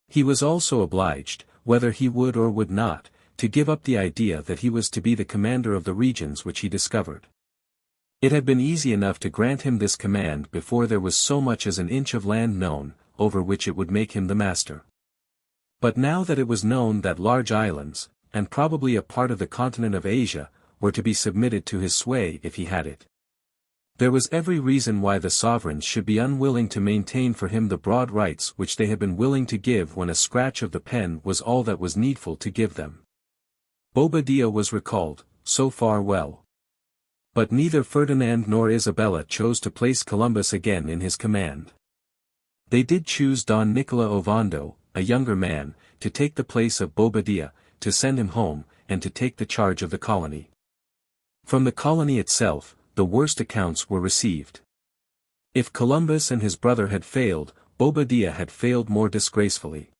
He was also obliged, whether he would or would not, to give up the idea that he was to be the commander of the regions which he discovered. It had been easy enough to grant him this command before there was so much as an inch of land known, over which it would make him the master. But now that it was known that large islands, and probably a part of the continent of Asia, were to be submitted to his sway if he had it, There was every reason why the sovereigns should be unwilling to maintain for him the broad rights which they had been willing to give when a scratch of the pen was all that was needful to give them. Bobadilla was recalled, so far well. But neither Ferdinand nor Isabella chose to place Columbus again in his command. They did choose Don Nicola Ovando, a younger man, to take the place of Bobadilla, to send him home, and to take the charge of the colony. From the colony itself, the worst accounts were received. If Columbus and his brother had failed, Bobadilla had failed more disgracefully.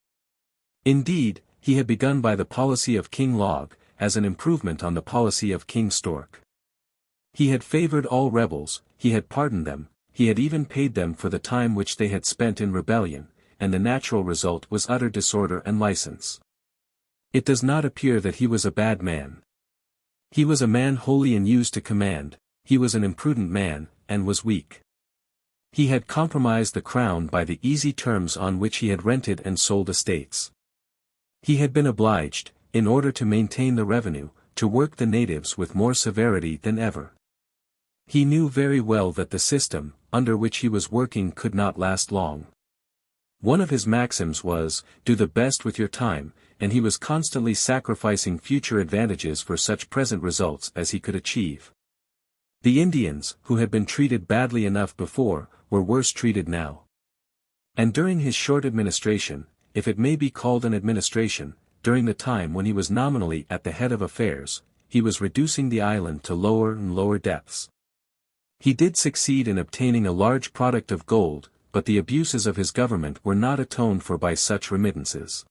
Indeed, he had begun by the policy of King Log, as an improvement on the policy of King Stork. He had favored all rebels, he had pardoned them, he had even paid them for the time which they had spent in rebellion, and the natural result was utter disorder and license. It does not appear that he was a bad man. He was a man wholly unused to command, he was an imprudent man, and was weak. He had compromised the crown by the easy terms on which he had rented and sold estates. He had been obliged, in order to maintain the revenue, to work the natives with more severity than ever. He knew very well that the system, under which he was working could not last long. One of his maxims was, do the best with your time, and he was constantly sacrificing future advantages for such present results as he could achieve. The Indians, who had been treated badly enough before, were worse treated now. And during his short administration, if it may be called an administration, during the time when he was nominally at the head of affairs, he was reducing the island to lower and lower depths. He did succeed in obtaining a large product of gold, but the abuses of his government were not atoned for by such remittances.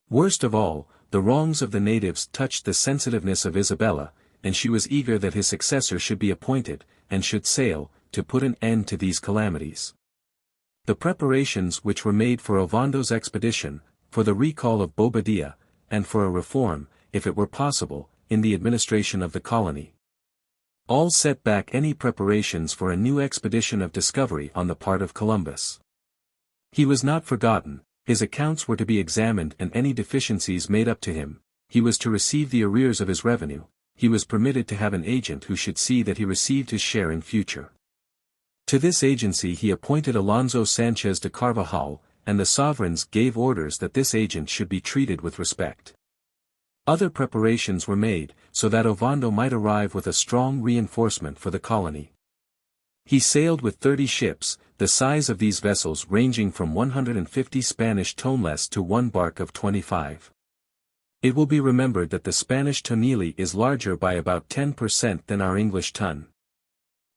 Worst of all, the wrongs of the natives touched the sensitiveness of Isabella, and she was eager that his successor should be appointed, and should sail, to put an end to these calamities. The preparations which were made for Ovondo's expedition, for the recall of Bobadilla, and for a reform, if it were possible, in the administration of the colony, all set back any preparations for a new expedition of discovery on the part of Columbus. He was not forgotten, his accounts were to be examined and any deficiencies made up to him, he was to receive the arrears of his revenue, he was permitted to have an agent who should see that he received his share in future. To this agency he appointed Alonso Sanchez de Carvajal, and the sovereigns gave orders that this agent should be treated with respect. Other preparations were made, so that Ovando might arrive with a strong reinforcement for the colony. He sailed with 30 ships, the size of these vessels ranging from 150 Spanish toneless to one bark of 25. It will be remembered that the Spanish tonelli is larger by about 10% than our English ton.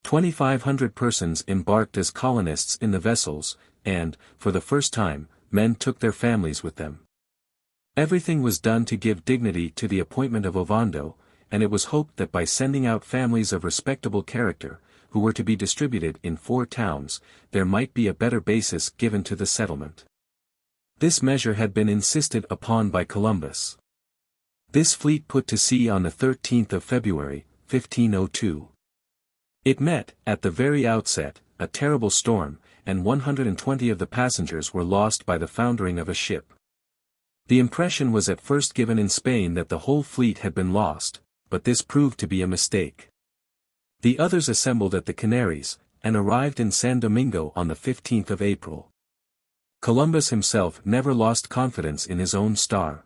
2,500 persons embarked as colonists in the vessels, and, for the first time, men took their families with them. Everything was done to give dignity to the appointment of Ovando, and it was hoped that by sending out families of respectable character, who were to be distributed in 4 towns, there might be a better basis given to the settlement. This measure had been insisted upon by Columbus. This fleet put to sea on the 13th of February, 1502. It met, at the very outset, a terrible storm, and 120 of the passengers were lost by the foundering of a ship. The impression was at first given in Spain that the whole fleet had been lost, but this proved to be a mistake. The others assembled at the Canaries, and arrived in San Domingo on the 15th of April. Columbus himself never lost confidence in his own star.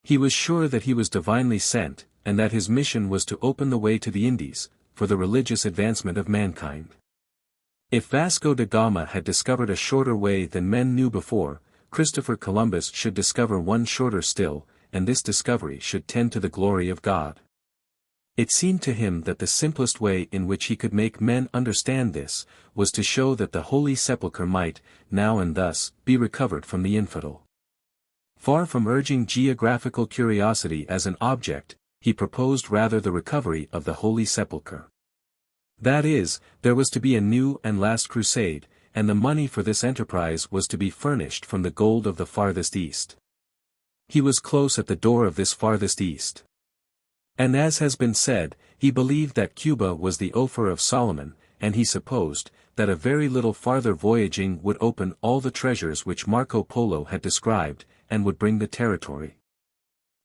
He was sure that he was divinely sent, and that his mission was to open the way to the Indies, for the religious advancement of mankind. If Vasco da Gama had discovered a shorter way than men knew before, Christopher Columbus should discover one shorter still, and this discovery should tend to the glory of God. It seemed to him that the simplest way in which he could make men understand this, was to show that the Holy Sepulchre might, now and thus, be recovered from the infidel. Far from urging geographical curiosity as an object, he proposed rather the recovery of the Holy Sepulchre. That is, there was to be a new and last crusade, and the money for this enterprise was to be furnished from the gold of the farthest east. He was close at the door of this farthest east. And as has been said, he believed that Cuba was the Ophir of Solomon, and he supposed, that a very little farther voyaging would open all the treasures which Marco Polo had described, and would bring the territory,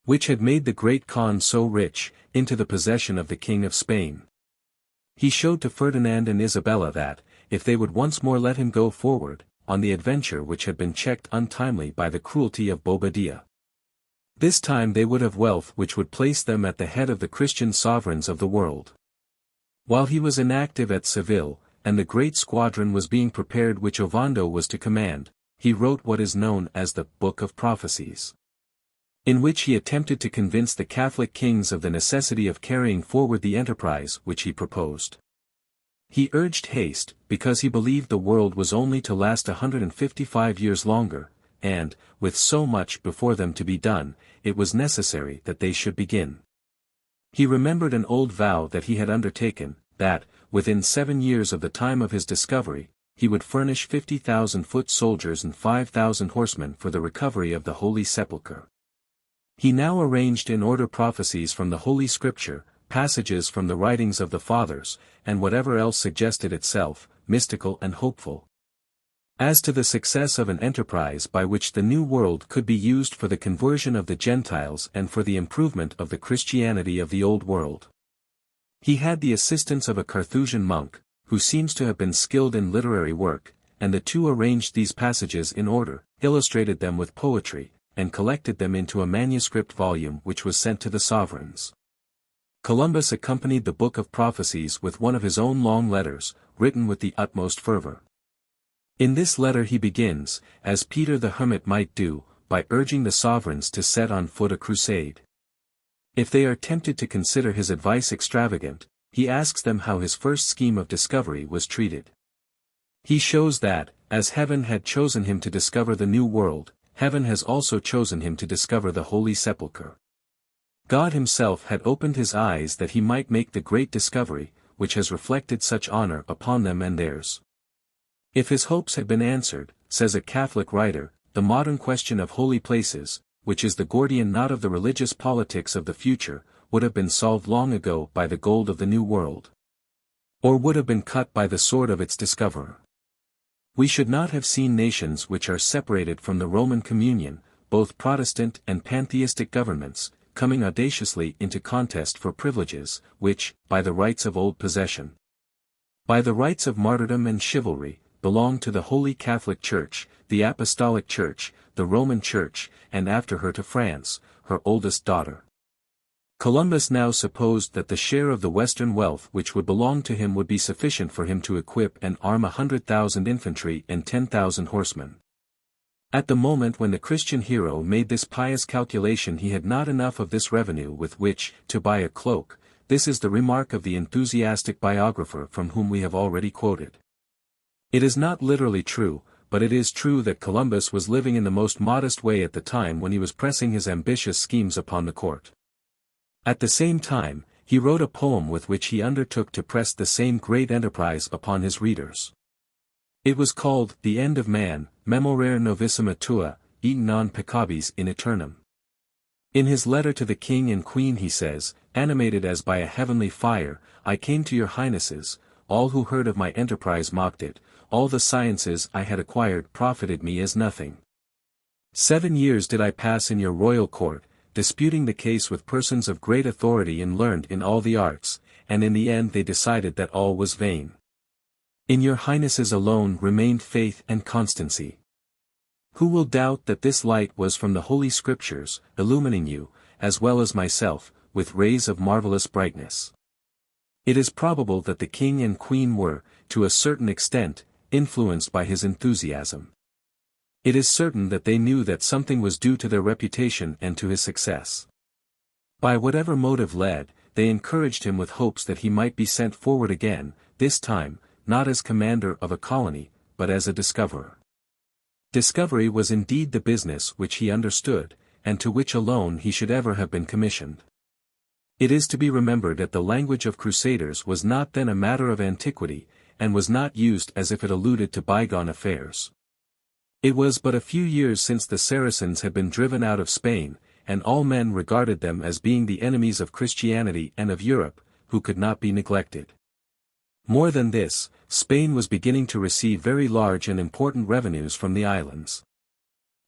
which had made the great Khan so rich, into the possession of the King of Spain. He showed to Ferdinand and Isabella that, if they would once more let him go forward, on the adventure which had been checked untimely by the cruelty of Bobadilla, this time they would have wealth which would place them at the head of the Christian sovereigns of the world. While he was inactive at Seville, and the great squadron was being prepared which Ovando was to command, he wrote what is known as the Book of Prophecies, in which he attempted to convince the Catholic kings of the necessity of carrying forward the enterprise which he proposed. He urged haste, because he believed the world was only to last 155 years longer, and, with so much before them to be done, it was necessary that they should begin. He remembered an old vow that he had undertaken, that, within 7 years of the time of his discovery, he would furnish 50,000 foot soldiers and 5,000 horsemen for the recovery of the Holy Sepulchre. He now arranged in order prophecies from the Holy Scripture, passages from the writings of the Fathers, and whatever else suggested itself, mystical and hopeful, as to the success of an enterprise by which the New World could be used for the conversion of the Gentiles and for the improvement of the Christianity of the Old World. He had the assistance of a Carthusian monk, who seems to have been skilled in literary work, and the two arranged these passages in order, illustrated them with poetry, and collected them into a manuscript volume which was sent to the sovereigns. Columbus accompanied the Book of Prophecies with one of his own long letters, written with the utmost fervor. In this letter he begins, as Peter the Hermit might do, by urging the sovereigns to set on foot a crusade. If they are tempted to consider his advice extravagant, he asks them how his first scheme of discovery was treated. He shows that, as heaven had chosen him to discover the New World, heaven has also chosen him to discover the Holy Sepulchre. God himself had opened his eyes that he might make the great discovery, which has reflected such honor upon them and theirs. If his hopes had been answered, says a Catholic writer, the modern question of holy places, which is the Gordian knot of the religious politics of the future, would have been solved long ago by the gold of the New World, or would have been cut by the sword of its discoverer. We should not have seen nations which are separated from the Roman communion, both Protestant and pantheistic governments, coming audaciously into contest for privileges, which, by the rights of old possession, by the rights of martyrdom and chivalry, belong to the Holy Catholic Church, the Apostolic Church, the Roman Church, and after her to France, her oldest daughter. Columbus now supposed that the share of the Western wealth which would belong to him would be sufficient for him to equip and arm 100,000 infantry and 10,000 horsemen. At the moment when the Christian hero made this pious calculation he had not enough of this revenue with which to buy a cloak. This is the remark of the enthusiastic biographer from whom we have already quoted. It is not literally true, but it is true that Columbus was living in the most modest way at the time when he was pressing his ambitious schemes upon the court. At the same time, he wrote a poem with which he undertook to press the same great enterprise upon his readers. It was called The End of Man, Memorare Novissima Tua, et non peccabis in aeternum. In his letter to the king and queen he says, animated as by a heavenly fire, I came to your highnesses, all who heard of my enterprise mocked it, all the sciences I had acquired profited me as nothing. 7 years did I pass in your royal court, disputing the case with persons of great authority and learned in all the arts, and in the end they decided that all was vain. In your highnesses alone remained faith and constancy. Who will doubt that this light was from the Holy Scriptures, illumining you, as well as myself, with rays of marvelous brightness? It is probable that the king and queen were, to a certain extent, influenced by his enthusiasm. It is certain that they knew that something was due to their reputation and to his success. By whatever motive led, they encouraged him with hopes that he might be sent forward again, this time, not as commander of a colony, but as a discoverer. Discovery was indeed the business which he understood, and to which alone he should ever have been commissioned. It is to be remembered that the language of crusaders was not then a matter of antiquity, and was not used as if it alluded to bygone affairs. It was but a few years since the Saracens had been driven out of Spain, and all men regarded them as being the enemies of Christianity and of Europe, who could not be neglected. More than this, Spain was beginning to receive very large and important revenues from the islands.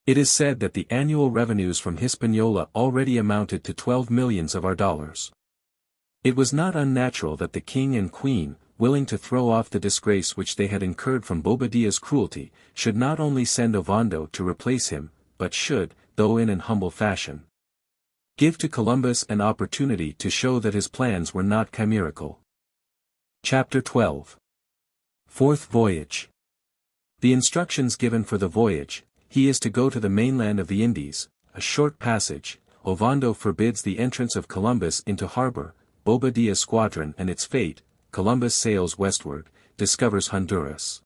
It is said that the annual revenues from Hispaniola already amounted to 12 millions of our dollars. It was not unnatural that the king and queen, willing to throw off the disgrace which they had incurred from Bobadilla's cruelty, should not only send Ovando to replace him, but should, though in an humble fashion, give to Columbus an opportunity to show that his plans were not chimerical. Chapter 12. Fourth Voyage. The instructions given for the voyage: he is to go to the mainland of the Indies, a short passage. Ovando forbids the entrance of Columbus into harbor. Bobadilla's squadron and its fate. Columbus sails westward, discovers Honduras,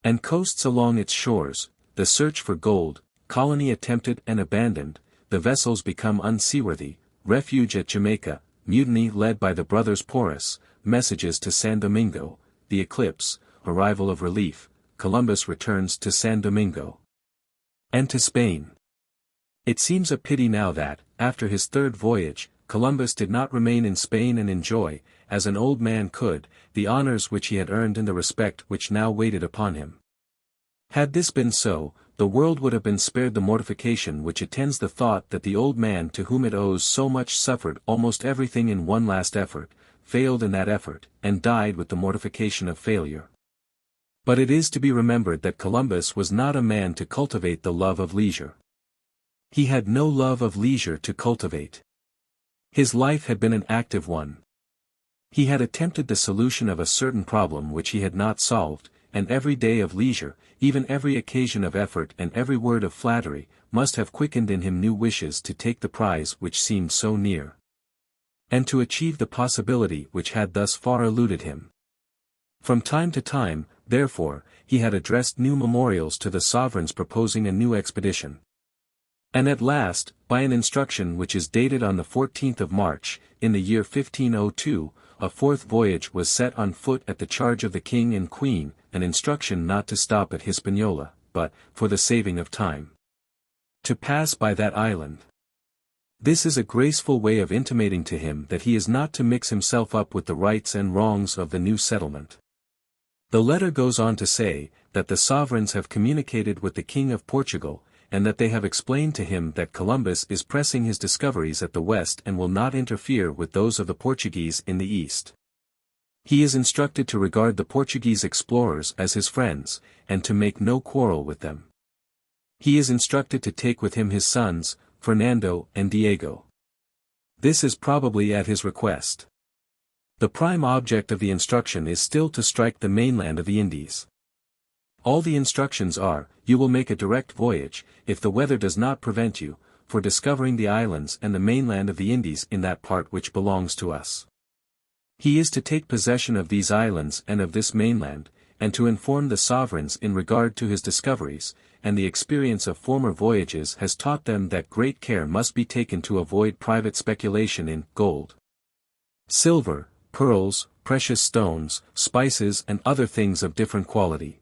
and coasts along its shores. The search for gold, colony attempted and abandoned. The vessels become unseaworthy. Refuge at Jamaica, mutiny led by the brothers Porras. Messages to San Domingo. The eclipse, arrival of relief. Columbus returns to San Domingo and to Spain. It seems a pity now that, after his third voyage, Columbus did not remain in Spain and enjoy, as an old man could, the honors which he had earned and the respect which now waited upon him. Had this been so, the world would have been spared the mortification which attends the thought that the old man to whom it owes so much suffered almost everything in one last effort, failed in that effort, and died with the mortification of failure. But it is to be remembered that Columbus was not a man to cultivate the love of leisure. He had no love of leisure to cultivate. His life had been an active one. He had attempted the solution of a certain problem which he had not solved, and every day of leisure, even every occasion of effort and every word of flattery, must have quickened in him new wishes to take the prize which seemed so near, and to achieve the possibility which had thus far eluded him. From time to time, therefore, he had addressed new memorials to the sovereigns proposing a new expedition. And at last, by an instruction which is dated on the 14th of March, in the year 1502, a fourth voyage was set on foot at the charge of the king and queen, an instruction not to stop at Hispaniola, but, for the saving of time, to pass by that island. This is a graceful way of intimating to him that he is not to mix himself up with the rights and wrongs of the new settlement. The letter goes on to say, that the sovereigns have communicated with the King of Portugal, and that they have explained to him that Columbus is pressing his discoveries at the west and will not interfere with those of the Portuguese in the east. He is instructed to regard the Portuguese explorers as his friends, and to make no quarrel with them. He is instructed to take with him his sons, Fernando and Diego. This is probably at his request. The prime object of the instruction is still to strike the mainland of the Indies. All the instructions are, you will make a direct voyage, if the weather does not prevent you, for discovering the islands and the mainland of the Indies in that part which belongs to us. He is to take possession of these islands and of this mainland, and to inform the sovereigns in regard to his discoveries, and the experience of former voyages has taught them that great care must be taken to avoid private speculation in gold, silver, pearls, precious stones, spices and other things of different quality.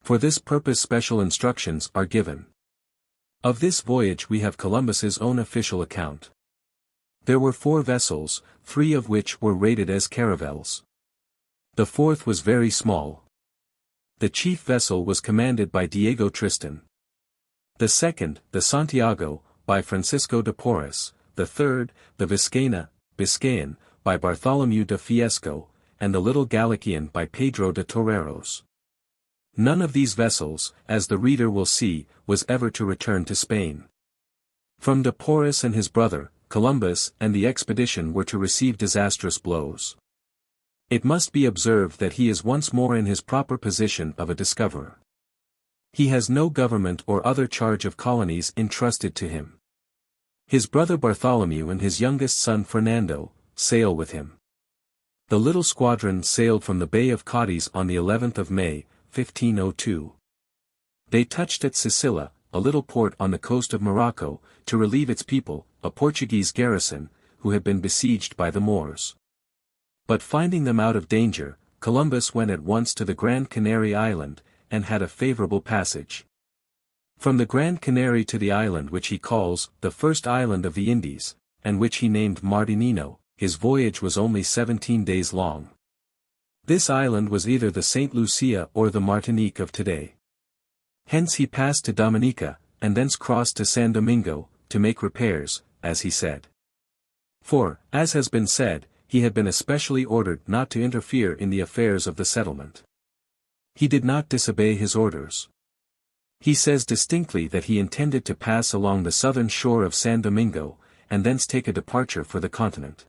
For this purpose special instructions are given. Of this voyage we have Columbus's own official account. There were 4 vessels, 3 of which were rated as caravels. The 4th was very small. The chief vessel was commanded by Diego Tristan. The 2nd, the Santiago, by Francisco de Porras. The 3rd, the Biscayan, by Bartholomew de Fiesco, and the little Galician by Pedro de Toreros. None of these vessels, as the reader will see, was ever to return to Spain. From de Porras and his brother, Columbus and the expedition were to receive disastrous blows. It must be observed that he is once more in his proper position of a discoverer. He has no government or other charge of colonies entrusted to him. His brother Bartholomew and his youngest son Fernando sail with him. The little squadron sailed from the Bay of Cadiz on the 11th of May, 1502. They touched at Sicilia, a little port on the coast of Morocco, to relieve its people, a Portuguese garrison, who had been besieged by the Moors. But finding them out of danger, Columbus went at once to the Grand Canary Island, and had a favorable passage. From the Grand Canary to the island which he calls the first island of the Indies, and which he named Martinino, his voyage was only 17 days long. This island was either the St. Lucia or the Martinique of today. Hence he passed to Dominica, and thence crossed to San Domingo, to make repairs, as he said. For, as has been said, he had been especially ordered not to interfere in the affairs of the settlement. He did not disobey his orders. He says distinctly that he intended to pass along the southern shore of San Domingo, and thence take a departure for the continent.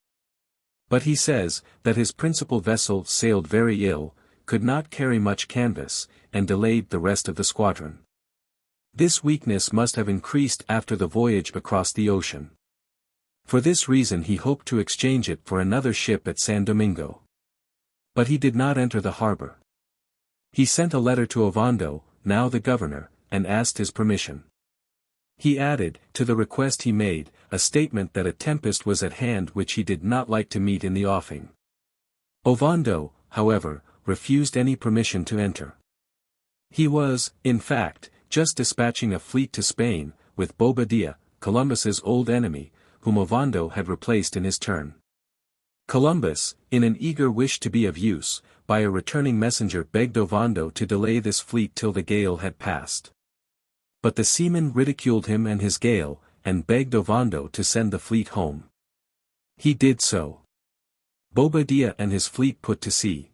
But he says, that his principal vessel sailed very ill, could not carry much canvas, and delayed the rest of the squadron. This weakness must have increased after the voyage across the ocean. For this reason he hoped to exchange it for another ship at San Domingo. But he did not enter the harbor. He sent a letter to Ovando, now the governor, and asked his permission. He added, to the request he made, a statement that a tempest was at hand which he did not like to meet in the offing. Ovando, however, refused any permission to enter. He was, in fact, just dispatching a fleet to Spain, with Bobadilla, Columbus's old enemy, whom Ovando had replaced in his turn. Columbus, in an eager wish to be of use, by a returning messenger begged Ovando to delay this fleet till the gale had passed. But the seamen ridiculed him and his gale, and begged Ovando to send the fleet home. He did so. Bobadilla and his fleet put to sea.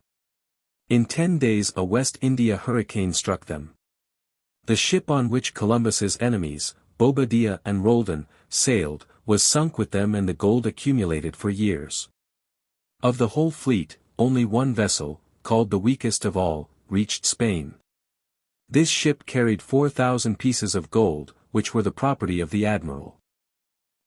In 10 days a West India hurricane struck them. The ship on which Columbus's enemies, Bobadilla and Roldan, sailed, was sunk with them and the gold accumulated for years. Of the whole fleet, only one vessel, called the weakest of all, reached Spain. This ship carried 4,000 pieces of gold, which were the property of the admiral.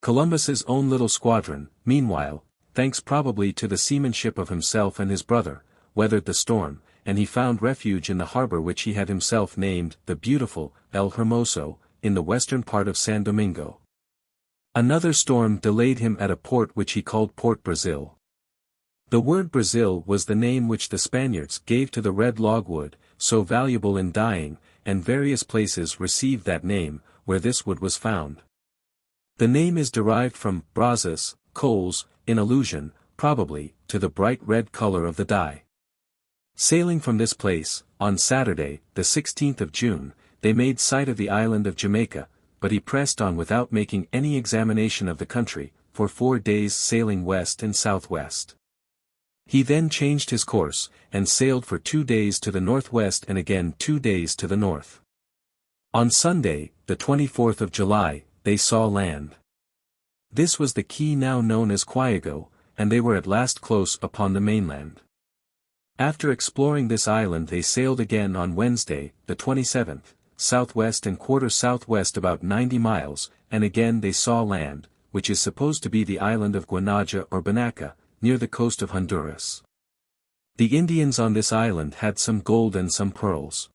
Columbus's own little squadron, meanwhile, thanks probably to the seamanship of himself and his brother, weathered the storm, and he found refuge in the harbor which he had himself named the beautiful El Hermoso, in the western part of San Domingo. Another storm delayed him at a port which he called Port Brazil. The word Brazil was the name which the Spaniards gave to the red logwood, so valuable in dyeing, and various places received that name, where this wood was found. The name is derived from brasas, coals, in allusion, probably, to the bright red color of the dye. Sailing from this place, on Saturday, the 16th of June, they made sight of the island of Jamaica, but he pressed on without making any examination of the country, for 4 days sailing west and southwest. He then changed his course, and sailed for 2 days to the northwest and again 2 days to the north. On Sunday, the 24th of July, they saw land. This was the key now known as Quiogo, and they were at last close upon the mainland. After exploring this island they sailed again on Wednesday, the 27th, southwest and quarter southwest about 90 miles, and again they saw land, which is supposed to be the island of Guanaja or Banaca, near the coast of Honduras. The Indians on this island had some gold and some pearls.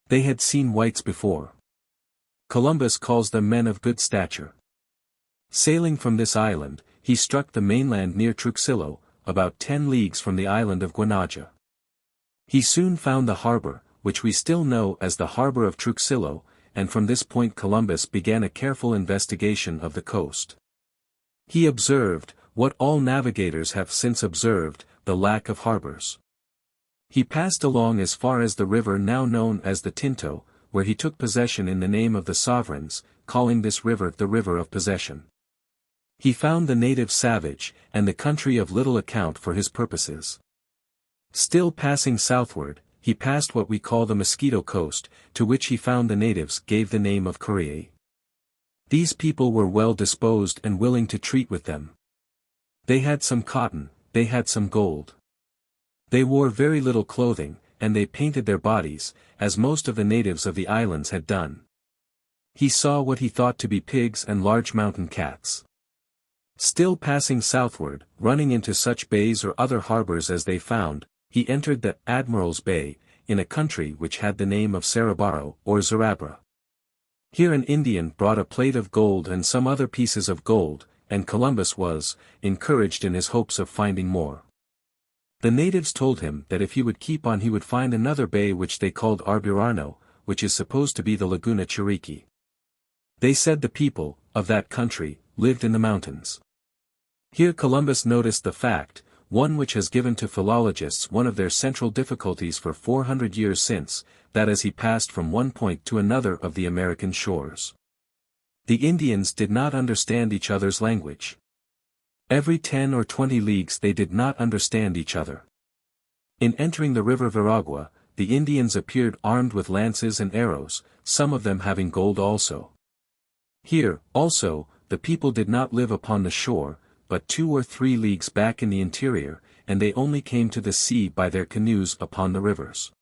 They had seen whites before. Columbus calls them men of good stature. Sailing from this island, he struck the mainland near Truxillo, about 10 leagues from the island of Guanaja. He soon found the harbor, which we still know as the harbor of Truxillo, and from this point Columbus began a careful investigation of the coast. He observed, what all navigators have since observed, the lack of harbors. He passed along as far as the river now known as the Tinto, where he took possession in the name of the sovereigns, calling this river the River of Possession. He found the natives savage, and the country of little account for his purposes. Still passing southward, he passed what we call the Mosquito Coast, to which he found the natives gave the name of Courier. These people were well disposed and willing to treat with them. They had some cotton, they had some gold. They wore very little clothing, and they painted their bodies, as most of the natives of the islands had done. He saw what he thought to be pigs and large mountain cats. Still passing southward, running into such bays or other harbors as they found, he entered the Admiral's Bay, in a country which had the name of Sarabaro or Zarabra. Here an Indian brought a plate of gold and some other pieces of gold, and Columbus was encouraged in his hopes of finding more. The natives told him that if he would keep on he would find another bay which they called Arburano, which is supposed to be the Laguna Chiriqui. They said the people, of that country, lived in the mountains. Here Columbus noticed the fact, one which has given to philologists one of their central difficulties for 400 years since, that as he passed from one point to another of the American shores, the Indians did not understand each other's language. Every 10 or 20 leagues they did not understand each other. In entering the river Veragua, the Indians appeared armed with lances and arrows, some of them having gold also. Here, also, the people did not live upon the shore, but 2 or 3 leagues back in the interior, and they only came to the sea by their canoes upon the rivers.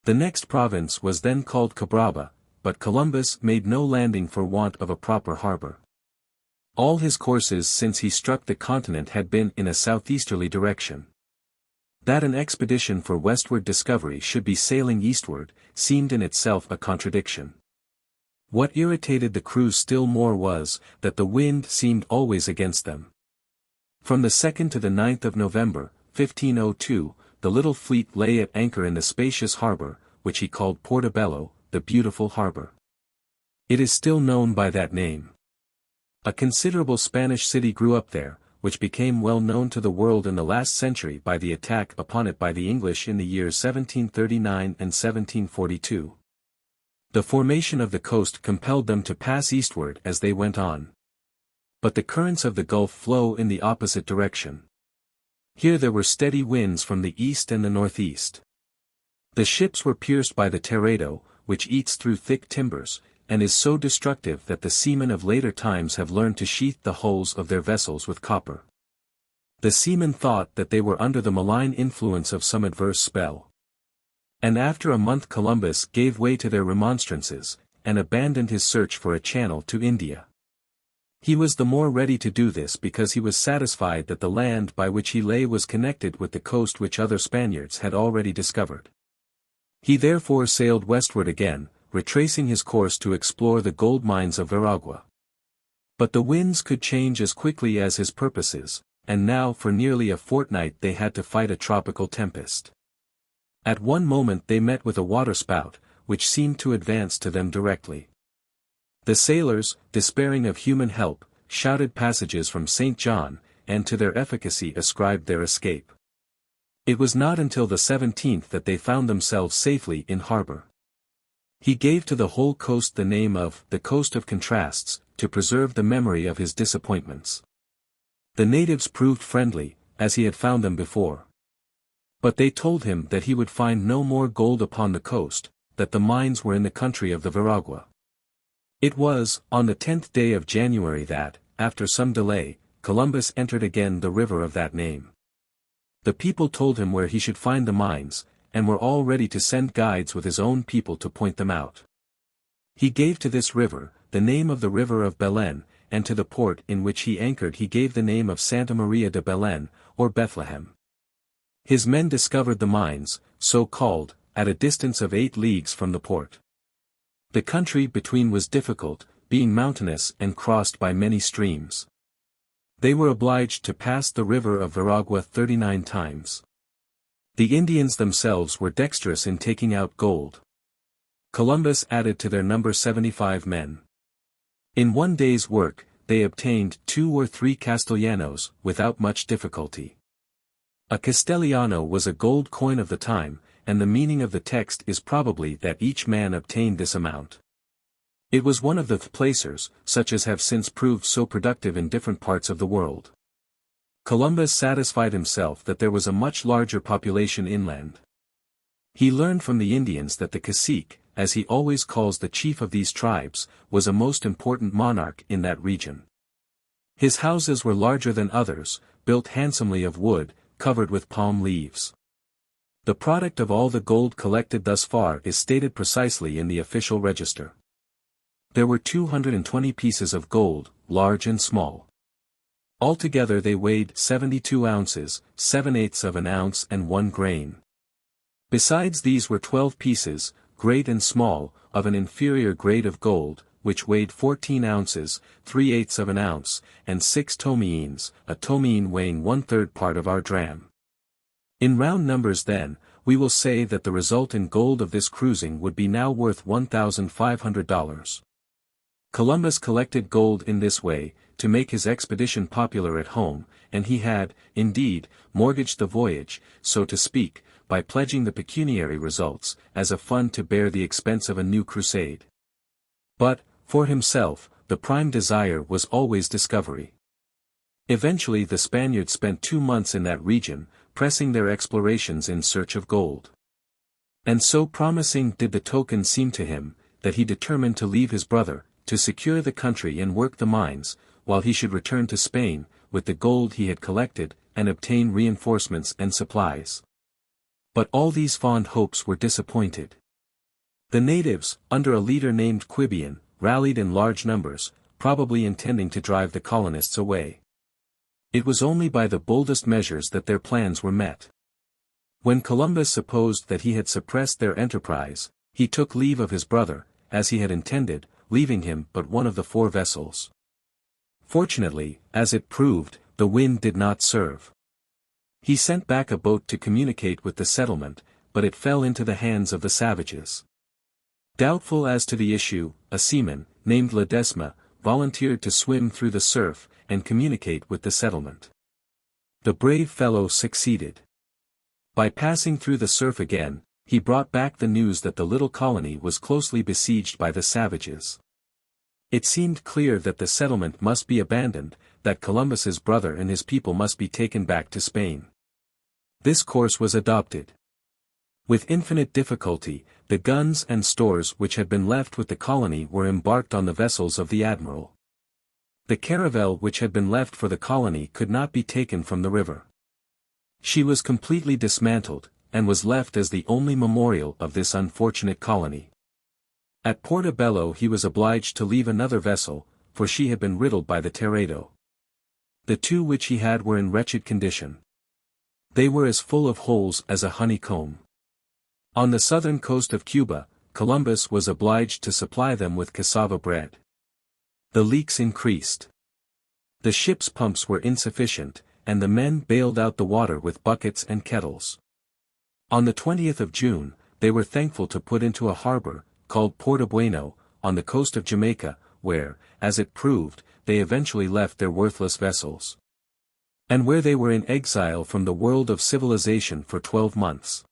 The next province was then called Cabraba, but Columbus made no landing for want of a proper harbor. All his courses since he struck the continent had been in a southeasterly direction. That an expedition for westward discovery should be sailing eastward, seemed in itself a contradiction. What irritated the crew still more was, that the wind seemed always against them. From the 2nd to the 9th of November, 1502, the little fleet lay at anchor in the spacious harbor, which he called Portobello, the beautiful harbor. It is still known by that name. A considerable Spanish city grew up there, which became well known to the world in the last century by the attack upon it by the English in the years 1739 and 1742. The formation of the coast compelled them to pass eastward as they went on. But the currents of the Gulf flow in the opposite direction. Here there were steady winds from the east and the northeast. The ships were pierced by the teredo, which eats through thick timbers, and is so destructive that the seamen of later times have learned to sheath the hulls of their vessels with copper. The seamen thought that they were under the malign influence of some adverse spell. And after a month Columbus gave way to their remonstrances, and abandoned his search for a channel to India. He was the more ready to do this because he was satisfied that the land by which he lay was connected with the coast which other Spaniards had already discovered. He therefore sailed westward again, retracing his course to explore the gold mines of Veragua. But the winds could change as quickly as his purposes, and now for nearly a fortnight they had to fight a tropical tempest. At one moment they met with a waterspout, which seemed to advance to them directly. The sailors, despairing of human help, shouted passages from St. John, and to their efficacy ascribed their escape. It was not until the 17th that they found themselves safely in harbor. He gave to the whole coast the name of the Coast of Contrasts, to preserve the memory of his disappointments. The natives proved friendly, as he had found them before. But they told him that he would find no more gold upon the coast, that the mines were in the country of the Veragua. It was, on the 10th day of January that, after some delay, Columbus entered again the river of that name. The people told him where he should find the mines, and were all ready to send guides with his own people to point them out. He gave to this river, the name of the river of Belen, and to the port in which he anchored he gave the name of Santa Maria de Belen, or Bethlehem. His men discovered the mines, so called, at a distance of 8 leagues from the port. The country between was difficult, being mountainous and crossed by many streams. They were obliged to pass the river of Veragua 39 times. The Indians themselves were dexterous in taking out gold. Columbus added to their number 75 men. In one day's work, they obtained 2 or 3 castellanos, without much difficulty. A castellano was a gold coin of the time, and the meaning of the text is probably that each man obtained this amount. It was one of the placers, such as have since proved so productive in different parts of the world. Columbus satisfied himself that there was a much larger population inland. He learned from the Indians that the cacique, as he always calls the chief of these tribes, was a most important monarch in that region. His houses were larger than others, built handsomely of wood, covered with palm leaves. The product of all the gold collected thus far is stated precisely in the official register. There were 220 pieces of gold, large and small. Altogether they weighed 72 ounces, 7/8 of an ounce and 1 grain. Besides these were 12 pieces, great and small, of an inferior grade of gold, which weighed 14 ounces, 3/8 of an ounce, and 6 tomines, a tomine weighing 1/3 part of our dram. In round numbers then, we will say that the result in gold of this cruising would be now worth $1,500. Columbus collected gold in this way, to make his expedition popular at home, and he had, indeed, mortgaged the voyage, so to speak, by pledging the pecuniary results, as a fund to bear the expense of a new crusade. But, for himself, the prime desire was always discovery. Eventually the Spaniards spent 2 months in that region, pressing their explorations in search of gold. And so promising did the token seem to him, that he determined to leave his brother, to secure the country and work the mines, while he should return to Spain, with the gold he had collected, and obtain reinforcements and supplies. But all these fond hopes were disappointed. The natives, under a leader named Quibian, rallied in large numbers, probably intending to drive the colonists away. It was only by the boldest measures that their plans were met. When Columbus supposed that he had suppressed their enterprise, he took leave of his brother, as he had intended, leaving him but one of the 4 vessels. Fortunately, as it proved, the wind did not serve. He sent back a boat to communicate with the settlement, but it fell into the hands of the savages. Doubtful as to the issue, a seaman, named Ledesma, volunteered to swim through the surf, and communicate with the settlement. The brave fellow succeeded. By passing through the surf again, he brought back the news that the little colony was closely besieged by the savages. It seemed clear that the settlement must be abandoned, that Columbus's brother and his people must be taken back to Spain. This course was adopted. With infinite difficulty, the guns and stores which had been left with the colony were embarked on the vessels of the admiral. The caravel which had been left for the colony could not be taken from the river. She was completely dismantled, and was left as the only memorial of this unfortunate colony. At Portobello he was obliged to leave another vessel, for she had been riddled by the Teredo. The 2 which he had were in wretched condition. They were as full of holes as a honeycomb. On the southern coast of Cuba, Columbus was obliged to supply them with cassava bread. The leaks increased. The ship's pumps were insufficient, and the men bailed out the water with buckets and kettles. On the 20th of June, they were thankful to put into a harbor, called Portobueno, on the coast of Jamaica, where, as it proved, they eventually left their worthless vessels. And where they were in exile from the world of civilization for 12 months.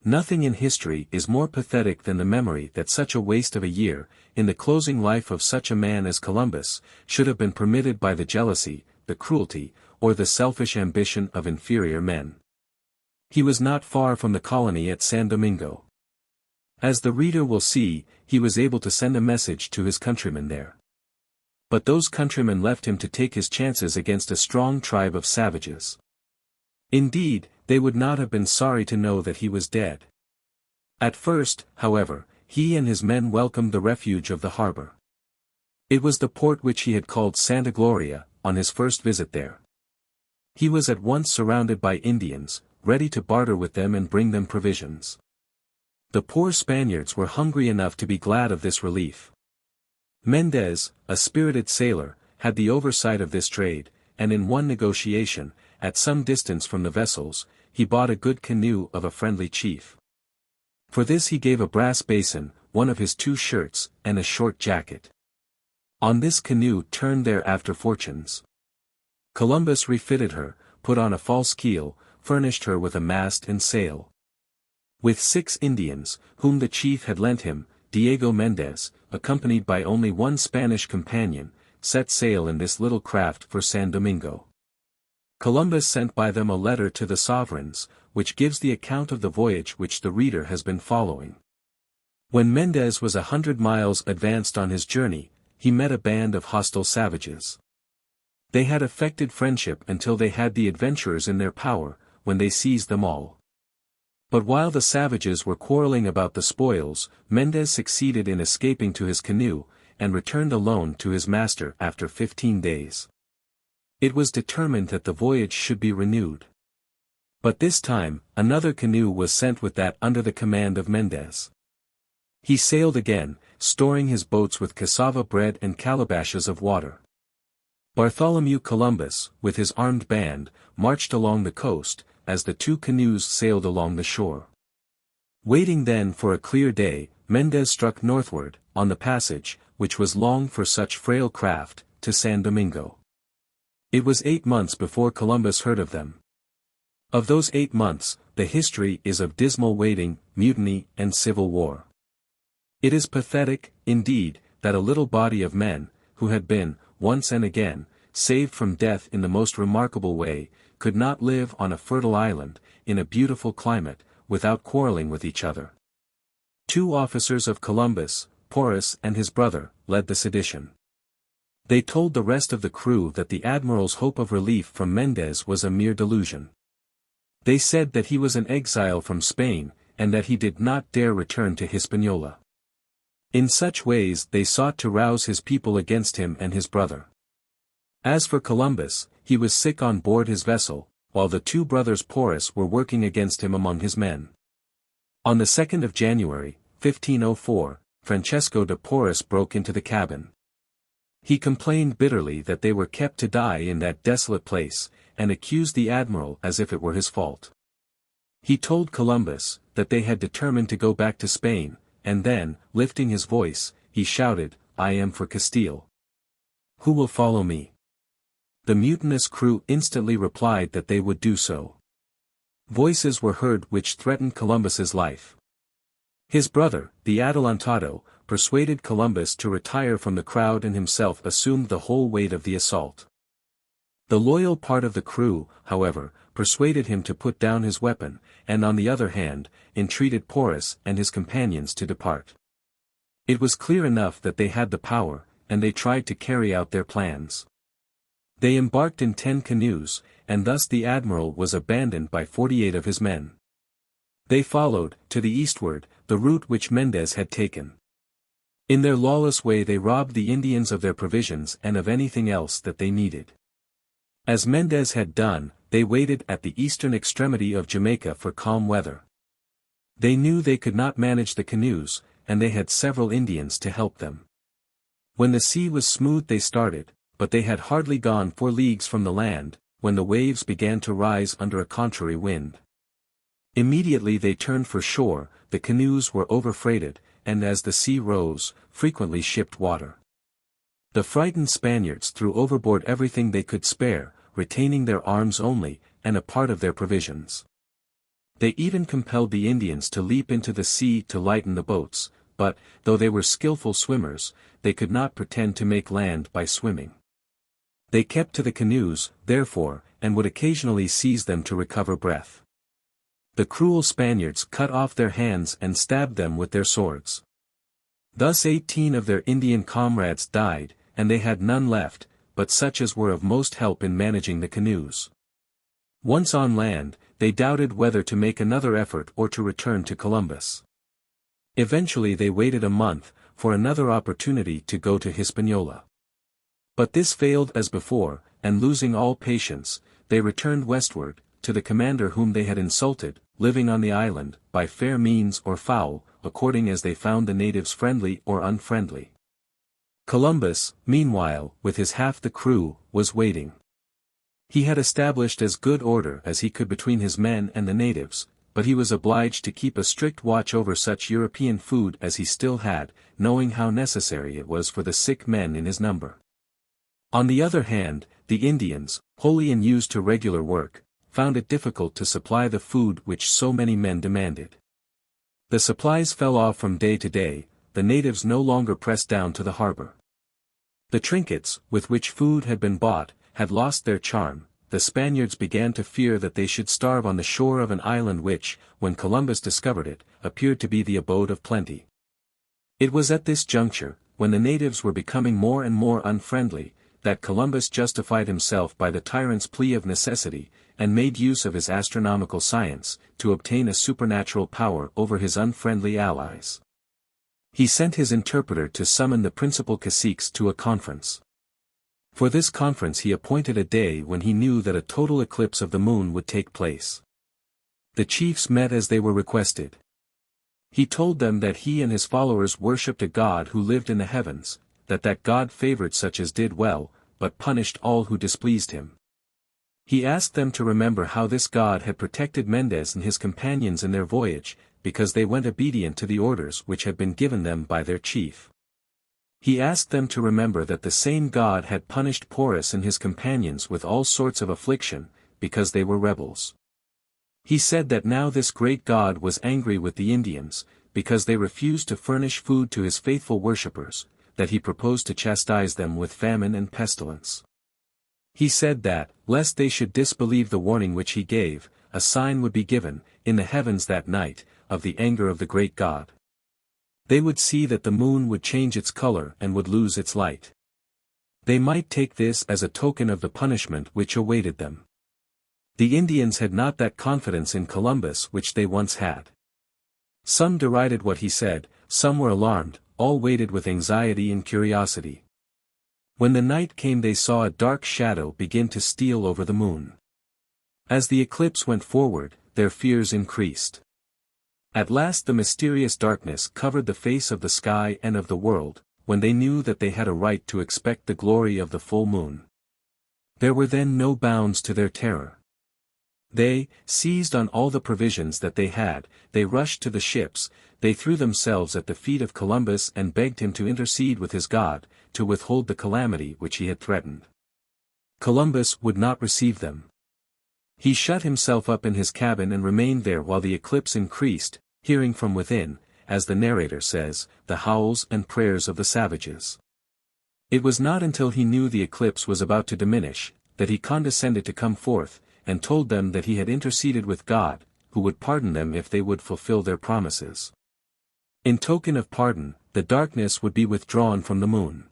Nothing in history is more pathetic than the memory that such a waste of a year, in the closing life of such a man as Columbus, should have been permitted by the jealousy, the cruelty, or the selfish ambition of inferior men. He was not far from the colony at San Domingo. As the reader will see, he was able to send a message to his countrymen there. But those countrymen left him to take his chances against a strong tribe of savages. Indeed, they would not have been sorry to know that he was dead. At first, however, he and his men welcomed the refuge of the harbor. It was the port which he had called Santa Gloria, on his first visit there. He was at once surrounded by Indians, ready to barter with them and bring them provisions. The poor Spaniards were hungry enough to be glad of this relief. Mendez, a spirited sailor, had the oversight of this trade, and in one negotiation, at some distance from the vessels, he bought a good canoe of a friendly chief. For this he gave a brass basin, one of his 2 shirts, and a short jacket. On this canoe turned their after fortunes. Columbus refitted her, put on a false keel, furnished her with a mast and sail. With 6 Indians, whom the chief had lent him, Diego Mendez, accompanied by only 1 Spanish companion, set sail in this little craft for San Domingo. Columbus sent by them a letter to the sovereigns, which gives the account of the voyage which the reader has been following. When Mendez was 100 miles advanced on his journey, he met a band of hostile savages. They had affected friendship until they had the adventurers in their power, when they seized them all. But while the savages were quarreling about the spoils, Mendez succeeded in escaping to his canoe, and returned alone to his master after 15 days. It was determined that the voyage should be renewed. But this time, another canoe was sent with that under the command of Mendez. He sailed again, storing his boats with cassava bread and calabashes of water. Bartholomew Columbus, with his armed band, marched along the coast, as the 2 canoes sailed along the shore. Waiting then for a clear day, Mendez struck northward, on the passage, which was long for such frail craft, to San Domingo. It was 8 months before Columbus heard of them. Of those 8 months, the history is of dismal waiting, mutiny, and civil war. It is pathetic, indeed, that a little body of men, who had been, once and again, saved from death in the most remarkable way, could not live on a fertile island, in a beautiful climate, without quarreling with each other. 2 officers of Columbus, Porras and his brother, led the sedition. They told the rest of the crew that the admiral's hope of relief from Mendez was a mere delusion. They said that he was an exile from Spain, and that he did not dare return to Hispaniola. In such ways they sought to rouse his people against him and his brother. As for Columbus, he was sick on board his vessel, while the 2 brothers Porras were working against him among his men. On the 2nd of January, 1504, Francesco de Porras broke into the cabin. He complained bitterly that they were kept to die in that desolate place, and accused the admiral as if it were his fault. He told Columbus that they had determined to go back to Spain, and then, lifting his voice, he shouted, "I am for Castile. Who will follow me?" The mutinous crew instantly replied that they would do so. Voices were heard which threatened Columbus's life. His brother, the Adelantado, persuaded Columbus to retire from the crowd and himself assumed the whole weight of the assault. The loyal part of the crew, however, persuaded him to put down his weapon, and on the other hand, entreated Porras and his companions to depart. It was clear enough that they had the power, and they tried to carry out their plans. They embarked in 10 canoes, and thus the admiral was abandoned by 48 of his men. They followed, to the eastward, the route which Mendez had taken. In their lawless way they robbed the Indians of their provisions and of anything else that they needed. As Mendez had done, they waited at the eastern extremity of Jamaica for calm weather. They knew they could not manage the canoes, and they had several Indians to help them. When the sea was smooth they started, but they had hardly gone 4 leagues from the land, when the waves began to rise under a contrary wind. Immediately they turned for shore, the canoes were overfreighted, and as the sea rose, frequently shipped water. The frightened Spaniards threw overboard everything they could spare, retaining their arms only, and a part of their provisions. They even compelled the Indians to leap into the sea to lighten the boats, but, though they were skillful swimmers, they could not pretend to make land by swimming. They kept to the canoes, therefore, and would occasionally seize them to recover breath. The cruel Spaniards cut off their hands and stabbed them with their swords. Thus 18 of their Indian comrades died, and they had none left, but such as were of most help in managing the canoes. Once on land, they doubted whether to make another effort or to return to Columbus. Eventually they waited a month, for another opportunity to go to Hispaniola. But this failed as before, and losing all patience, they returned westward, to the commander whom they had insulted, living on the island, by fair means or foul, according as they found the natives friendly or unfriendly. Columbus, meanwhile, with his half the crew, was waiting. He had established as good order as he could between his men and the natives, but he was obliged to keep a strict watch over such European food as he still had, knowing how necessary it was for the sick men in his number. On the other hand, the Indians, wholly unused to regular work, found it difficult to supply the food which so many men demanded. The supplies fell off from day to day, the natives no longer pressed down to the harbor. The trinkets, with which food had been bought, had lost their charm. The Spaniards began to fear that they should starve on the shore of an island which, when Columbus discovered it, appeared to be the abode of plenty. It was at this juncture, when the natives were becoming more and more unfriendly, that Columbus justified himself by the tyrant's plea of necessity, and made use of his astronomical science, to obtain a supernatural power over his unfriendly allies. He sent his interpreter to summon the principal caciques to a conference. For this conference he appointed a day when he knew that a total eclipse of the moon would take place. The chiefs met as they were requested. He told them that he and his followers worshipped a God who lived in the heavens, that God favored such as did well, but punished all who displeased him. He asked them to remember how this God had protected Mendez and his companions in their voyage, because they went obedient to the orders which had been given them by their chief. He asked them to remember that the same God had punished Porras and his companions with all sorts of affliction, because they were rebels. He said that now this great God was angry with the Indians, because they refused to furnish food to his faithful worshippers, that he proposed to chastise them with famine and pestilence. He said that, lest they should disbelieve the warning which he gave, a sign would be given, in the heavens that night, of the anger of the great God. They would see that the moon would change its color and would lose its light. They might take this as a token of the punishment which awaited them. The Indians had not that confidence in Columbus which they once had. Some derided what he said, some were alarmed, all waited with anxiety and curiosity. When the night came they saw a dark shadow begin to steal over the moon. As the eclipse went forward, their fears increased. At last the mysterious darkness covered the face of the sky and of the world, when they knew that they had a right to expect the glory of the full moon. There were then no bounds to their terror. They seized on all the provisions that they had, they rushed to the ships, they threw themselves at the feet of Columbus and begged him to intercede with his God, to withhold the calamity which he had threatened. Columbus would not receive them. He shut himself up in his cabin and remained there while the eclipse increased, hearing from within, as the narrator says, the howls and prayers of the savages. It was not until he knew the eclipse was about to diminish, that he condescended to come forth, and told them that he had interceded with God, who would pardon them if they would fulfill their promises. In token of pardon, the darkness would be withdrawn from the moon.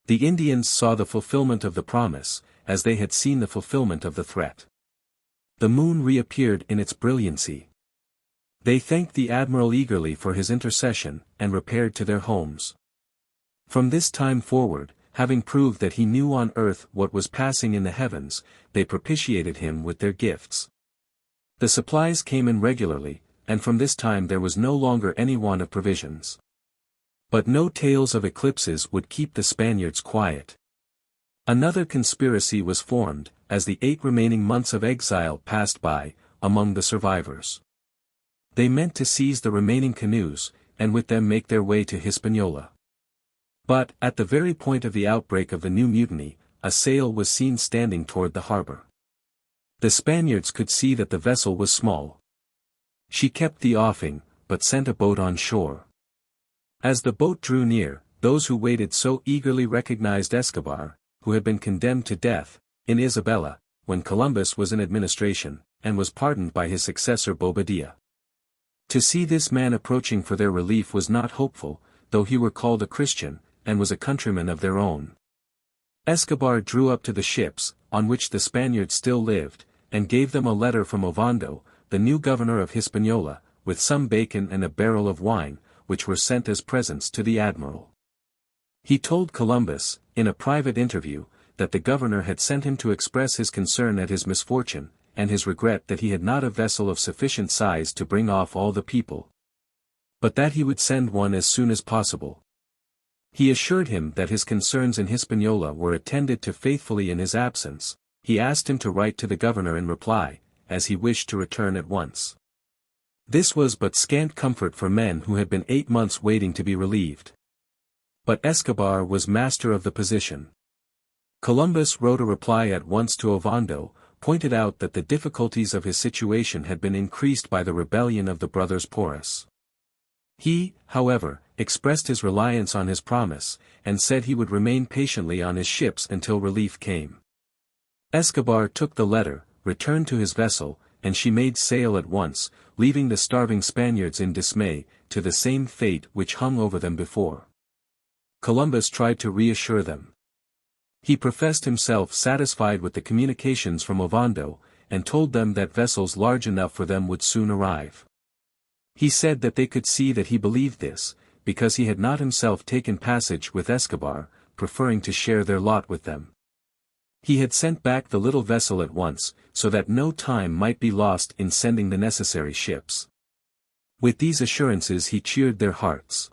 The Indians saw the fulfillment of the promise, as they had seen the fulfillment of the threat. The moon reappeared in its brilliancy. They thanked the admiral eagerly for his intercession, and repaired to their homes. From this time forward, having proved that he knew on earth what was passing in the heavens, they propitiated him with their gifts. The supplies came in regularly, and from this time there was no longer any want of provisions. But no tales of eclipses would keep the Spaniards quiet. Another conspiracy was formed, as the 8 remaining months of exile passed by, among the survivors. They meant to seize the remaining canoes, and with them make their way to Hispaniola. But, at the very point of the outbreak of the new mutiny, a sail was seen standing toward the harbor. The Spaniards could see that the vessel was small. She kept the offing, but sent a boat on shore. As the boat drew near, those who waited so eagerly recognized Escobar, who had been condemned to death, in Isabella, when Columbus was in administration, and was pardoned by his successor Bobadilla. To see this man approaching for their relief was not hopeful, though he were called a Christian, and was a countryman of their own. Escobar drew up to the ships, on which the Spaniards still lived, and gave them a letter from Ovando, the new governor of Hispaniola, with some bacon and a barrel of wine, which were sent as presents to the admiral. He told Columbus, in a private interview, that the governor had sent him to express his concern at his misfortune, and his regret that he had not a vessel of sufficient size to bring off all the people, but that he would send one as soon as possible. He assured him that his concerns in Hispaniola were attended to faithfully in his absence. He asked him to write to the governor in reply, as he wished to return at once. This was but scant comfort for men who had been 8 months waiting to be relieved. But Escobar was master of the position. Columbus wrote a reply at once to Ovando, pointed out that the difficulties of his situation had been increased by the rebellion of the brothers Porras. He, however, expressed his reliance on his promise, and said he would remain patiently on his ships until relief came. Escobar took the letter, returned to his vessel, and she made sail at once, leaving the starving Spaniards in dismay, to the same fate which hung over them before. Columbus tried to reassure them. He professed himself satisfied with the communications from Ovando, and told them that vessels large enough for them would soon arrive. He said that they could see that he believed this, because he had not himself taken passage with Escobar, preferring to share their lot with them. He had sent back the little vessel at once, so that no time might be lost in sending the necessary ships. With these assurances he cheered their hearts.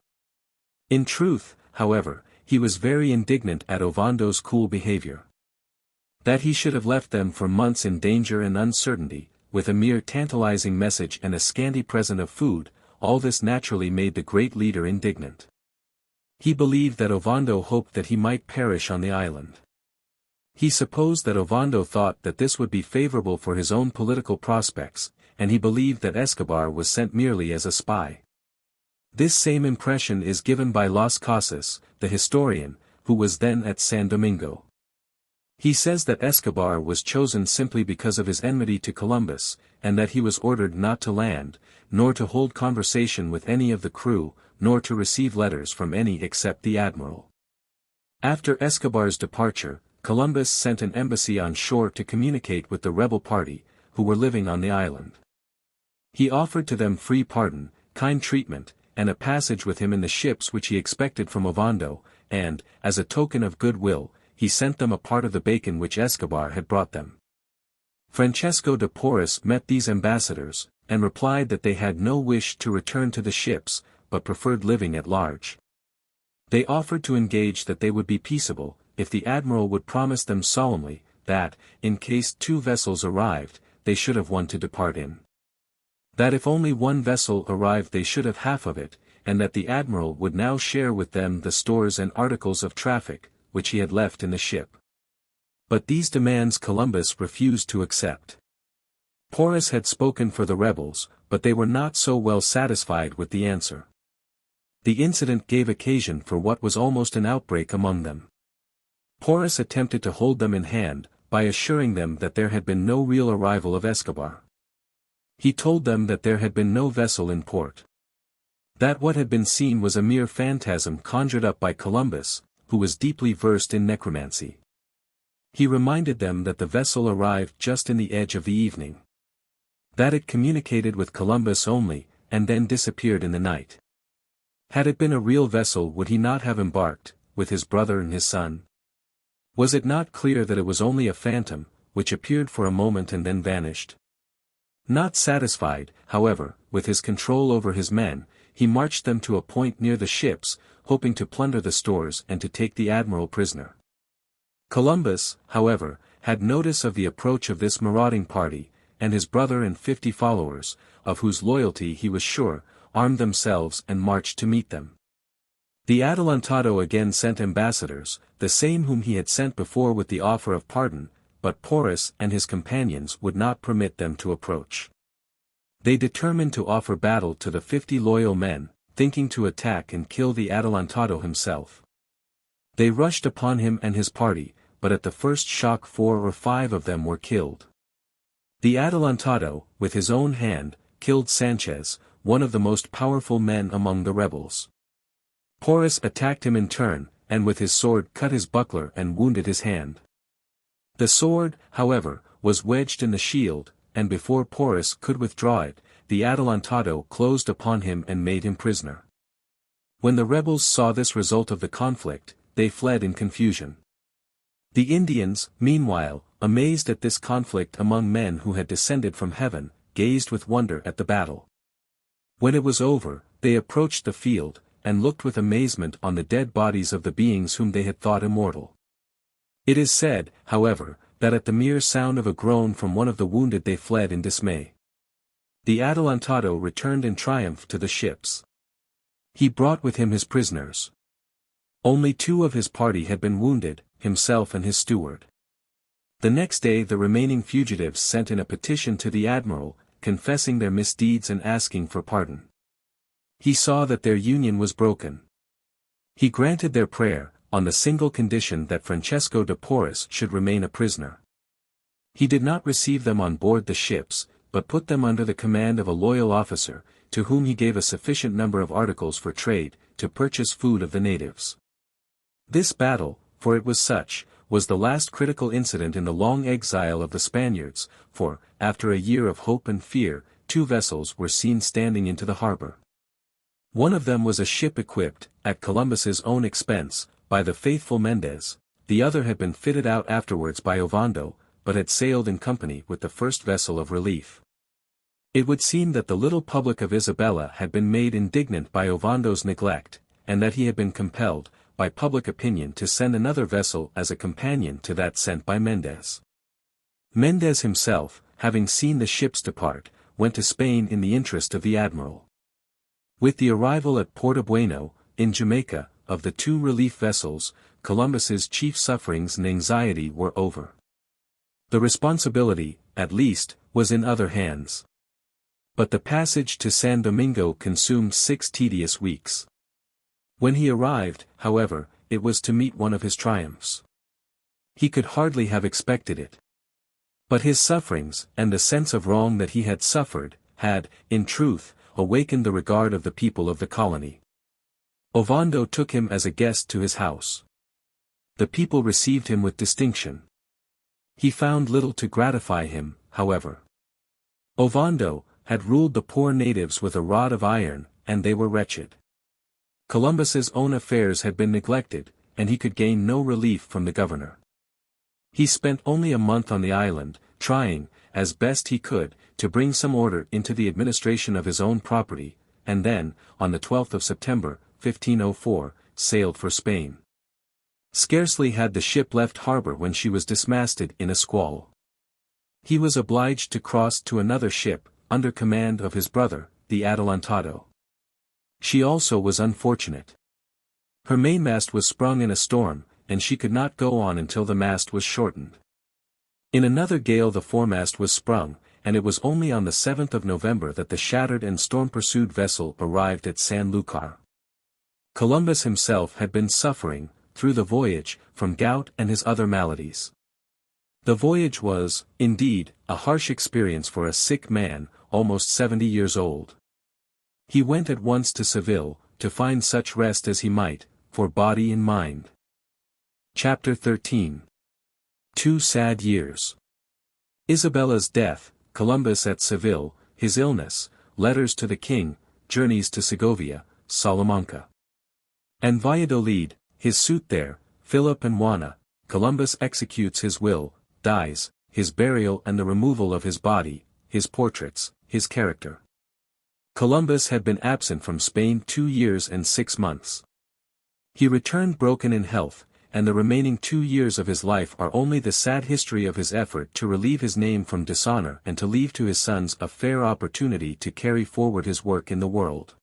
In truth, however, he was very indignant at Ovando's cool behavior. That he should have left them for months in danger and uncertainty, with a mere tantalizing message and a scanty present of food, all this naturally made the great leader indignant. He believed that Ovando hoped that he might perish on the island. He supposed that Ovando thought that this would be favorable for his own political prospects, and he believed that Escobar was sent merely as a spy. This same impression is given by Las Casas, the historian, who was then at San Domingo. He says that Escobar was chosen simply because of his enmity to Columbus, and that he was ordered not to land, nor to hold conversation with any of the crew, nor to receive letters from any except the admiral. After Escobar's departure, Columbus sent an embassy on shore to communicate with the rebel party, who were living on the island. He offered to them free pardon, kind treatment, and a passage with him in the ships which he expected from Ovando, and, as a token of goodwill, he sent them a part of the bacon which Escobar had brought them. Francesco de Porres met these ambassadors, and replied that they had no wish to return to the ships, but preferred living at large. They offered to engage that they would be peaceable, if the admiral would promise them solemnly, that, in case 2 vessels arrived, they should have one to depart in. That if only 1 vessel arrived they should have half of it, and that the admiral would now share with them the stores and articles of traffic, which he had left in the ship. But these demands Columbus refused to accept. Porres had spoken for the rebels, but they were not so well satisfied with the answer. The incident gave occasion for what was almost an outbreak among them. Porres attempted to hold them in hand, by assuring them that there had been no real arrival of Escobar. He told them that there had been no vessel in port. That what had been seen was a mere phantasm conjured up by Columbus, who was deeply versed in necromancy. He reminded them that the vessel arrived just in the edge of the evening. That it communicated with Columbus only, and then disappeared in the night. Had it been a real vessel would he not have embarked, with his brother and his son? Was it not clear that it was only a phantom, which appeared for a moment and then vanished? Not satisfied, however, with his control over his men, he marched them to a point near the ships, hoping to plunder the stores and to take the admiral prisoner. Columbus, however, had notice of the approach of this marauding party, and his brother and 50 followers, of whose loyalty he was sure, armed themselves and marched to meet them. The Adelantado again sent ambassadors, the same whom he had sent before with the offer of pardon, but Porres and his companions would not permit them to approach. They determined to offer battle to the 50 loyal men, thinking to attack and kill the Adelantado himself. They rushed upon him and his party, but at the first shock 4 or 5 of them were killed. The Adelantado, with his own hand, killed Sanchez, one of the most powerful men among the rebels. Porres attacked him in turn, and with his sword cut his buckler and wounded his hand. The sword, however, was wedged in the shield, and before Porres could withdraw it, the Adelantado closed upon him and made him prisoner. When the rebels saw this result of the conflict, they fled in confusion. The Indians, meanwhile, amazed at this conflict among men who had descended from heaven, gazed with wonder at the battle. When it was over, they approached the field, and looked with amazement on the dead bodies of the beings whom they had thought immortal. It is said, however, that at the mere sound of a groan from one of the wounded they fled in dismay. The Adelantado returned in triumph to the ships. He brought with him his prisoners. Only 2 of his party had been wounded, himself and his steward. The next day the remaining fugitives sent in a petition to the admiral, confessing their misdeeds and asking for pardon. He saw that their union was broken. He granted their prayer, on the single condition that Francesco de Porres should remain a prisoner. He did not receive them on board the ships, but put them under the command of a loyal officer, to whom he gave a sufficient number of articles for trade, to purchase food of the natives. This battle, for it was such, was the last critical incident in the long exile of the Spaniards, for, after a year of hope and fear, 2 vessels were seen standing into the harbor. One of them was a ship equipped, at Columbus's own expense, by the faithful Mendez, the other had been fitted out afterwards by Ovando, but had sailed in company with the first vessel of relief. It would seem that the little public of Isabella had been made indignant by Ovando's neglect, and that he had been compelled, by public opinion to send another vessel as a companion to that sent by Mendez. Mendez himself, having seen the ships depart, went to Spain in the interest of the admiral. With the arrival at Porto Bueno, in Jamaica, of the 2 relief vessels, Columbus's chief sufferings and anxiety were over. The responsibility, at least, was in other hands. But the passage to San Domingo consumed 6 tedious weeks. When he arrived, however, it was to meet one of his triumphs. He could hardly have expected it. But his sufferings, and the sense of wrong that he had suffered, had, in truth, awakened the regard of the people of the colony. Ovando took him as a guest to his house. The people received him with distinction. He found little to gratify him, however. Ovando had ruled the poor natives with a rod of iron, and they were wretched. Columbus's own affairs had been neglected, and he could gain no relief from the governor. He spent only a month on the island, trying, as best he could, to bring some order into the administration of his own property, and then, on the 12th of September, 1504, sailed for Spain. Scarcely had the ship left harbor when she was dismasted in a squall. He was obliged to cross to another ship, under command of his brother, the Adelantado. She also was unfortunate. Her mainmast was sprung in a storm, and she could not go on until the mast was shortened. In another gale the foremast was sprung, and it was only on the 7th of November that the shattered and storm-pursued vessel arrived at San Lucar. Columbus himself had been suffering, through the voyage, from gout and his other maladies. The voyage was, indeed, a harsh experience for a sick man, almost 70 years old. He went at once to Seville, to find such rest as he might, for body and mind. Chapter 13. 2 Sad Years. Isabella's death, Columbus at Seville, his illness, letters to the king, journeys to Segovia, Salamanca, and Valladolid, his suit there, Philip and Juana, Columbus executes his will, dies, his burial and the removal of his body, his portraits, his character. Columbus had been absent from Spain 2 years and 6 months. He returned broken in health, and the remaining 2 years of his life are only the sad history of his effort to relieve his name from dishonor and to leave to his sons a fair opportunity to carry forward his work in the world.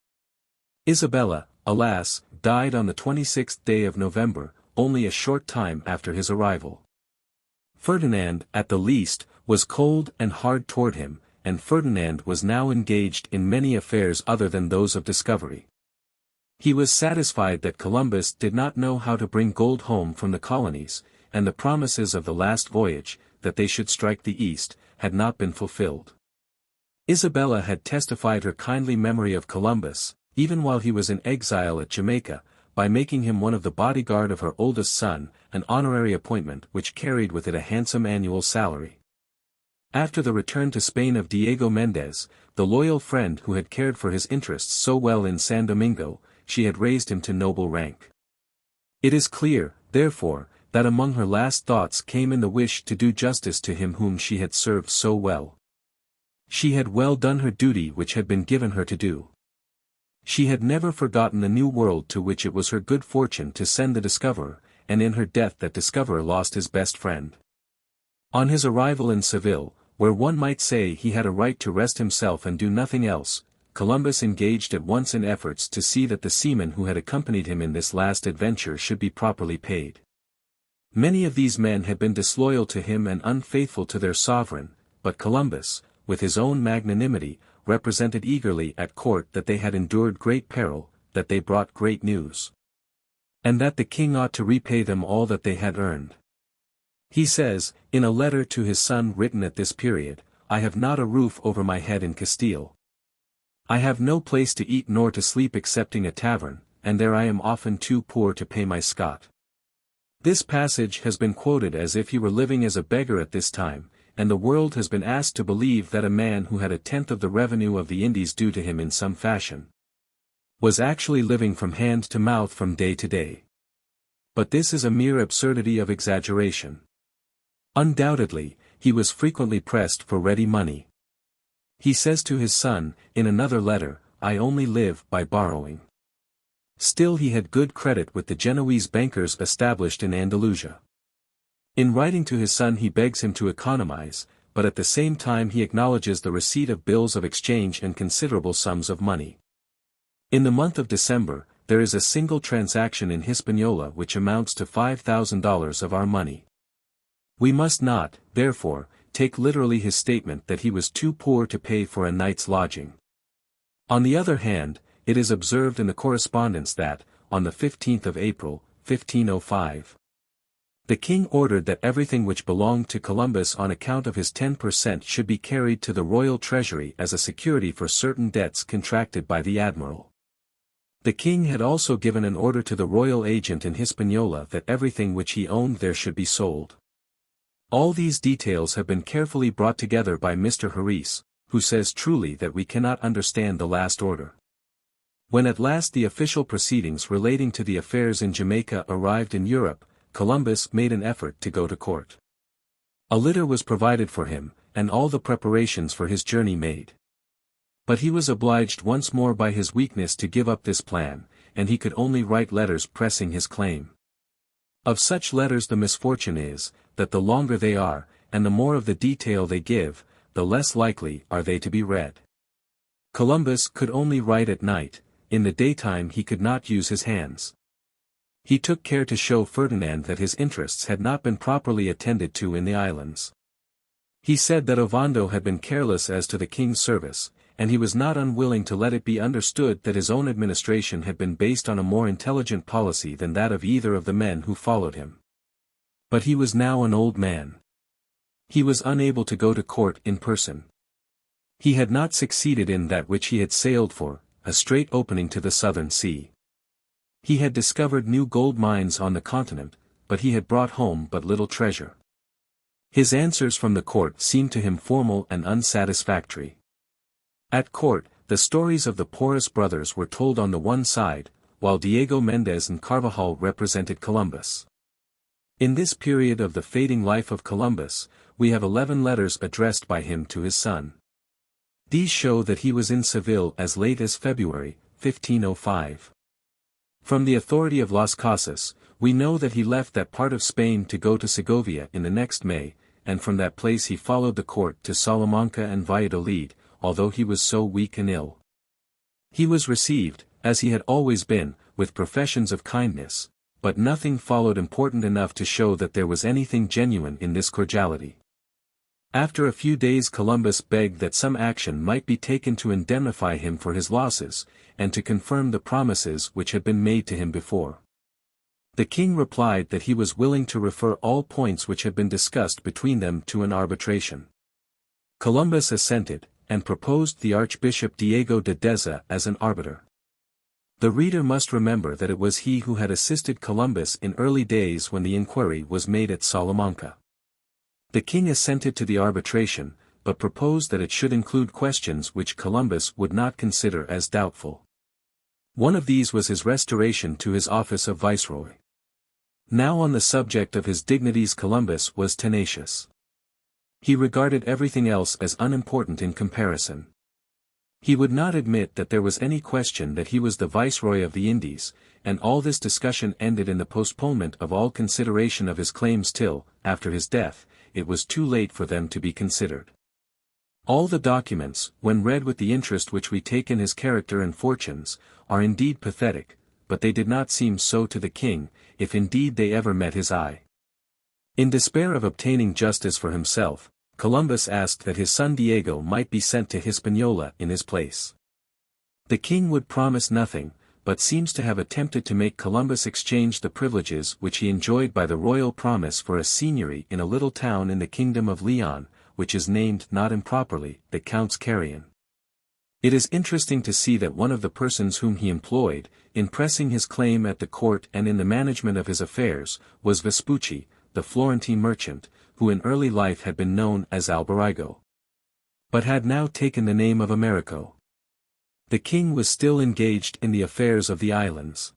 Isabella, alas, died on the 26th day of November, only a short time after his arrival. Ferdinand, at the least, was cold and hard toward him, and Ferdinand was now engaged in many affairs other than those of discovery. He was satisfied that Columbus did not know how to bring gold home from the colonies, and the promises of the last voyage, that they should strike the East, had not been fulfilled. Isabella had testified her kindly memory of Columbus, even while he was in exile at Jamaica, by making him one of the bodyguard of her oldest son, an honorary appointment which carried with it a handsome annual salary. After the return to Spain of Diego Méndez, the loyal friend who had cared for his interests so well in San Domingo, she had raised him to noble rank. It is clear, therefore, that among her last thoughts came in the wish to do justice to him whom she had served so well. She had well done her duty which had been given her to do. She had never forgotten the new world to which it was her good fortune to send the discoverer, and in her death that discoverer lost his best friend. On his arrival in Seville, where one might say he had a right to rest himself and do nothing else, Columbus engaged at once in efforts to see that the seamen who had accompanied him in this last adventure should be properly paid. Many of these men had been disloyal to him and unfaithful to their sovereign, but Columbus, with his own magnanimity, represented eagerly at court that they had endured great peril, that they brought great news, and that the king ought to repay them all that they had earned. He says, in a letter to his son written at this period, "I have not a roof over my head in Castile. I have no place to eat nor to sleep excepting a tavern, and there I am often too poor to pay my scot." This passage has been quoted as if he were living as a beggar at this time, and the world has been asked to believe that a man who had a tenth of the revenue of the Indies due to him in some fashion, was actually living from hand to mouth from day to day. But this is a mere absurdity of exaggeration. Undoubtedly, he was frequently pressed for ready money. He says to his son, in another letter, "I only live by borrowing." Still he had good credit with the Genoese bankers established in Andalusia. In writing to his son he begs him to economize, but at the same time he acknowledges the receipt of bills of exchange and considerable sums of money. In the month of December, there is a single transaction in Hispaniola which amounts to $5,000 of our money. We must not, therefore, take literally his statement that he was too poor to pay for a night's lodging. On the other hand, it is observed in the correspondence that, on the 15th of April, 1505, The king ordered that everything which belonged to Columbus on account of his 10% should be carried to the royal treasury as a security for certain debts contracted by the admiral. The king had also given an order to the royal agent in Hispaniola that everything which he owned there should be sold. All these details have been carefully brought together by Mr. Harris, who says truly that we cannot understand the last order. When at last the official proceedings relating to the affairs in Jamaica arrived in Europe, Columbus made an effort to go to court. A litter was provided for him, and all the preparations for his journey made. But he was obliged once more by his weakness to give up this plan, and he could only write letters pressing his claim. Of such letters the misfortune is, that the longer they are, and the more of the detail they give, the less likely are they to be read. Columbus could only write at night, in the daytime he could not use his hands. He took care to show Ferdinand that his interests had not been properly attended to in the islands. He said that Ovando had been careless as to the king's service, and he was not unwilling to let it be understood that his own administration had been based on a more intelligent policy than that of either of the men who followed him. But he was now an old man. He was unable to go to court in person. He had not succeeded in that which he had sailed for, a straight opening to the southern sea. He had discovered new gold mines on the continent, but he had brought home but little treasure. His answers from the court seemed to him formal and unsatisfactory. At court, the stories of the Porras brothers were told on the one side, while Diego Mendez and Carvajal represented Columbus. In this period of the fading life of Columbus, we have 11 letters addressed by him to his son. These show that he was in Seville as late as February, 1505. From the authority of Las Casas, we know that he left that part of Spain to go to Segovia in the next May, and from that place he followed the court to Salamanca and Valladolid, although he was so weak and ill. He was received, as he had always been, with professions of kindness, but nothing followed important enough to show that there was anything genuine in this cordiality. After a few days Columbus begged that some action might be taken to indemnify him for his losses, and to confirm the promises which had been made to him before. The king replied that he was willing to refer all points which had been discussed between them to an arbitration. Columbus assented, and proposed the Archbishop Diego de Deza as an arbiter. The reader must remember that it was he who had assisted Columbus in early days when the inquiry was made at Salamanca. The king assented to the arbitration, but proposed that it should include questions which Columbus would not consider as doubtful. One of these was his restoration to his office of viceroy. Now on the subject of his dignities Columbus was tenacious. He regarded everything else as unimportant in comparison. He would not admit that there was any question that he was the viceroy of the Indies, and all this discussion ended in the postponement of all consideration of his claims till, after his death, it was too late for them to be considered. All the documents, when read with the interest which we take in his character and fortunes, are indeed pathetic, but they did not seem so to the king, if indeed they ever met his eye. In despair of obtaining justice for himself, Columbus asked that his son Diego might be sent to Hispaniola in his place. The king would promise nothing, but seems to have attempted to make Columbus exchange the privileges which he enjoyed by the royal promise for a seigneury in a little town in the kingdom of Leon, which is named not improperly the Count's Carrion. It is interesting to see that one of the persons whom he employed, in pressing his claim at the court and in the management of his affairs, was Vespucci, the Florentine merchant, who in early life had been known as Alberigo, but had now taken the name of Americo. The king was still engaged in the affairs of the islands.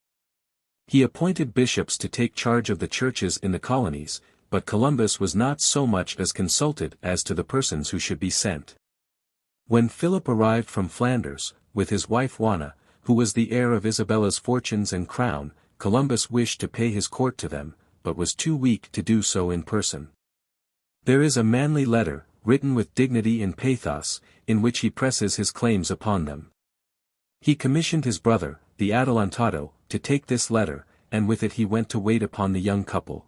He appointed bishops to take charge of the churches in the colonies, but Columbus was not so much as consulted as to the persons who should be sent. When Philip arrived from Flanders, with his wife Juana, who was the heir of Isabella's fortunes and crown, Columbus wished to pay his court to them, but was too weak to do so in person. There is a manly letter, written with dignity and pathos, in which he presses his claims upon them. He commissioned his brother, the Adelantado, to take this letter, and with it he went to wait upon the young couple.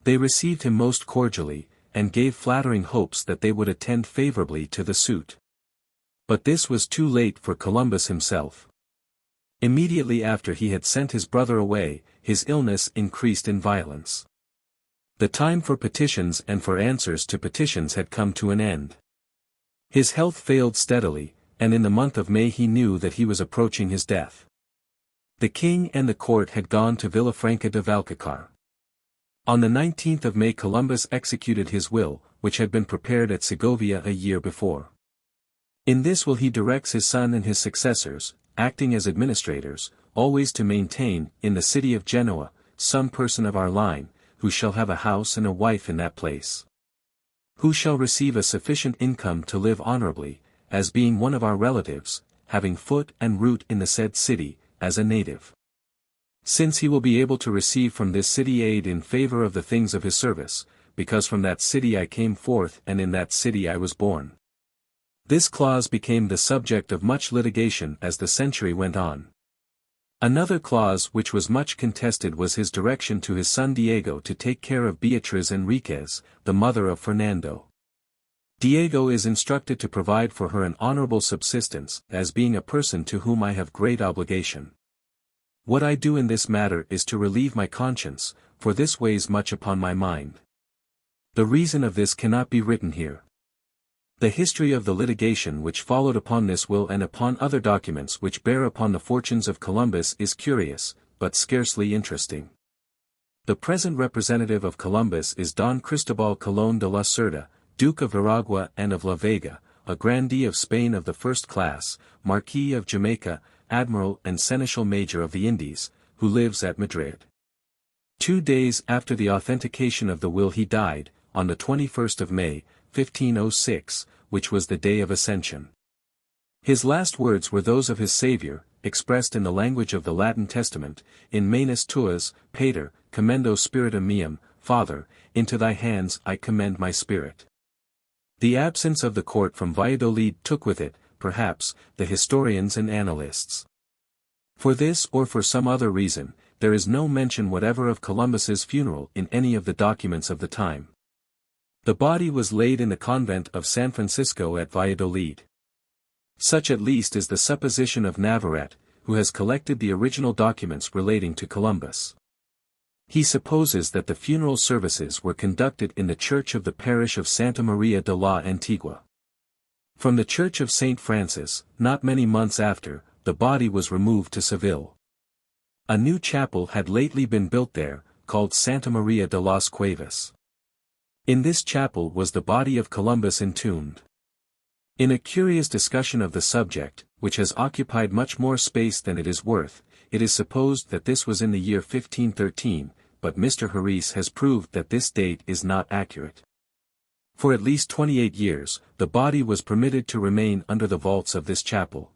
They received him most cordially, and gave flattering hopes that they would attend favorably to the suit. But this was too late for Columbus himself. Immediately after he had sent his brother away, his illness increased in violence. The time for petitions and for answers to petitions had come to an end. His health failed steadily, and in the month of May he knew that he was approaching his death. The king and the court had gone to Villafranca de Valcacar. On the 19th of May Columbus executed his will, which had been prepared at Segovia a year before. In this will he directs his son and his successors, acting as administrators, always to maintain, in the city of Genoa, some person of our line, who shall have a house and a wife in that place. Who shall receive a sufficient income to live honorably, as being one of our relatives, having foot and root in the said city, as a native. Since he will be able to receive from this city aid in favor of the things of his service, because from that city I came forth and in that city I was born. This clause became the subject of much litigation as the century went on. Another clause which was much contested was his direction to his son Diego to take care of Beatriz Enriquez, the mother of Fernando. Diego is instructed to provide for her an honorable subsistence, as being a person to whom I have great obligation. What I do in this matter is to relieve my conscience, for this weighs much upon my mind. The reason of this cannot be written here. The history of the litigation which followed upon this will and upon other documents which bear upon the fortunes of Columbus is curious, but scarcely interesting. The present representative of Columbus is Don Cristobal Colón de la Cerda, Duke of Veragua and of La Vega, a grandee of Spain of the first class, Marquis of Jamaica, Admiral and Seneschal Major of the Indies, who lives at Madrid. 2 days after the authentication of the will he died, on the 21st of May, 1506, which was the day of Ascension. His last words were those of his Saviour, expressed in the language of the Latin Testament, in Manus tuas, Pater, commendo spiritum meum, Father, into thy hands I commend my spirit. The absence of the court from Valladolid took with it, perhaps, the historians and annalists. For this or for some other reason, there is no mention whatever of Columbus's funeral in any of the documents of the time. The body was laid in the convent of San Francisco at Valladolid. Such at least is the supposition of Navarrete, who has collected the original documents relating to Columbus. He supposes that the funeral services were conducted in the church of the parish of Santa Maria de la Antigua. From the church of St. Francis, not many months after, the body was removed to Seville. A new chapel had lately been built there, called Santa Maria de las Cuevas. In this chapel was the body of Columbus entombed. In a curious discussion of the subject, which has occupied much more space than it is worth, it is supposed that this was in the year 1513, but Mr. Harris has proved that this date is not accurate. For at least 28 years, the body was permitted to remain under the vaults of this chapel.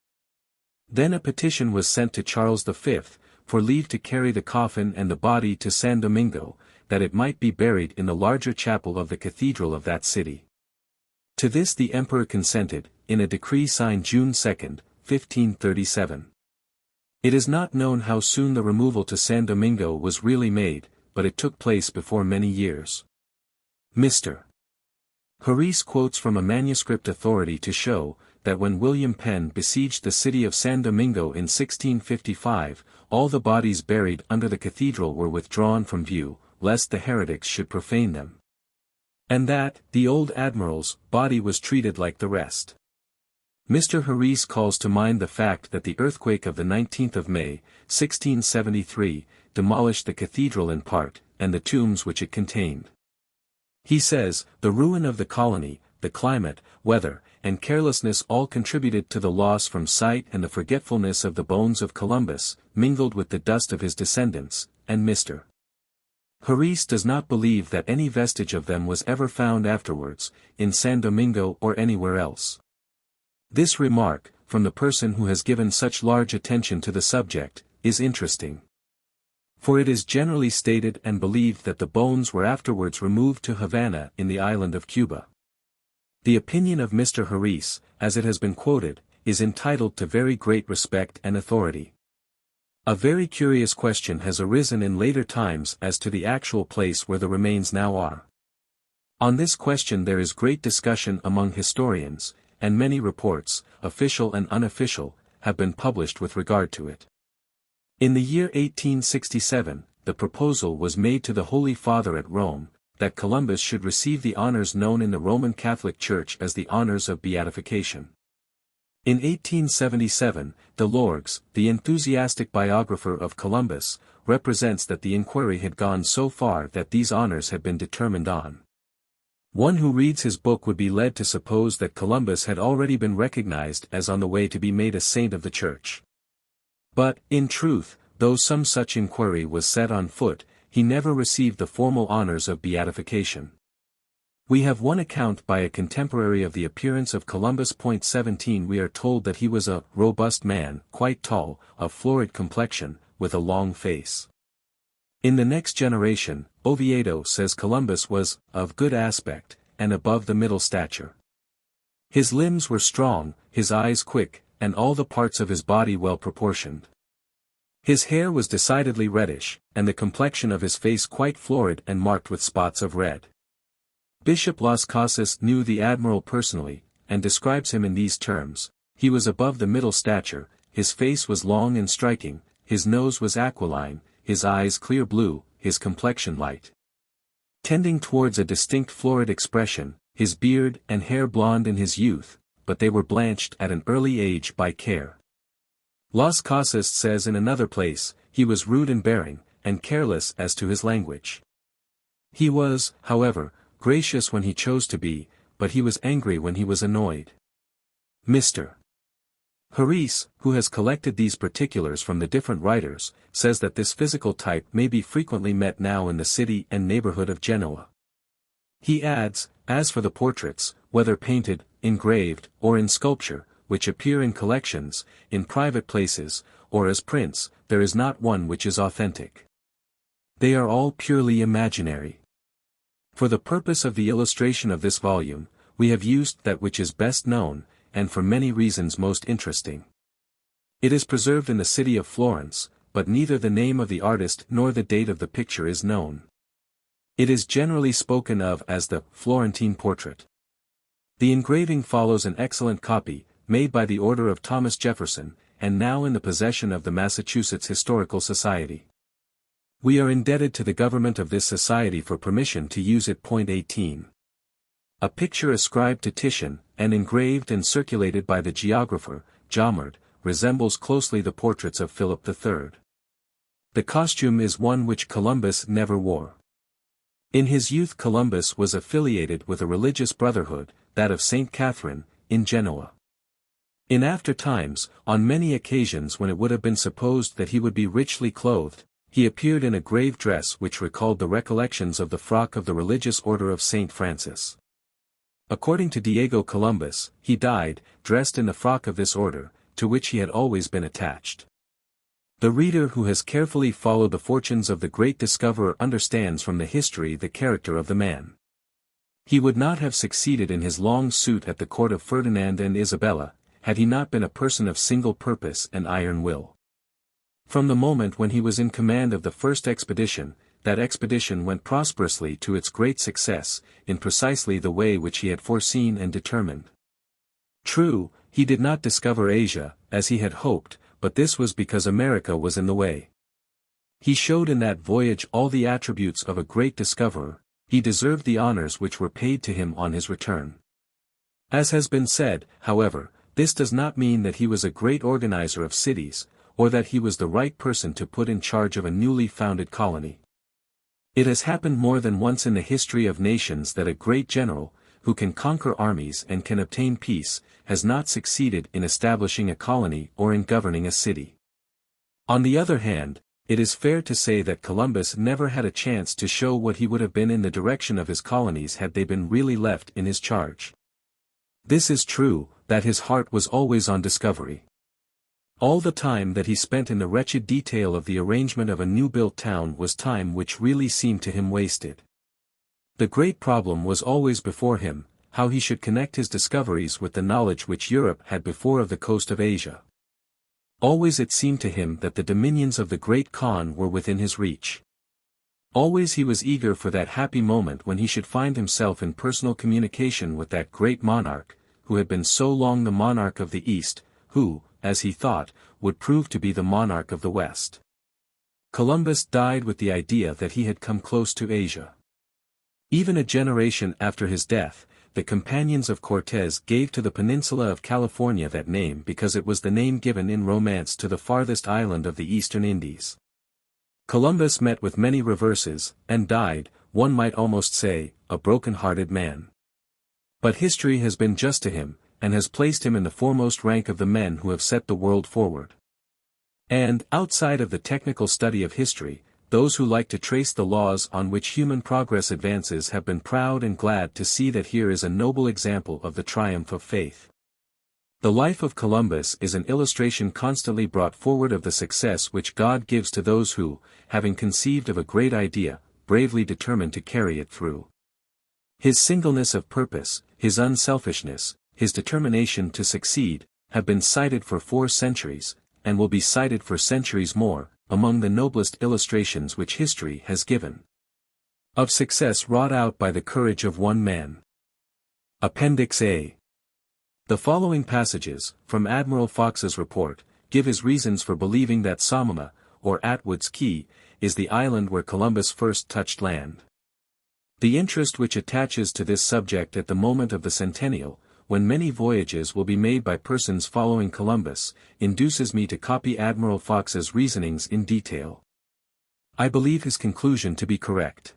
Then a petition was sent to Charles V, for leave to carry the coffin and the body to San Domingo, that it might be buried in the larger chapel of the cathedral of that city. To this the emperor consented, in a decree signed June 2, 1537. It is not known how soon the removal to San Domingo was really made, but it took place before many years. Mr. Harris quotes from a manuscript authority to show, that when William Penn besieged the city of San Domingo in 1655, all the bodies buried under the cathedral were withdrawn from view, lest the heretics should profane them. And that, the old admiral's body was treated like the rest. Mr. Harris calls to mind the fact that the earthquake of the 19th of May, 1673, demolished the cathedral in part, and the tombs which it contained. He says, the ruin of the colony, the climate, weather, and carelessness all contributed to the loss from sight and the forgetfulness of the bones of Columbus, mingled with the dust of his descendants, and Mr. Harris does not believe that any vestige of them was ever found afterwards, in San Domingo or anywhere else. This remark, from the person who has given such large attention to the subject, is interesting. For it is generally stated and believed that the bones were afterwards removed to Havana in the island of Cuba. The opinion of Mr. Harris, as it has been quoted, is entitled to very great respect and authority. A very curious question has arisen in later times as to the actual place where the remains now are. On this question there is great discussion among historians, and many reports, official and unofficial, have been published with regard to it. In the year 1867, the proposal was made to the Holy Father at Rome, that Columbus should receive the honors known in the Roman Catholic Church as the honors of beatification. In 1877, de Lorgues, the enthusiastic biographer of Columbus, represents that the inquiry had gone so far that these honors had been determined on. One who reads his book would be led to suppose that Columbus had already been recognized as on the way to be made a saint of the Church. But, in truth, though some such inquiry was set on foot, he never received the formal honors of beatification. We have one account by a contemporary of the appearance of Columbus. 17 We are told that he was a robust man, quite tall, of florid complexion, with a long face. In the next generation, Oviedo says Columbus was of good aspect, and above the middle stature. His limbs were strong, his eyes quick, and all the parts of his body well proportioned. His hair was decidedly reddish, and the complexion of his face quite florid and marked with spots of red. Bishop Las Casas knew the admiral personally, and describes him in these terms: he was above the middle stature, his face was long and striking, his nose was aquiline, his eyes clear blue, his complexion light, tending towards a distinct florid expression, his beard and hair blonde in his youth, but they were blanched at an early age by care. Las Casas says in another place, he was rude in bearing, and careless as to his language. He was, however, gracious when he chose to be, but he was angry when he was annoyed. Mr. Harris, who has collected these particulars from the different writers, says that this physical type may be frequently met now in the city and neighborhood of Genoa. He adds, as for the portraits, whether painted, engraved, or in sculpture, which appear in collections, in private places, or as prints, there is not one which is authentic. They are all purely imaginary. For the purpose of the illustration of this volume, we have used that which is best known, and for many reasons most interesting. It is preserved in the city of Florence, but neither the name of the artist nor the date of the picture is known. It is generally spoken of as the Florentine portrait. The engraving follows an excellent copy, made by the order of Thomas Jefferson, and now in the possession of the Massachusetts Historical Society. We are indebted to the government of this society for permission to use it. 18. A picture ascribed to Titian, and engraved and circulated by the geographer, Jomard, resembles closely the portraits of Philip III. The costume is one which Columbus never wore. In his youth Columbus was affiliated with a religious brotherhood, that of St. Catherine, in Genoa. In after times, on many occasions when it would have been supposed that he would be richly clothed, he appeared in a grave dress which recalled the recollections of the frock of the religious order of St. Francis. According to Diego Columbus, he died, dressed in the frock of this order, to which he had always been attached. The reader who has carefully followed the fortunes of the great discoverer understands from the history the character of the man. He would not have succeeded in his long suit at the court of Ferdinand and Isabella, had he not been a person of single purpose and iron will. From the moment when he was in command of the first expedition, that expedition went prosperously to its great success, in precisely the way which he had foreseen and determined. True, he did not discover Asia, as he had hoped, but this was because America was in the way. He showed in that voyage all the attributes of a great discoverer. He deserved the honors which were paid to him on his return. As has been said, however, this does not mean that he was a great organizer of cities, or that he was the right person to put in charge of a newly founded colony. It has happened more than once in the history of nations that a great general, who can conquer armies and can obtain peace, has not succeeded in establishing a colony or in governing a city. On the other hand, it is fair to say that Columbus never had a chance to show what he would have been in the direction of his colonies had they been really left in his charge. This is true, that his heart was always on discovery. All the time that he spent in the wretched detail of the arrangement of a new-built town was time which really seemed to him wasted. The great problem was always before him, how he should connect his discoveries with the knowledge which Europe had before of the coast of Asia. Always it seemed to him that the dominions of the great Khan were within his reach. Always he was eager for that happy moment when he should find himself in personal communication with that great monarch, who had been so long the monarch of the East, who, as he thought, would prove to be the monarch of the West. Columbus died with the idea that he had come close to Asia. Even a generation after his death, the companions of Cortés gave to the peninsula of California that name because it was the name given in romance to the farthest island of the eastern Indies. Columbus met with many reverses, and died, one might almost say, a broken-hearted man. But history has been just to him, and has placed him in the foremost rank of the men who have set the world forward. And, outside of the technical study of history, those who like to trace the laws on which human progress advances have been proud and glad to see that here is a noble example of the triumph of faith. The life of Columbus is an illustration constantly brought forward of the success which God gives to those who, having conceived of a great idea, bravely determine to carry it through. His singleness of purpose, his unselfishness, his determination to succeed, have been cited for 4 centuries, and will be cited for centuries more, among the noblest illustrations which history has given of success wrought out by the courage of one man. Appendix A. The following passages, from Admiral Fox's report, give his reasons for believing that Samoma, or Atwood's Key, is the island where Columbus first touched land. The interest which attaches to this subject at the moment of the centennial, when many voyages will be made by persons following Columbus, induces me to copy Admiral Fox's reasonings in detail. I believe his conclusion to be correct.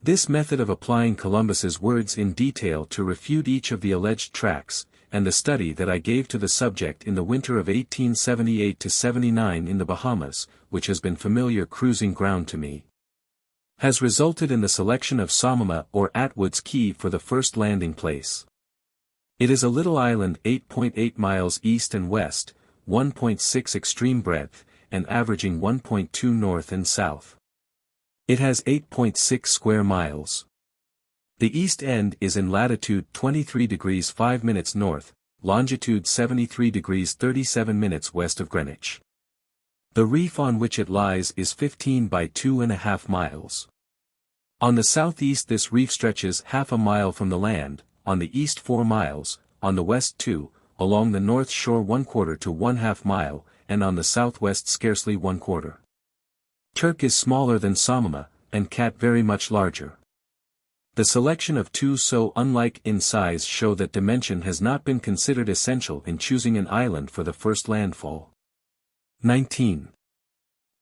This method of applying Columbus's words in detail to refute each of the alleged tracts, and the study that I gave to the subject in the winter of 1878–79 in the Bahamas, which has been familiar cruising ground to me, has resulted in the selection of Samoma or Atwood's Key for the first landing place. It is a little island 8.8 miles east and west, 1.6 extreme breadth, and averaging 1.2 north and south. It has 8.6 square miles. The east end is in latitude 23 degrees 5 minutes north, longitude 73 degrees 37 minutes west of Greenwich. The reef on which it lies is 15 by 2.5 miles. On the southeast this reef stretches half a mile from the land, on the east 4 miles, on the west 2, along the north shore 1/4 to 1/2 mile, and on the southwest scarcely 1/4. Turk is smaller than Samoma, and Cat very much larger. The selection of 2 so unlike in size show that dimension has not been considered essential in choosing an island for the first landfall. 19.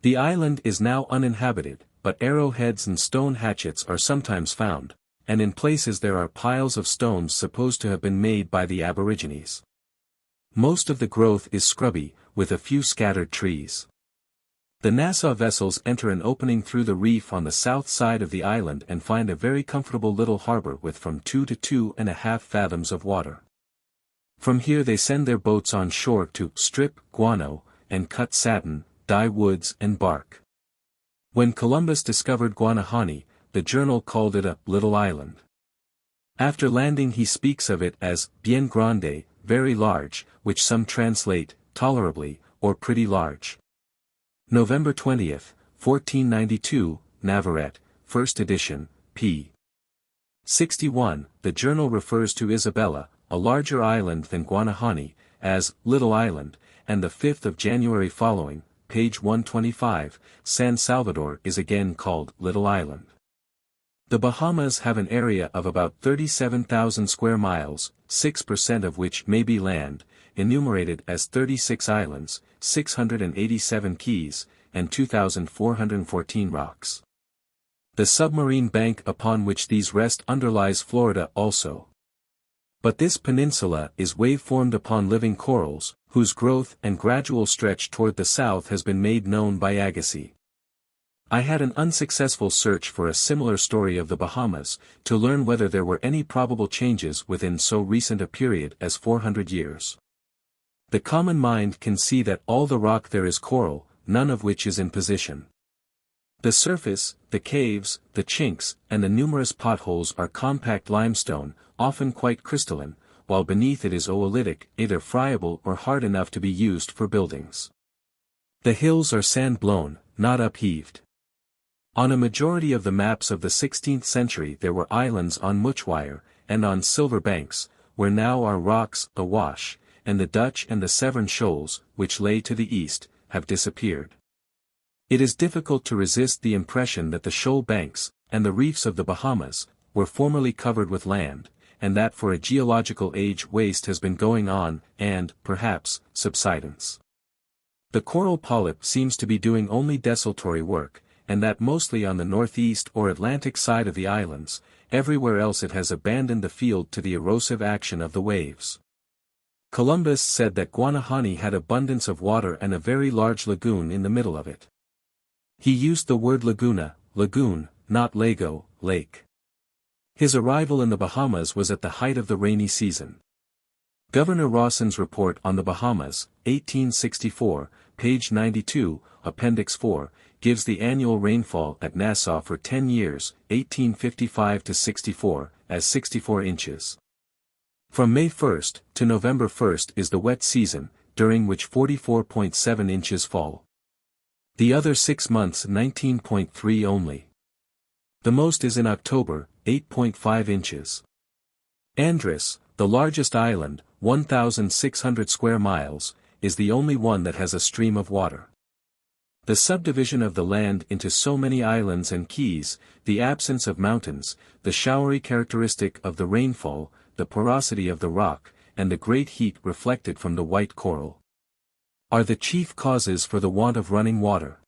The island is now uninhabited, but arrowheads and stone hatchets are sometimes found, and in places there are piles of stones supposed to have been made by the aborigines. Most of the growth is scrubby, with a few scattered trees. The Nassau vessels enter an opening through the reef on the south side of the island and find a very comfortable little harbor with from 2 to 2.5 fathoms of water. From here they send their boats on shore to strip guano, and cut satin, dye woods and bark. When Columbus discovered Guanahani, the journal called it a little island. After landing he speaks of it as bien grande, very large, which some translate, tolerably, or pretty large. November 20, 1492, Navarrete, 1st edition, p. 61, the journal refers to Isabella, a larger island than Guanahani, as Little Island, and the 5th of January following, page 125, San Salvador is again called Little Island. The Bahamas have an area of about 37,000 square miles, 6% of which may be land, enumerated as 36 islands, 687 keys, and 2,414 rocks. The submarine bank upon which these rest underlies Florida also. But this peninsula is wave-formed upon living corals, whose growth and gradual stretch toward the south has been made known by Agassiz. I had an unsuccessful search for a similar story of the Bahamas, to learn whether there were any probable changes within so recent a period as 400 years. The common mind can see that all the rock there is coral, none of which is in position. The surface, the caves, the chinks, and the numerous potholes are compact limestone, often quite crystalline, while beneath it is oolitic, either friable or hard enough to be used for buildings. The hills are sand-blown, not upheaved. On a majority of the maps of the 16th century there were islands on Muchwire, and on Silver Banks, where now are rocks awash, and the Dutch and the Severn Shoals, which lay to the east, have disappeared. It is difficult to resist the impression that the shoal banks, and the reefs of the Bahamas, were formerly covered with land, and that for a geological age waste has been going on, and, perhaps, subsidence. The coral polyp seems to be doing only desultory work, and that mostly on the northeast or Atlantic side of the islands. Everywhere else it has abandoned the field to the erosive action of the waves. Columbus said that Guanahani had abundance of water and a very large lagoon in the middle of it. He used the word laguna, lagoon, not lago, lake. His arrival in the Bahamas was at the height of the rainy season. Governor Rawson's report on the Bahamas, 1864, page 92, Appendix 4, gives the annual rainfall at Nassau for 10 years, 1855 to 64, as 64 inches. From May 1st to November 1st is the wet season, during which 44.7 inches fall. The other 6 months 19.3 only. The most is in October, 8.5 inches. Andros, the largest island, 1,600 square miles, is the only one that has a stream of water. The subdivision of the land into so many islands and keys, the absence of mountains, the showery characteristic of the rainfall, the porosity of the rock, and the great heat reflected from the white coral, are the chief causes for the want of running water.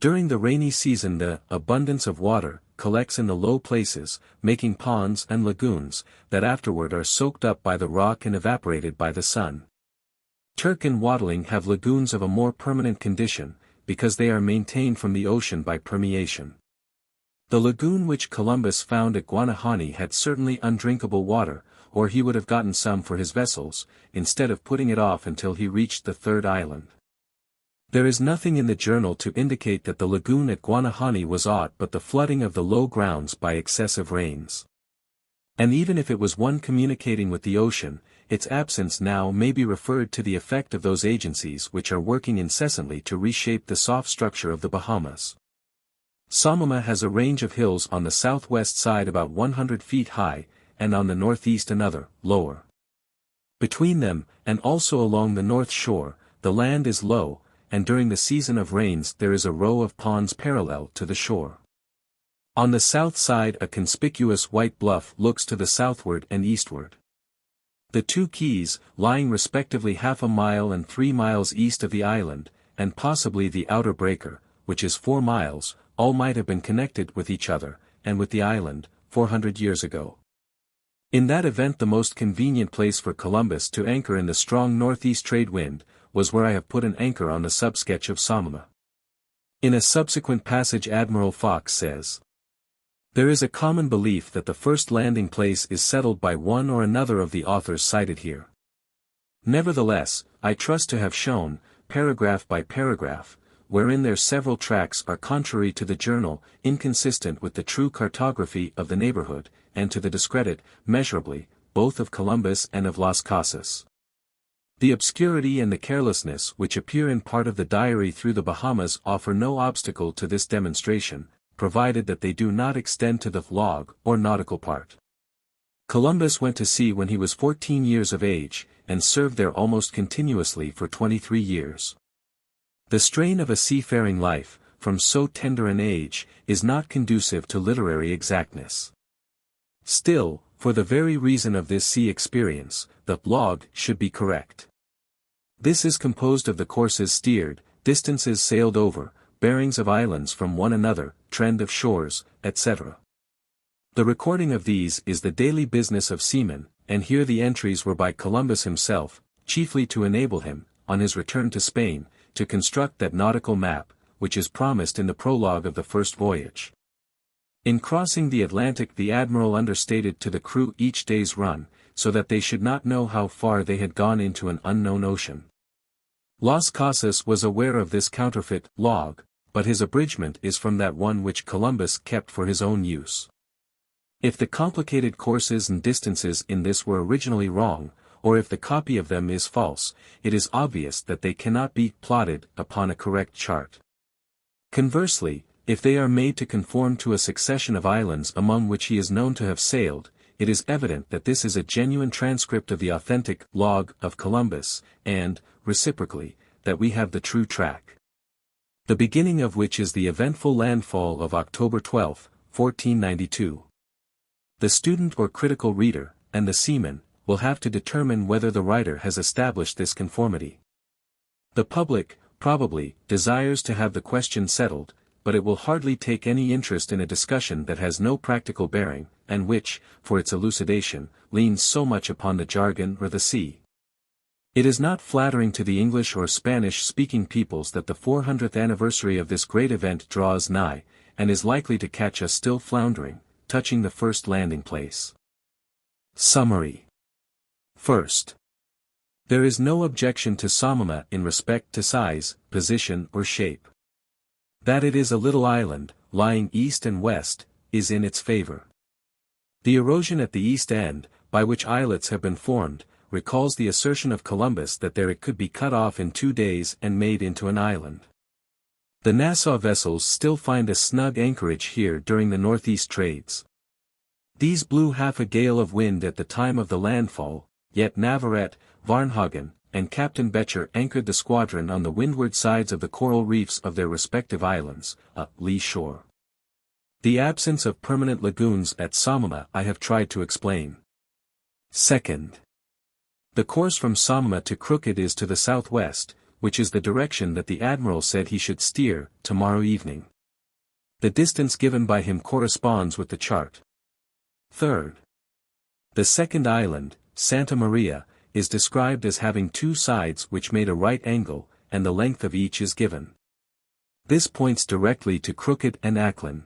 During the rainy season the abundance of water collects in the low places, making ponds and lagoons, that afterward are soaked up by the rock and evaporated by the sun. Turk and Waddling have lagoons of a more permanent condition, because they are maintained from the ocean by permeation. The lagoon which Columbus found at Guanahani had certainly undrinkable water, or he would have gotten some for his vessels, instead of putting it off until he reached the third island. There is nothing in the journal to indicate that the lagoon at Guanahani was aught but the flooding of the low grounds by excessive rains. And even if it was one communicating with the ocean, its absence now may be referred to the effect of those agencies which are working incessantly to reshape the soft structure of the Bahamas. Samoma has a range of hills on the southwest side about 100 feet high, and on the northeast another, lower. Between them, and also along the north shore, the land is low, and during the season of rains there is a row of ponds parallel to the shore. On the south side a conspicuous white bluff looks to the southward and eastward. The two keys, lying respectively half a mile and 3 miles east of the island, and possibly the outer breaker, which is 4 miles, all might have been connected with each other, and with the island, 400 years ago. In that event the most convenient place for Columbus to anchor in the strong northeast trade wind, was where I have put an anchor on the subsketch of Samoma. In a subsequent passage Admiral Fox says, "There is a common belief that the first landing place is settled by one or another of the authors cited here. Nevertheless, I trust to have shown, paragraph by paragraph, wherein their several tracts are contrary to the journal, inconsistent with the true cartography of the neighborhood, and to the discredit, measurably, both of Columbus and of Las Casas. The obscurity and the carelessness which appear in part of the diary through the Bahamas offer no obstacle to this demonstration, provided that they do not extend to the log or nautical part. Columbus went to sea when he was 14 years of age, and served there almost continuously for 23 years. The strain of a seafaring life, from so tender an age, is not conducive to literary exactness. Still, for the very reason of this sea experience, the log should be correct. This is composed of the courses steered, distances sailed over, bearings of islands from one another, trend of shores, etc. The recording of these is the daily business of seamen, and here the entries were by Columbus himself, chiefly to enable him, on his return to Spain, to construct that nautical map, which is promised in the prologue of the first voyage. In crossing the Atlantic the admiral understated to the crew each day's run, so that they should not know how far they had gone into an unknown ocean. Las Casas was aware of this counterfeit log, but his abridgment is from that one which Columbus kept for his own use. If the complicated courses and distances in this were originally wrong, or if the copy of them is false, it is obvious that they cannot be plotted upon a correct chart. Conversely, if they are made to conform to a succession of islands among which he is known to have sailed, it is evident that this is a genuine transcript of the authentic log of Columbus, and, reciprocally, that we have the true track. The beginning of which is the eventful landfall of October 12, 1492. The student or critical reader, and the seaman, will have to determine whether the writer has established this conformity. The public, probably, desires to have the question settled, but it will hardly take any interest in a discussion that has no practical bearing, and which, for its elucidation, leans so much upon the jargon or the sea. It is not flattering to the English or Spanish-speaking peoples that the 400th anniversary of this great event draws nigh, and is likely to catch us still floundering, touching the first landing place. Summary. First. There is no objection to Samoma in respect to size, position or shape. That it is a little island, lying east and west, is in its favor. The erosion at the east end, by which islets have been formed, recalls the assertion of Columbus that there it could be cut off in 2 days and made into an island. The Nassau vessels still find a snug anchorage here during the northeast trades. These blew half a gale of wind at the time of the landfall, yet Navarrete, Varnhagen, and Captain Becher anchored the squadron on the windward sides of the coral reefs of their respective islands, up lee shore. The absence of permanent lagoons at Samoma I have tried to explain. Second. The course from Samoma to Crooked is to the southwest, which is the direction that the admiral said he should steer, tomorrow evening. The distance given by him corresponds with the chart. Third. The second island, Santa Maria, is described as having 2 sides which made a right angle, and the length of each is given. This points directly to Crooked and Acklin.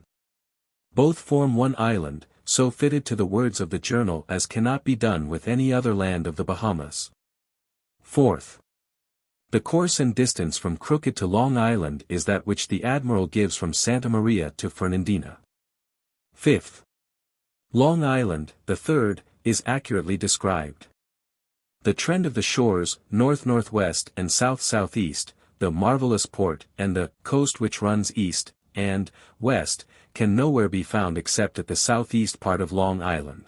Both form one island, so fitted to the words of the journal as cannot be done with any other land of the Bahamas. Fourth. The course and distance from Crooked to Long Island is that which the admiral gives from Santa Maria to Fernandina. Fifth. Long Island, the third, is accurately described. The trend of the shores, north-northwest and south-southeast, the marvelous port and the coast which runs east and west, can nowhere be found except at the southeast part of Long Island.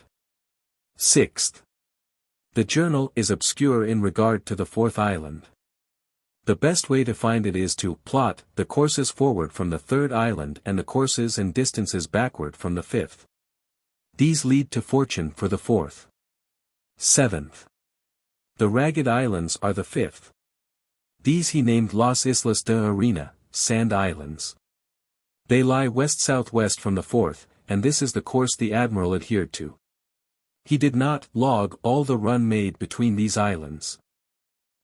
Sixth. The journal is obscure in regard to the fourth island. The best way to find it is to plot the courses forward from the third island and the courses and distances backward from the fifth. These lead to fortune for the fourth. Seventh. The Ragged Islands are the fifth. These he named Las Islas de Arena, Sand Islands. They lie west-southwest from the fourth, and this is the course the admiral adhered to. He did not log all the run made between these islands.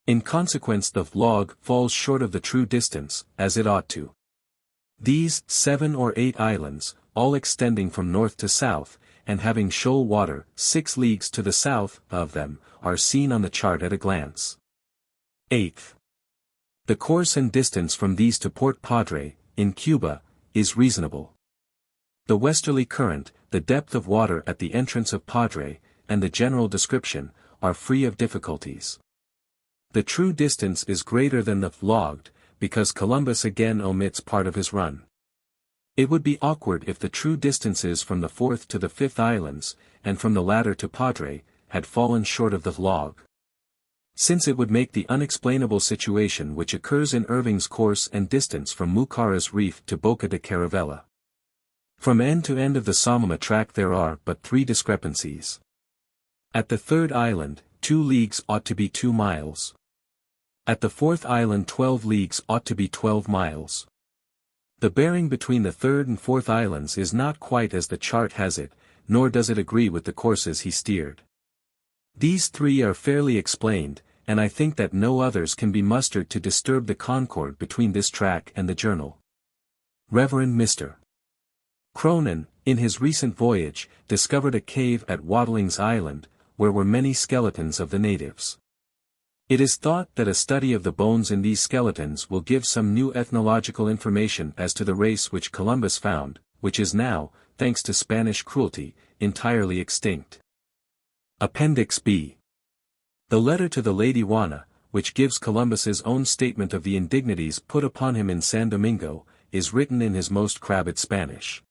In consequence the log falls short of the true distance, as it ought to. These 7 or 8 islands, all extending from north to south, and having shoal water 6 leagues to the south of them, are seen on the chart at a glance. Eighth. The course and distance from these to Port Padre, in Cuba, is reasonable. The westerly current, the depth of water at the entrance of Padre, and the general description, are free of difficulties. The true distance is greater than the logged, because Columbus again omits part of his run. It would be awkward if the true distances from the fourth to the fifth islands, and from the latter to Padre, had fallen short of the log. Since it would make the unexplainable situation which occurs in Irving's course and distance from Mucara's Reef to Boca de Caravella. From end to end of the Samoma track there are but 3 discrepancies. At the third island, 2 leagues ought to be 2 miles. At the fourth island 12 leagues ought to be 12 miles. The bearing between the third and fourth islands is not quite as the chart has it, nor does it agree with the courses he steered. These 3 are fairly explained, and I think that no others can be mustered to disturb the concord between this track and the journal. Reverend Mr. Cronin, in his recent voyage, discovered a cave at Watling's Island, where were many skeletons of the natives. It is thought that a study of the bones in these skeletons will give some new ethnological information as to the race which Columbus found, which is now, thanks to Spanish cruelty, entirely extinct. Appendix B. The letter to the Lady Juana, which gives Columbus's own statement of the indignities put upon him in San Domingo, is written in his most crabbed Spanish.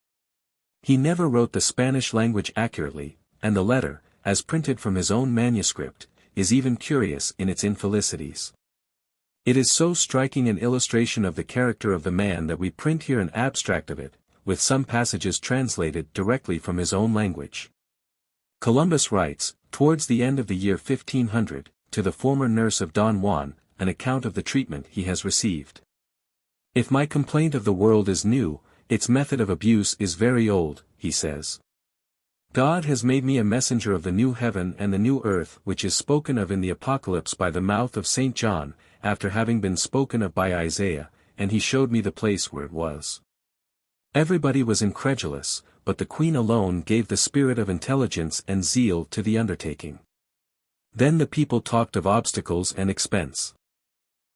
He never wrote the Spanish language accurately, and the letter, as printed from his own manuscript, is even curious in its infelicities. It is so striking an illustration of the character of the man that we print here an abstract of it, with some passages translated directly from his own language. Columbus writes, towards the end of the year 1500, to the former nurse of Don Juan, an account of the treatment he has received. If my complaint of the world is new, its method of abuse is very old, he says. God has made me a messenger of the new heaven and the new earth which is spoken of in the Apocalypse by the mouth of St. John, after having been spoken of by Isaiah, and he showed me the place where it was. Everybody was incredulous, but the Queen alone gave the spirit of intelligence and zeal to the undertaking. Then the people talked of obstacles and expense.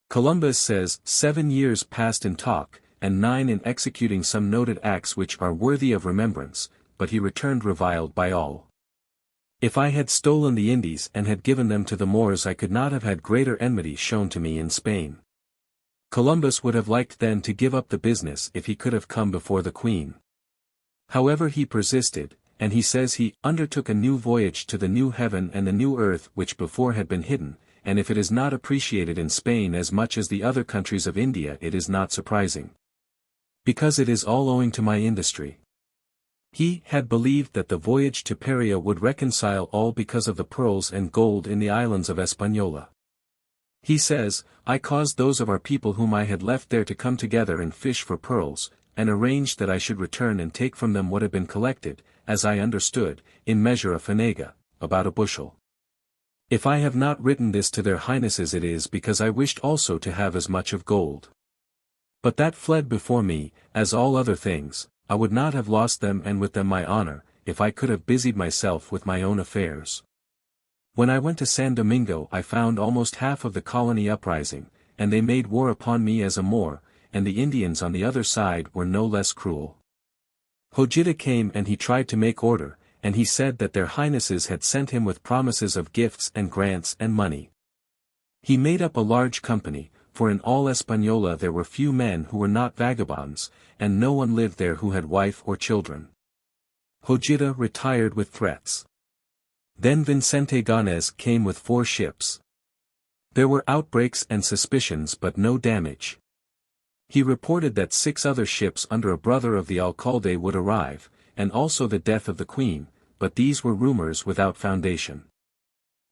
Columbus says, 7 years passed in talk, and 9 in executing some noted acts which are worthy of remembrance, but he returned reviled by all. If I had stolen the Indies and had given them to the Moors, I could not have had greater enmity shown to me in Spain. Columbus would have liked then to give up the business if he could have come before the Queen. However, he persisted, and he says he undertook a new voyage to the new heaven and the new earth which before had been hidden, and if it is not appreciated in Spain as much as the other countries of India, it is not surprising. Because it is all owing to my industry. He had believed that the voyage to Paria would reconcile all because of the pearls and gold in the islands of Hispaniola. He says, I caused those of our people whom I had left there to come together and fish for pearls, and arranged that I should return and take from them what had been collected, as I understood, in measure of fanega, about a bushel. If I have not written this to their highnesses, it is because I wished also to have as much of gold. But that fled before me, as all other things. I would not have lost them and with them my honor, if I could have busied myself with my own affairs. When I went to San Domingo, I found almost half of the colony uprising, and they made war upon me as a Moor, and the Indians on the other side were no less cruel. Hojita came and he tried to make order, and he said that their highnesses had sent him with promises of gifts and grants and money. He made up a large company, for in all Hispaniola there were few men who were not vagabonds, and no one lived there who had wife or children. Hojita retired with threats. Then Vicente Ganes came with 4 ships. There were outbreaks and suspicions but no damage. He reported that 6 other ships under a brother of the alcalde would arrive, and also the death of the Queen, but these were rumors without foundation.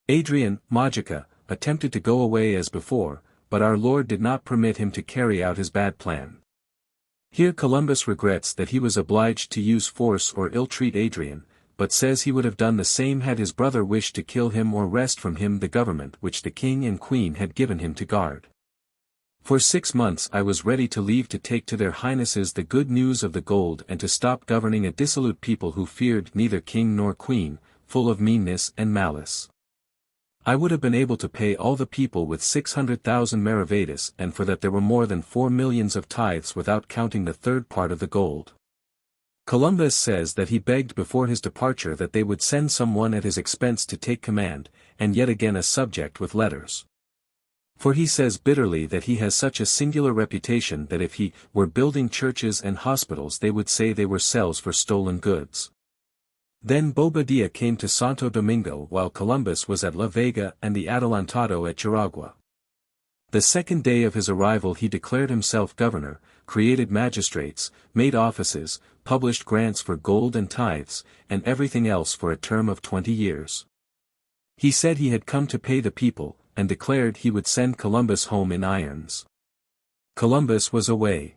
Adrian, Magica, attempted to go away as before, but our Lord did not permit him to carry out his bad plan. Here Columbus regrets that he was obliged to use force or ill-treat Adrian, but says he would have done the same had his brother wished to kill him or wrest from him the government which the king and queen had given him to guard. For 6 months I was ready to leave to take to their highnesses the good news of the gold and to stop governing a dissolute people who feared neither king nor queen, full of meanness and malice. I would have been able to pay all the people with 600,000 maravedis, and for that there were more than 4 millions of tithes without counting the 3rd part of the gold. Columbus says that he begged before his departure that they would send someone at his expense to take command, and yet again a subject with letters. For he says bitterly that he has such a singular reputation that if he were building churches and hospitals they would say they were cells for stolen goods. Then Bobadilla came to Santo Domingo while Columbus was at La Vega and the Adelantado at Chiragua. The 2nd day of his arrival he declared himself governor, created magistrates, made offices, published grants for gold and tithes, and everything else for a term of 20 years. He said he had come to pay the people, and declared he would send Columbus home in irons. Columbus was away.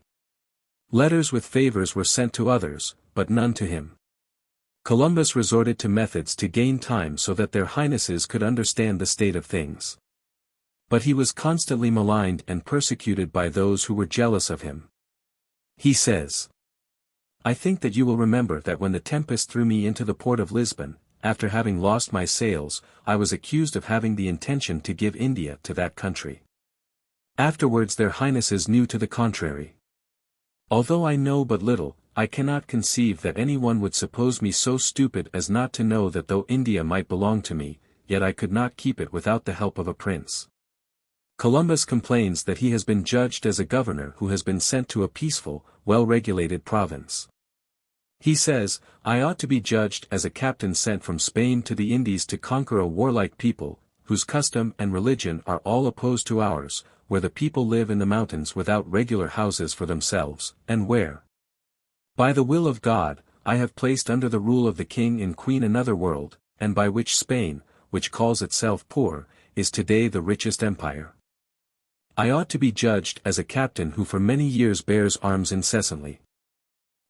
Letters with favors were sent to others, but none to him. Columbus resorted to methods to gain time so that their highnesses could understand the state of things. But he was constantly maligned and persecuted by those who were jealous of him. He says, I think that you will remember that when the tempest threw me into the port of Lisbon, after having lost my sails, I was accused of having the intention to give India to that country. Afterwards their highnesses knew to the contrary. Although I know but little, I cannot conceive that anyone would suppose me so stupid as not to know that though India might belong to me, yet I could not keep it without the help of a prince. Columbus complains that he has been judged as a governor who has been sent to a peaceful, well-regulated province. He says, I ought to be judged as a captain sent from Spain to the Indies to conquer a warlike people, whose custom and religion are all opposed to ours, where the people live in the mountains without regular houses for themselves, and where By the will of God, I have placed under the rule of the king and queen another world, and by which Spain, which calls itself poor, is today the richest empire. I ought to be judged as a captain who for many years bears arms incessantly.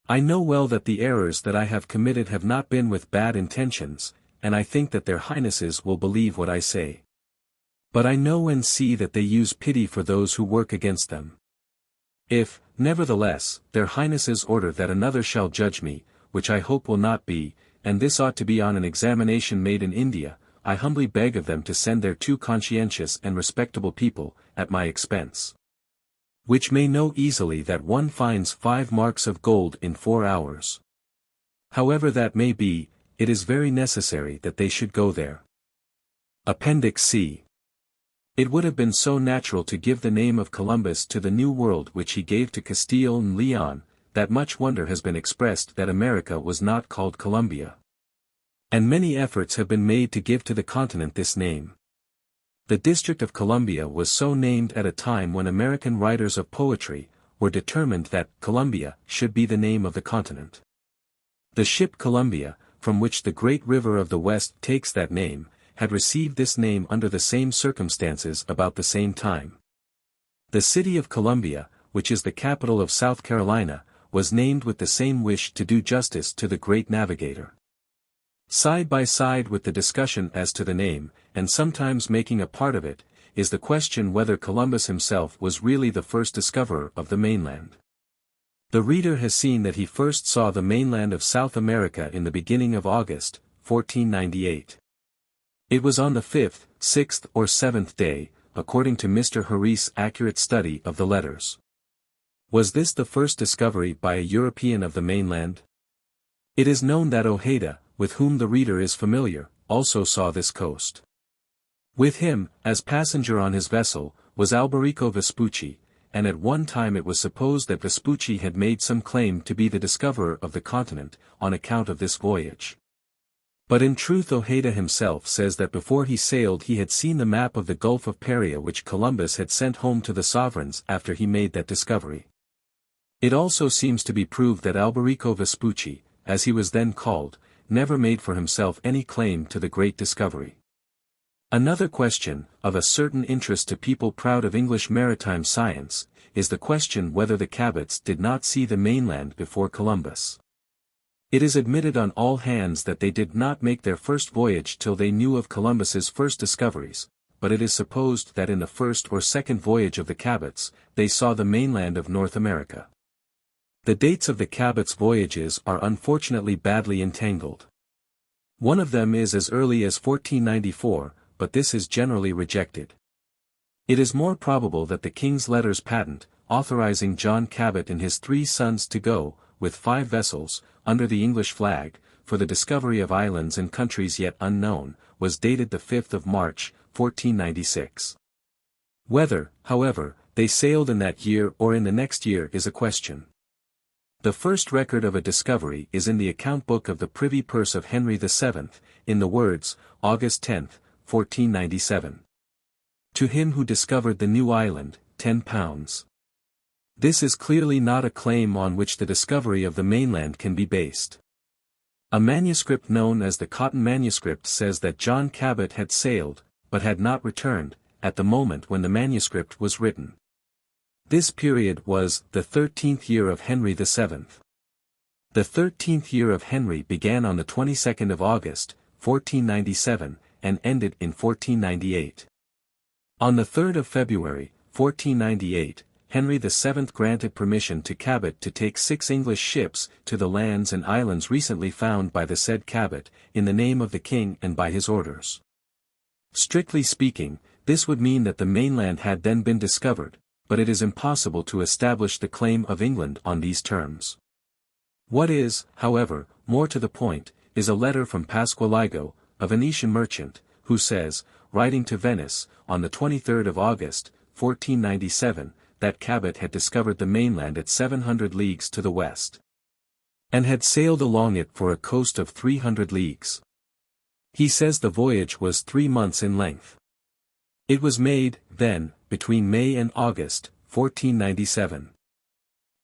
I know well that the errors that I have committed have not been with bad intentions, and I think that their highnesses will believe what I say. But I know and see that they use pity for those who work against them. If, nevertheless, their highnesses order that another shall judge me, which I hope will not be, and this ought to be on an examination made in India, I humbly beg of them to send their two conscientious and respectable people, at my expense. Which may know easily that one finds 5 marks of gold in 4 hours. However that may be, it is very necessary that they should go there. Appendix C. It would have been so natural to give the name of Columbus to the New World which he gave to Castile and Leon, that much wonder has been expressed that America was not called Columbia. And many efforts have been made to give to the continent this name. The District of Columbia was so named at a time when American writers of poetry were determined that Columbia should be the name of the continent. The ship Columbia, from which the great river of the West takes that name, had received this name under the same circumstances about the same time. The city of Columbia, which is the capital of South Carolina, was named with the same wish to do justice to the great navigator. Side by side with the discussion as to the name, and sometimes making a part of it, is the question whether Columbus himself was really the first discoverer of the mainland. The reader has seen that he first saw the mainland of South America in the beginning of August, 1498. It was on the 5th, 6th or 7th day, according to Mr. Harris's accurate study of the letters. Was this the first discovery by a European of the mainland? It is known that Ojeda, with whom the reader is familiar, also saw this coast. With him, as passenger on his vessel, was Alberico Vespucci, and at one time it was supposed that Vespucci had made some claim to be the discoverer of the continent, on account of this voyage. But in truth Ojeda himself says that before he sailed he had seen the map of the Gulf of Paria which Columbus had sent home to the sovereigns after he made that discovery. It also seems to be proved that Alberico Vespucci, as he was then called, never made for himself any claim to the great discovery. Another question, of a certain interest to people proud of English maritime science, is the question whether the Cabots did not see the mainland before Columbus. It is admitted on all hands that they did not make their first voyage till they knew of Columbus's first discoveries, but it is supposed that in the first or second voyage of the Cabots, they saw the mainland of North America. The dates of the Cabots' voyages are unfortunately badly entangled. One of them is as early as 1494, but this is generally rejected. It is more probable that the King's letters patent, authorizing John Cabot and his 3 sons to go, with 5 vessels, under the English flag, for the discovery of islands and countries yet unknown, was dated the 5th of March, 1496. Whether, however, they sailed in that year or in the next year is a question. The first record of a discovery is in the account book of the Privy Purse of Henry VII, in the words, August 10, 1497. To him who discovered the new island, £10. This is clearly not a claim on which the discovery of the mainland can be based. A manuscript known as the Cotton Manuscript says that John Cabot had sailed, but had not returned, at the moment when the manuscript was written. This period was the 13th year of Henry VII. The 13th year of Henry began on the 22nd of August, 1497, and ended in 1498. On the 3rd of February, 1498, Henry VII granted permission to Cabot to take 6 English ships to the lands and islands recently found by the said Cabot, in the name of the king and by his orders. Strictly speaking, this would mean that the mainland had then been discovered, but it is impossible to establish the claim of England on these terms. What is, however, more to the point, is a letter from Pasqualigo, a Venetian merchant, who says, writing to Venice, on the 23rd of August, 1497, that Cabot had discovered the mainland at 700 leagues to the west, and had sailed along it for a coast of 300 leagues. He says the voyage was 3 months in length. It was made, then, between May and August, 1497.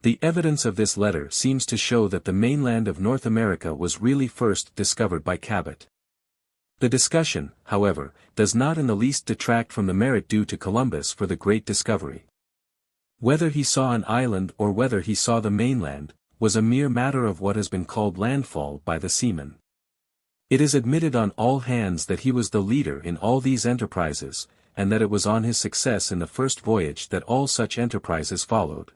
The evidence of this letter seems to show that the mainland of North America was really first discovered by Cabot. The discussion, however, does not in the least detract from the merit due to Columbus for the great discovery. Whether he saw an island or whether he saw the mainland, was a mere matter of what has been called landfall by the seamen. It is admitted on all hands that he was the leader in all these enterprises, and that it was on his success in the first voyage that all such enterprises followed.